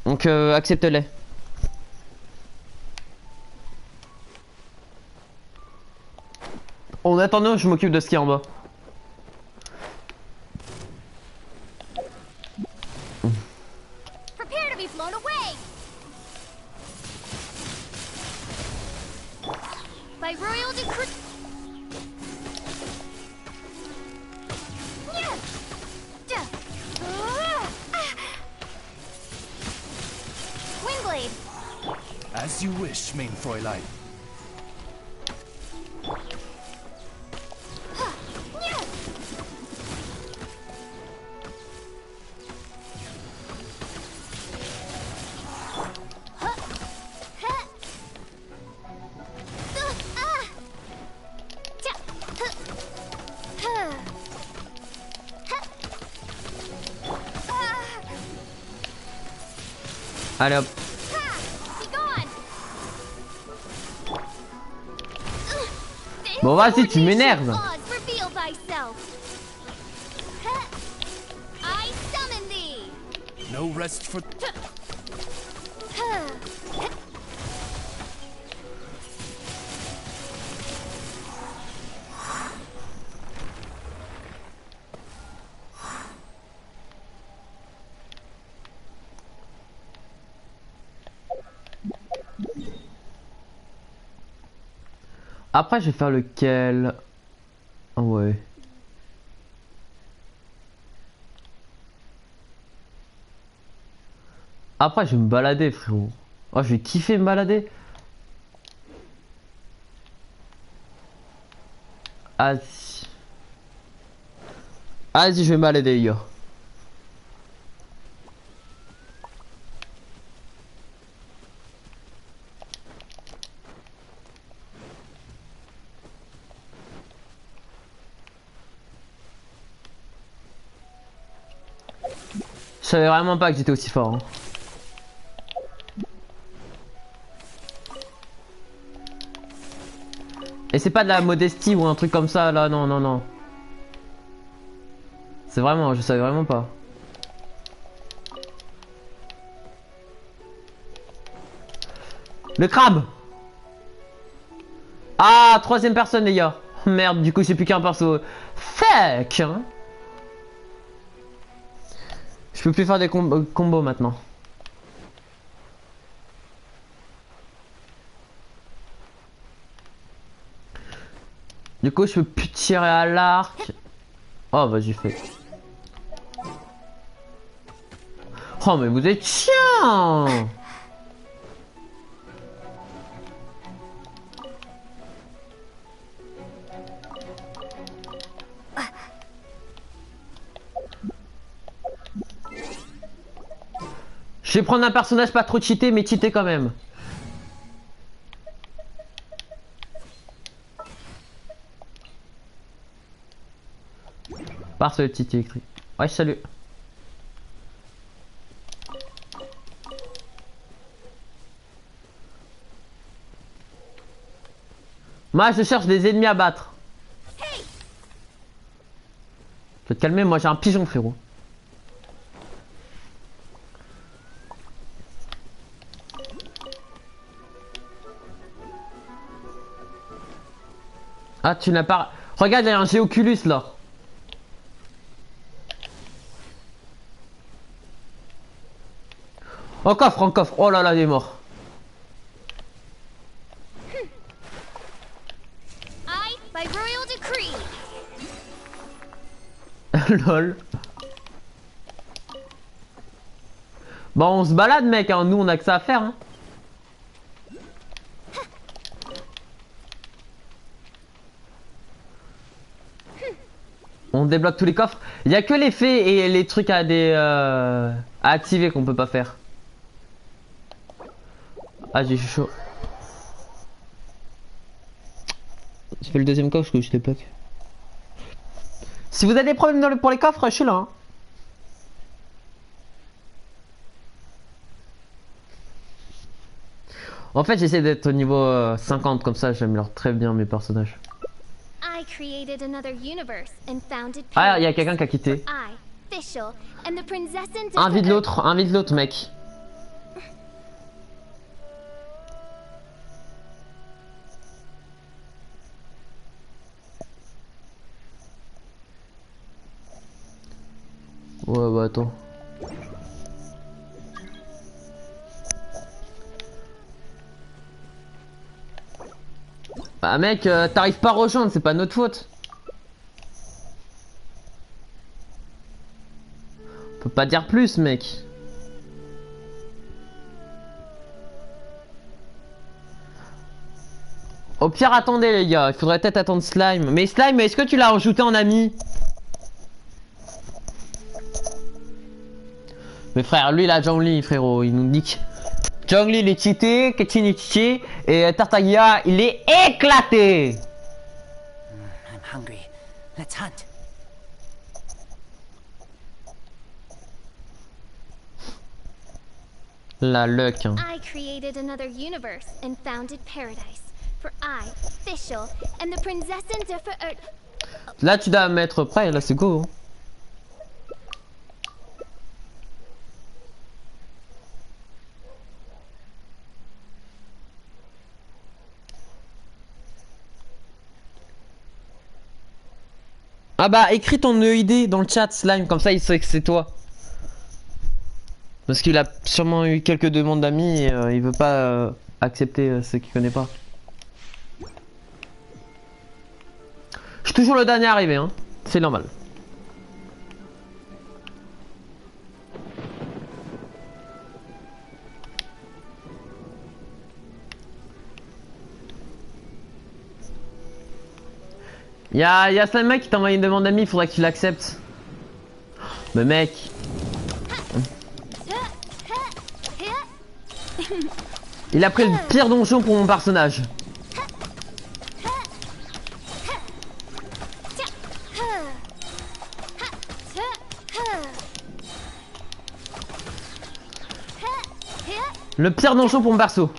Donc, accepte-les. En attendant, je m'occupe de ce qui est en bas. Prepare to be blown away. By royal decree. Wingblade. As you wish, mein Fräulein. Allez hop. Bon vas-y, tu m'énerves. No rest for... Après, je vais faire lequel? Ah ouais. Après, je vais me balader, frérot. Oh, je vais kiffer me balader. Vas-y. Vas-y, je vais me balader, les gars. Je savais vraiment pas que j'étais aussi fort. Hein. Et c'est pas de la modestie ou un truc comme ça là, non, non, non. C'est vraiment, je savais vraiment pas. Le crabe! Ah, troisième personne les gars. Merde, du coup j'ai plus qu'un perso. Fuck hein. Je peux plus faire des combos maintenant. Du coup je peux plus tirer à l'arc. Oh vas-y fais. Oh mais vous êtes chiant. Je vais prendre un personnage pas trop cheaté mais cheaté quand même. Par ce petit écrit. Ouais, salut. Moi, je cherche des ennemis à battre. Tu vas te calmer, moi j'ai un pigeon, frérot. Ah, tu n'as pas... Regarde, il y a un Géoculus là. En coffre, en coffre. Oh là là, il est mort. I, by royal decree. Lol. Bon, on se balade, mec. Hein. Nous, on a que ça à faire. Hein. On débloque tous les coffres. Il y a que les fées et les trucs à activer qu'on peut pas faire. Ah, j'ai chaud. Je fais le deuxième coffre que je débloque. Si vous avez des problèmes pour les coffres, je suis là. Hein. En fait, j'essaie d'être au niveau 50, comme ça j'améliore très bien mes personnages. I created another universe and founded Ah, il y a quelqu'un qui a quitté. Invite l'autre, mec. Ouais, bah attends. Bah mec, t'arrives pas à rejoindre, c'est pas notre faute. On peut pas dire plus, mec. Au pire, attendez les gars, il faudrait peut-être attendre Slime. Mais Slime, est-ce que tu l'as rajouté en ami? Mais frère, lui il a Zhongli, frérot, il nous nique. Zhongli il est cheaté, Ketchin est cheaté, et Tartaglia il est éclaté. I'm hungry. Let's hunt. La luck. Hein. I created another universe and founded paradise. For I, Fischl, and the princess of... Là tu dois mettre prêt, là c'est go. Hein. Ah bah écris ton EID dans le chat Slime, comme ça il sait que c'est toi. Parce qu'il a sûrement eu quelques demandes d'amis et il veut pas accepter ceux qu'il connaît pas. Je suis toujours le dernier arrivé, hein. C'est normal. Y'a ce mec qui t'a envoyé une demande d'amis, il faudrait que tu l'acceptes. Mais mec. Il a pris le pire donjon pour mon personnage. Le pire donjon pour mon perso.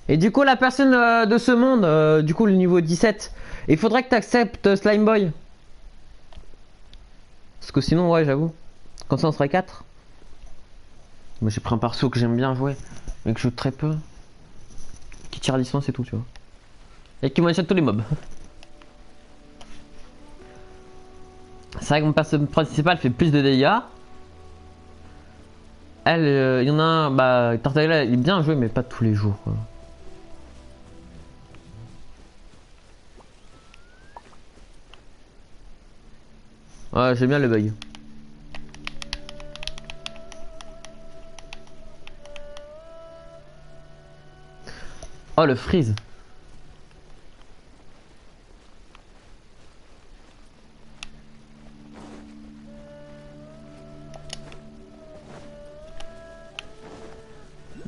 Et du coup la personne de ce monde, du coup le niveau 17, il faudrait que tu acceptes Slime Boy. Parce que sinon ouais j'avoue, comme ça on serait 4. Moi j'ai pris un perso que j'aime bien jouer, mais que je joue très peu. Qui tire à distance et tout tu vois. Et qui one-shot tous les mobs. C'est vrai que mon perso principal fait plus de dégâts. Elle, il y en a un, bah, Tartaglia, il est bien joué, mais pas tous les jours, quoi. Ouais, j'aime bien le bug. Oh, le freeze.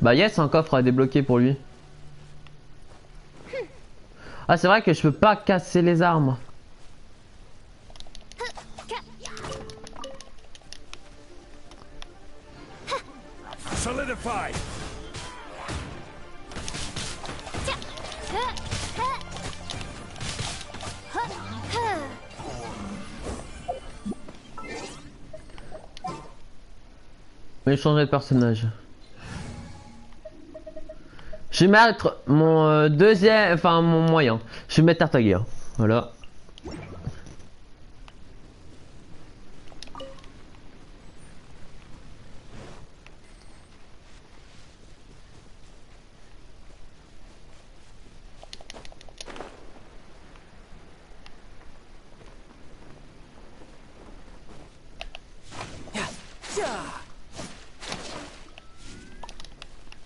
Bah yes, un coffre à débloquer pour lui. Ah, c'est vrai que je peux pas casser les armes. Solidify. Mais changer de personnage. Je vais mettre mon deuxième, enfin mon moyen. Je vais mettre Tartaglia. Voilà.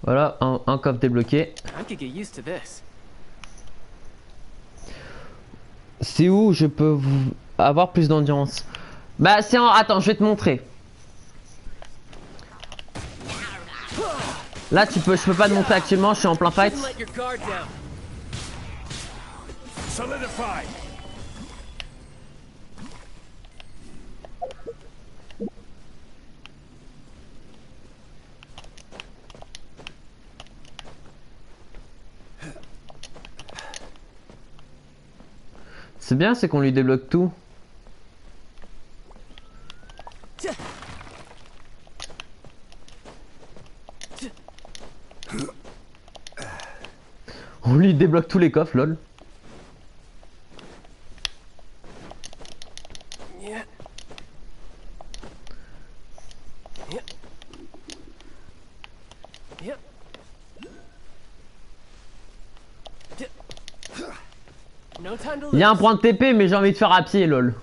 Voilà, un coffre débloqué. C'est où je peux avoir plus d'endurance? Bah c'est en... Attends, je vais te montrer. Là je peux pas te montrer actuellement, je suis en plein fight. Solidify. C'est bien, c'est qu'on lui débloque tout. On lui débloque tous les coffres, lol. Il y a un point de TP, mais j'ai envie de faire à pied, lol.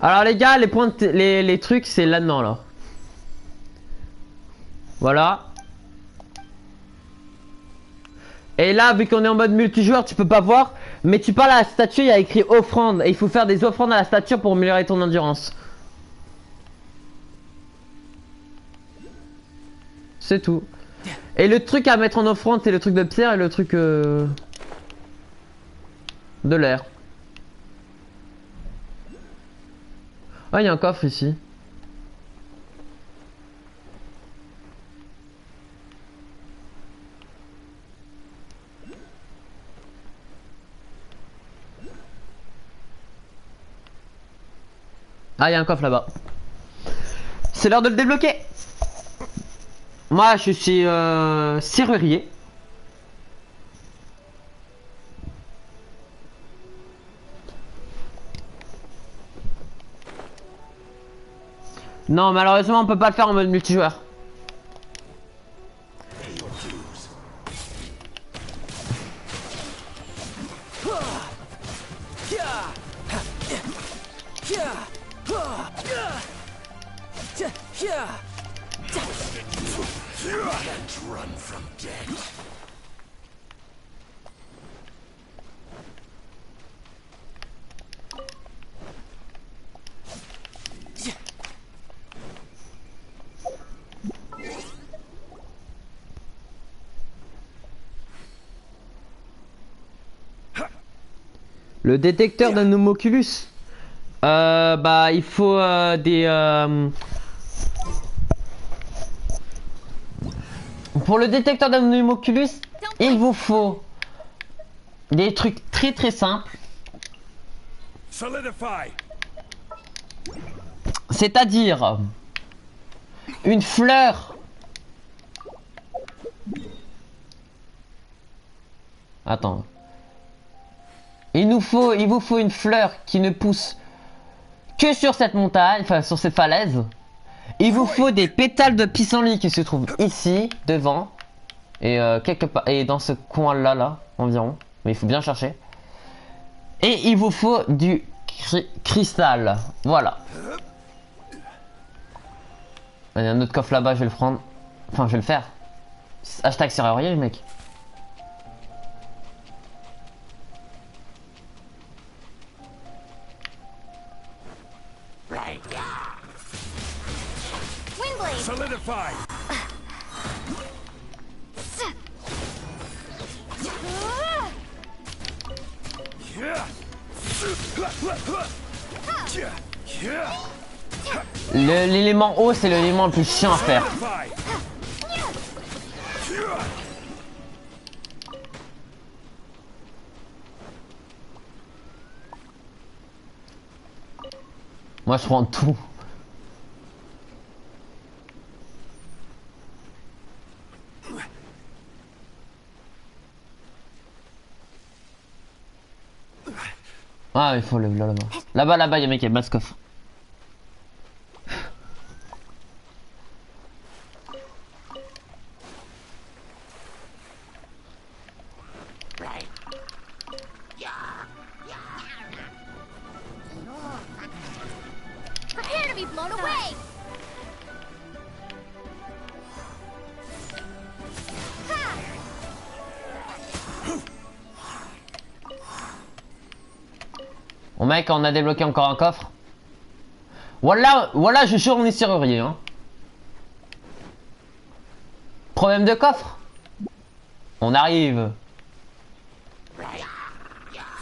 Alors les gars, les points de les trucs c'est là-dedans là. Voilà. Et là, vu qu'on est en mode multijoueur, tu peux pas voir, mais tu parles à la statue, il y a écrit offrande et il faut faire des offrandes à la statue pour améliorer ton endurance. C'est tout. Et le truc à mettre en offrande, c'est le truc de pierre et le truc de l'air. Ah, il y a un coffre ici. Ah, il y a un coffre là-bas. C'est l'heure de le débloquer. Moi, je suis serrurier. Non, malheureusement, on peut pas le faire en mode multijoueur. Le détecteur d'un homoculus. Bah il faut des pour le détecteur d'un homoculus, il vous faut des trucs très très simples. C'est-à-dire une fleur. Attends. Il vous faut une fleur qui ne pousse que sur cette montagne, enfin sur cette falaise. Il vous faut des pétales de pissenlit qui se trouvent ici, devant. Et quelque part, et dans ce coin-là, là, environ. Mais il faut bien chercher. Et il vous faut du cristal. Voilà. Il y a un autre coffre là-bas, je vais le prendre. Enfin, je vais le faire. Hashtag serrurier, mec. Solidify. L'élément eau, c'est l'élément le plus chiant à faire. Moi, je prends tout. Ah, il faut le là-bas. Là-bas, il y a un mec qui a le coffre. Prepare to be blown away. Bon mec, on a débloqué encore un coffre. Voilà, je suis sûr on est serrurier. Hein. Problème de coffre. On arrive.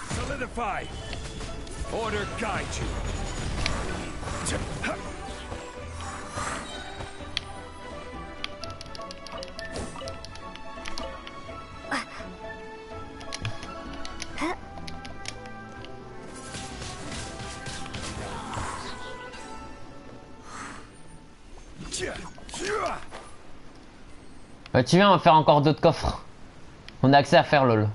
Solidify. Order guide you. Bah, tu viens, on va faire encore d'autres coffres. On a accès à faire lol.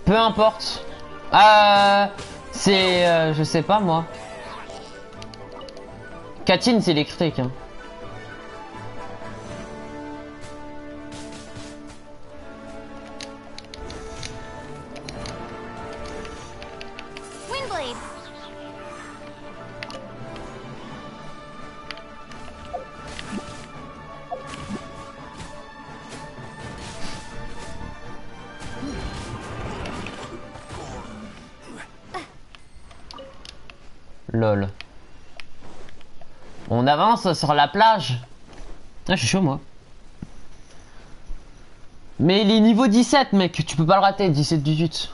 Peu importe. C'est... je sais pas moi. Katyn, c'est électrique. Hein. Windblade. Lol. On avance sur la plage. Ah, je suis chaud moi. Mais il est niveau 17 mec, tu peux pas le rater, 17-18.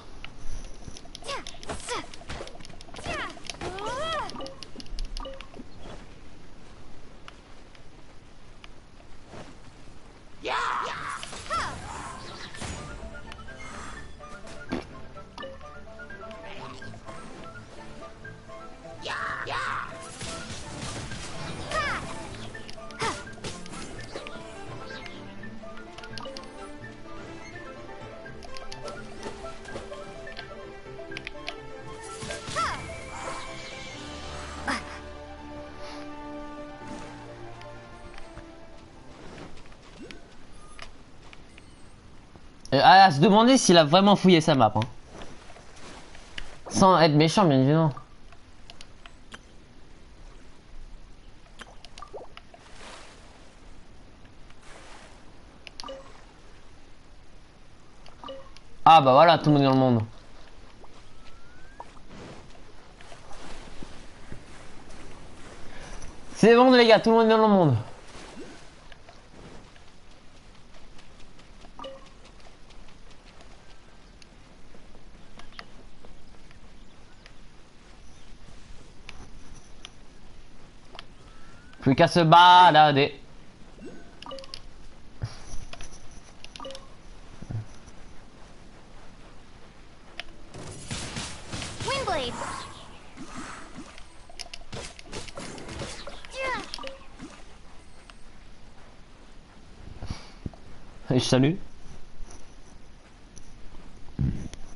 À se demander s'il a vraiment fouillé sa map. Hein. Sans être méchant, bien évidemment. Ah bah voilà, tout le monde est dans le monde. C'est bon les gars, tout le monde est dans le monde. Plus qu'à se balader. Windblade. Et je salue.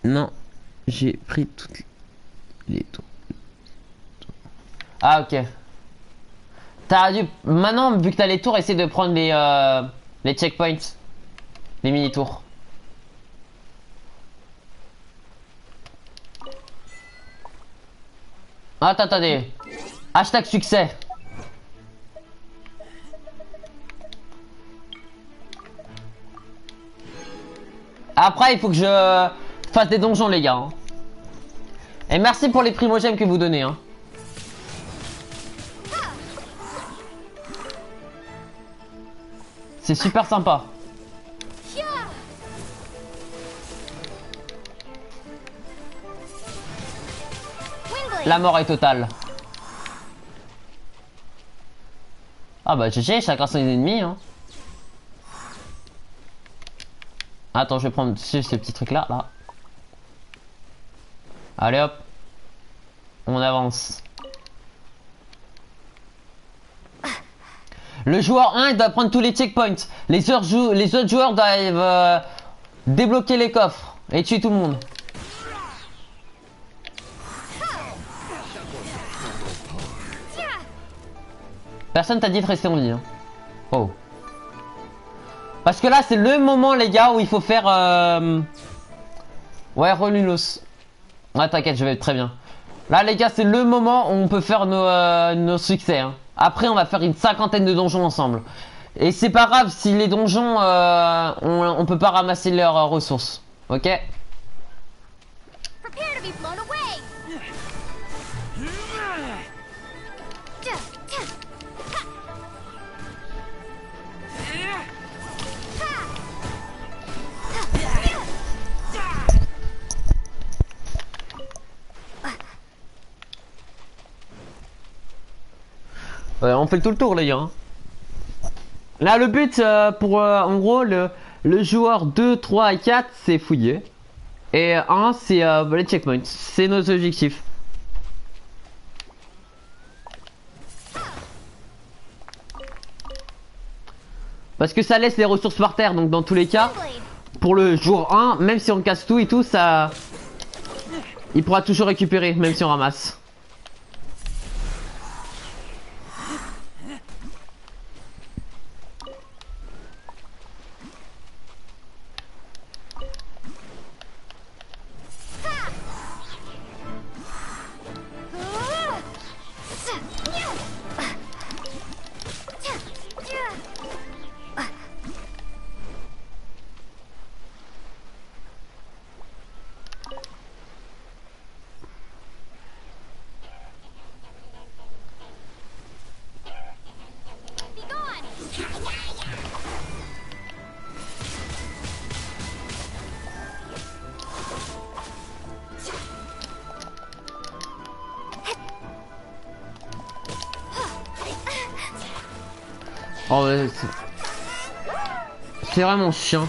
Non, j'ai pris toutes les tours. Ah ok. T'as dû... Maintenant, vu que t'as les tours, essaie de prendre les checkpoints. Les mini-tours. Attendez. Hashtag succès. Après, il faut que je fasse des donjons, les gars. Hein. Et merci pour les primogèmes que vous donnez. Hein. C'est super sympa. La mort est totale. Ah bah GG, chacun son ennemi. Hein. Attends, je vais prendre ce petit truc là, là. Allez hop. On avance. Le joueur 1 il doit prendre tous les checkpoints. Les autres joueurs doivent débloquer les coffres et tuer tout le monde. Personne t'a dit de rester en vie. Hein. Oh. Parce que là, c'est le moment, les gars, où il faut faire... Ouais, relulos. Ouais, t'inquiète, je vais être très bien. Là, les gars, c'est le moment où on peut faire nos succès. Hein. Après, on va faire une 50aine de donjons ensemble. Et c'est pas grave si les donjons, on peut pas ramasser leurs ressources. Ok? Ouais, on fait tout le tour, les gars. Là, le but, en gros, le joueur 2, 3 et 4, c'est fouiller. Et 1, c'est les checkpoints. C'est nos objectifs. Parce que ça laisse les ressources par terre, donc dans tous les cas, pour le jour 1, même si on casse tout et tout, ça... Il pourra toujours récupérer, même si on ramasse. Oh ouais, c'est vraiment chiant.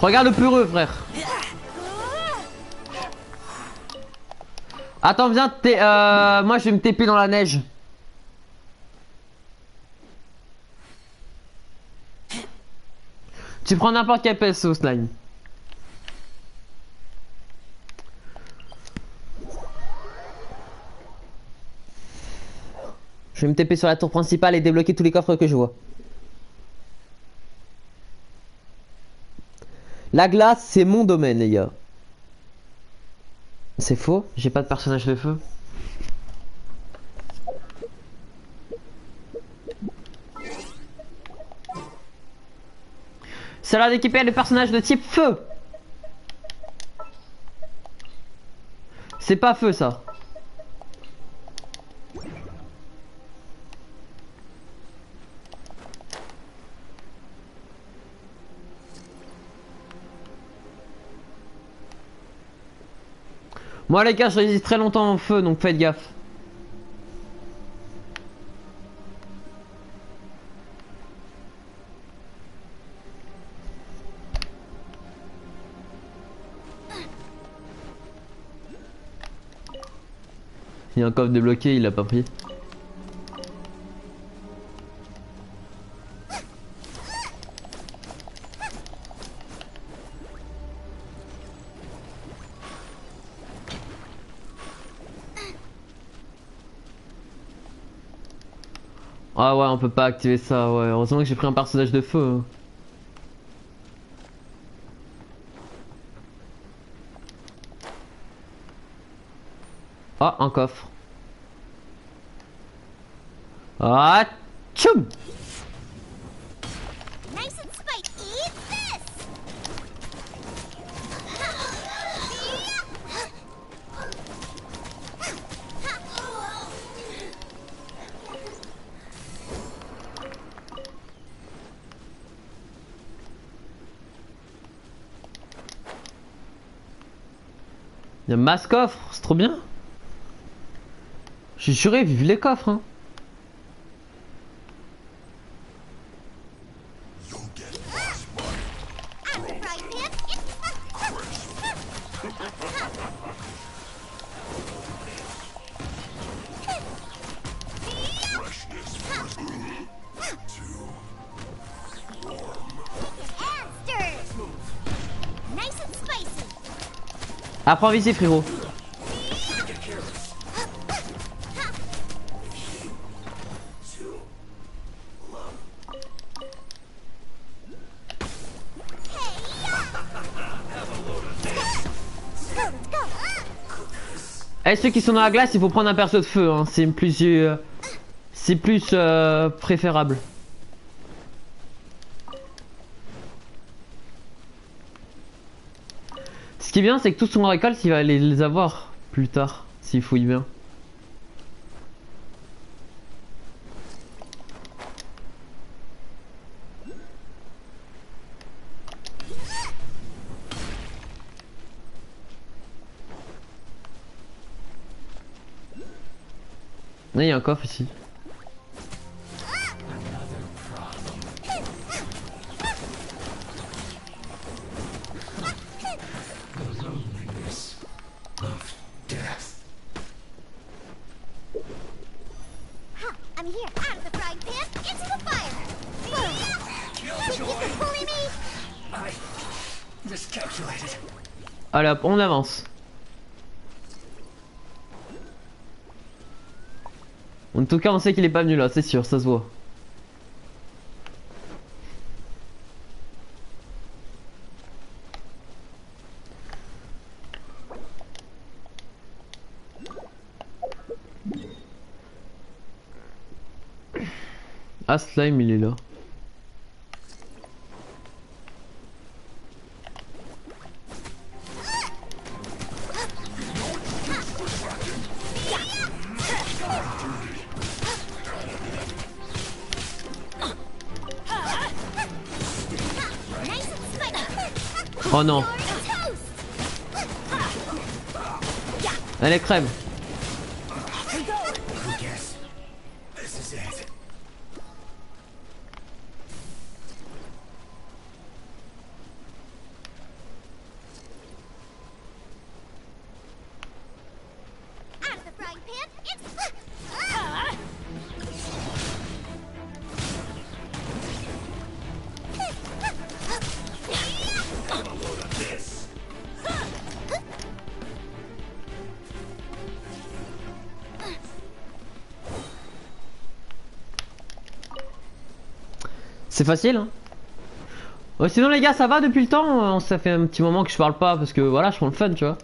Regarde le peureux, frère. Attends, viens, moi je vais me TP dans la neige. Tu prends n'importe quel PSO, slime. Je vais me TP sur la tour principale et débloquer tous les coffres que je vois. La glace, c'est mon domaine, les gars. C'est faux, j'ai pas de personnage de feu. Cela d'équiper le personnage de type feu. C'est pas feu ça. Moi les gars, je résiste très longtemps au feu, donc faites gaffe. Il y a un coffre débloqué, il l'a pas pris. Ah ouais, on peut pas activer ça, ouais. Heureusement que j'ai pris un personnage de feu. Ah, un coffre. Ah, tchoum! Nice and spicy. Eat this. Il y a masse coffre, c'est trop bien. J'ai juré, vive les coffres, hein. Apprends vite, frérot. Et ceux qui sont dans la glace, il faut prendre un perso de feu, hein. C'est plus préférable. Ce qui est bien, c'est que tout son récolte, il va les avoir plus tard, s'il fouille bien. Là, il y a un coffre ici. I'm here, out of the frying pan, into the fire! Think you can bully me? I miscalculated. Allez hop, on avance. En tout cas, on sait qu'il est pas venu là, c'est sûr, ça se voit. Ah, Slime, il est là. Oh non. Allez, crème. C'est facile, hein. Sinon les gars, ça va depuis le temps. Ça fait un petit moment que je parle pas parce que voilà, je prends le fun, tu vois.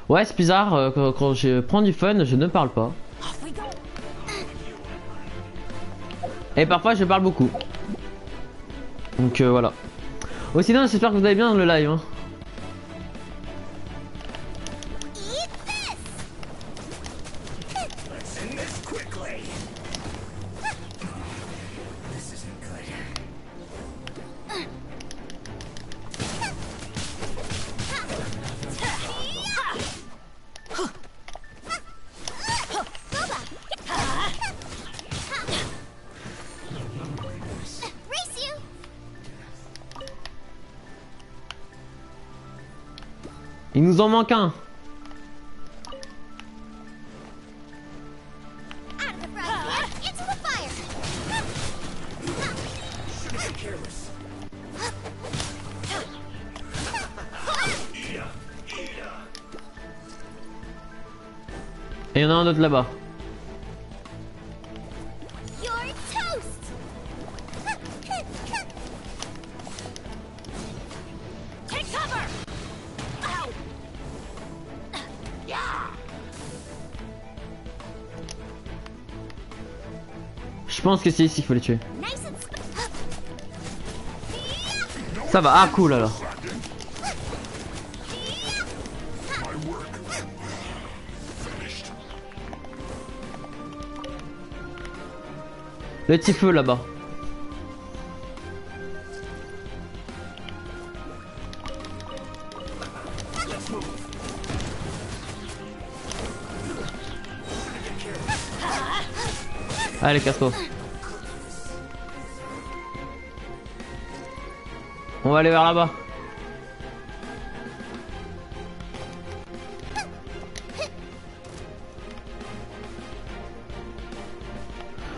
Ouais, c'est bizarre, quand je prends du fun, je ne parle pas. Et parfois je parle beaucoup. Donc voilà. Sinon j'espère que vous allez bien dans le live, hein. Il nous en manque un. Et il y en a un autre là-bas. Je pense que c'est ici qu'il faut les tuer. Ça va, ah cool alors. Le petit feu là-bas. Allez, casse-toi. On va aller vers là-bas.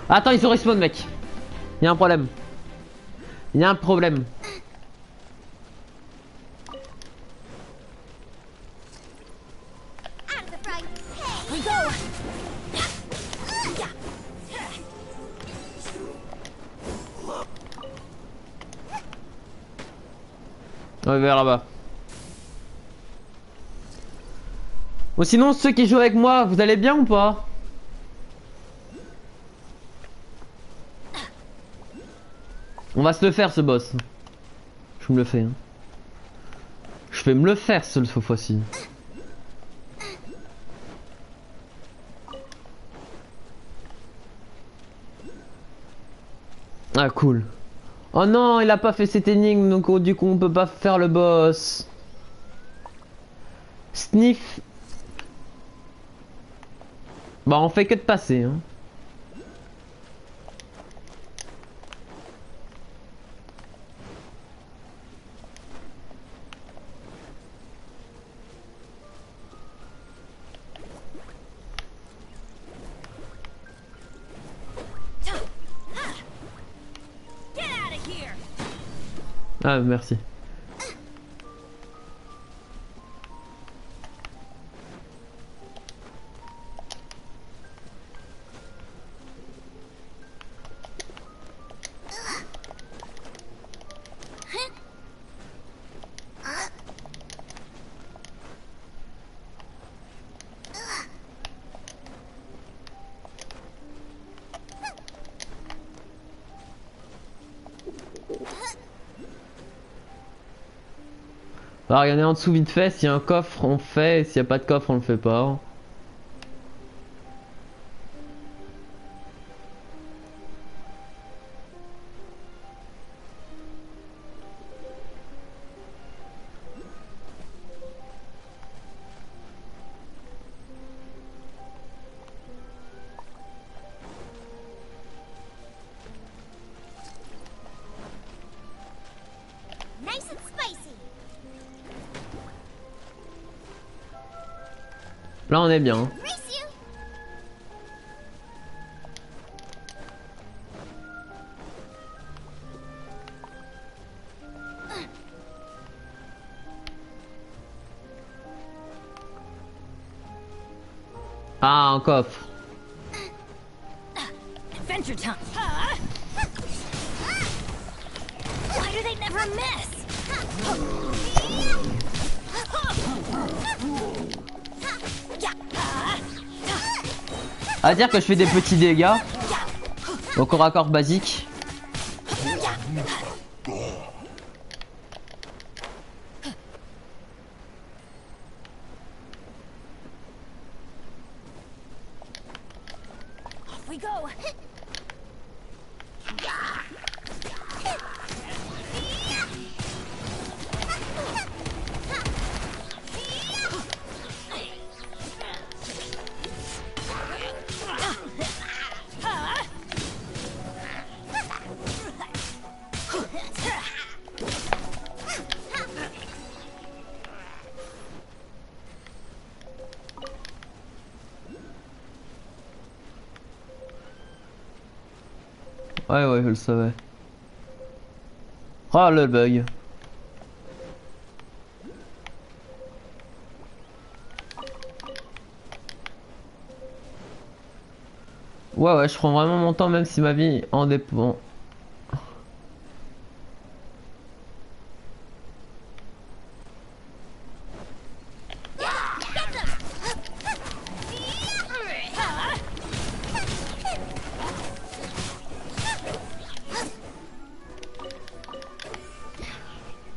Attends, ils ont respawn, mec. Il y a un problème. Il y a un problème. On va vers là-bas. Bon, sinon, ceux qui jouent avec moi, vous allez bien ou pas? On va se le faire, ce boss. Je me le fais. Hein. Je vais me le faire, cette fois-ci. Ah, cool. Oh non, il a pas fait cette énigme, donc du coup on peut pas faire le boss. Sniff. Bah on fait que de passer hein. Ah merci. On va regarder en dessous vite fait, s'il y a un coffre on fait, s'il n'y a pas de coffre on le fait pas. Là on est bien. Ah, un coffre. Adventure time. Why do they never miss? À dire que je fais des petits dégâts. Au corps à corps basique. Off we go. Ouais, ouais, je le savais. Ah, le bug. Ouais, ouais, je prends vraiment mon temps, même si ma vie en dépend.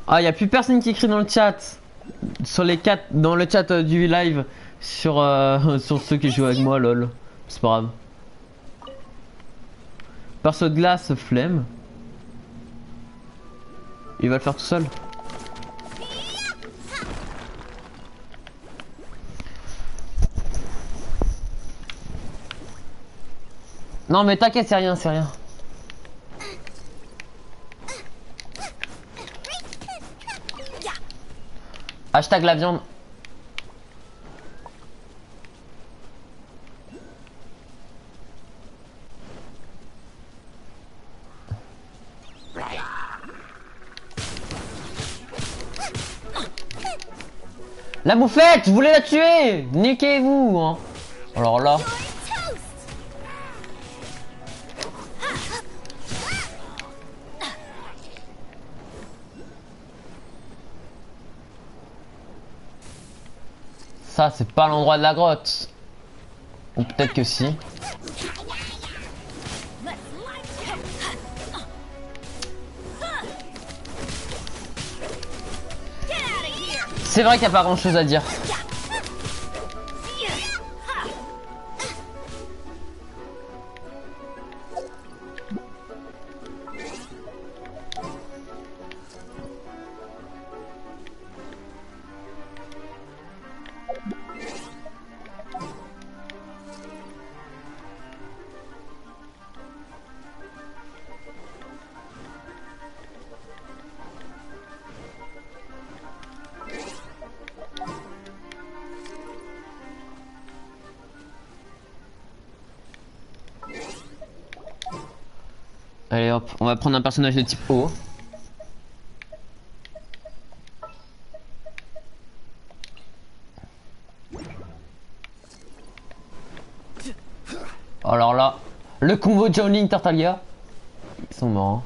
Ah, y a plus personne qui écrit dans le chat. Sur les 4, dans le chat du live. Sur, sur ceux qui jouent avec moi, lol. C'est pas grave. Perso de glace, flemme. Il va le faire tout seul. Non mais t'inquiète, c'est rien, c'est rien. Hashtag la viande. La mouflette, je voulais la tuer. Niquez-vous hein. Alors là. Ça, c'est pas l'endroit de la grotte. Ou peut-être que si. C'est vrai qu'il n'y a pas grand chose à dire. Allez hop, on va prendre un personnage de type O. Alors là, le combo Jowling Tartaglia, ils sont morts.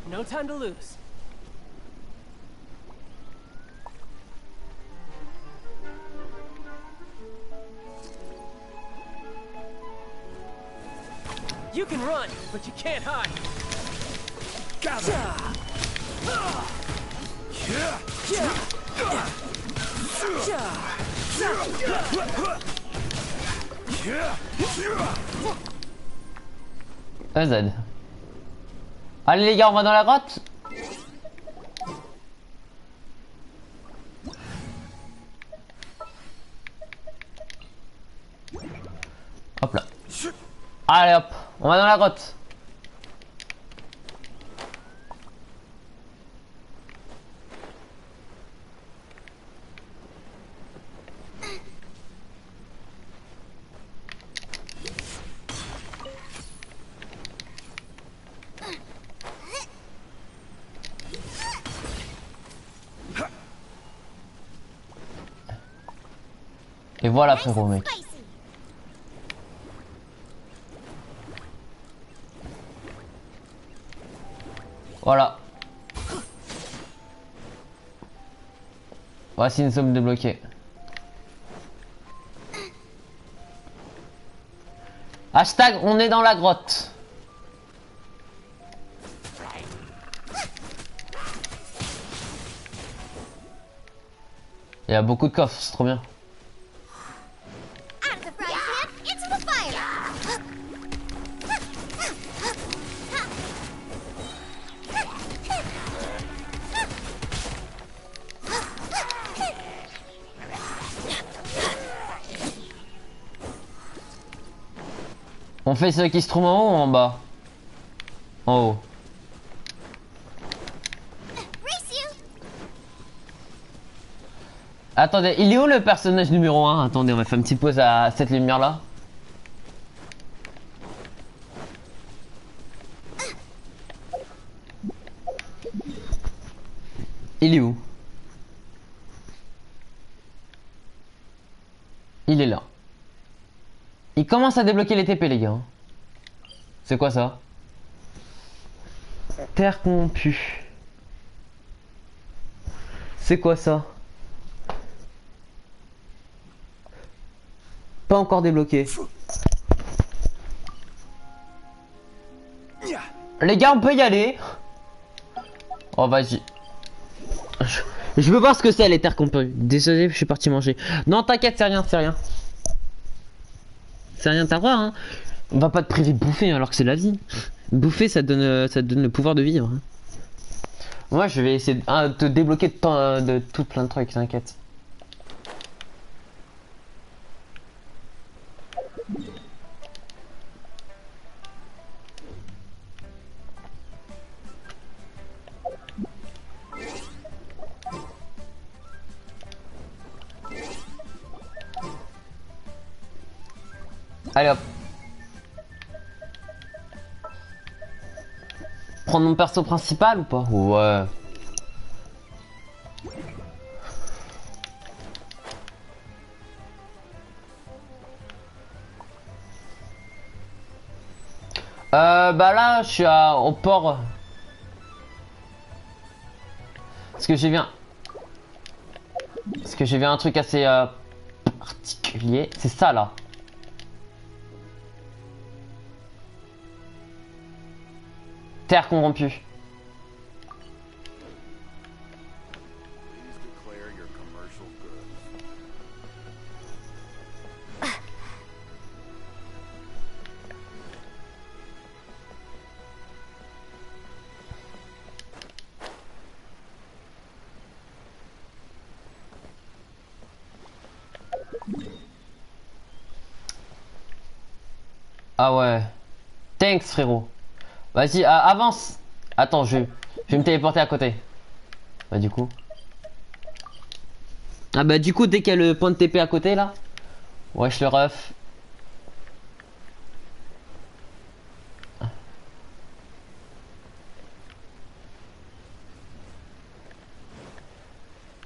No time to lose. You can run, but you can't hide. Gather. Z. Allez les gars, on va dans la grotte. Hop là. Allez hop, on va dans la grotte. Et voilà frérot mec. Voilà. Voici une somme débloquée. Hashtag on est dans la grotte. Il y a beaucoup de coffres, c'est trop bien. On fait ce qui se trouve en haut ou en bas? En haut. Attendez, il est où le personnage numéro 1? Attendez, on va faire une petite pause à cette lumière là. Il est où? Il est là. Il commence à débloquer les TP les gars. C'est quoi ça? Terre corrompue. C'est quoi ça? Pas encore débloqué. Les gars, on peut y aller. Oh, vas-y. Je veux voir ce que c'est les terres corrompues. Désolé, je suis parti manger. Non, t'inquiète, c'est rien, c'est rien. C'est rien, t'as droit, hein. On va pas te priver de bouffer alors que c'est la vie. Bouffer, ça te donne le pouvoir de vivre. Hein. Moi, je vais essayer de te débloquer de tout plein de trucs, t'inquiète. Allez hop. Prendre mon perso principal ou pas? Ouais. Bah là, je suis au port. Parce que j'ai vu un truc assez particulier. C'est ça là. Terre corrompue. Ah ouais. Thanks frérot. Vas-y, avance. Attends, je vais me téléporter à côté. Bah du coup. Ah bah du coup, dès qu'il y a le point de TP à côté là. Wesh le ref.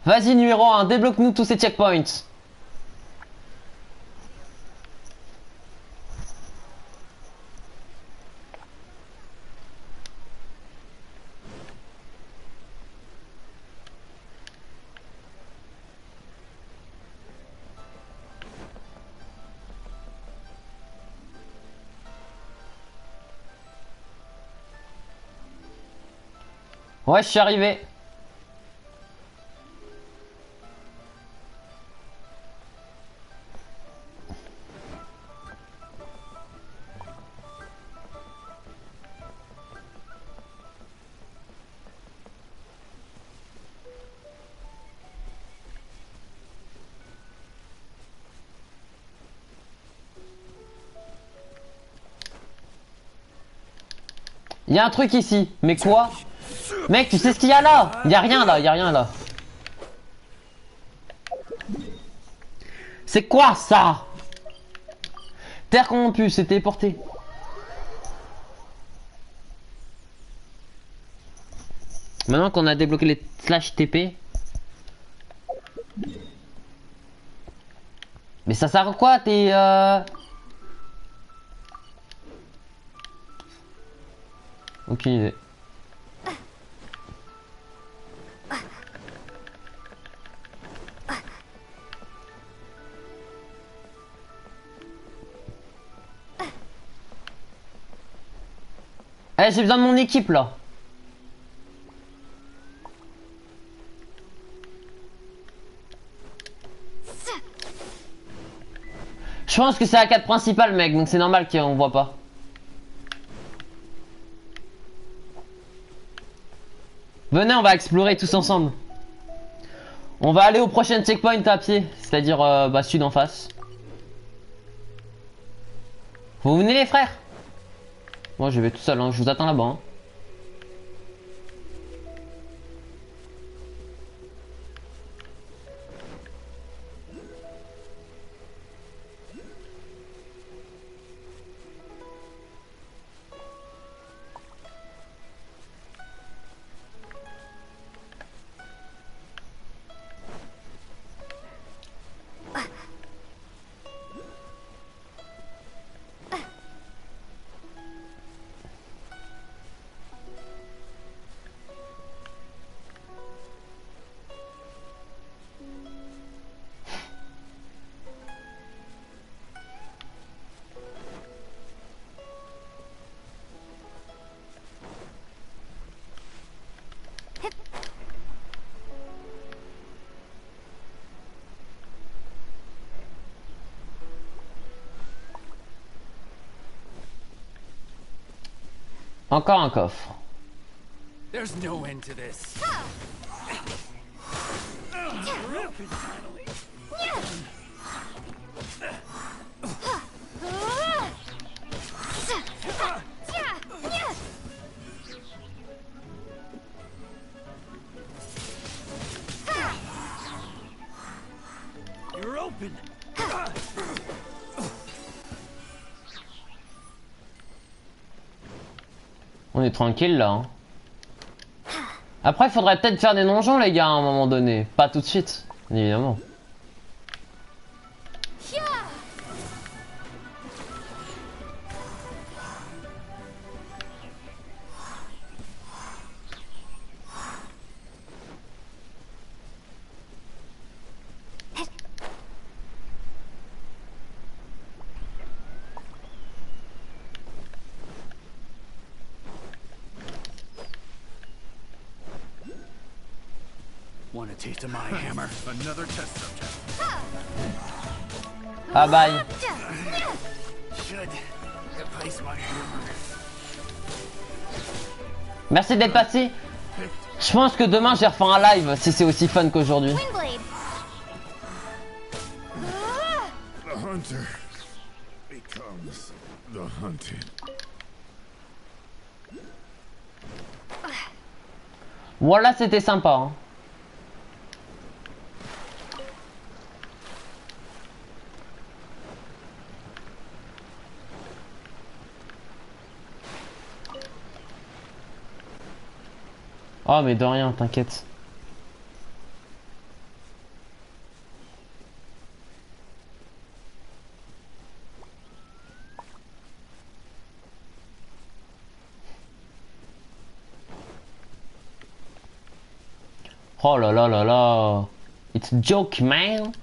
Vas-y numéro 1, débloque-nous tous ces checkpoints. Ouais, je suis arrivé. Il y a un truc ici, mais quoi? Mec, tu sais ce qu'il y a là? Il y a rien là, il y a rien là. C'est quoi ça? Terre corrompue, c'est téléporté. Maintenant qu'on a débloqué les slash TP. Mais ça sert à quoi tes Aucune idée. Eh, j'ai besoin de mon équipe là. Je pense que c'est la quête principale mec, donc c'est normal qu'on voit pas. Venez, on va explorer tous ensemble. On va aller au prochain checkpoint à pied, c'est-à-dire bah, sud en face. Vous venez les frères? Moi je vais tout seul, hein. Je vous attends là-bas. Hein. Encore un coffre. There's no end to this. You're open. On est tranquille là. Hein. Après, il faudrait peut-être faire des donjons, les gars, à un moment donné. Pas tout de suite, évidemment. Want a taste of my hammer? Another test subject. Ah bye. Should replace my hammer. Merci d'être passé. Je pense que demain je vais refaire un live si c'est aussi fun qu'aujourd'hui. The hunter becomes the hunted. Voilà, c'était sympa. Hein. Oh mais de rien, t'inquiète. Oh là là là là. It's a joke, man.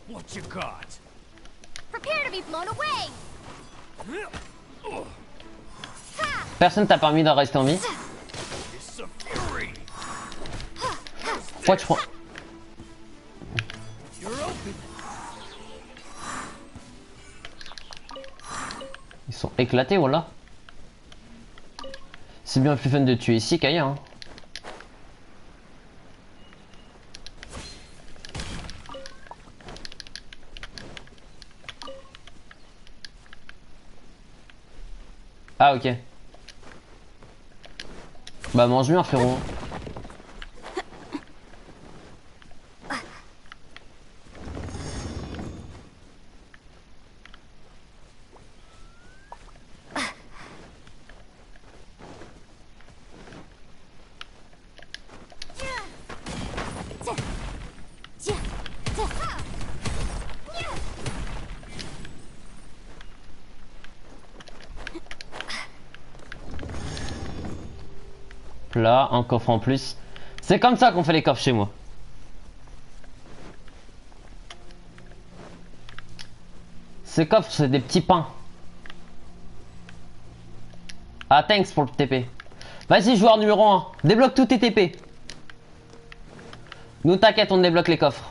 What you got? Prepare to be blown away! Personne t'a permis de rester en vie. Pourquoi tu prends... Ils sont éclatés, voilà. C'est bien plus fun de tuer ici qu'ailleurs. Hein. Ah ok. Bah mange bien frérot. Là, un coffre en plus. C'est comme ça qu'on fait les coffres chez moi. Ces coffres, c'est des petits pains. Ah, thanks pour le TP. Vas-y, joueur numéro 1. Débloque tous tes TP. Nous, t'inquiète, on débloque les coffres.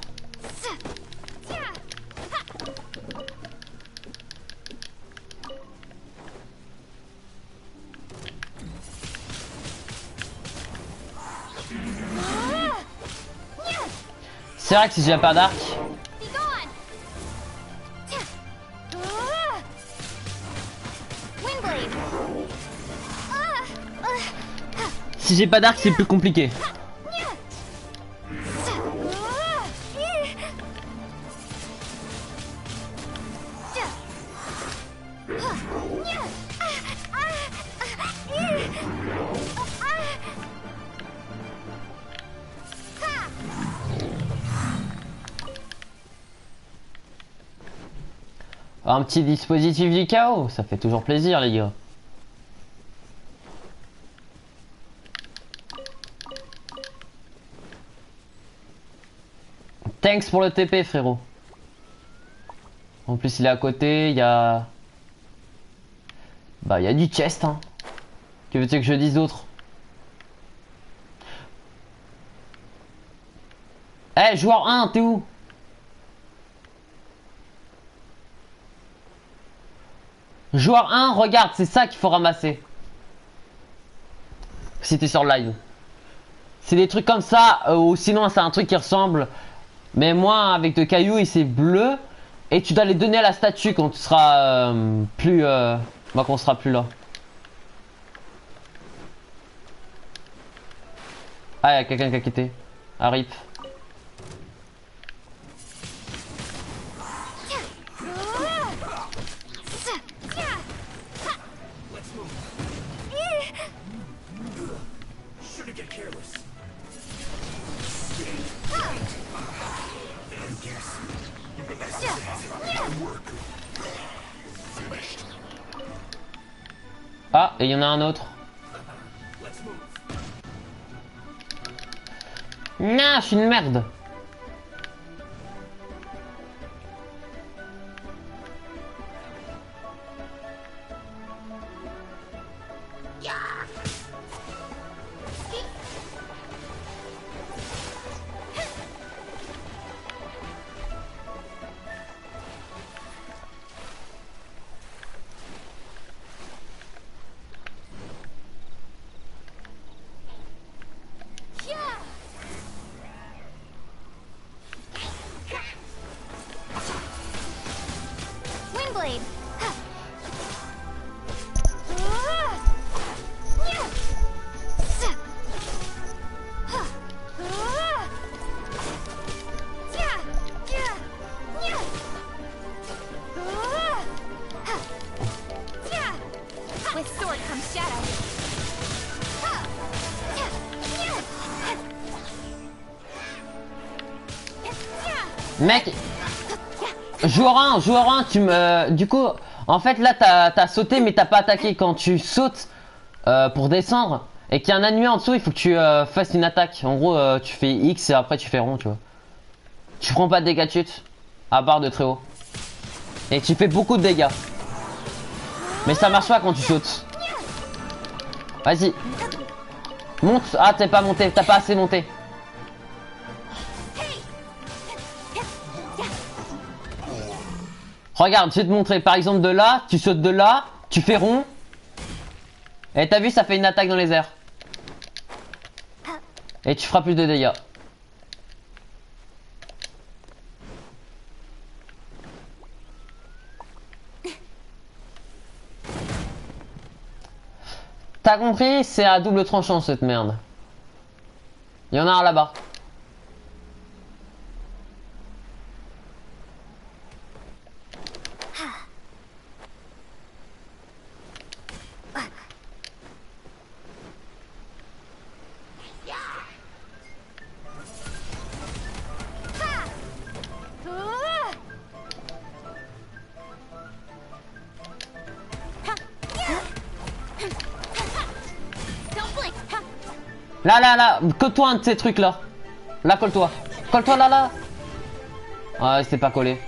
C'est vrai que si j'ai pas d'arc. Si j'ai pas d'arc, c'est plus compliqué. Un petit dispositif du chaos, ça fait toujours plaisir les gars. Thanks pour le TP frérot. En plus, il est à côté, il y a... Bah, il y a du chest, hein. Que veux-tu que je dise d'autre? Eh, hey, joueur 1, t'es où? Joueur 1, regarde, c'est ça qu'il faut ramasser. Si t'es sur live. C'est des trucs comme ça, ou sinon c'est un truc qui ressemble. Mais moi, avec de cailloux, et c'est bleu. Et tu dois les donner à la statue quand tu seras plus... bah, quand on sera plus là. Ah, il y a quelqu'un qui a quitté. Ah, rip. Ah, et il y en a un autre. Non, je suis une merde. Mec, joueur 1, tu me... Du coup, en fait là t'as sauté mais t'as pas attaqué. Quand tu sautes pour descendre et qu'il y a un ennemi en dessous, il faut que tu fasses une attaque. En gros, tu fais X et après tu fais rond, tu vois. Tu prends pas de dégâts de chute, à part de très haut. Et tu fais beaucoup de dégâts. Mais ça marche pas quand tu sautes. Vas-y. Monte. Ah, t'es pas monté, t'as pas assez monté. Regarde, je vais te montrer. Par exemple, de là, tu sautes de là, tu fais rond. Et t'as vu, ça fait une attaque dans les airs. Et tu feras plus de dégâts. T'as compris? C'est à double tranchant cette merde. Il y en a un là-bas. Là, colle-toi un de ces trucs là. Là, colle-toi. Colle-toi là. Ouais, c'est pas collé.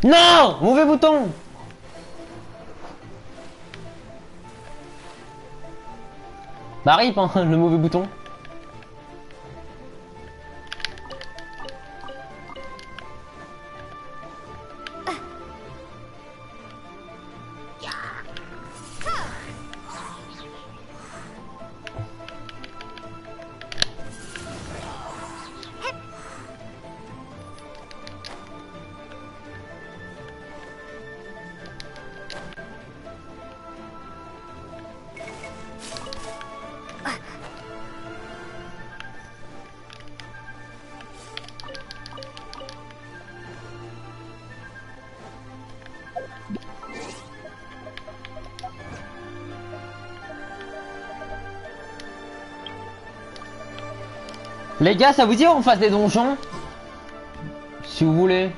Non! Mauvais bouton! Bah rip, hein, le mauvais bouton. Les gars, ça vous dit on fasse des donjons? Si vous voulez.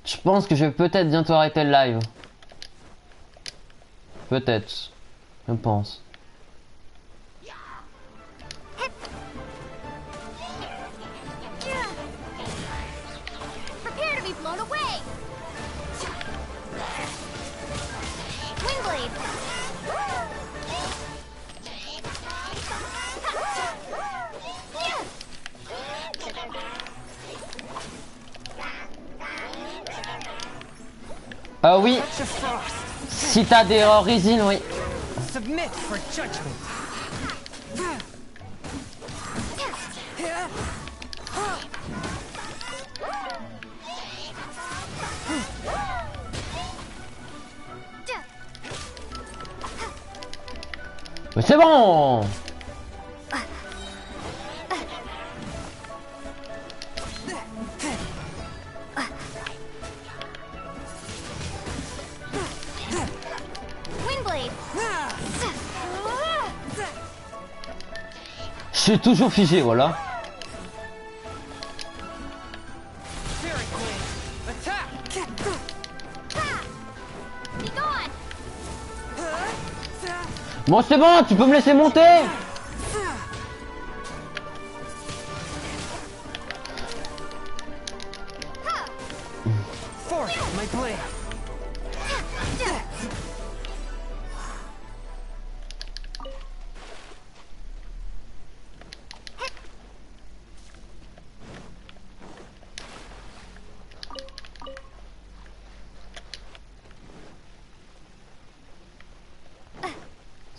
Je pense que je vais peut-être bientôt arrêter le live. Peut-être. Je pense. Prepare to be blown away. Windblade. Oui. Si t'as des résines, oui. Submit for judgment. Mais c'est bon. Je suis toujours figé, voilà. Bon, c'est bon, tu peux me laisser monter.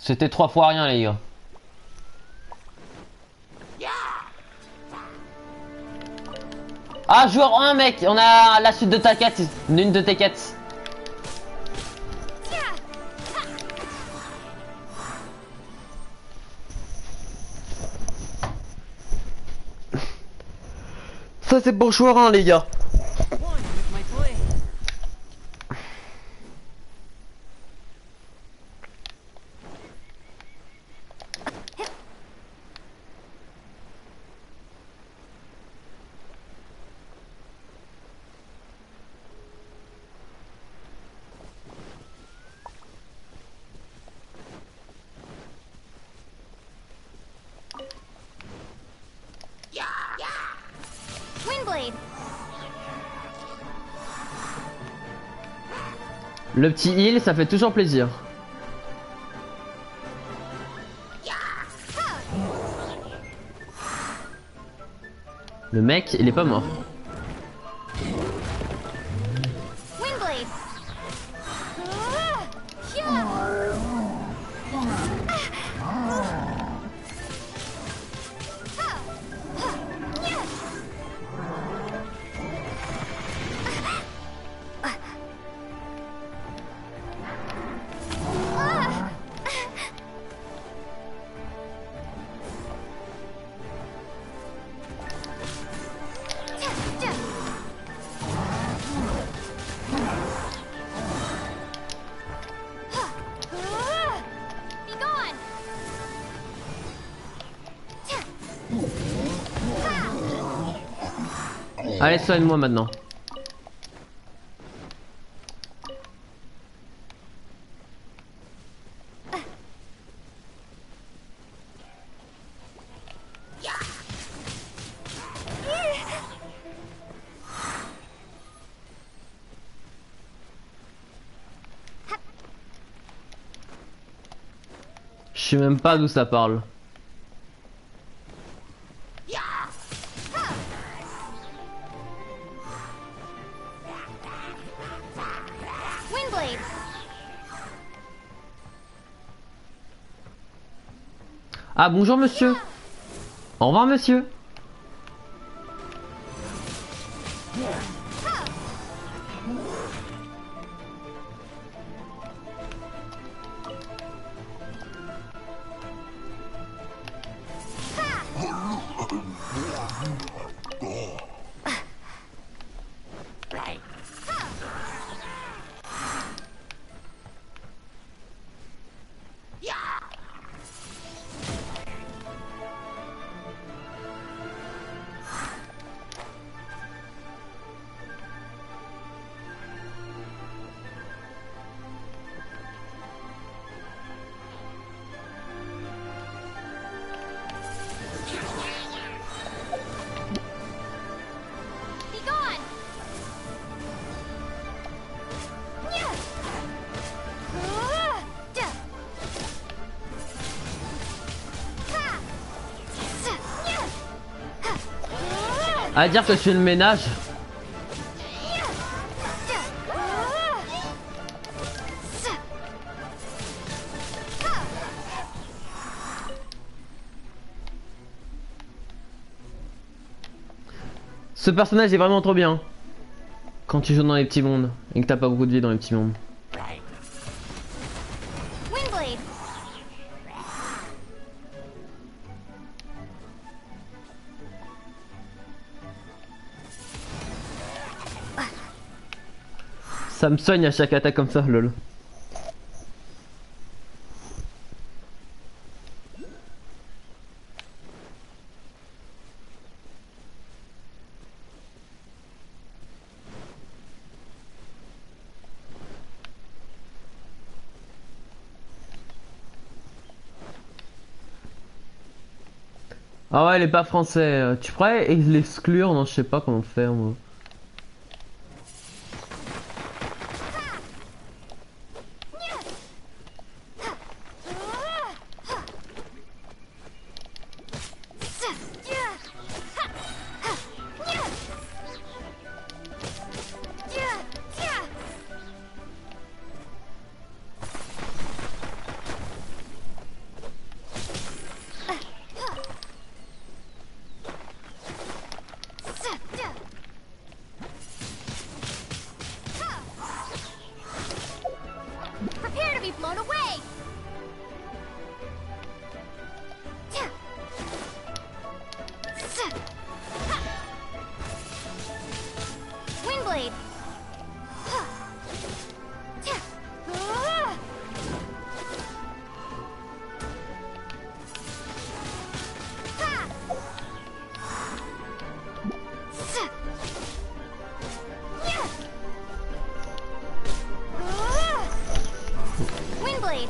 C'était 3 fois rien, les gars. Ah, joueur 1, mec, on a la suite de ta quête, l'une de tes quêtes. Ça, c'est pour joueur 1, les gars. Le petit heal, ça fait toujours plaisir. Le mec, il est pas mort. Allez, soigne-moi maintenant. Je sais même pas d'où ça parle. Ah bonjour monsieur. Au revoir monsieur. À dire que je fais le ménage. Ce personnage est vraiment trop bien. Quand tu joues dans les petits mondes et que t'as pas beaucoup de vie dans les petits mondes. Windblade. Ça me soigne à chaque attaque comme ça, lol. Ah ouais, elle est pas français. Tu pourrais l'exclure? Non, je sais pas comment faire moi. Prepare to be blown away. Windblade. Windblade.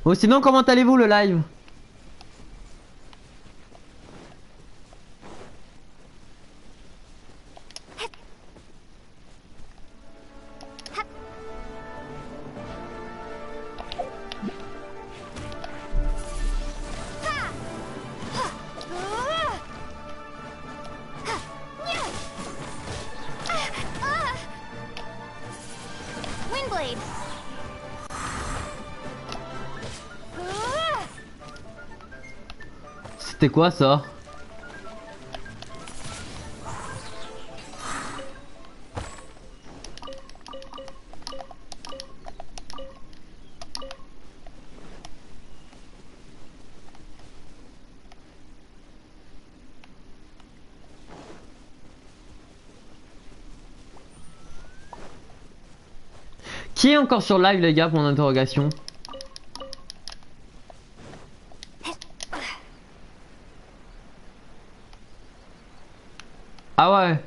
Oh, sinon, comment allez-vous le live? Windblade. C'était quoi ça? Qui est encore sur live les gars pour mon interrogation? Ah ouais.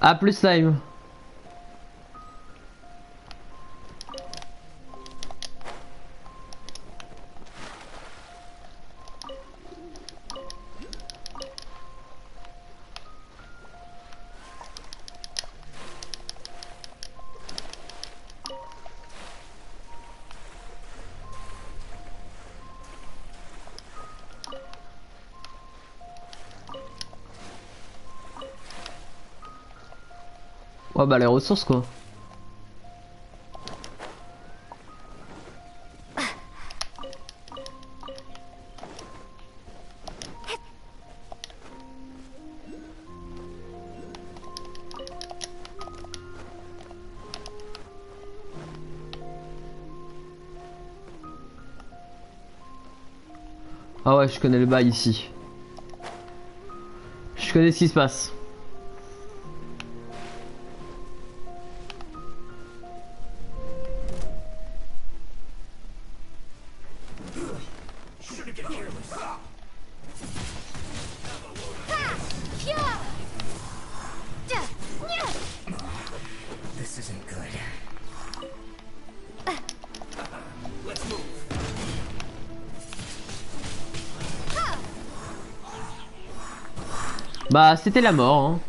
Ah plus live. Ouais bah les ressources quoi. Ah ouais, je connais le bail ici. Je connais ce qui se passe. Bah c'était la mort hein.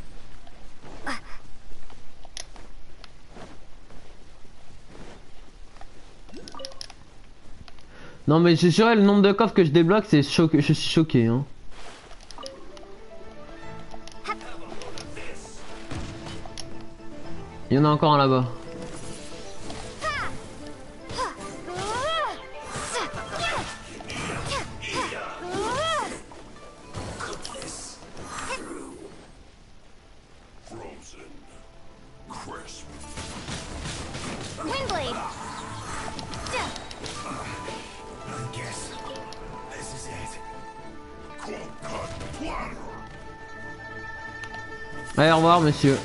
Non mais je suis sûr le nombre de coffres que je débloque c'est choqué, je suis choqué hein. Il y en a encore un là-bas. Allez, au revoir, monsieur.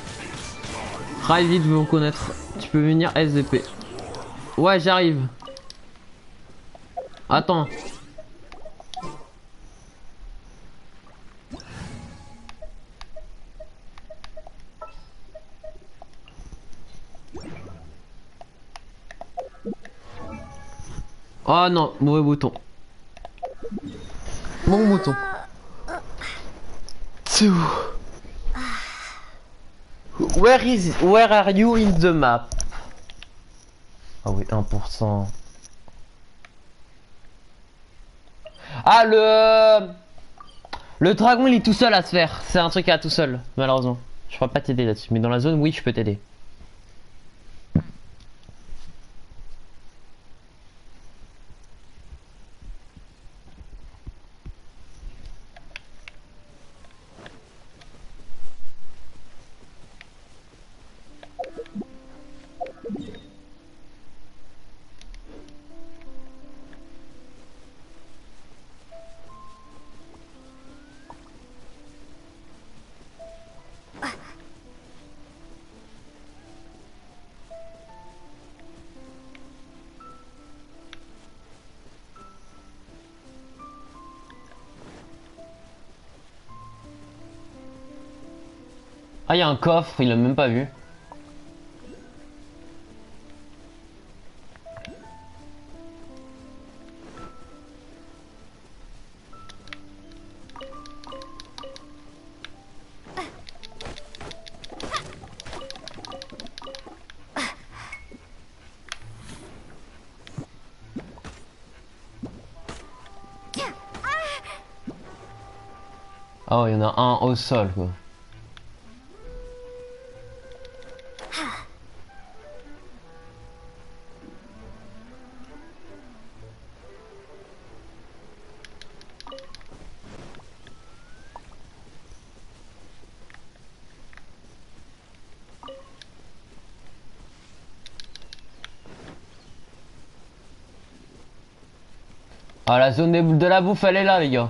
Très vite, vous reconnaître. Tu peux venir SDP. Ouais, j'arrive. Attends. Oh non, mauvais bouton. Bon bouton. C'est où? Where are you in the map? Ah oui, 1%. Ah le dragon il est tout seul à se faire. C'est un truc à tout seul, malheureusement. Je pourrais pas t'aider là-dessus. Mais dans la zone, oui, je peux t'aider. Ah, il y a un coffre, il l'a même pas vu. Oh, il y en a un au sol, quoi. Ah, la zone de la bouffe, elle est là, les gars.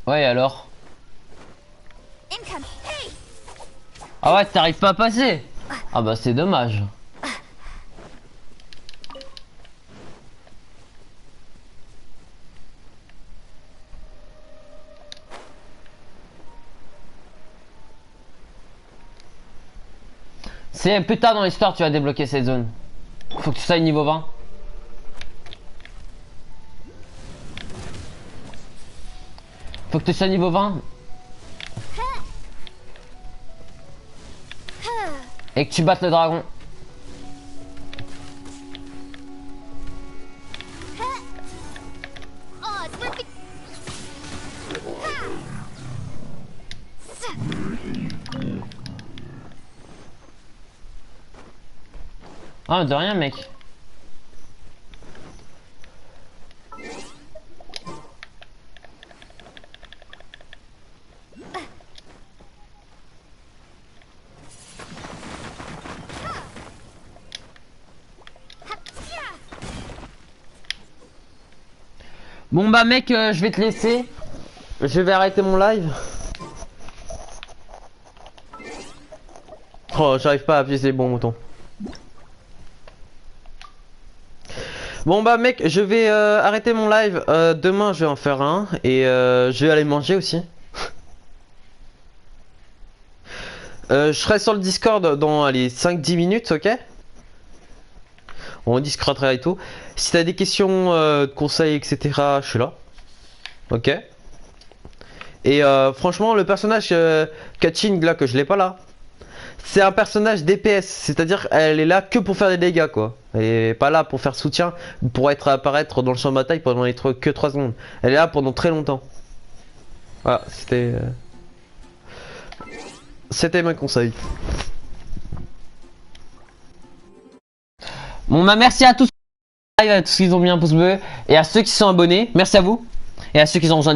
Ouais, alors? Ah ouais, t'arrives pas à passer? Ah bah c'est dommage. C'est plus tard dans l'histoire tu vas débloquer cette zone. Faut que tu sois niveau 20. Faut que tu sois niveau 20. Et que tu battes le dragon. Ah, de rien, mec. Bon bah mec, je vais te laisser. Je vais arrêter mon live. Oh, j'arrive pas à appuyer les bons boutons. Bon bah mec, je vais arrêter mon live. Demain, je vais en faire un. Et je vais aller manger aussi. Je serai sur le Discord dans les 5-10 minutes, ok? On discutera et tout. Si t'as des questions, conseils, etc., je suis là. Ok? Et franchement, le personnage Kachin, là, que je l'ai pas là, c'est un personnage DPS. C'est-à-dire, elle est là que pour faire des dégâts, quoi. Elle est pas là pour faire soutien, pour apparaître dans le champ de bataille pendant les trucs que 3 secondes. Elle est là pendant très longtemps. Voilà, c'était mon conseil. Bon bah merci à tous, à tous qui ont mis un pouce bleu, et à ceux qui sont abonnés, merci à vous, et à ceux qui ont rejoint.